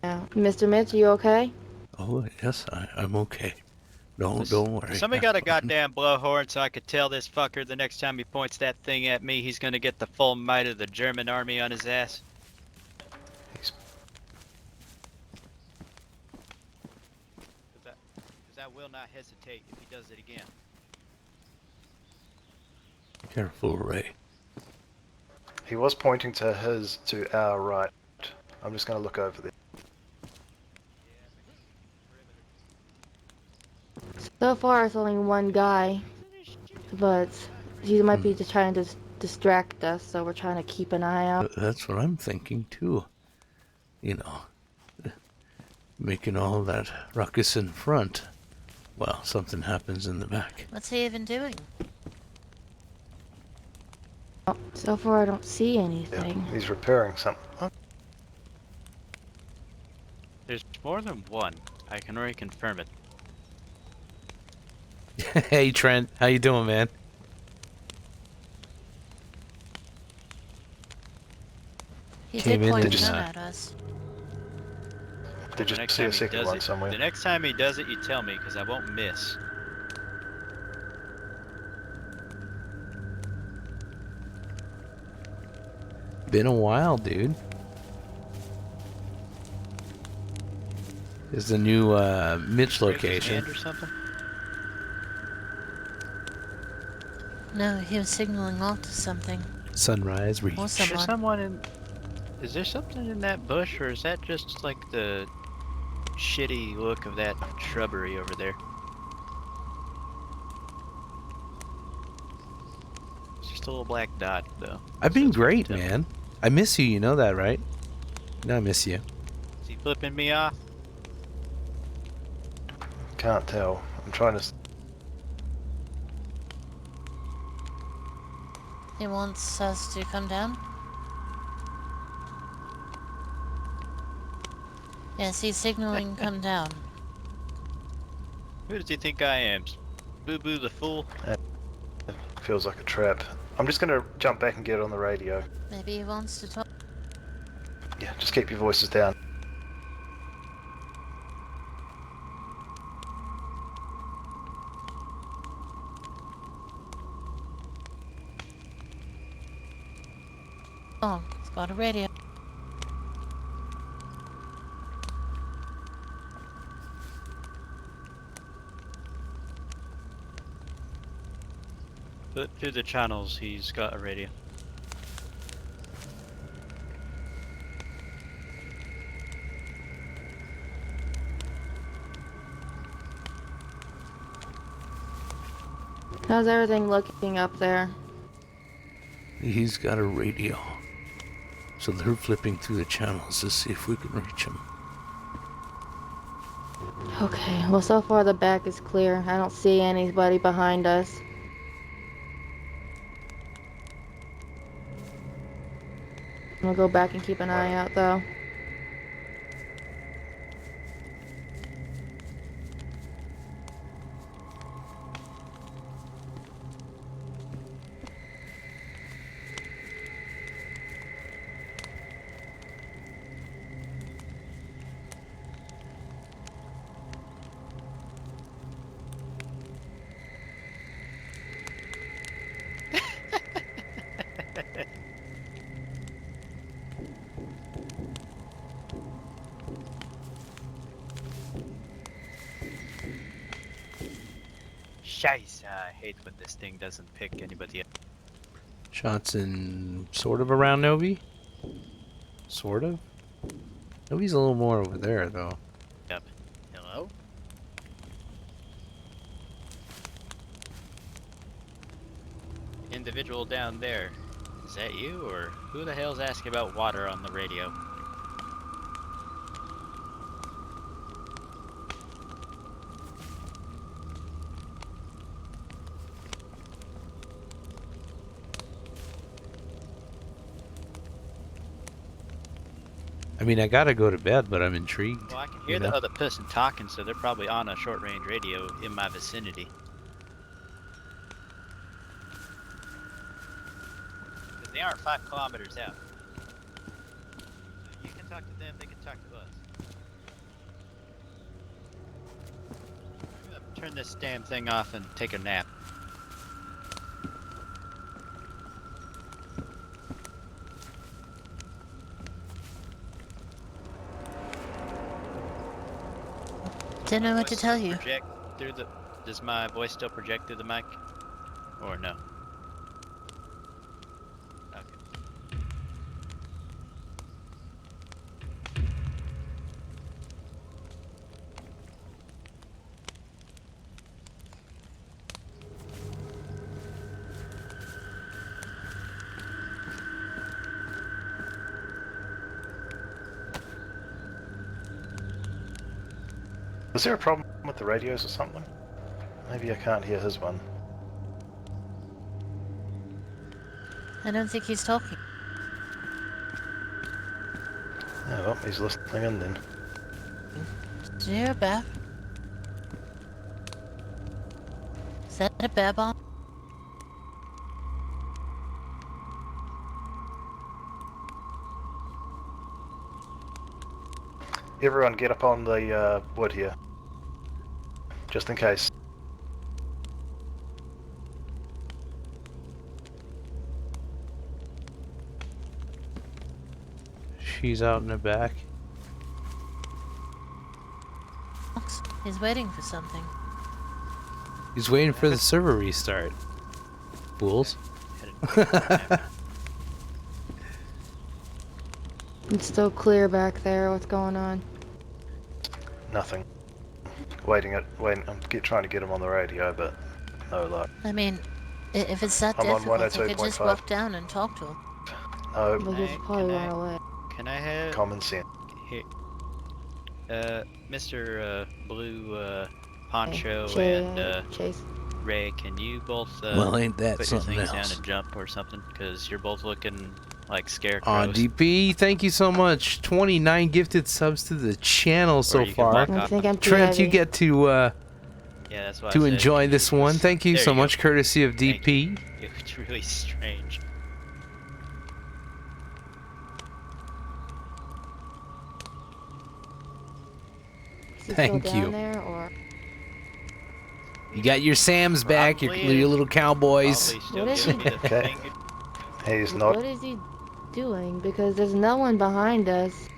Yeah. Mr. Mitch, you okay? Oh, yes, I'm okay. Don't worry. Somebody got a goddamn blowhorn so I could tell this fucker the next time he points that thing at me, he's gonna get the full might of the German army on his ass. Because I will not hesitate if he does it again. Careful, Ray. He was pointing to our right. I'm just going to look over there. So far, it's only one guy, but he might be just trying to distract us, so we're trying to keep an eye out. That's what I'm thinking, too. You know, making all that ruckus in front. Well, something happens in the back. What's he even doing? So far, I don't see anything. He's repairing something. Oh, There's more than one. I can already confirm it. Hey, Trent. How you doing, man? He Came did in point and, a gun at us. Did The you next see a time he second does one it- somewhere? The next time he does it, you tell me, because I won't miss. Been a while, dude. Is the new Mitch Break his location. hand or something? No, he was signaling off to something. Sunrise Reach. Or Is there someone. someone in... Is there something in that bush, or is that just like the shitty look of that shrubbery over there? It's just a little black dot, though. I've been great, man. I miss you, you know that, right? No, I miss you. Is he flipping me off? Can't tell. I'm trying to... He wants us to come down? Yes, he's signaling come down. Who does he think I am? Boo Boo the Fool? It feels like a trap. I'm just going to jump back and get on the radio. Maybe he wants to talk. Yeah, just keep your voices down. Oh, it's got a radio. But through the channels, he's got a radio. How's everything looking up there? He's got a radio. So they're flipping through the channels to see if we can reach him. Okay, well, so far the back is clear. I don't see anybody behind us. I'm gonna go back and keep an eye out, though. Scheiße, I hate when this thing doesn't pick anybody up. Shots in sort of around Novi? Sort of? Novi's a little more over there, though. Yep. Hello? Individual down there. Is that you, or who the hell's asking about water on the radio? I mean, I gotta go to bed, but I'm intrigued. Well, I can hear the other person talking, so they're probably on a short-range radio in my vicinity. But they aren't 5 kilometers out. So you can talk to them, they can talk to us. I'm gonna turn this damn thing off and take a nap. Don't know what to tell you. Project through the. Does my voice still project through the mic, or no? Okay. Was there a problem with the radios or something? Maybe I can't hear his one. I don't think he's talking. Oh, well, he's listening in then. Did you hear a bear? Is that a bear bomb? Everyone get up on the wood here. Just in case. She's out in the back. He's waiting for something. He's waiting for the server restart. Fools. It's still clear back there. What's going on? Nothing. Waiting. I'm trying to get him on the radio, but no luck. I mean, if it's that I'm on difficult, I could 102.5. just walk down and talk to him. No. Well, he's probably run away. Can I have Common sense. here, Mr. Blue Poncho Hey, and Chase. Ray? Can you both Well, ain't that put your something things else? down and jump or something? Because you're both looking like Aw, scarecrows. DP, thank you so much. 29 gifted subs to the channel so you can far. walk I think I'm too Trent, you heavy. get to Yeah, that's why I to said enjoy this one. Thank you There so you go. much, courtesy of Thank DP. It's really strange. Is he Thank still down you. there, or? You got your Sams back, your little cowboys. What is he? Okay. He's not. What is he doing? Because there's no one behind us.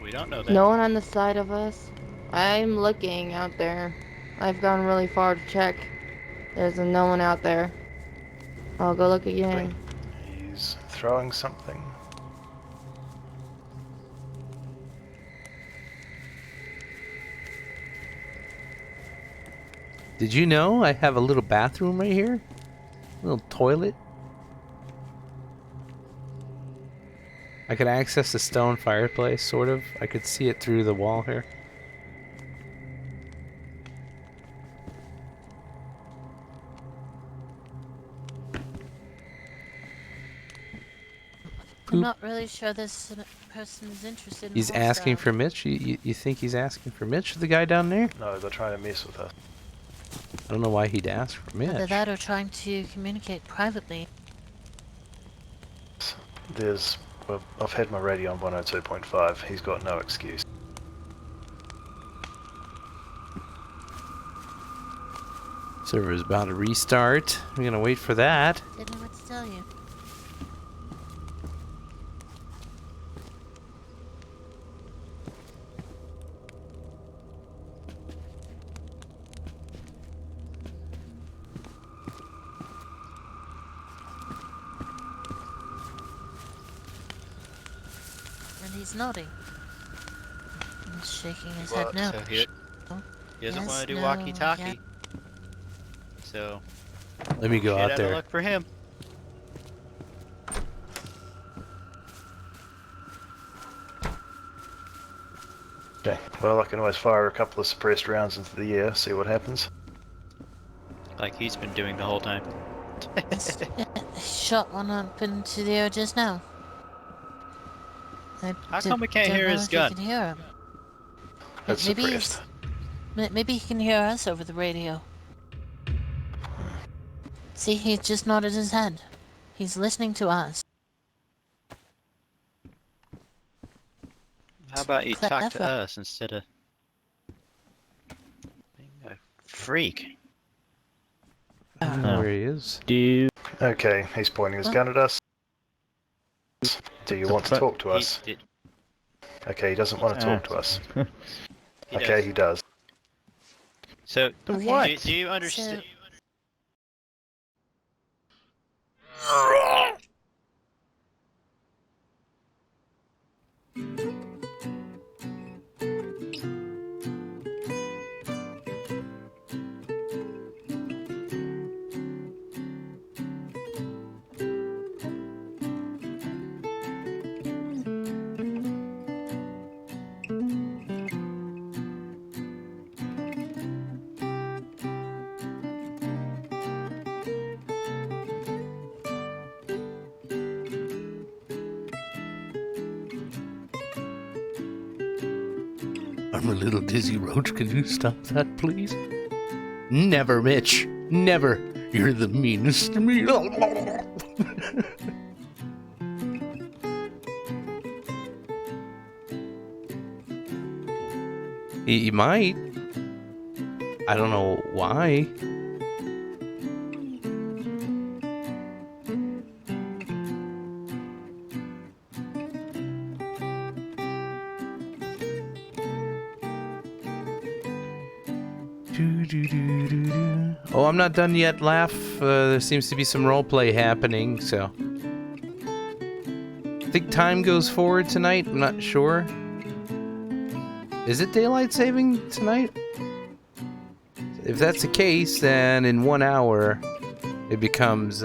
We don't know that. No one on the side of us. I'm looking out there. I've gone really far to check. There's no one out there. I'll go look again. He's throwing something. Did you know I have a little bathroom right here? A little toilet? I could access the stone fireplace, sort of. I could see it through the wall here. I'm not really sure this person is interested in He's hostile. asking for Mitch? You think he's asking for Mitch, the guy down there? No, they're trying to mess with us. I don't know why he'd ask for Mitch. Either that or trying to communicate privately. Well, I've had my radio on 102.5. He's got no excuse. Server's about to restart. We're gonna wait for that. Didn't know what to tell you. And he's nodding. And shaking his head no. So he doesn't Yes, want to do no, walkie-talkie. yeah. So Let me go shit out there. Look for him. Okay, well, I can always fire a couple of suppressed rounds into the air, see what happens. Like he's been doing the whole time. Shot one up into the air just now. How come we can't hear his gun? Can hear him. That's Maybe suppressed. maybe he can hear us over the radio. See, he just nodded his head. He's listening to us. How about you talk to Clever. us instead of being a freak? I don't know where he is. Okay, he's pointing his gun at us. Do you want to talk to us? Okay, he doesn't want to talk to us. Okay, he does. So, Okay. do you understand? I'm a little dizzy, Roach. Can you stop that, please? Never, Mitch. Never. You're the meanest to me. He might. I don't know why. Oh, I'm not done yet, Laugh. There seems to be some roleplay happening, so... I think time goes forward tonight, I'm not sure. Is it daylight saving tonight? If that's the case, then in 1 hour, it becomes,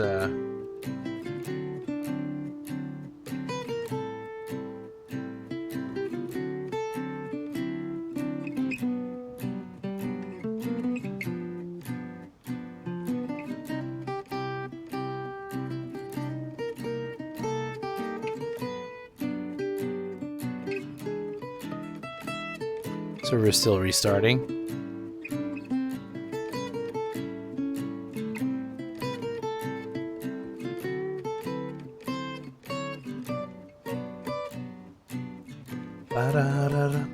server's still restarting. Ba-da-da-da.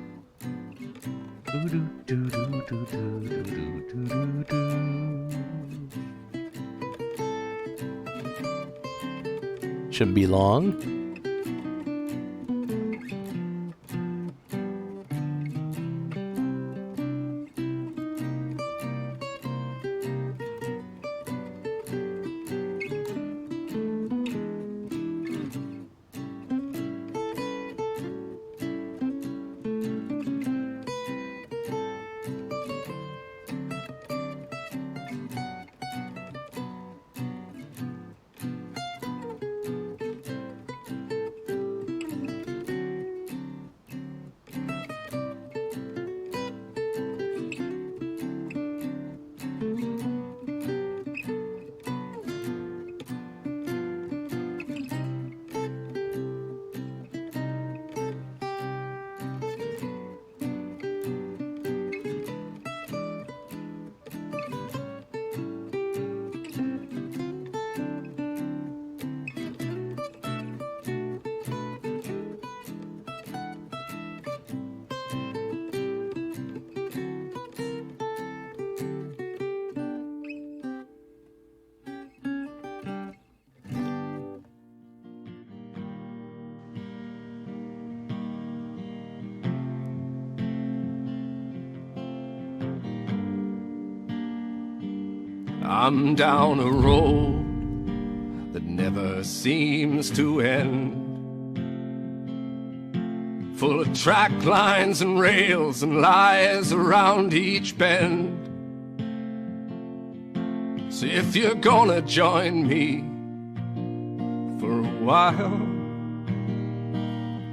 Shouldn't be long. I'm down a road that never seems to end, full of track lines and rails and lies around each bend. So if you're gonna join me for a while,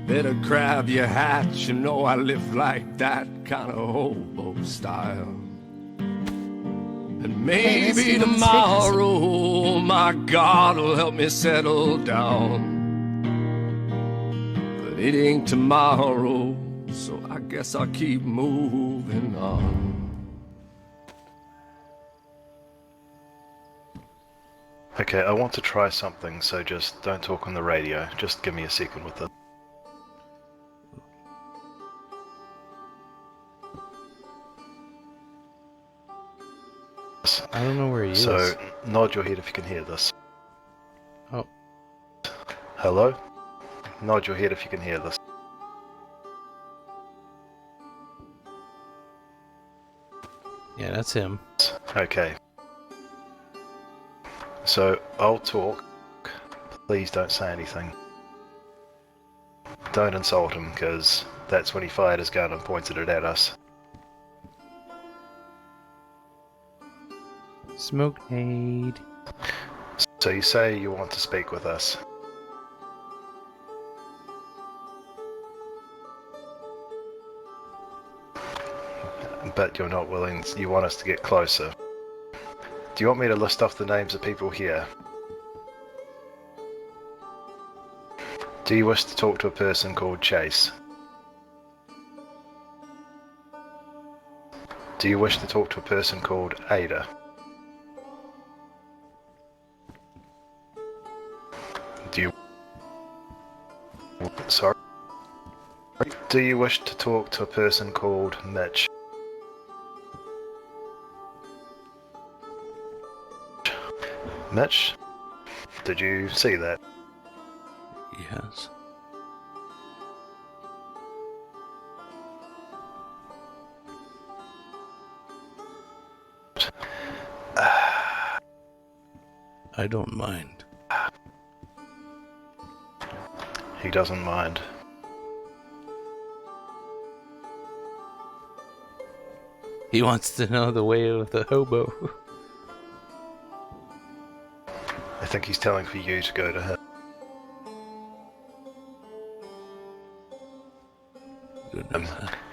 better grab your hat. You know I live like that kind of hobo style. And maybe tomorrow my God will help me settle down, but it ain't tomorrow, so I guess I'll keep moving on. Okay, I want to try something, so just don't talk on the radio. Just give me a second with it. I don't know where he is. So, nod your head if you can hear this. Oh. Hello? Nod your head if you can hear this. Yeah, that's him. Okay. So, I'll talk. Please don't say anything. Don't insult him, because that's when he fired his gun and pointed it at us. Smoke aid. So you say you want to speak with us. But you're not willing, you want us to get closer. Do you want me to list off the names of people here? Do you wish to talk to a person called Chase? Do you wish to talk to a person called Ada? Do you... Sorry? Do you wish to talk to a person called Mitch? Mitch? Did you see that? Yes. I don't mind. He doesn't mind. He wants to know the way of the hobo. I think he's telling for you to go to him.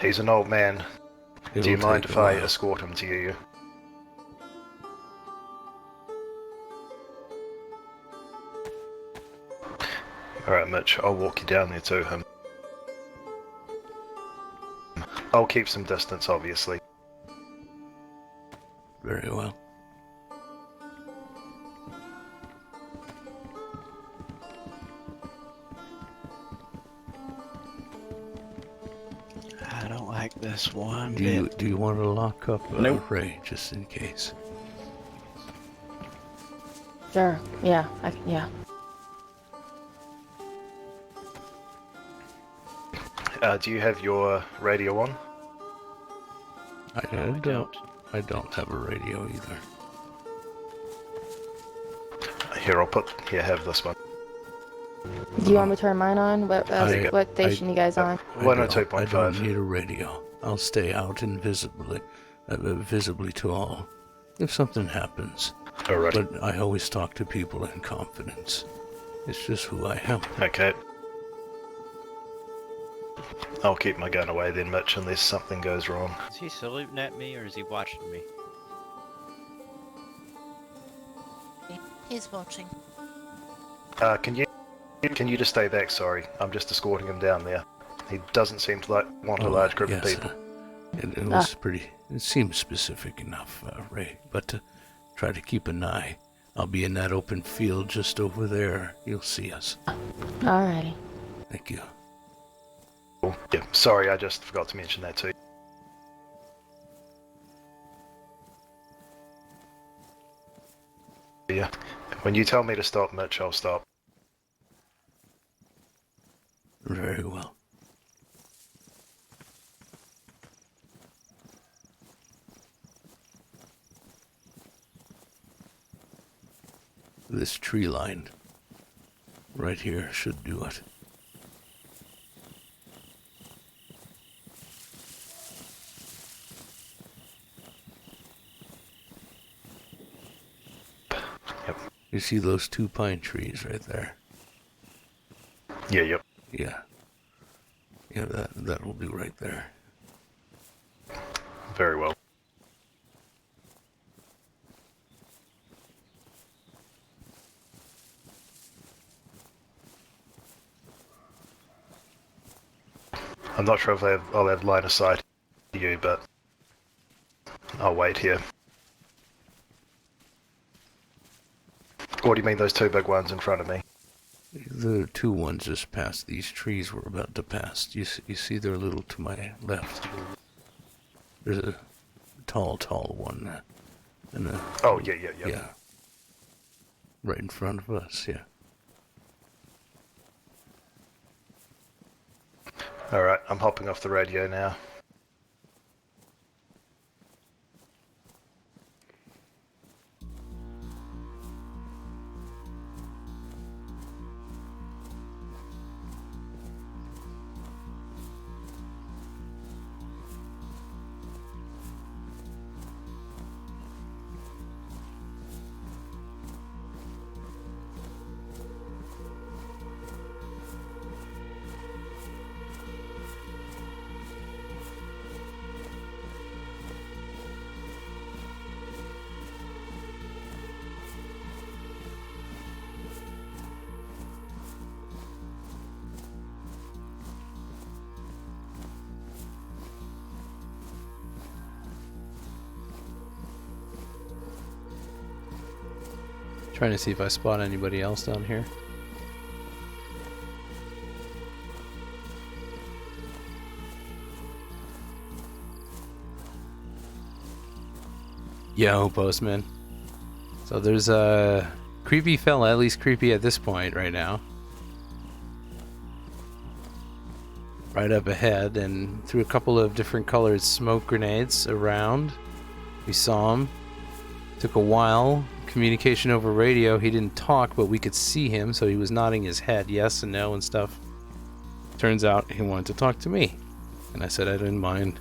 He's an old man. Do you mind if I escort him to you? Alright, Mitch, I'll walk you down there to him. I'll keep some distance, obviously. Very well. I don't like this one. Do you want to lock up Ray just in case? Sure. Yeah. Yeah. Do you have your radio on? I don't have a radio either. Here, here, have this one. Do you want me to turn mine on? What station you guys on? 102.5. I don't need a radio. I'll stay out invisibly, visibly to all, if something happens. Alright. But I always talk to people in confidence. It's just who I am. Okay. I'll keep my gun away then, Mitch, unless something goes wrong. Is he saluting at me or is he watching me? He's watching. Can you just stay back? Sorry, I'm just escorting him down there. He doesn't seem to want a large group of people. It was it seemed specific enough, Ray, but try to keep an eye. I'll be in that open field just over there. You'll see us. Alrighty. Thank you. Yeah, sorry, I just forgot to mention that too. Yeah, when you tell me to stop, Mitch, I'll stop. Very well. This tree line right here should do it. Yep. You see those 2 pine trees right there? Yeah, yep. Yeah. Yeah, that will be right there. Very well. I'm not sure if I'll have line of sight to you, but I'll wait here. What do you mean those 2 big ones in front of me? The 2 ones just past these trees we're about to pass. You see they're a little to my left. There's a tall one. And Oh, yeah. Yeah. Right in front of us, yeah. Alright, I'm hopping off the radio now. Trying to see if I spot anybody else down here. Yo, Postman. So there's a creepy fella, at least creepy at this point right now. Right up ahead, and threw a couple of different colored smoke grenades around. We saw him. Took a while. Communication over radio. He didn't talk, but we could see him, so he was nodding his head yes and no and stuff. Turns out he wanted to talk to me, and I said I didn't mind.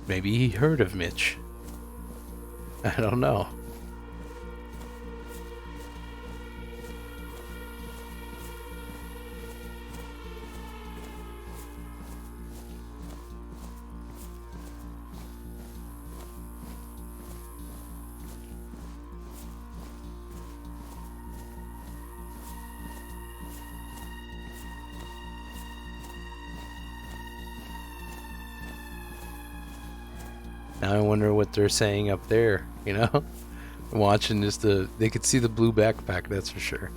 Maybe he heard of Mitch. I don't know. Now I wonder what they're saying up there, you know? Watching just they could see the blue backpack, that's for sure.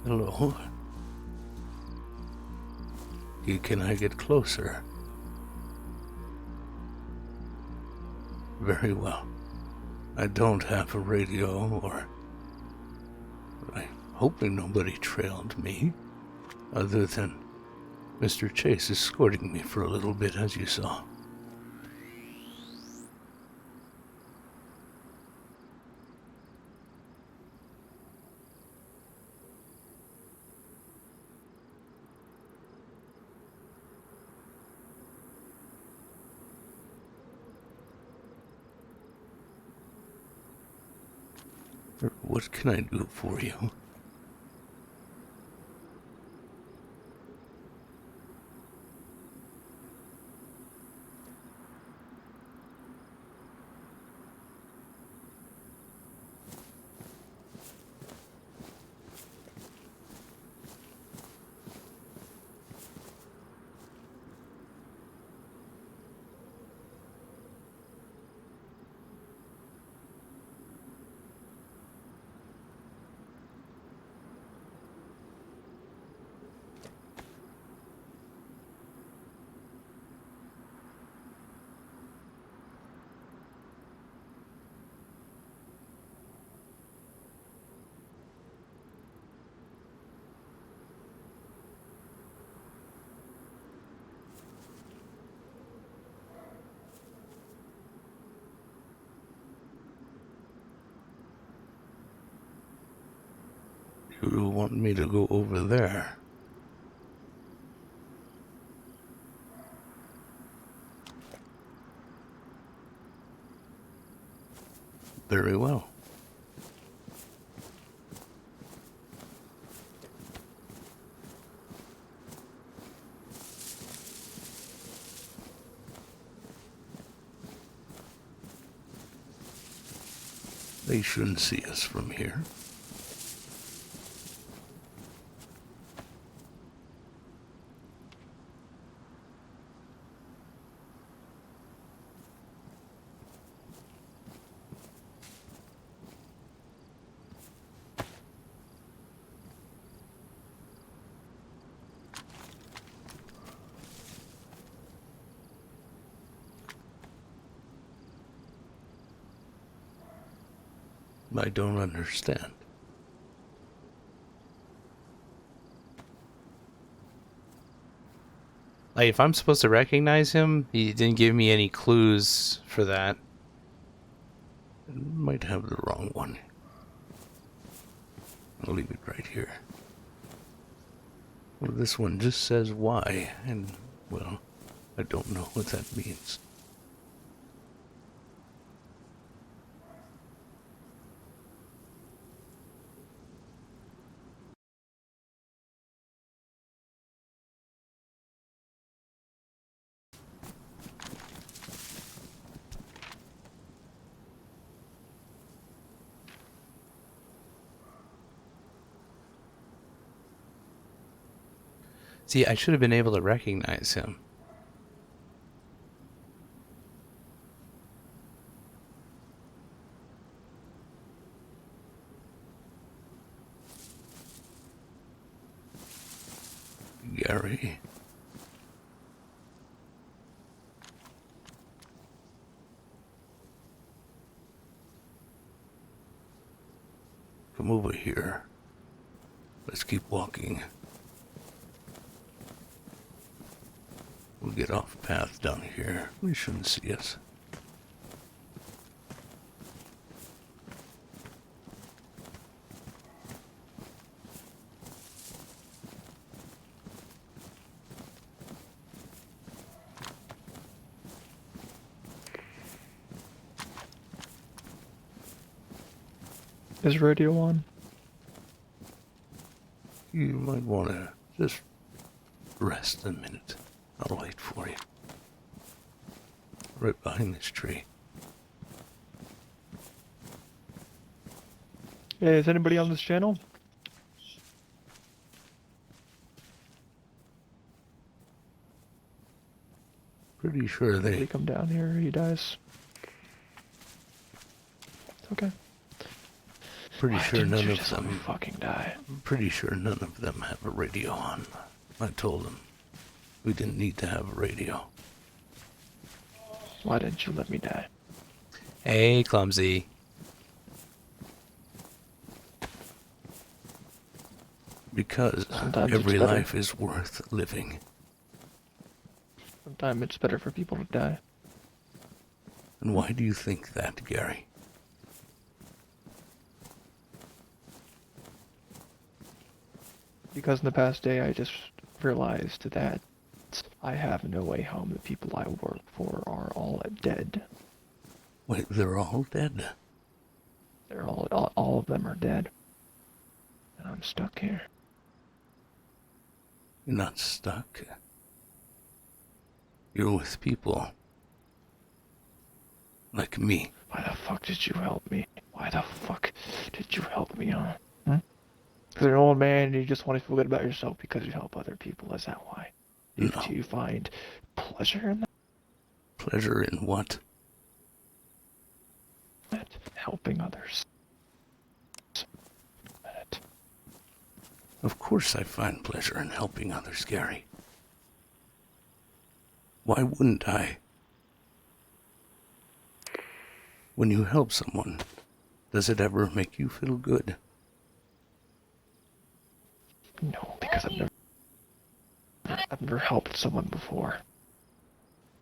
Hello? Can I get closer? Very well. I don't have a radio or... hoping nobody trailed me, other than Mr. Chase escorting me for a little bit, as you saw. What can I do for you? You want me to go over there? Very well. They shouldn't see us from here. I don't understand. Like, if I'm supposed to recognize him, he didn't give me any clues for that. Might have the wrong one. I'll leave it right here. Well, this one just says why, and, well, I don't know what that means. See, I should have been able to recognize him. Gary. Come over here. Let's keep walking. We'll get off path down here. We shouldn't see us. Is radio on? You might want to just rest a minute. I'll wait for you. Right behind this tree. Hey, is anybody on this channel? Pretty sure He come down here, he dies. It's okay. Pretty Why sure didn't none you of just let me them fucking die. Pretty sure none of them have a radio on. I told them we didn't need to have a radio. Why didn't you let me die? Hey, Clumsy. Because Sometimes every it's better. life is worth living. Sometimes it's better for people to die. And why do you think that, Gary? Because in the past day, I just realized that I have no way home. The people I work for are all dead. Wait, they're all dead? They're all of them are dead. And I'm stuck here. You're not stuck. You're with people. Like me. Why the fuck did you help me? Why the fuck did you help me, huh? Because you're an old man and you just want to feel good about yourself because you help other people. Is that why? Do you find pleasure in that? Pleasure in what? Helping others. Of course I find pleasure in helping others, Gary. Why wouldn't I? When you help someone, does it ever make you feel good? No, because I've never helped someone before.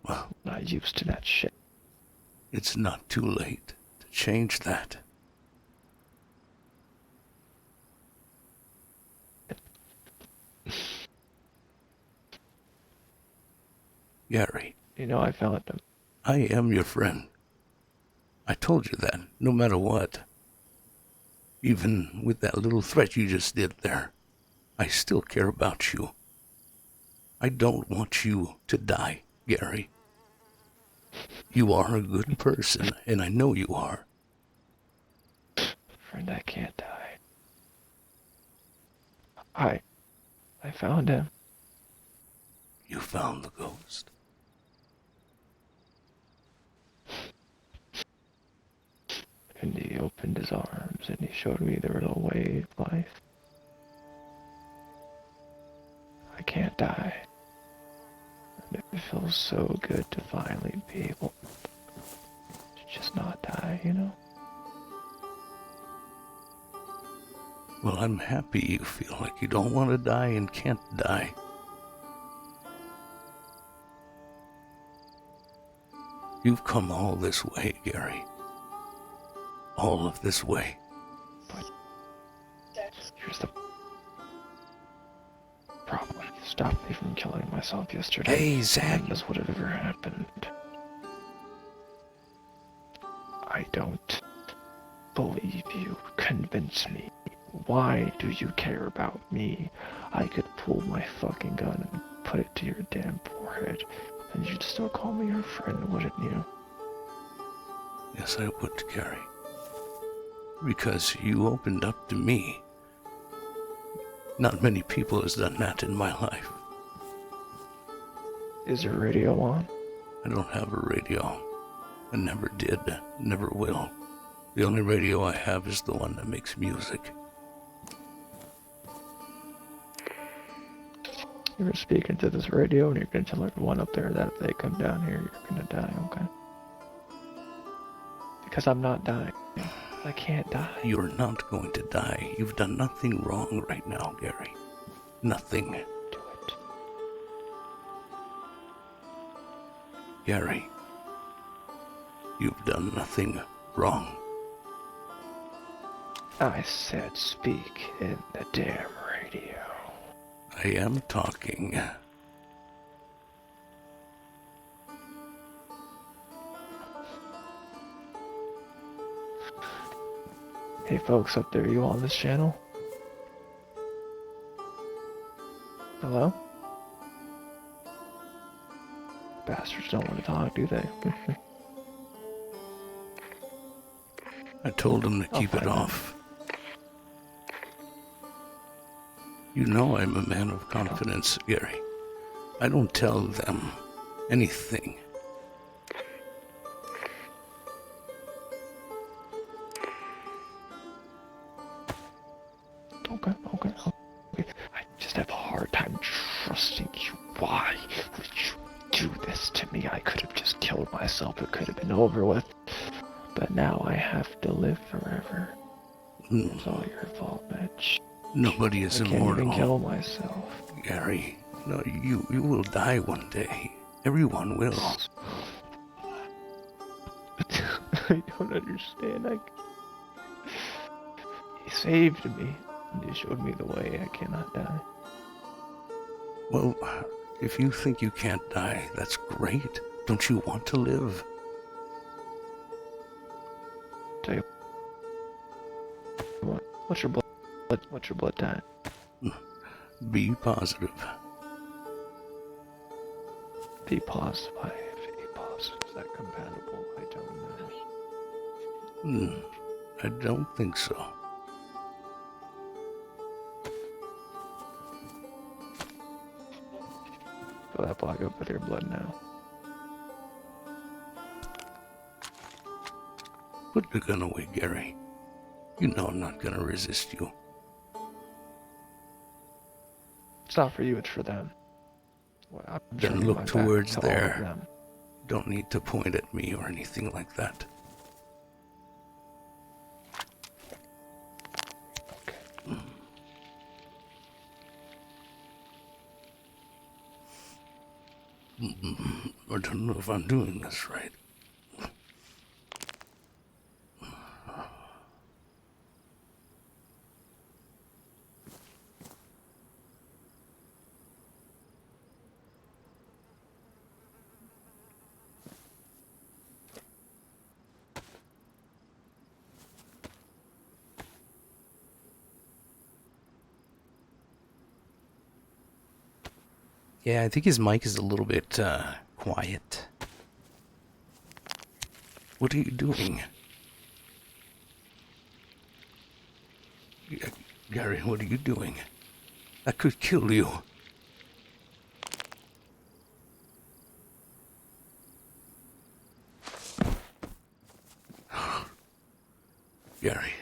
Well, I'm not used to that shit. It's not too late to change that. Gary. You know, I found him. I am your friend. I told you that, no matter what. Even with that little threat you just did there, I still care about you. I don't want you to die, Gary. You are a good person, and I know you are. Friend, I can't die. I found him. You found the ghost. And he opened his arms and he showed me the real way of life. I can't die. And it feels so good to finally be able to just not die, you know? Well, I'm happy you feel like you don't want to die and can't die. You've come all this way, Gary. All of this way. But here's the problem. You stopped me from killing myself yesterday. Hey, Zach. And this would have ever happened. I don't believe you. Convince me. Why do you care about me? I could pull my fucking gun and put it to your damn forehead, and you'd still call me your friend, wouldn't you? Yes, I would, Gary. Because you opened up to me. Not many people has done that in my life. Is your radio on? I don't have a radio. I never did, never will. The only radio I have is the one that makes music. You're speaking to this radio and you're gonna tell everyone up there that if they come down here, you're gonna die, okay? Because I'm not dying. I can't die. You're not going to die. You've done nothing wrong right now, Gary. Nothing. Do it. Gary, you've done nothing wrong. I said speak in the damn radio. I am talking. Hey folks up there, you on this channel? Hello? Bastards don't want to talk, do they? I told him to keep it off. You know I'm a man of confidence, Gary. I don't tell them anything. Okay. I just have a hard time trusting you. Why would you do this to me? I could have just killed myself. It could have been over with. But now I have to live forever. It's all your fault, Mitch. Nobody is I can't immortal. even kill myself. Gary, no, you will die one day. Everyone will. I don't understand. He saved me. And he showed me the way. I cannot die. Well, if you think you can't die, that's great. Don't you want to live? Tell you what, what's your blood type? Be positive. Be positive. Be positive. Is that compatible? I don't know. I don't think so. Fill that block up with your blood now. Put the gun away, Gary. You know I'm not gonna resist you. It's not for you, it's for them. Well, I'm Then turning my look back towards to all of there. them. Don't need to point at me or anything like that. I don't know if I'm doing this right. Yeah, I think his mic is a little bit quiet. What are you doing? Gary, what are you doing? I could kill you. Gary.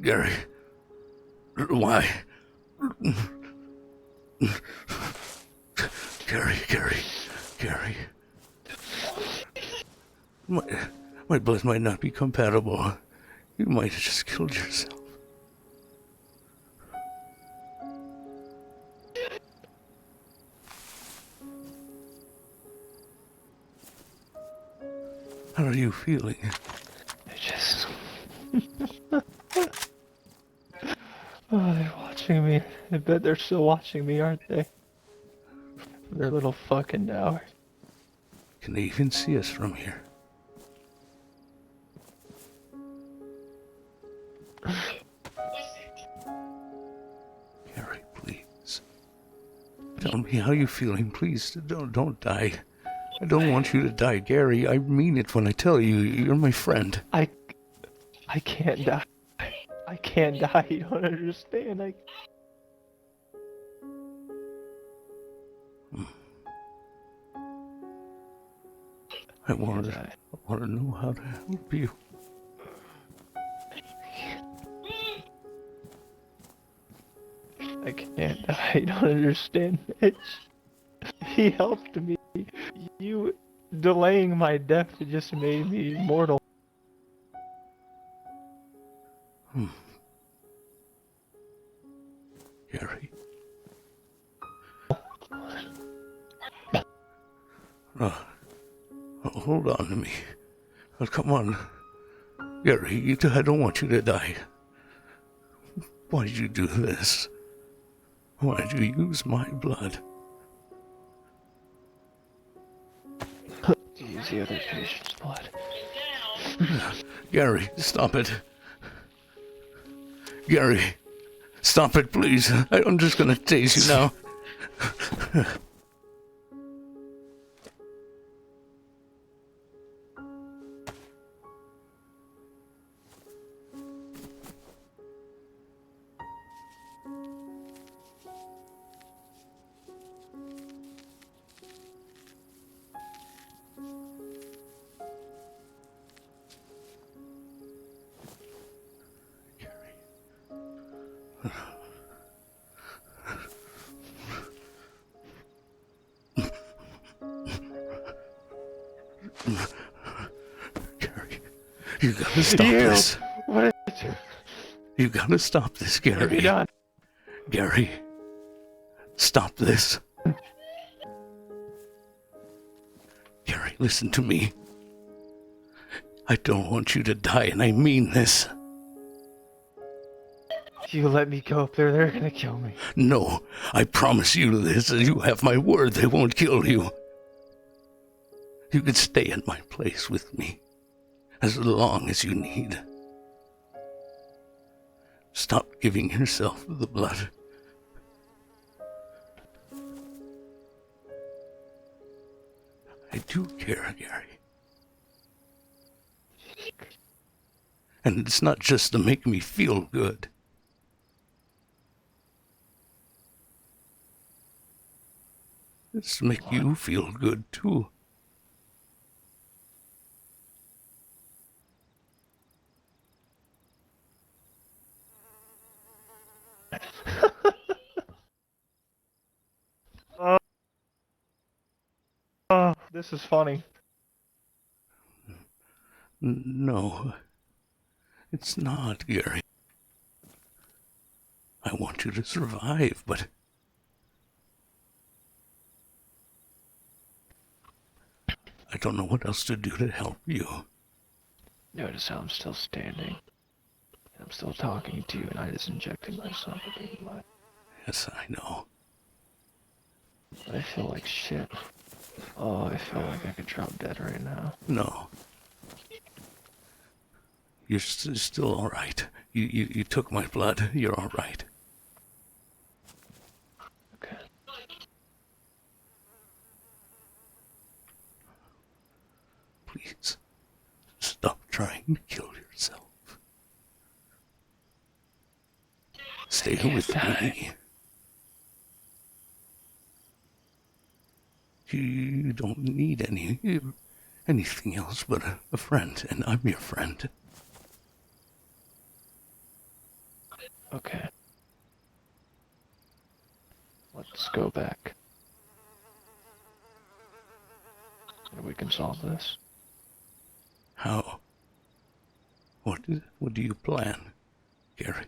Gary. Why? Gary. My blood might not be compatible. You might have just killed yourself. How are you feeling? Just... Oh, they're watching me. I bet they're still watching me, aren't they? Their little fucking tower. Can they even see us from here? Gary, please. Tell me how you're feeling. Please, don't die. I don't want you to die, Gary. I mean it when I tell you. You're my friend. I can't die. I can't die. You don't understand. I want to know how to help you. I can't die. You don't understand, Mitch. He helped me. You delaying my death just made me immortal. Gary. Hold on to me. Oh, come on. Gary, I don't want you to die. Why did you do this? Why did you use my blood? Use the other patient's blood. Gary, stop it. Gary, stop it, please. I'm just gonna tase you now. You gotta stop this. What is it? You gotta stop this, Gary. You're done. Gary, stop this. Gary, listen to me. I don't want you to die, and I mean this. If you let me go up there, they're gonna kill me. No, I promise you this. You have my word they won't kill you. You can stay at my place with me as long as you need. Stop giving yourself the blood. I do care, Gary. And it's not just to make me feel good. It's to make you feel good, too. Oh, this is funny. No, it's not, Gary. I want you to survive, but I don't know what else to do to help you. Notice how I'm still standing. I'm still talking to you, and I just injected myself with blood. Yes, I know. But I feel like shit. Oh, I feel like I could drop dead right now. No. You're still all right. You took my blood. You're all right. Okay. Please, stop trying to kill yourself. Stay with me. You don't need anything else but a friend, and I'm your friend. Okay. Let's go back. And we can solve this. How? What do you plan, Gary?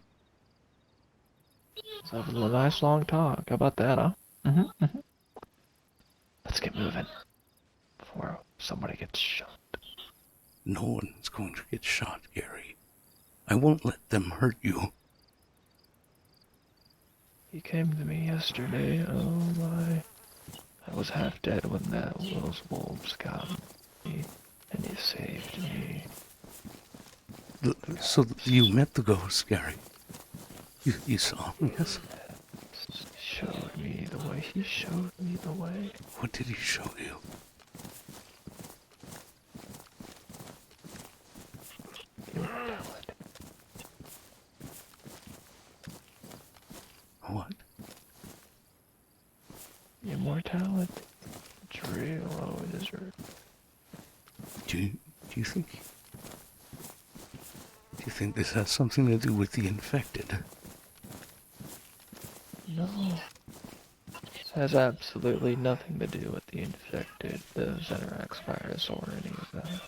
Let's have a nice long talk. How about that, huh? Mm-hmm. Let's get moving before somebody gets shot. No one's going to get shot, Gary. I won't let them hurt you. He came to me yesterday. Oh my. I was half dead when those wolves got me, and he saved me. So you met the ghost, Gary? You saw him, yes? He showed me the way. He showed me the way. What did he show you? Immortality. What? Immortality. It's real. Oh, it is real. Do you think this has something to do with the infected? No. This has absolutely nothing to do with the infected, the Xenorax virus, or any of that.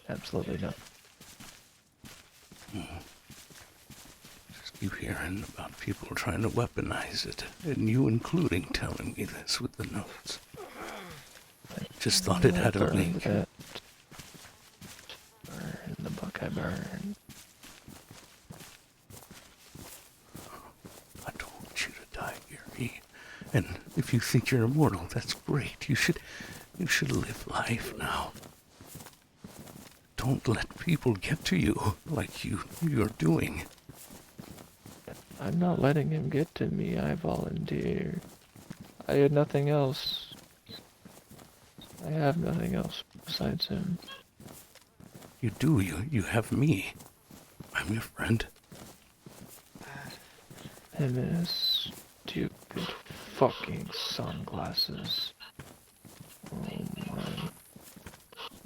Absolutely nothing. Just keep hearing about people trying to weaponize it, and you including telling me this with the notes. I just thought it had a link. Burn the book I burned. I don't want you to die, Gary. And if you think you're immortal, that's great. You should live life now. Don't let people get to you like you're doing. I'm not letting him get to me. I volunteered. I had nothing else. I have nothing else besides him. You do. You have me. I'm your friend. Him and his stupid fucking sunglasses. Oh my.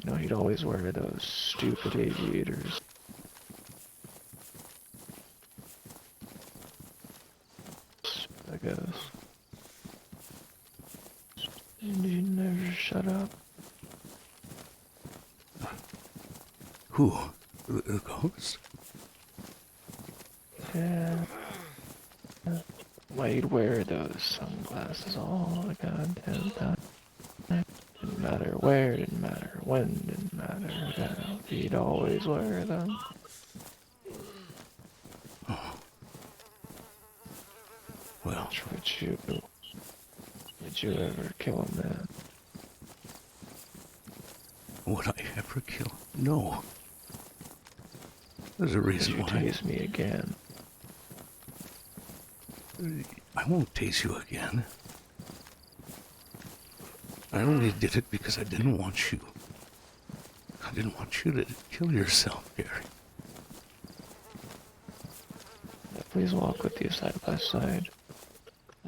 You know, he'd always wear those stupid aviators. I guess. And he'd never shut up. Who? The ghost? Yeah. Why'd wear those sunglasses all the goddamn time? Didn't matter where, didn't matter when, didn't matter how. He'd always wear them. Well, Would you ever kill a man? would I ever kill? No. There's a reason Would you why. tase me again? I won't tase you again. I only did it because I didn't want you. I didn't want you to kill yourself, Gary. Please walk with you side by side.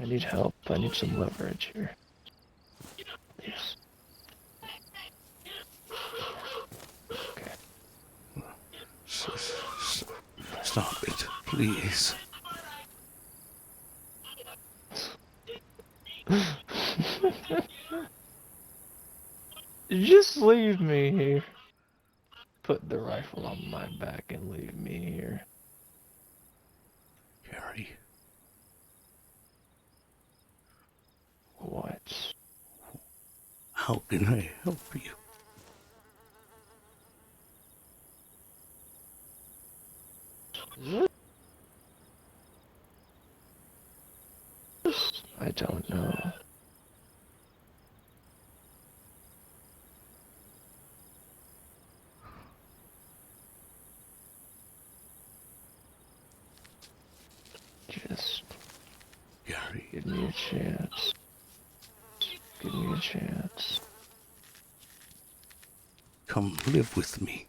I need help. I need some leverage here. Please. Okay. Stop it, please. Just leave me here. Put the rifle on my back and leave me here. Gary. What? How can I help you? I don't know. Just Gary, give me a chance. Give me a chance. come live with me.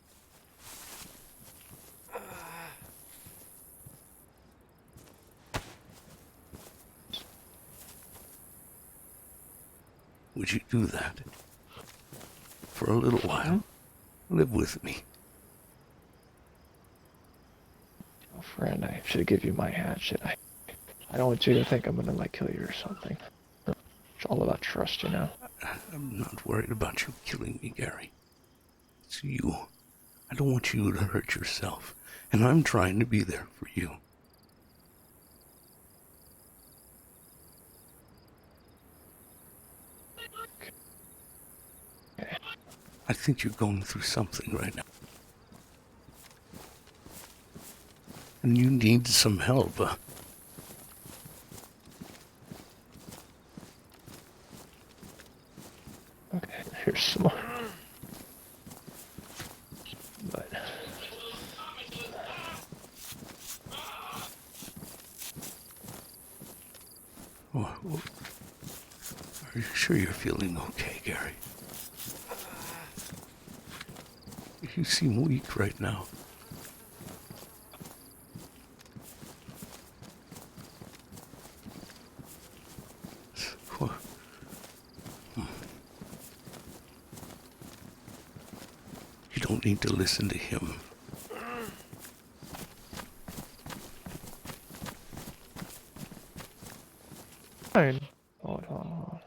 Would you do that? For a little while. Live with me. Oh, friend, I should give you my hatchet. I don't want you to think I'm gonna, like, kill you or something. It's all about trust, you know? I'm not worried about you killing me, Gary. It's you. I don't want you to hurt yourself, and I'm trying to be there for you. I think you're going through something right now. And you need some help. Okay, you're smart. But... Are you sure you're feeling okay, Gary? You seem weak right now. You don't need to listen to him. Fine. Hold on.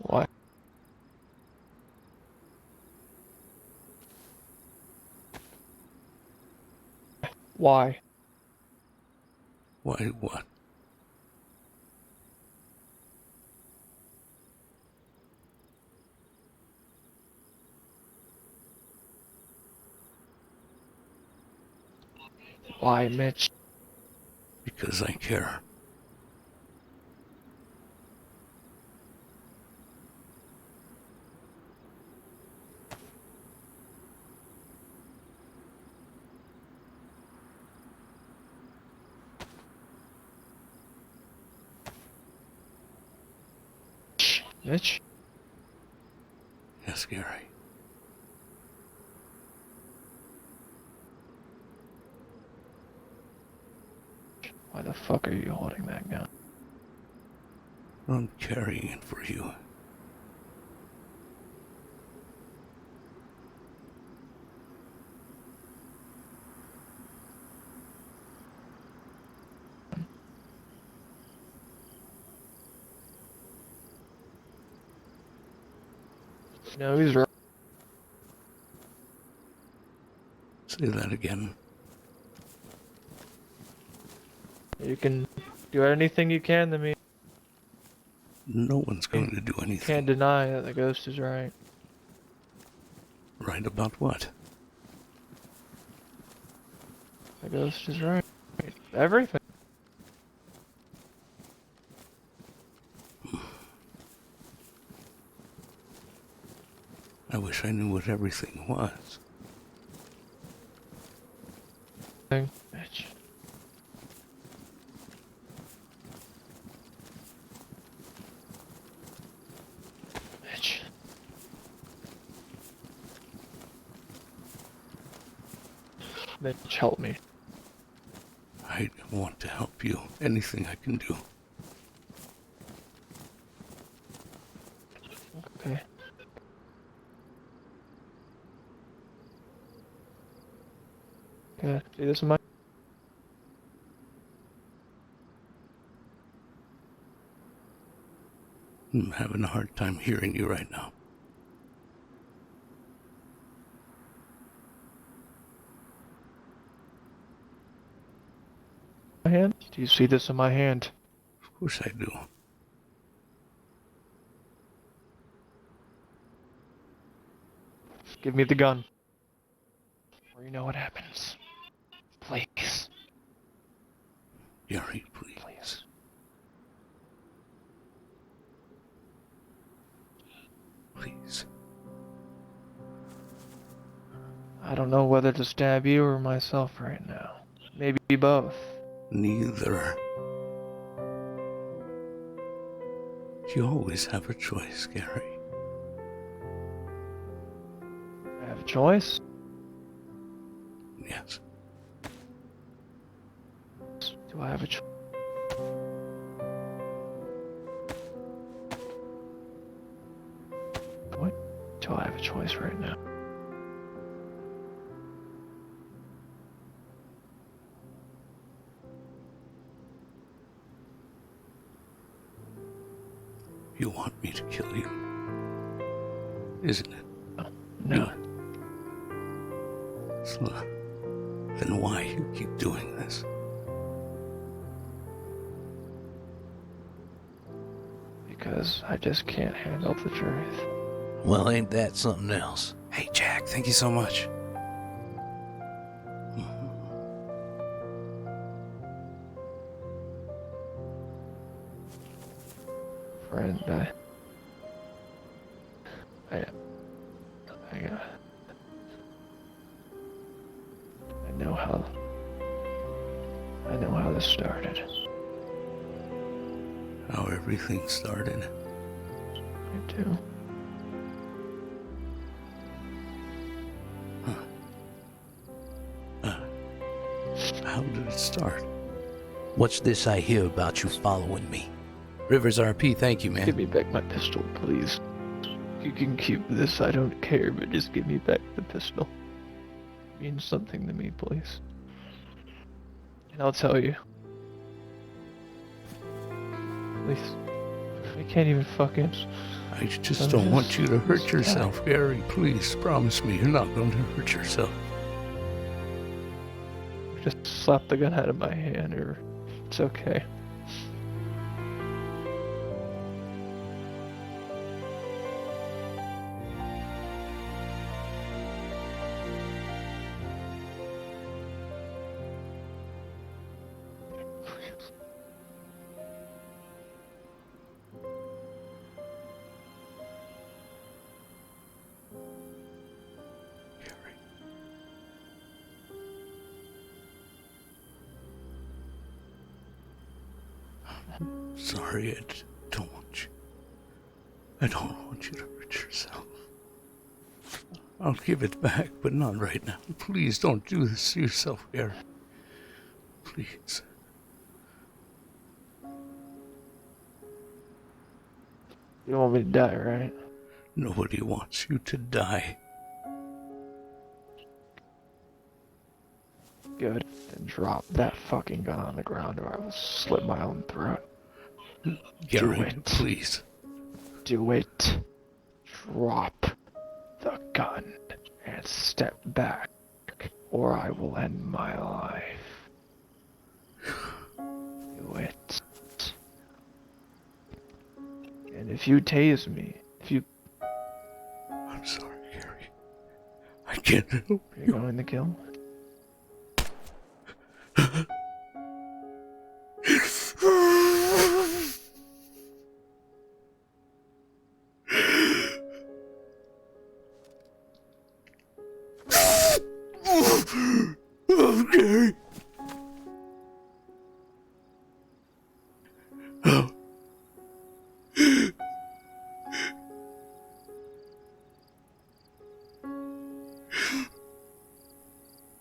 What? Why? Why what? Why, Mitch? Because I care. Mitch? Yes, Gary. Why the fuck are you holding that gun? I'm carrying it for you. No, he's right. Say that again. You can do anything you can to me. No one's going to do You anything. can't deny that the ghost is right. Right about what? The ghost is right. Everything. I wish I knew what everything was. Mitch. Mitch. Mitch, help me. I want to help you. Anything I can do. Okay. Okay, see this in my... I'm having a hard time hearing you right now. My hand? Do you see this in my hand? Of course I do. Give me the gun. Or you know what happens. Please. Gary, please. Please. I don't know whether to stab you or myself right now. Maybe both. Neither. You always have a choice, Gary. I have a choice? Yes. Do I have a choice? What? Do I have a choice right now? You want me to kill you, isn't it? No. So, then why you keep doing this? Because I just can't handle the truth. Well, ain't that something else? Hey, Jack, thank you so much. Friend, I know how this started. How everything started. I do. How did it start? What's this I hear about you following me? Rivers RP, thank you, man. Give me back my pistol, please. You can keep this, I don't care, but just give me back the pistol. It means something to me, please. And I'll tell you. Please. I can't even fucking... I just don't want you to hurt yourself, Gary. Please, promise me you're not going to hurt yourself. Just slap the gun out of my hand, or it's okay. Sorry, I don't want you. I don't want you to hurt yourself. I'll give it back, but not right now. Please don't do this to yourself, Gary. Please. You don't want me to die, right? Nobody wants you to die. Good. Then drop that fucking gun on the ground or I will slit my own throat. Gary, Do it. please. Do it. Drop gun and step back, or I will end my life. Do it. And if you tase me, I'm sorry, Gary. I can't help you're going to kill? Oh, Gary. Oh.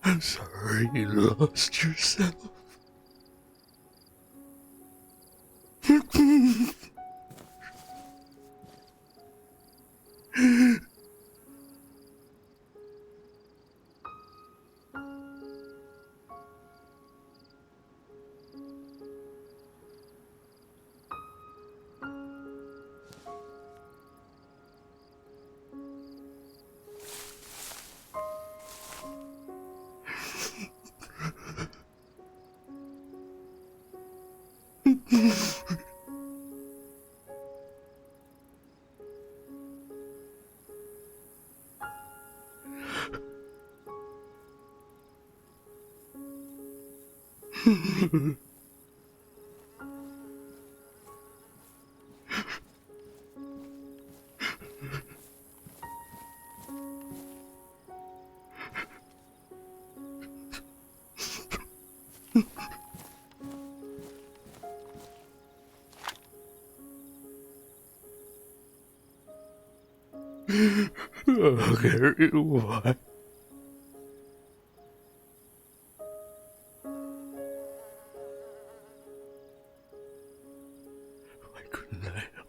I'm sorry you lost yourself. Oh, Gary, why? Why couldn't I help?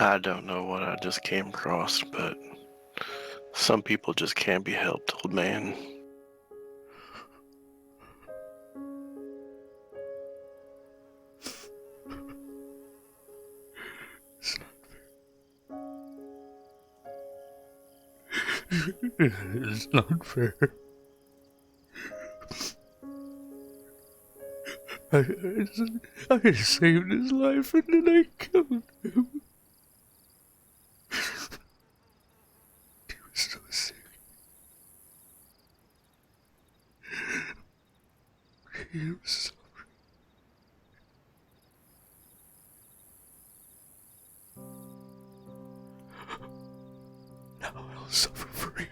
I don't know what I just came across, but some people just can't be helped, old man. It's not fair. I saved his life and then I killed him. He was so sick. He was suffering. Now I'll suffer for him.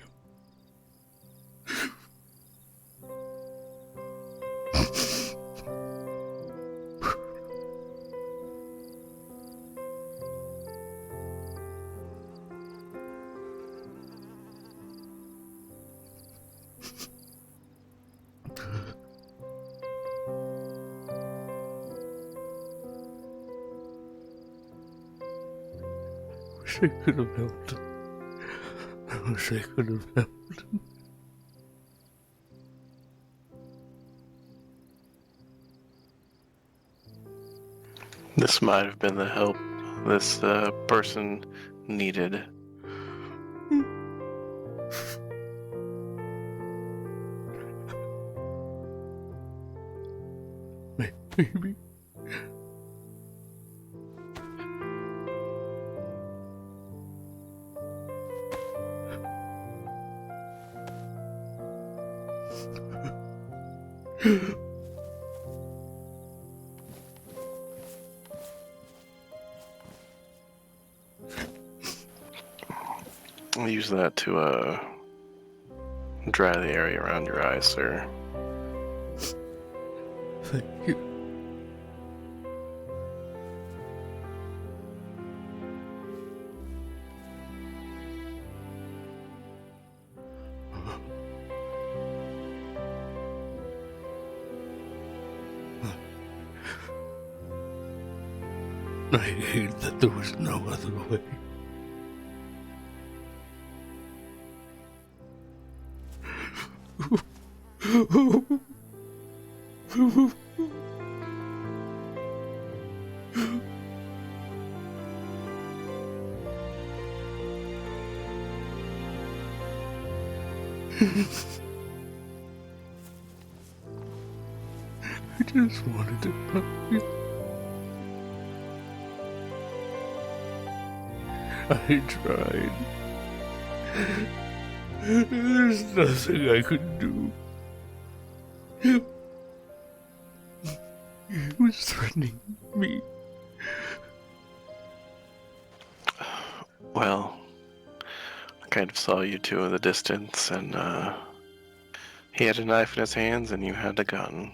I wish I could have helped him. I wish I could have helped him. This might have been the help this person needed. Maybe. I'll use that to dry the area around your eyes, sir. Thank you. I hate that there was no other way. I just wanted to help you. I tried. There's nothing I could do. He was threatening me. Well, I kind of saw you two in the distance, and he had a knife in his hands and you had a gun.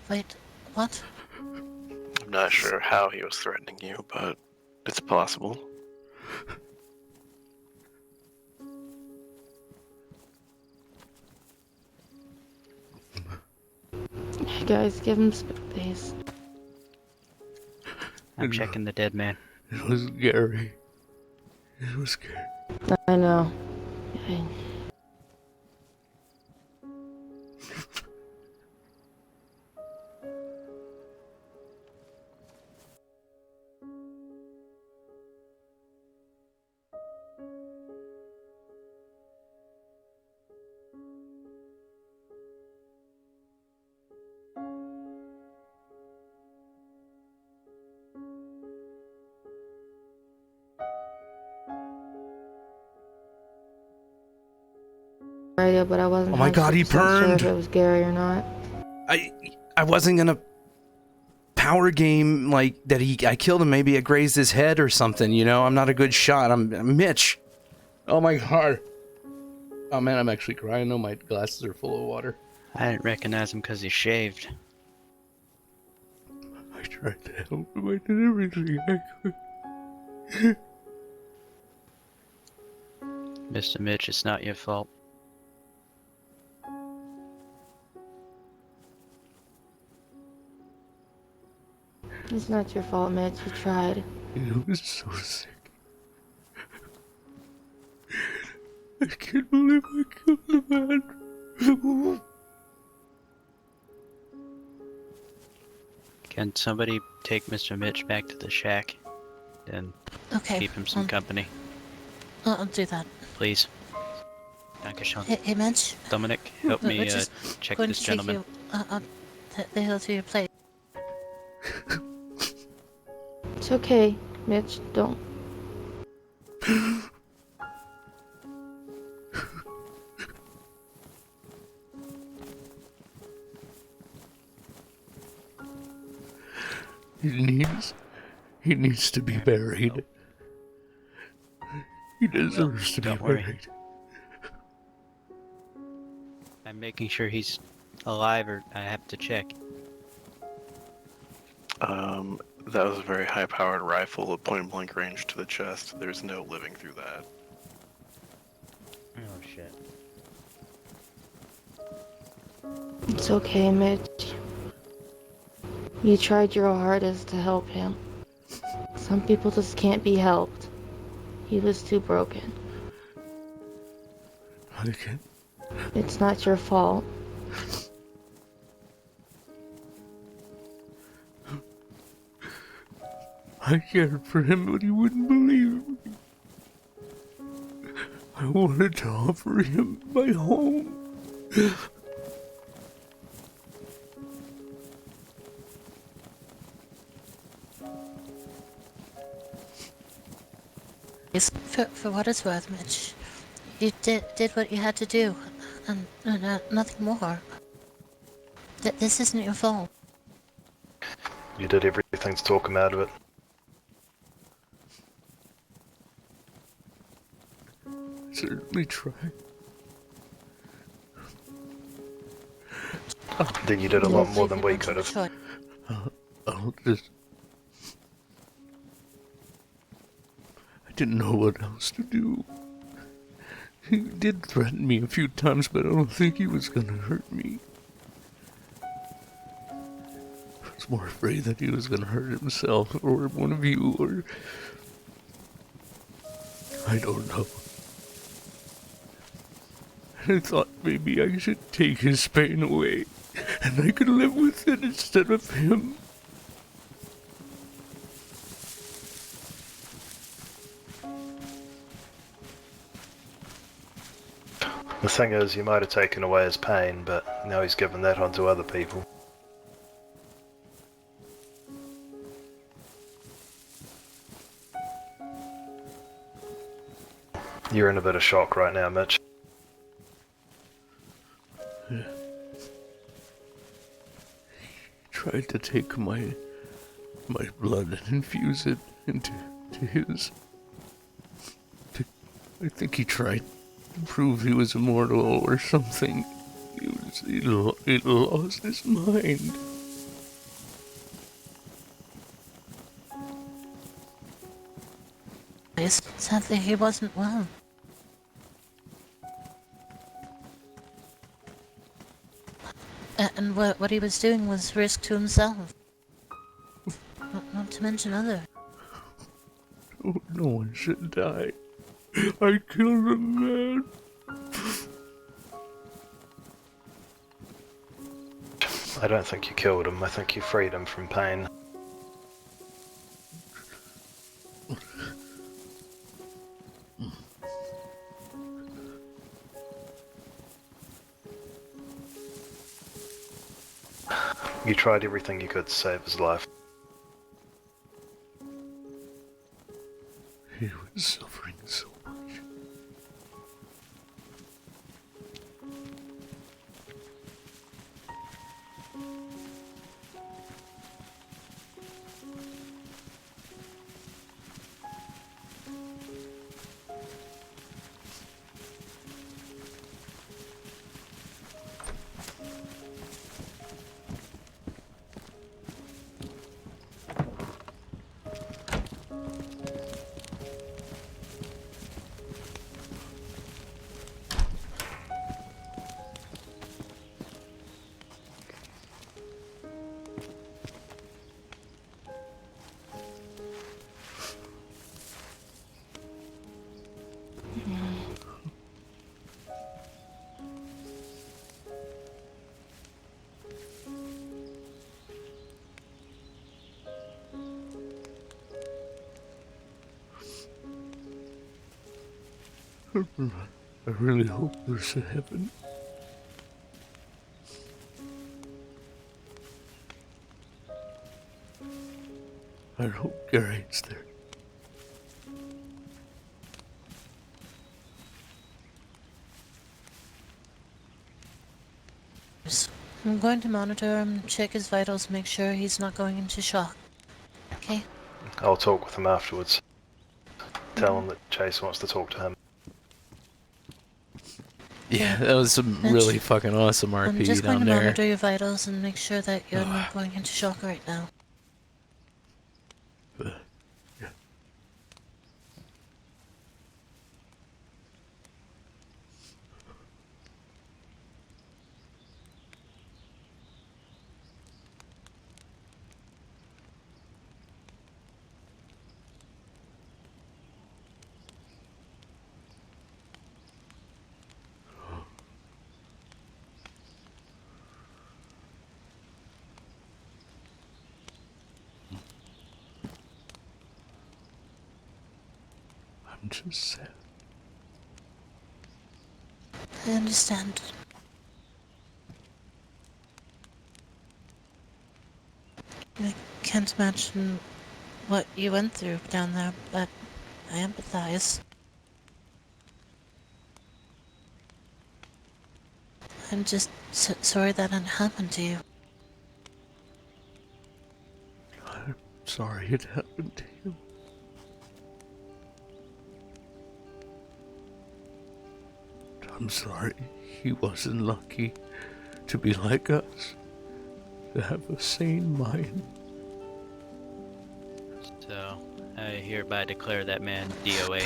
Wait, what? I'm not sure how he was threatening you, but it's possible. Hey guys, give him space. I'm checking the dead man. It was Gary. It was Gary. I know. Radio, but I wasn't. Oh my God, he 100% sure burned. if it was Gary or not. I wasn't gonna power game like that. I killed him. Maybe it grazed his head or something. You know, I'm not a good shot. I'm Mitch. Oh my God. Oh man, I'm actually crying. No, my glasses are full of water. I didn't recognize him because he shaved. I tried to help him. I did everything I could. Mr. Mitch, it's not your fault. It's not your fault, Mitch. You tried. He was so sick. I can't believe I killed the man. Can somebody take Mr. Mitch back to the shack? And Okay, keep him some company, I'll do that. please. Dankeschön. Hey, Mitch. Dominic, help We're me just check going this to take gentleman. you the hill to your place. It's okay, Mitch. Don't. He needs to be buried. He deserves to be Don't worry. buried. I'm making sure he's alive, or I have to check. That was a very high-powered rifle at point-blank range to the chest. There's no living through that. Oh shit. It's okay, Mitch. You tried your hardest to help him. Some people just can't be helped. He was too broken. I can't. It's not your fault. I cared for him, but he wouldn't believe me. I wanted to offer him my home. For what it's worth, Mitch, you did what you had to do, and nothing more. This isn't your fault. You did everything to talk him out of it. Certainly try. Then you did a lot more than we could have. I'll just... I didn't know what else to do. He did threaten me a few times, but I don't think he was gonna hurt me. I was more afraid that he was gonna hurt himself, or one of you, or... I don't know. I thought maybe I should take his pain away, and I could live with it instead of him. thing is, you might have taken away his pain, but now he's given that onto other people. You're in a bit of shock right now, Mitch. Yeah. He tried to take my blood and infuse it into his. I think he tried to prove he was immortal or something. He lost his mind. Sadly, he wasn't well. And what he was doing was risk to himself. Not to mention others. Oh, no one should die. I killed a man. I don't think you killed him. I think you freed him from pain. You tried everything you could to save his life. He was suffering so much. I really hope there's a heaven. I hope Gary's there. I'm going to monitor him, check his vitals, make sure he's not going into shock. Okay? I'll talk with him afterwards. Tell him that Chase wants to talk to him. Yeah, that was some really fucking awesome RP I'm just going down to there. monitor your vitals and make sure that you're not going into shock right now. I'm just sad. I understand. I can't imagine what you went through down there, but I empathize. I'm just sorry that it happened to you. I'm sorry it happened to you. I'm sorry he wasn't lucky to be like us, to have a sane mind. So, I hereby declare that man DOA.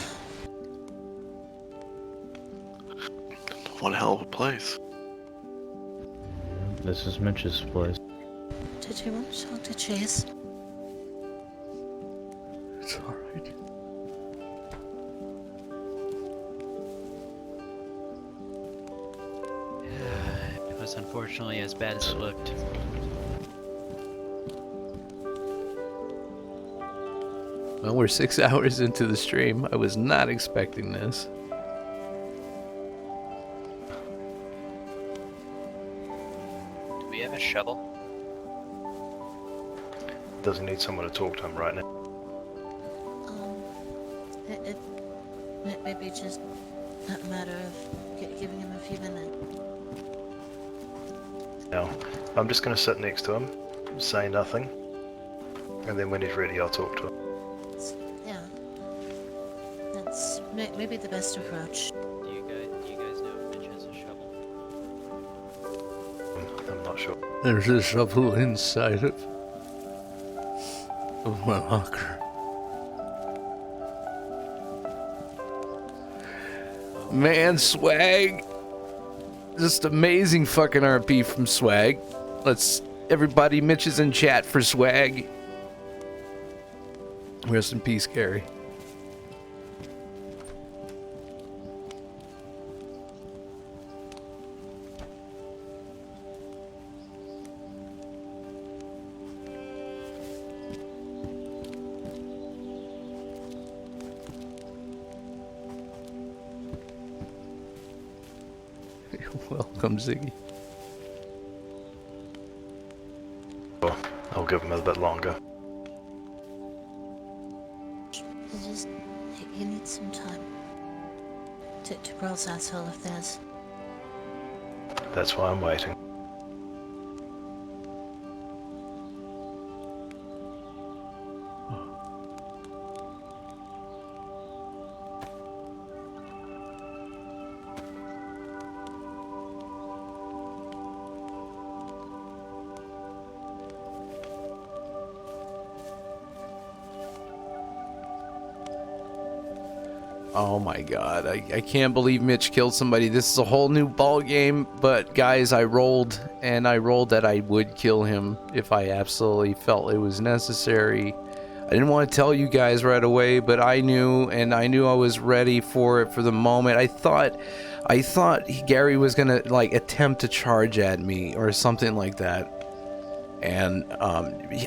One hell of a place. This is Mitch's place. Did you want to talk to Chase? It's alright. It was unfortunately as bad as it looked. Well, we're 6 hours into the stream. I was not expecting this. does he need someone to talk to him right now? Maybe just a matter of giving him a few minutes. Now, I'm just going to sit next to him, say nothing, and then when he's ready, I'll talk to him. Yeah. That's maybe the best approach. Do you guys know if Mitch has a shovel? I'm not sure. There's a shovel inside of my locker. Man, Swag. Just amazing fucking RP from Swag. Let's everybody, Mitch is in chat for Swag. Rest in peace, Gary. Welcome, Ziggy. Well, I'll give him a bit longer. You need some time to process all of this. That's why I'm waiting. Oh my god, I can't believe Mitch killed somebody. This is a whole new ball game, but guys, I rolled, and I rolled that I would kill him if I absolutely felt it was necessary. I didn't want to tell you guys right away, but I knew, and I knew I was ready for it for the moment. I thought Gary was gonna like attempt to charge at me or something like that. And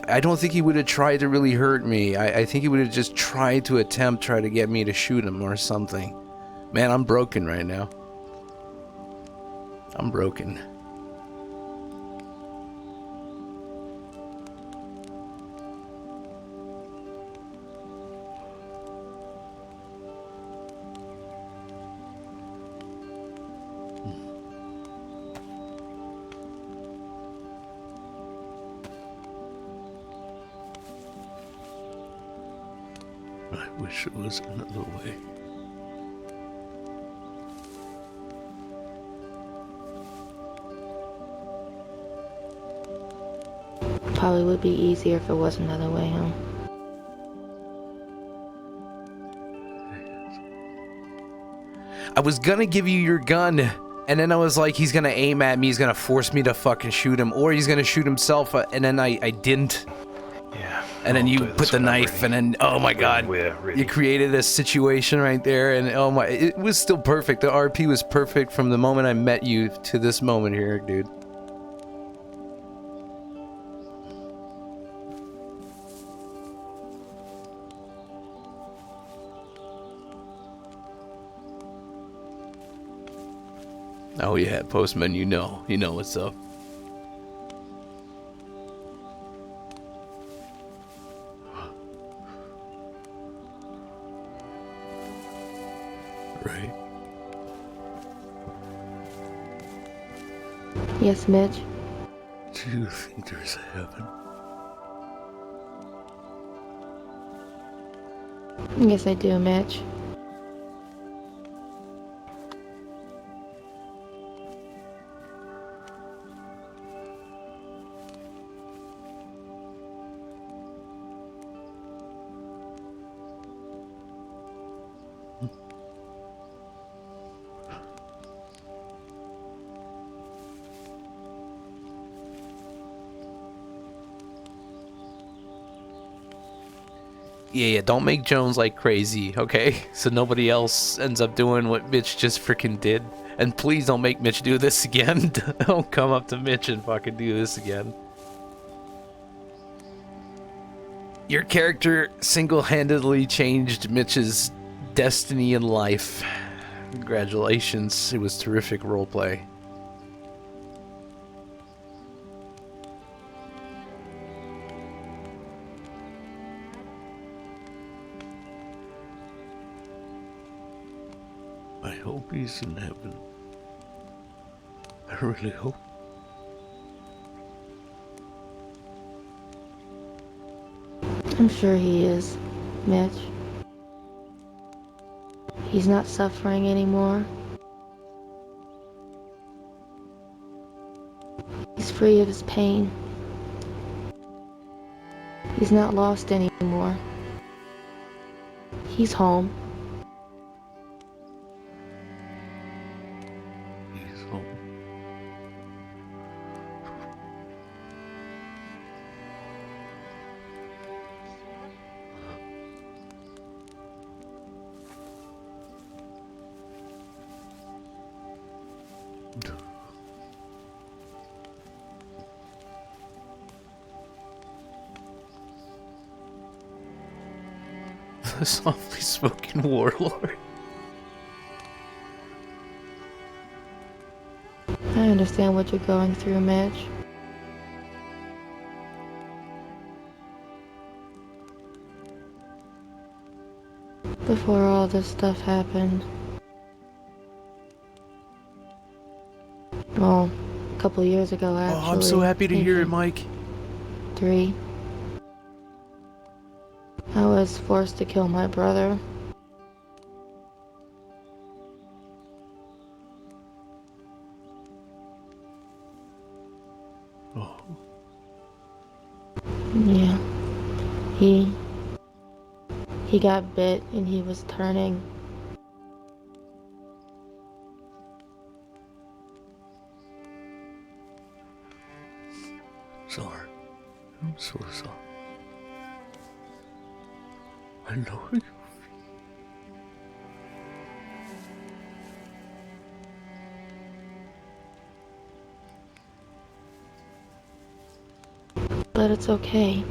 I don't think he would have tried to really hurt me. I think he would have just tried to try to get me to shoot him or something. Man, I'm broken right now. I'm broken. I wish it was another way. Probably would be easier if it was another way, huh? I was gonna give you your gun, and then I was like, he's gonna aim at me, he's gonna force me to fucking shoot him, or he's gonna shoot himself, and then I didn't. Yeah. And then you put the knife, and then, oh my god, you created a situation right there, and oh my, it was still perfect. The RP was perfect from the moment I met you to this moment here, dude. Oh yeah, Postman, you know what's up. Right. Yes, Mitch? Do you think there's a heaven? Yes, I do, Mitch. Yeah, don't make Jones like crazy, okay? So nobody else ends up doing what Mitch just freaking did. And please don't make Mitch do this again. Don't come up to Mitch and fucking do this again. Your character single-handedly changed Mitch's destiny in life. Congratulations, it was terrific roleplay. I hope he's in heaven. I really hope. I'm sure he is, Mitch. He's not suffering anymore. He's free of his pain. He's not lost anymore. He's home. He's home. The softly spoken warlord. I understand what you're going through, Mitch. Before all this stuff happened, well, a couple years ago, actually. Oh, I'm so happy to hear it, maybe Mike. 3. I was forced to kill my brother. Oh. Yeah. He got bit and he was turning. Sorry. I'm so sorry. I know you. But it's okay.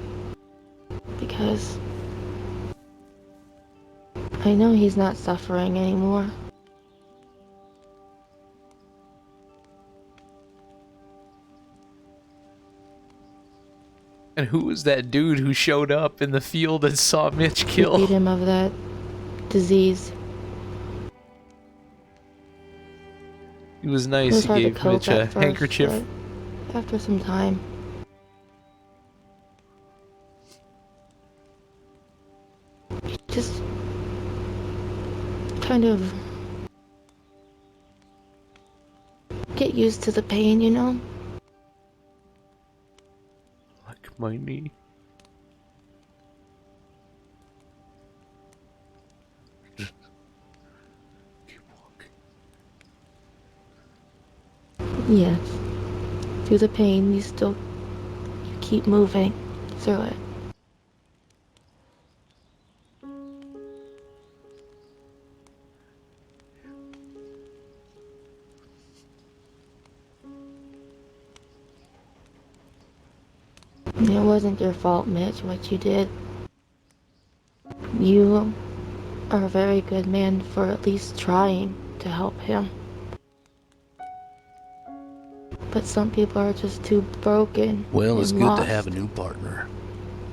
Because I know he's not suffering anymore. And who was that dude who showed up in the field and saw Mitch He kill? beat him of that disease. He was It nice. was He hard to gave cope Mitch a at first, handkerchief. but after some time, just kind of get used to the pain, you know? Like my knee. Just keep walking. Yes. Through the pain, you keep moving through it. It wasn't your fault, Mitch, what you did. You are a very good man for at least trying to help him. But some people are just too broken Well, it's and good lost to have a new partner.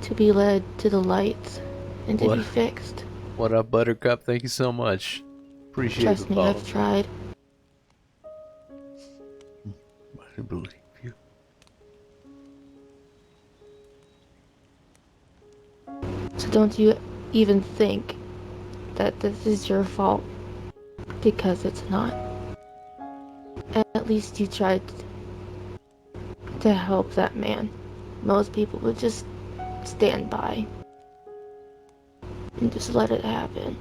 to be led to the light and to What? be fixed. What up, Buttercup? Thank you so much. Appreciate Trust the me, follow. I've tried. I believe you. So don't you even think that this is your fault, because it's not. At least you tried to help that man. Most people would just stand by and just let it happen.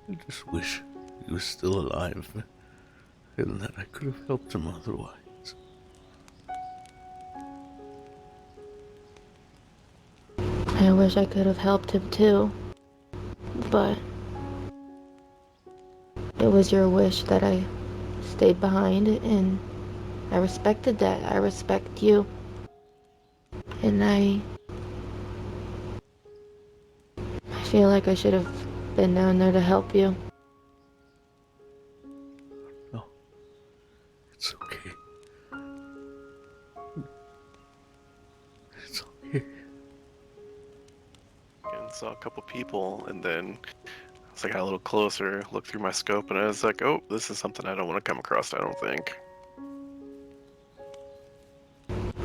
I just wish he was still alive and that I could have helped him otherwise. I wish I could have helped him too, but it was your wish that I stayed behind, and I respected that. I respect you, and I feel like I should have been down there to help you. No, it's okay. saw a couple people, and then as I got a little closer, looked through my scope, and I was like, oh, this is something I don't want to come across, I don't think.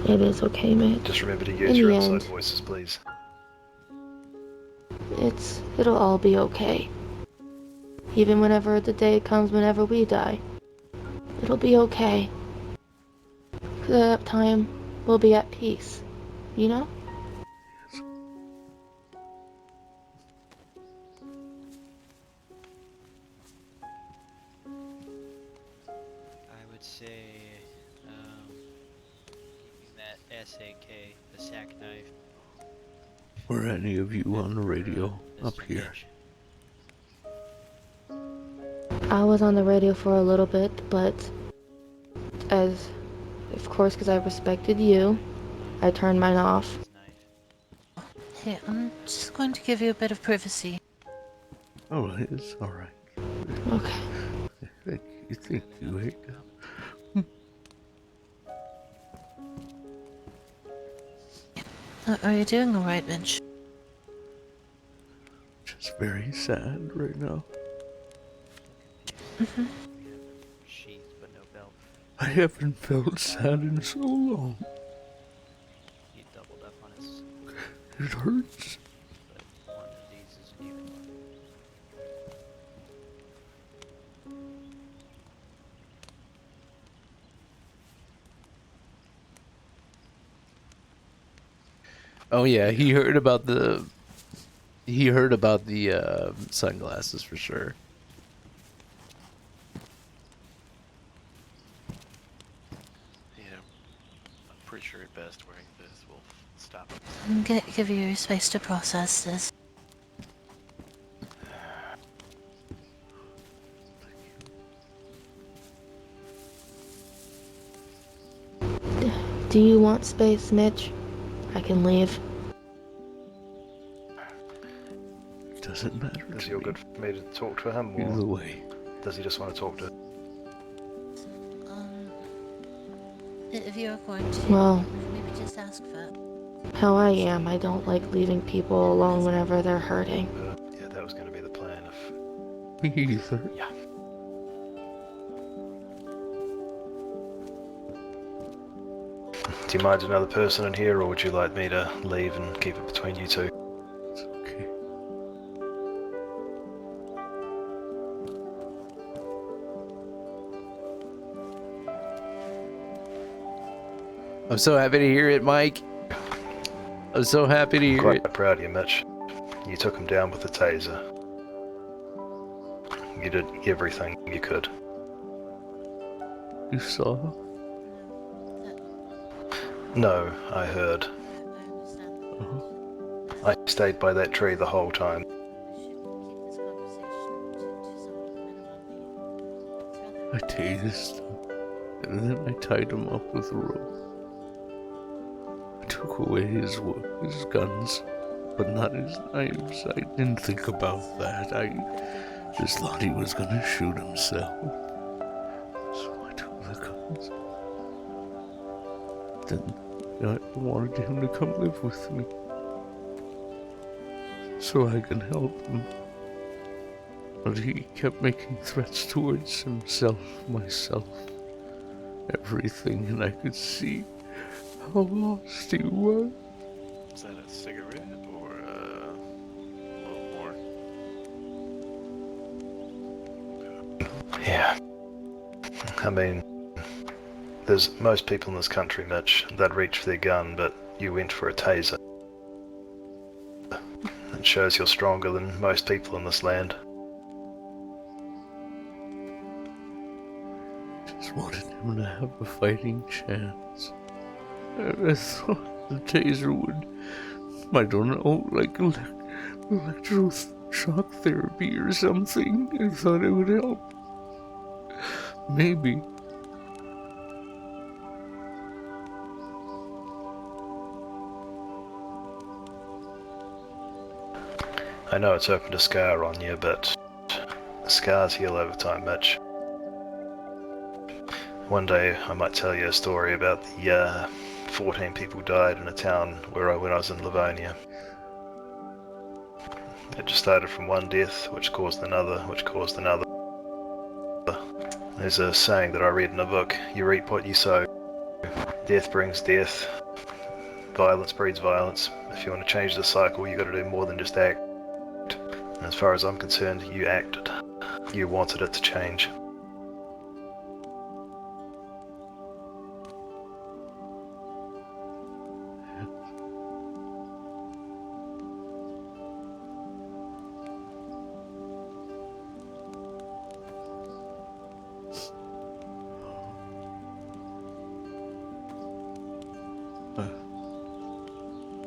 It is okay, Mitch. Just remember to In use the your end, inside voices, please. it'll all be okay. Even whenever the day comes whenever we die. It'll be okay. 'Cause at that time, we'll be at peace. You know? I would say, keeping that SAK, the sack knife. Were any of you on the radio up Mr. here? Mitch. I was on the radio for a little bit, but of course, because I respected you, I turned mine off. Hey, I'm just going to give you a bit of privacy. Oh, it's alright. Okay. Thank you, Ada. Are you doing alright, Mitch? Just very sad right now. Sheath, but no belt. I haven't felt sad in so long. He doubled up on his. It hurts. But one of these isn't even one. Oh yeah, he heard about the sunglasses for sure. Yeah, I'm pretty sure at best wearing this will stop it. I'm gonna give you your space to process this. Do you want space, Mitch? I can leave. It doesn't matter. Is it all good for me to talk to him, or Either way. does he just want to talk to? If you're going to, Well, maybe just ask for it. how I am, I don't like leaving people alone whenever they're hurting. Yeah, that was going to be the plan. Me either. Yeah. Do you mind another person in here, or would you like me to leave and keep it between you two? It's okay. I'm so happy to hear it, Mike. I'm so happy to hear it. Quite proud of you, Mitch. You took him down with the taser. You did everything you could. You saw? No, I heard. I stayed by that tree the whole time. I tased him, and then I tied him up with a rope. I took away his guns, but not his knives. I didn't think about that. I just thought he was gonna shoot himself. So I took the guns. Then I wanted him to come live with me, so I can help him. But he kept making threats towards himself, myself, everything, and I could see how lost he was. Is that a cigarette or a little more? Yeah. I mean, there's most people in this country, Mitch, that reach for their gun, but you went for a taser. It shows you're stronger than most people in this land. Just wanted him to have a fighting chance. I thought the taser would, I don't know, like electroshock therapy or something. I thought it would help. Maybe. I know it's opened a scar on you, but scars heal over time, Mitch. One day I might tell you a story about the 14 people died in a town when I was in Livonia. It just started from one death, which caused another, which caused another. There's a saying that I read in a book, you reap what you sow. Death brings death. Violence breeds violence. If you want to change the cycle, you got to do more than just act. And as far as I'm concerned, you acted. You wanted it to change.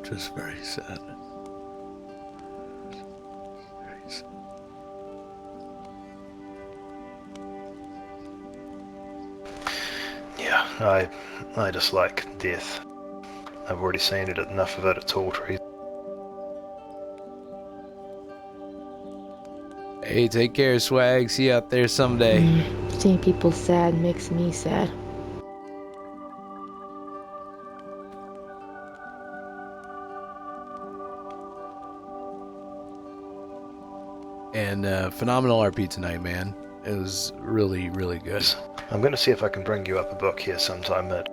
Just very sad. Very sad. Yeah, I dislike death. I've already seen it, enough of it at Tall Trees. Hey, take care, Swag. See you out there someday. Seeing people sad makes me sad. And phenomenal RP tonight, man. It was really, really good. I'm going to see if I can bring you up a book here sometime, Mitch.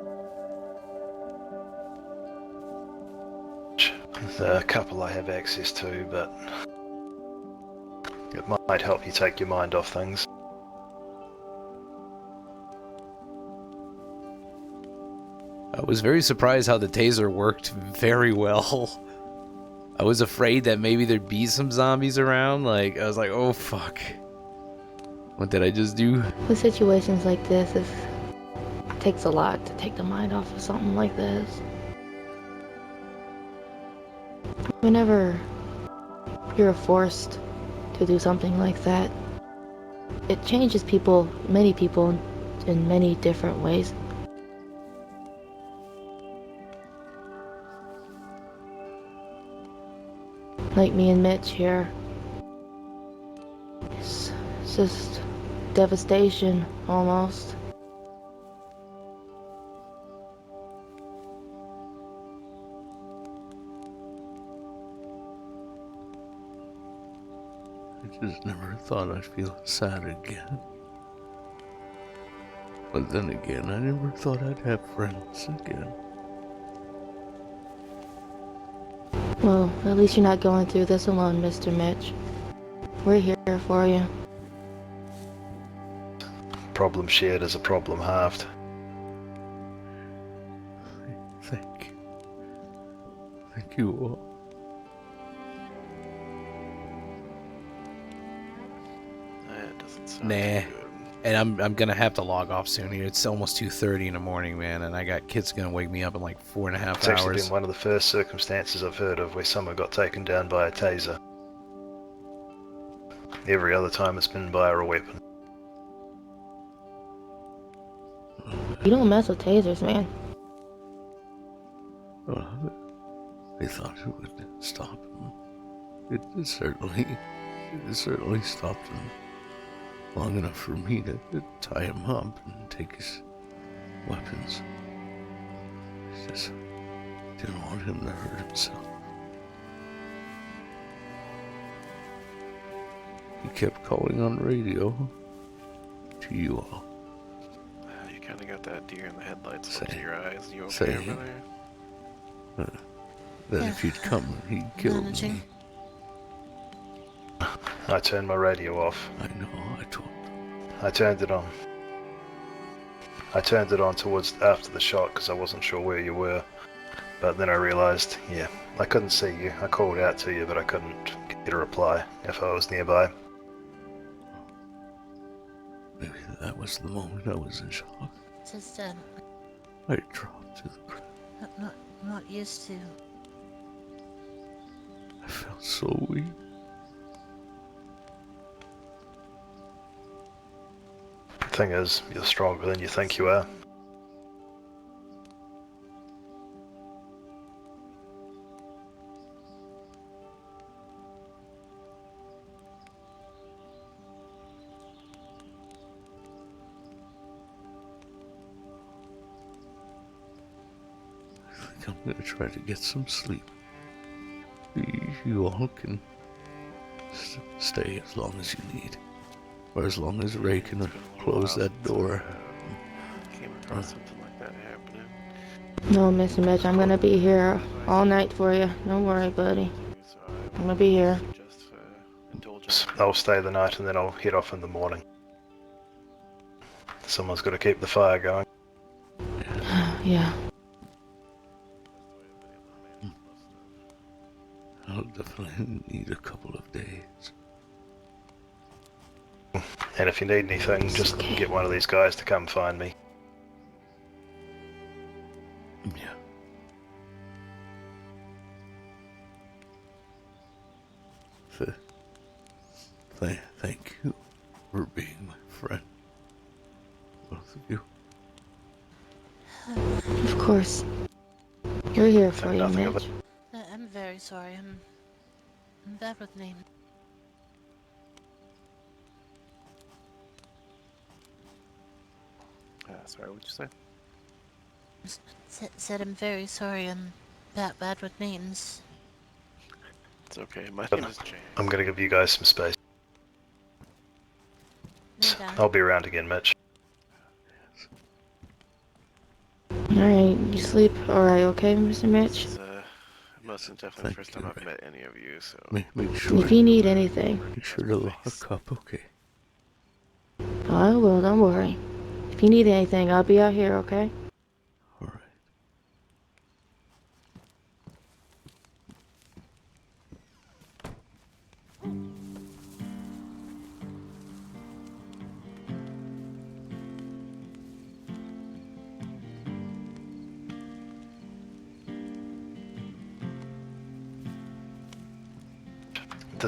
There's a couple I have access to, but it might help you take your mind off things. I was very surprised how the taser worked very well. I was afraid that maybe there'd be some zombies around. Like, I was like, oh, fuck. What did I just do? With situations like this, it takes a lot to take the mind off of something like this. Whenever you're forced to do something like that, it changes people, many people, in many different ways. Like me and Mitch here. It's just devastation, almost. I just never thought I'd feel sad again. But then again, I never thought I'd have friends again. Well, at least you're not going through this alone, Mr. Mitch. We're here for you. Problem shared is a problem halved. Thank you. Thank you all. That doesn't sound Nah. good. And I'm gonna have to log off soon here. It's almost 2:30 in the morning, man, and I got kids gonna wake me up in like 4.5 It's actually hours. been one of the first circumstances I've heard of where someone got taken down by a taser. Every other time it's been by a weapon. You don't mess with tasers, man. Well, I thought it would stop him. It certainly stopped him long enough for me to tie him up and take his weapons. I just didn't want him to hurt himself. He kept calling on radio to you all. You kind of got that deer in the headlights Say- into your eyes. You okay say- over there? That if he'd come, he'd kill Managing. me. I turned my radio off. I know, I told him. I turned it on. I turned it on towards after the shot because I wasn't sure where you were. But then I realized, yeah, I couldn't see you. I called out to you, but I couldn't get a reply if I was nearby. Maybe that was the moment I was in shock. Just I dropped to the ground. not used to. I felt so weak. The thing is, you're stronger than you think you are. I think I'm gonna try to get some sleep. You all can Stay as long as you need. Or as long as Ray can close that door. Came across something like that happening. No, Mr. Mitch, I'm gonna be here all night for you. Don't worry, buddy. I'm gonna be here. I'll stay the night and then I'll head off in the morning. Someone's got to keep the fire going. Yeah. I'll definitely need a couple of days. And if you need anything, just get one of these guys to come find me. Yeah. Thank you for being my friend. Both of you. Of course. You're here for you, Mitch. I'm very sorry. I'm bad with names. Sorry, what'd you say? Said I'm very sorry. I'm bad with names. It's okay. My name is James. I'm going to give you guys some space. I'll be around again, Mitch. Alright, you sleep alright, okay, Mr. Mitch? It's most definitely the first time I've met any of you, so... Make sure. If you need anything. Make sure to lock up, okay? I will, don't worry. If you need anything, I'll be out here, okay?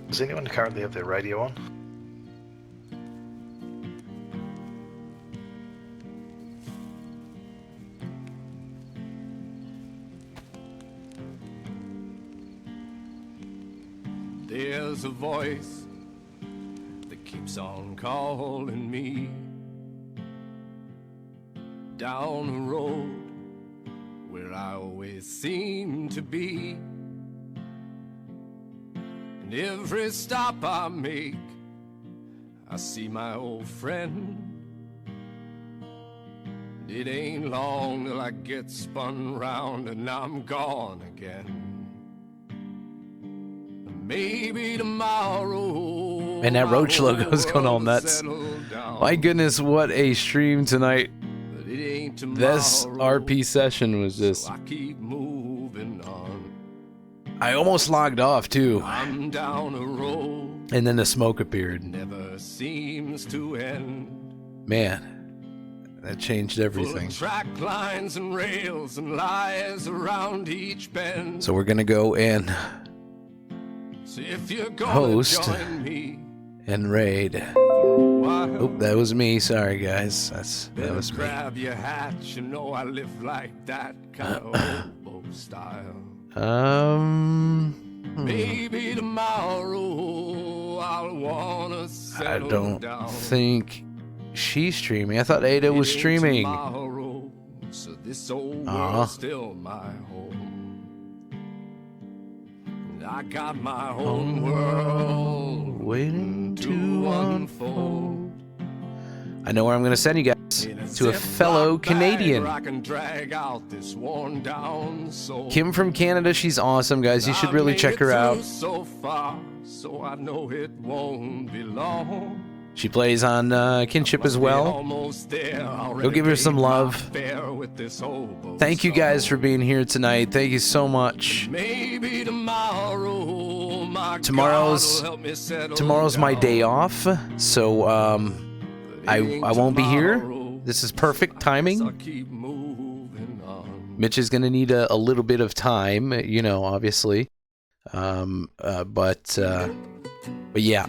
Does anyone currently have their radio on? There's a voice that keeps on calling me down a road where I always seem to be. And every stop I make, I see my old friend. It ain't long till I get spun round and I'm gone again. Maybe tomorrow. And that Roach logo's going all nuts. My goodness, what a stream tonight. This RP session was just... I keep moving on. I almost logged off too. I'm down a road. And then the smoke appeared. Never seems to end. Man, that changed everything. Full of track lines and rails and lies around each bend. So we're gonna go and So if you're gonna host join me, and raid. Oh, that was me. Sorry, guys. That was me. grab your hat. You know I live like that kind of hobo style. Maybe tomorrow I'll wanna I settle don't down. think she's streaming. I thought Ada was streaming. Tomorrow, so this old world's still my home. And I got my own world waiting to unfold. I know where I'm gonna send you guys. To a fellow Canadian. Where I can drag out this worn down soul. Kim from Canada. She's awesome, guys. You should really check her out. So far, so I know it won't be long. She plays on Kinship as well. Go give her some love. Thank you guys for being here tonight. Thank you so much. Maybe tomorrow, tomorrow's my day off, so I won't be here. This is perfect timing. Mitch is gonna need a little bit of time, you know, obviously. But yeah.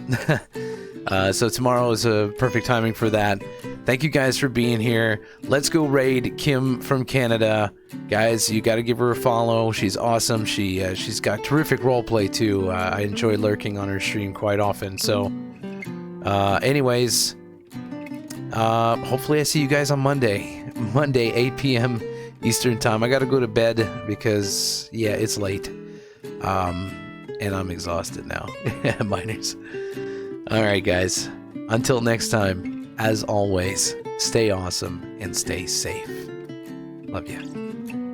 So tomorrow is a perfect timing for that. Thank you guys for being here. Let's go raid Kim from Canada. Guys, you got to give her a follow. She's awesome. She's got terrific roleplay too. I enjoy lurking on her stream quite often. So anyways, hopefully I see you guys on Monday, 8 p.m. Eastern time. I got to go to bed because, yeah, it's late. and I'm exhausted now. Miners. Alright, guys. Until next time, as always, stay awesome and stay safe. Love you.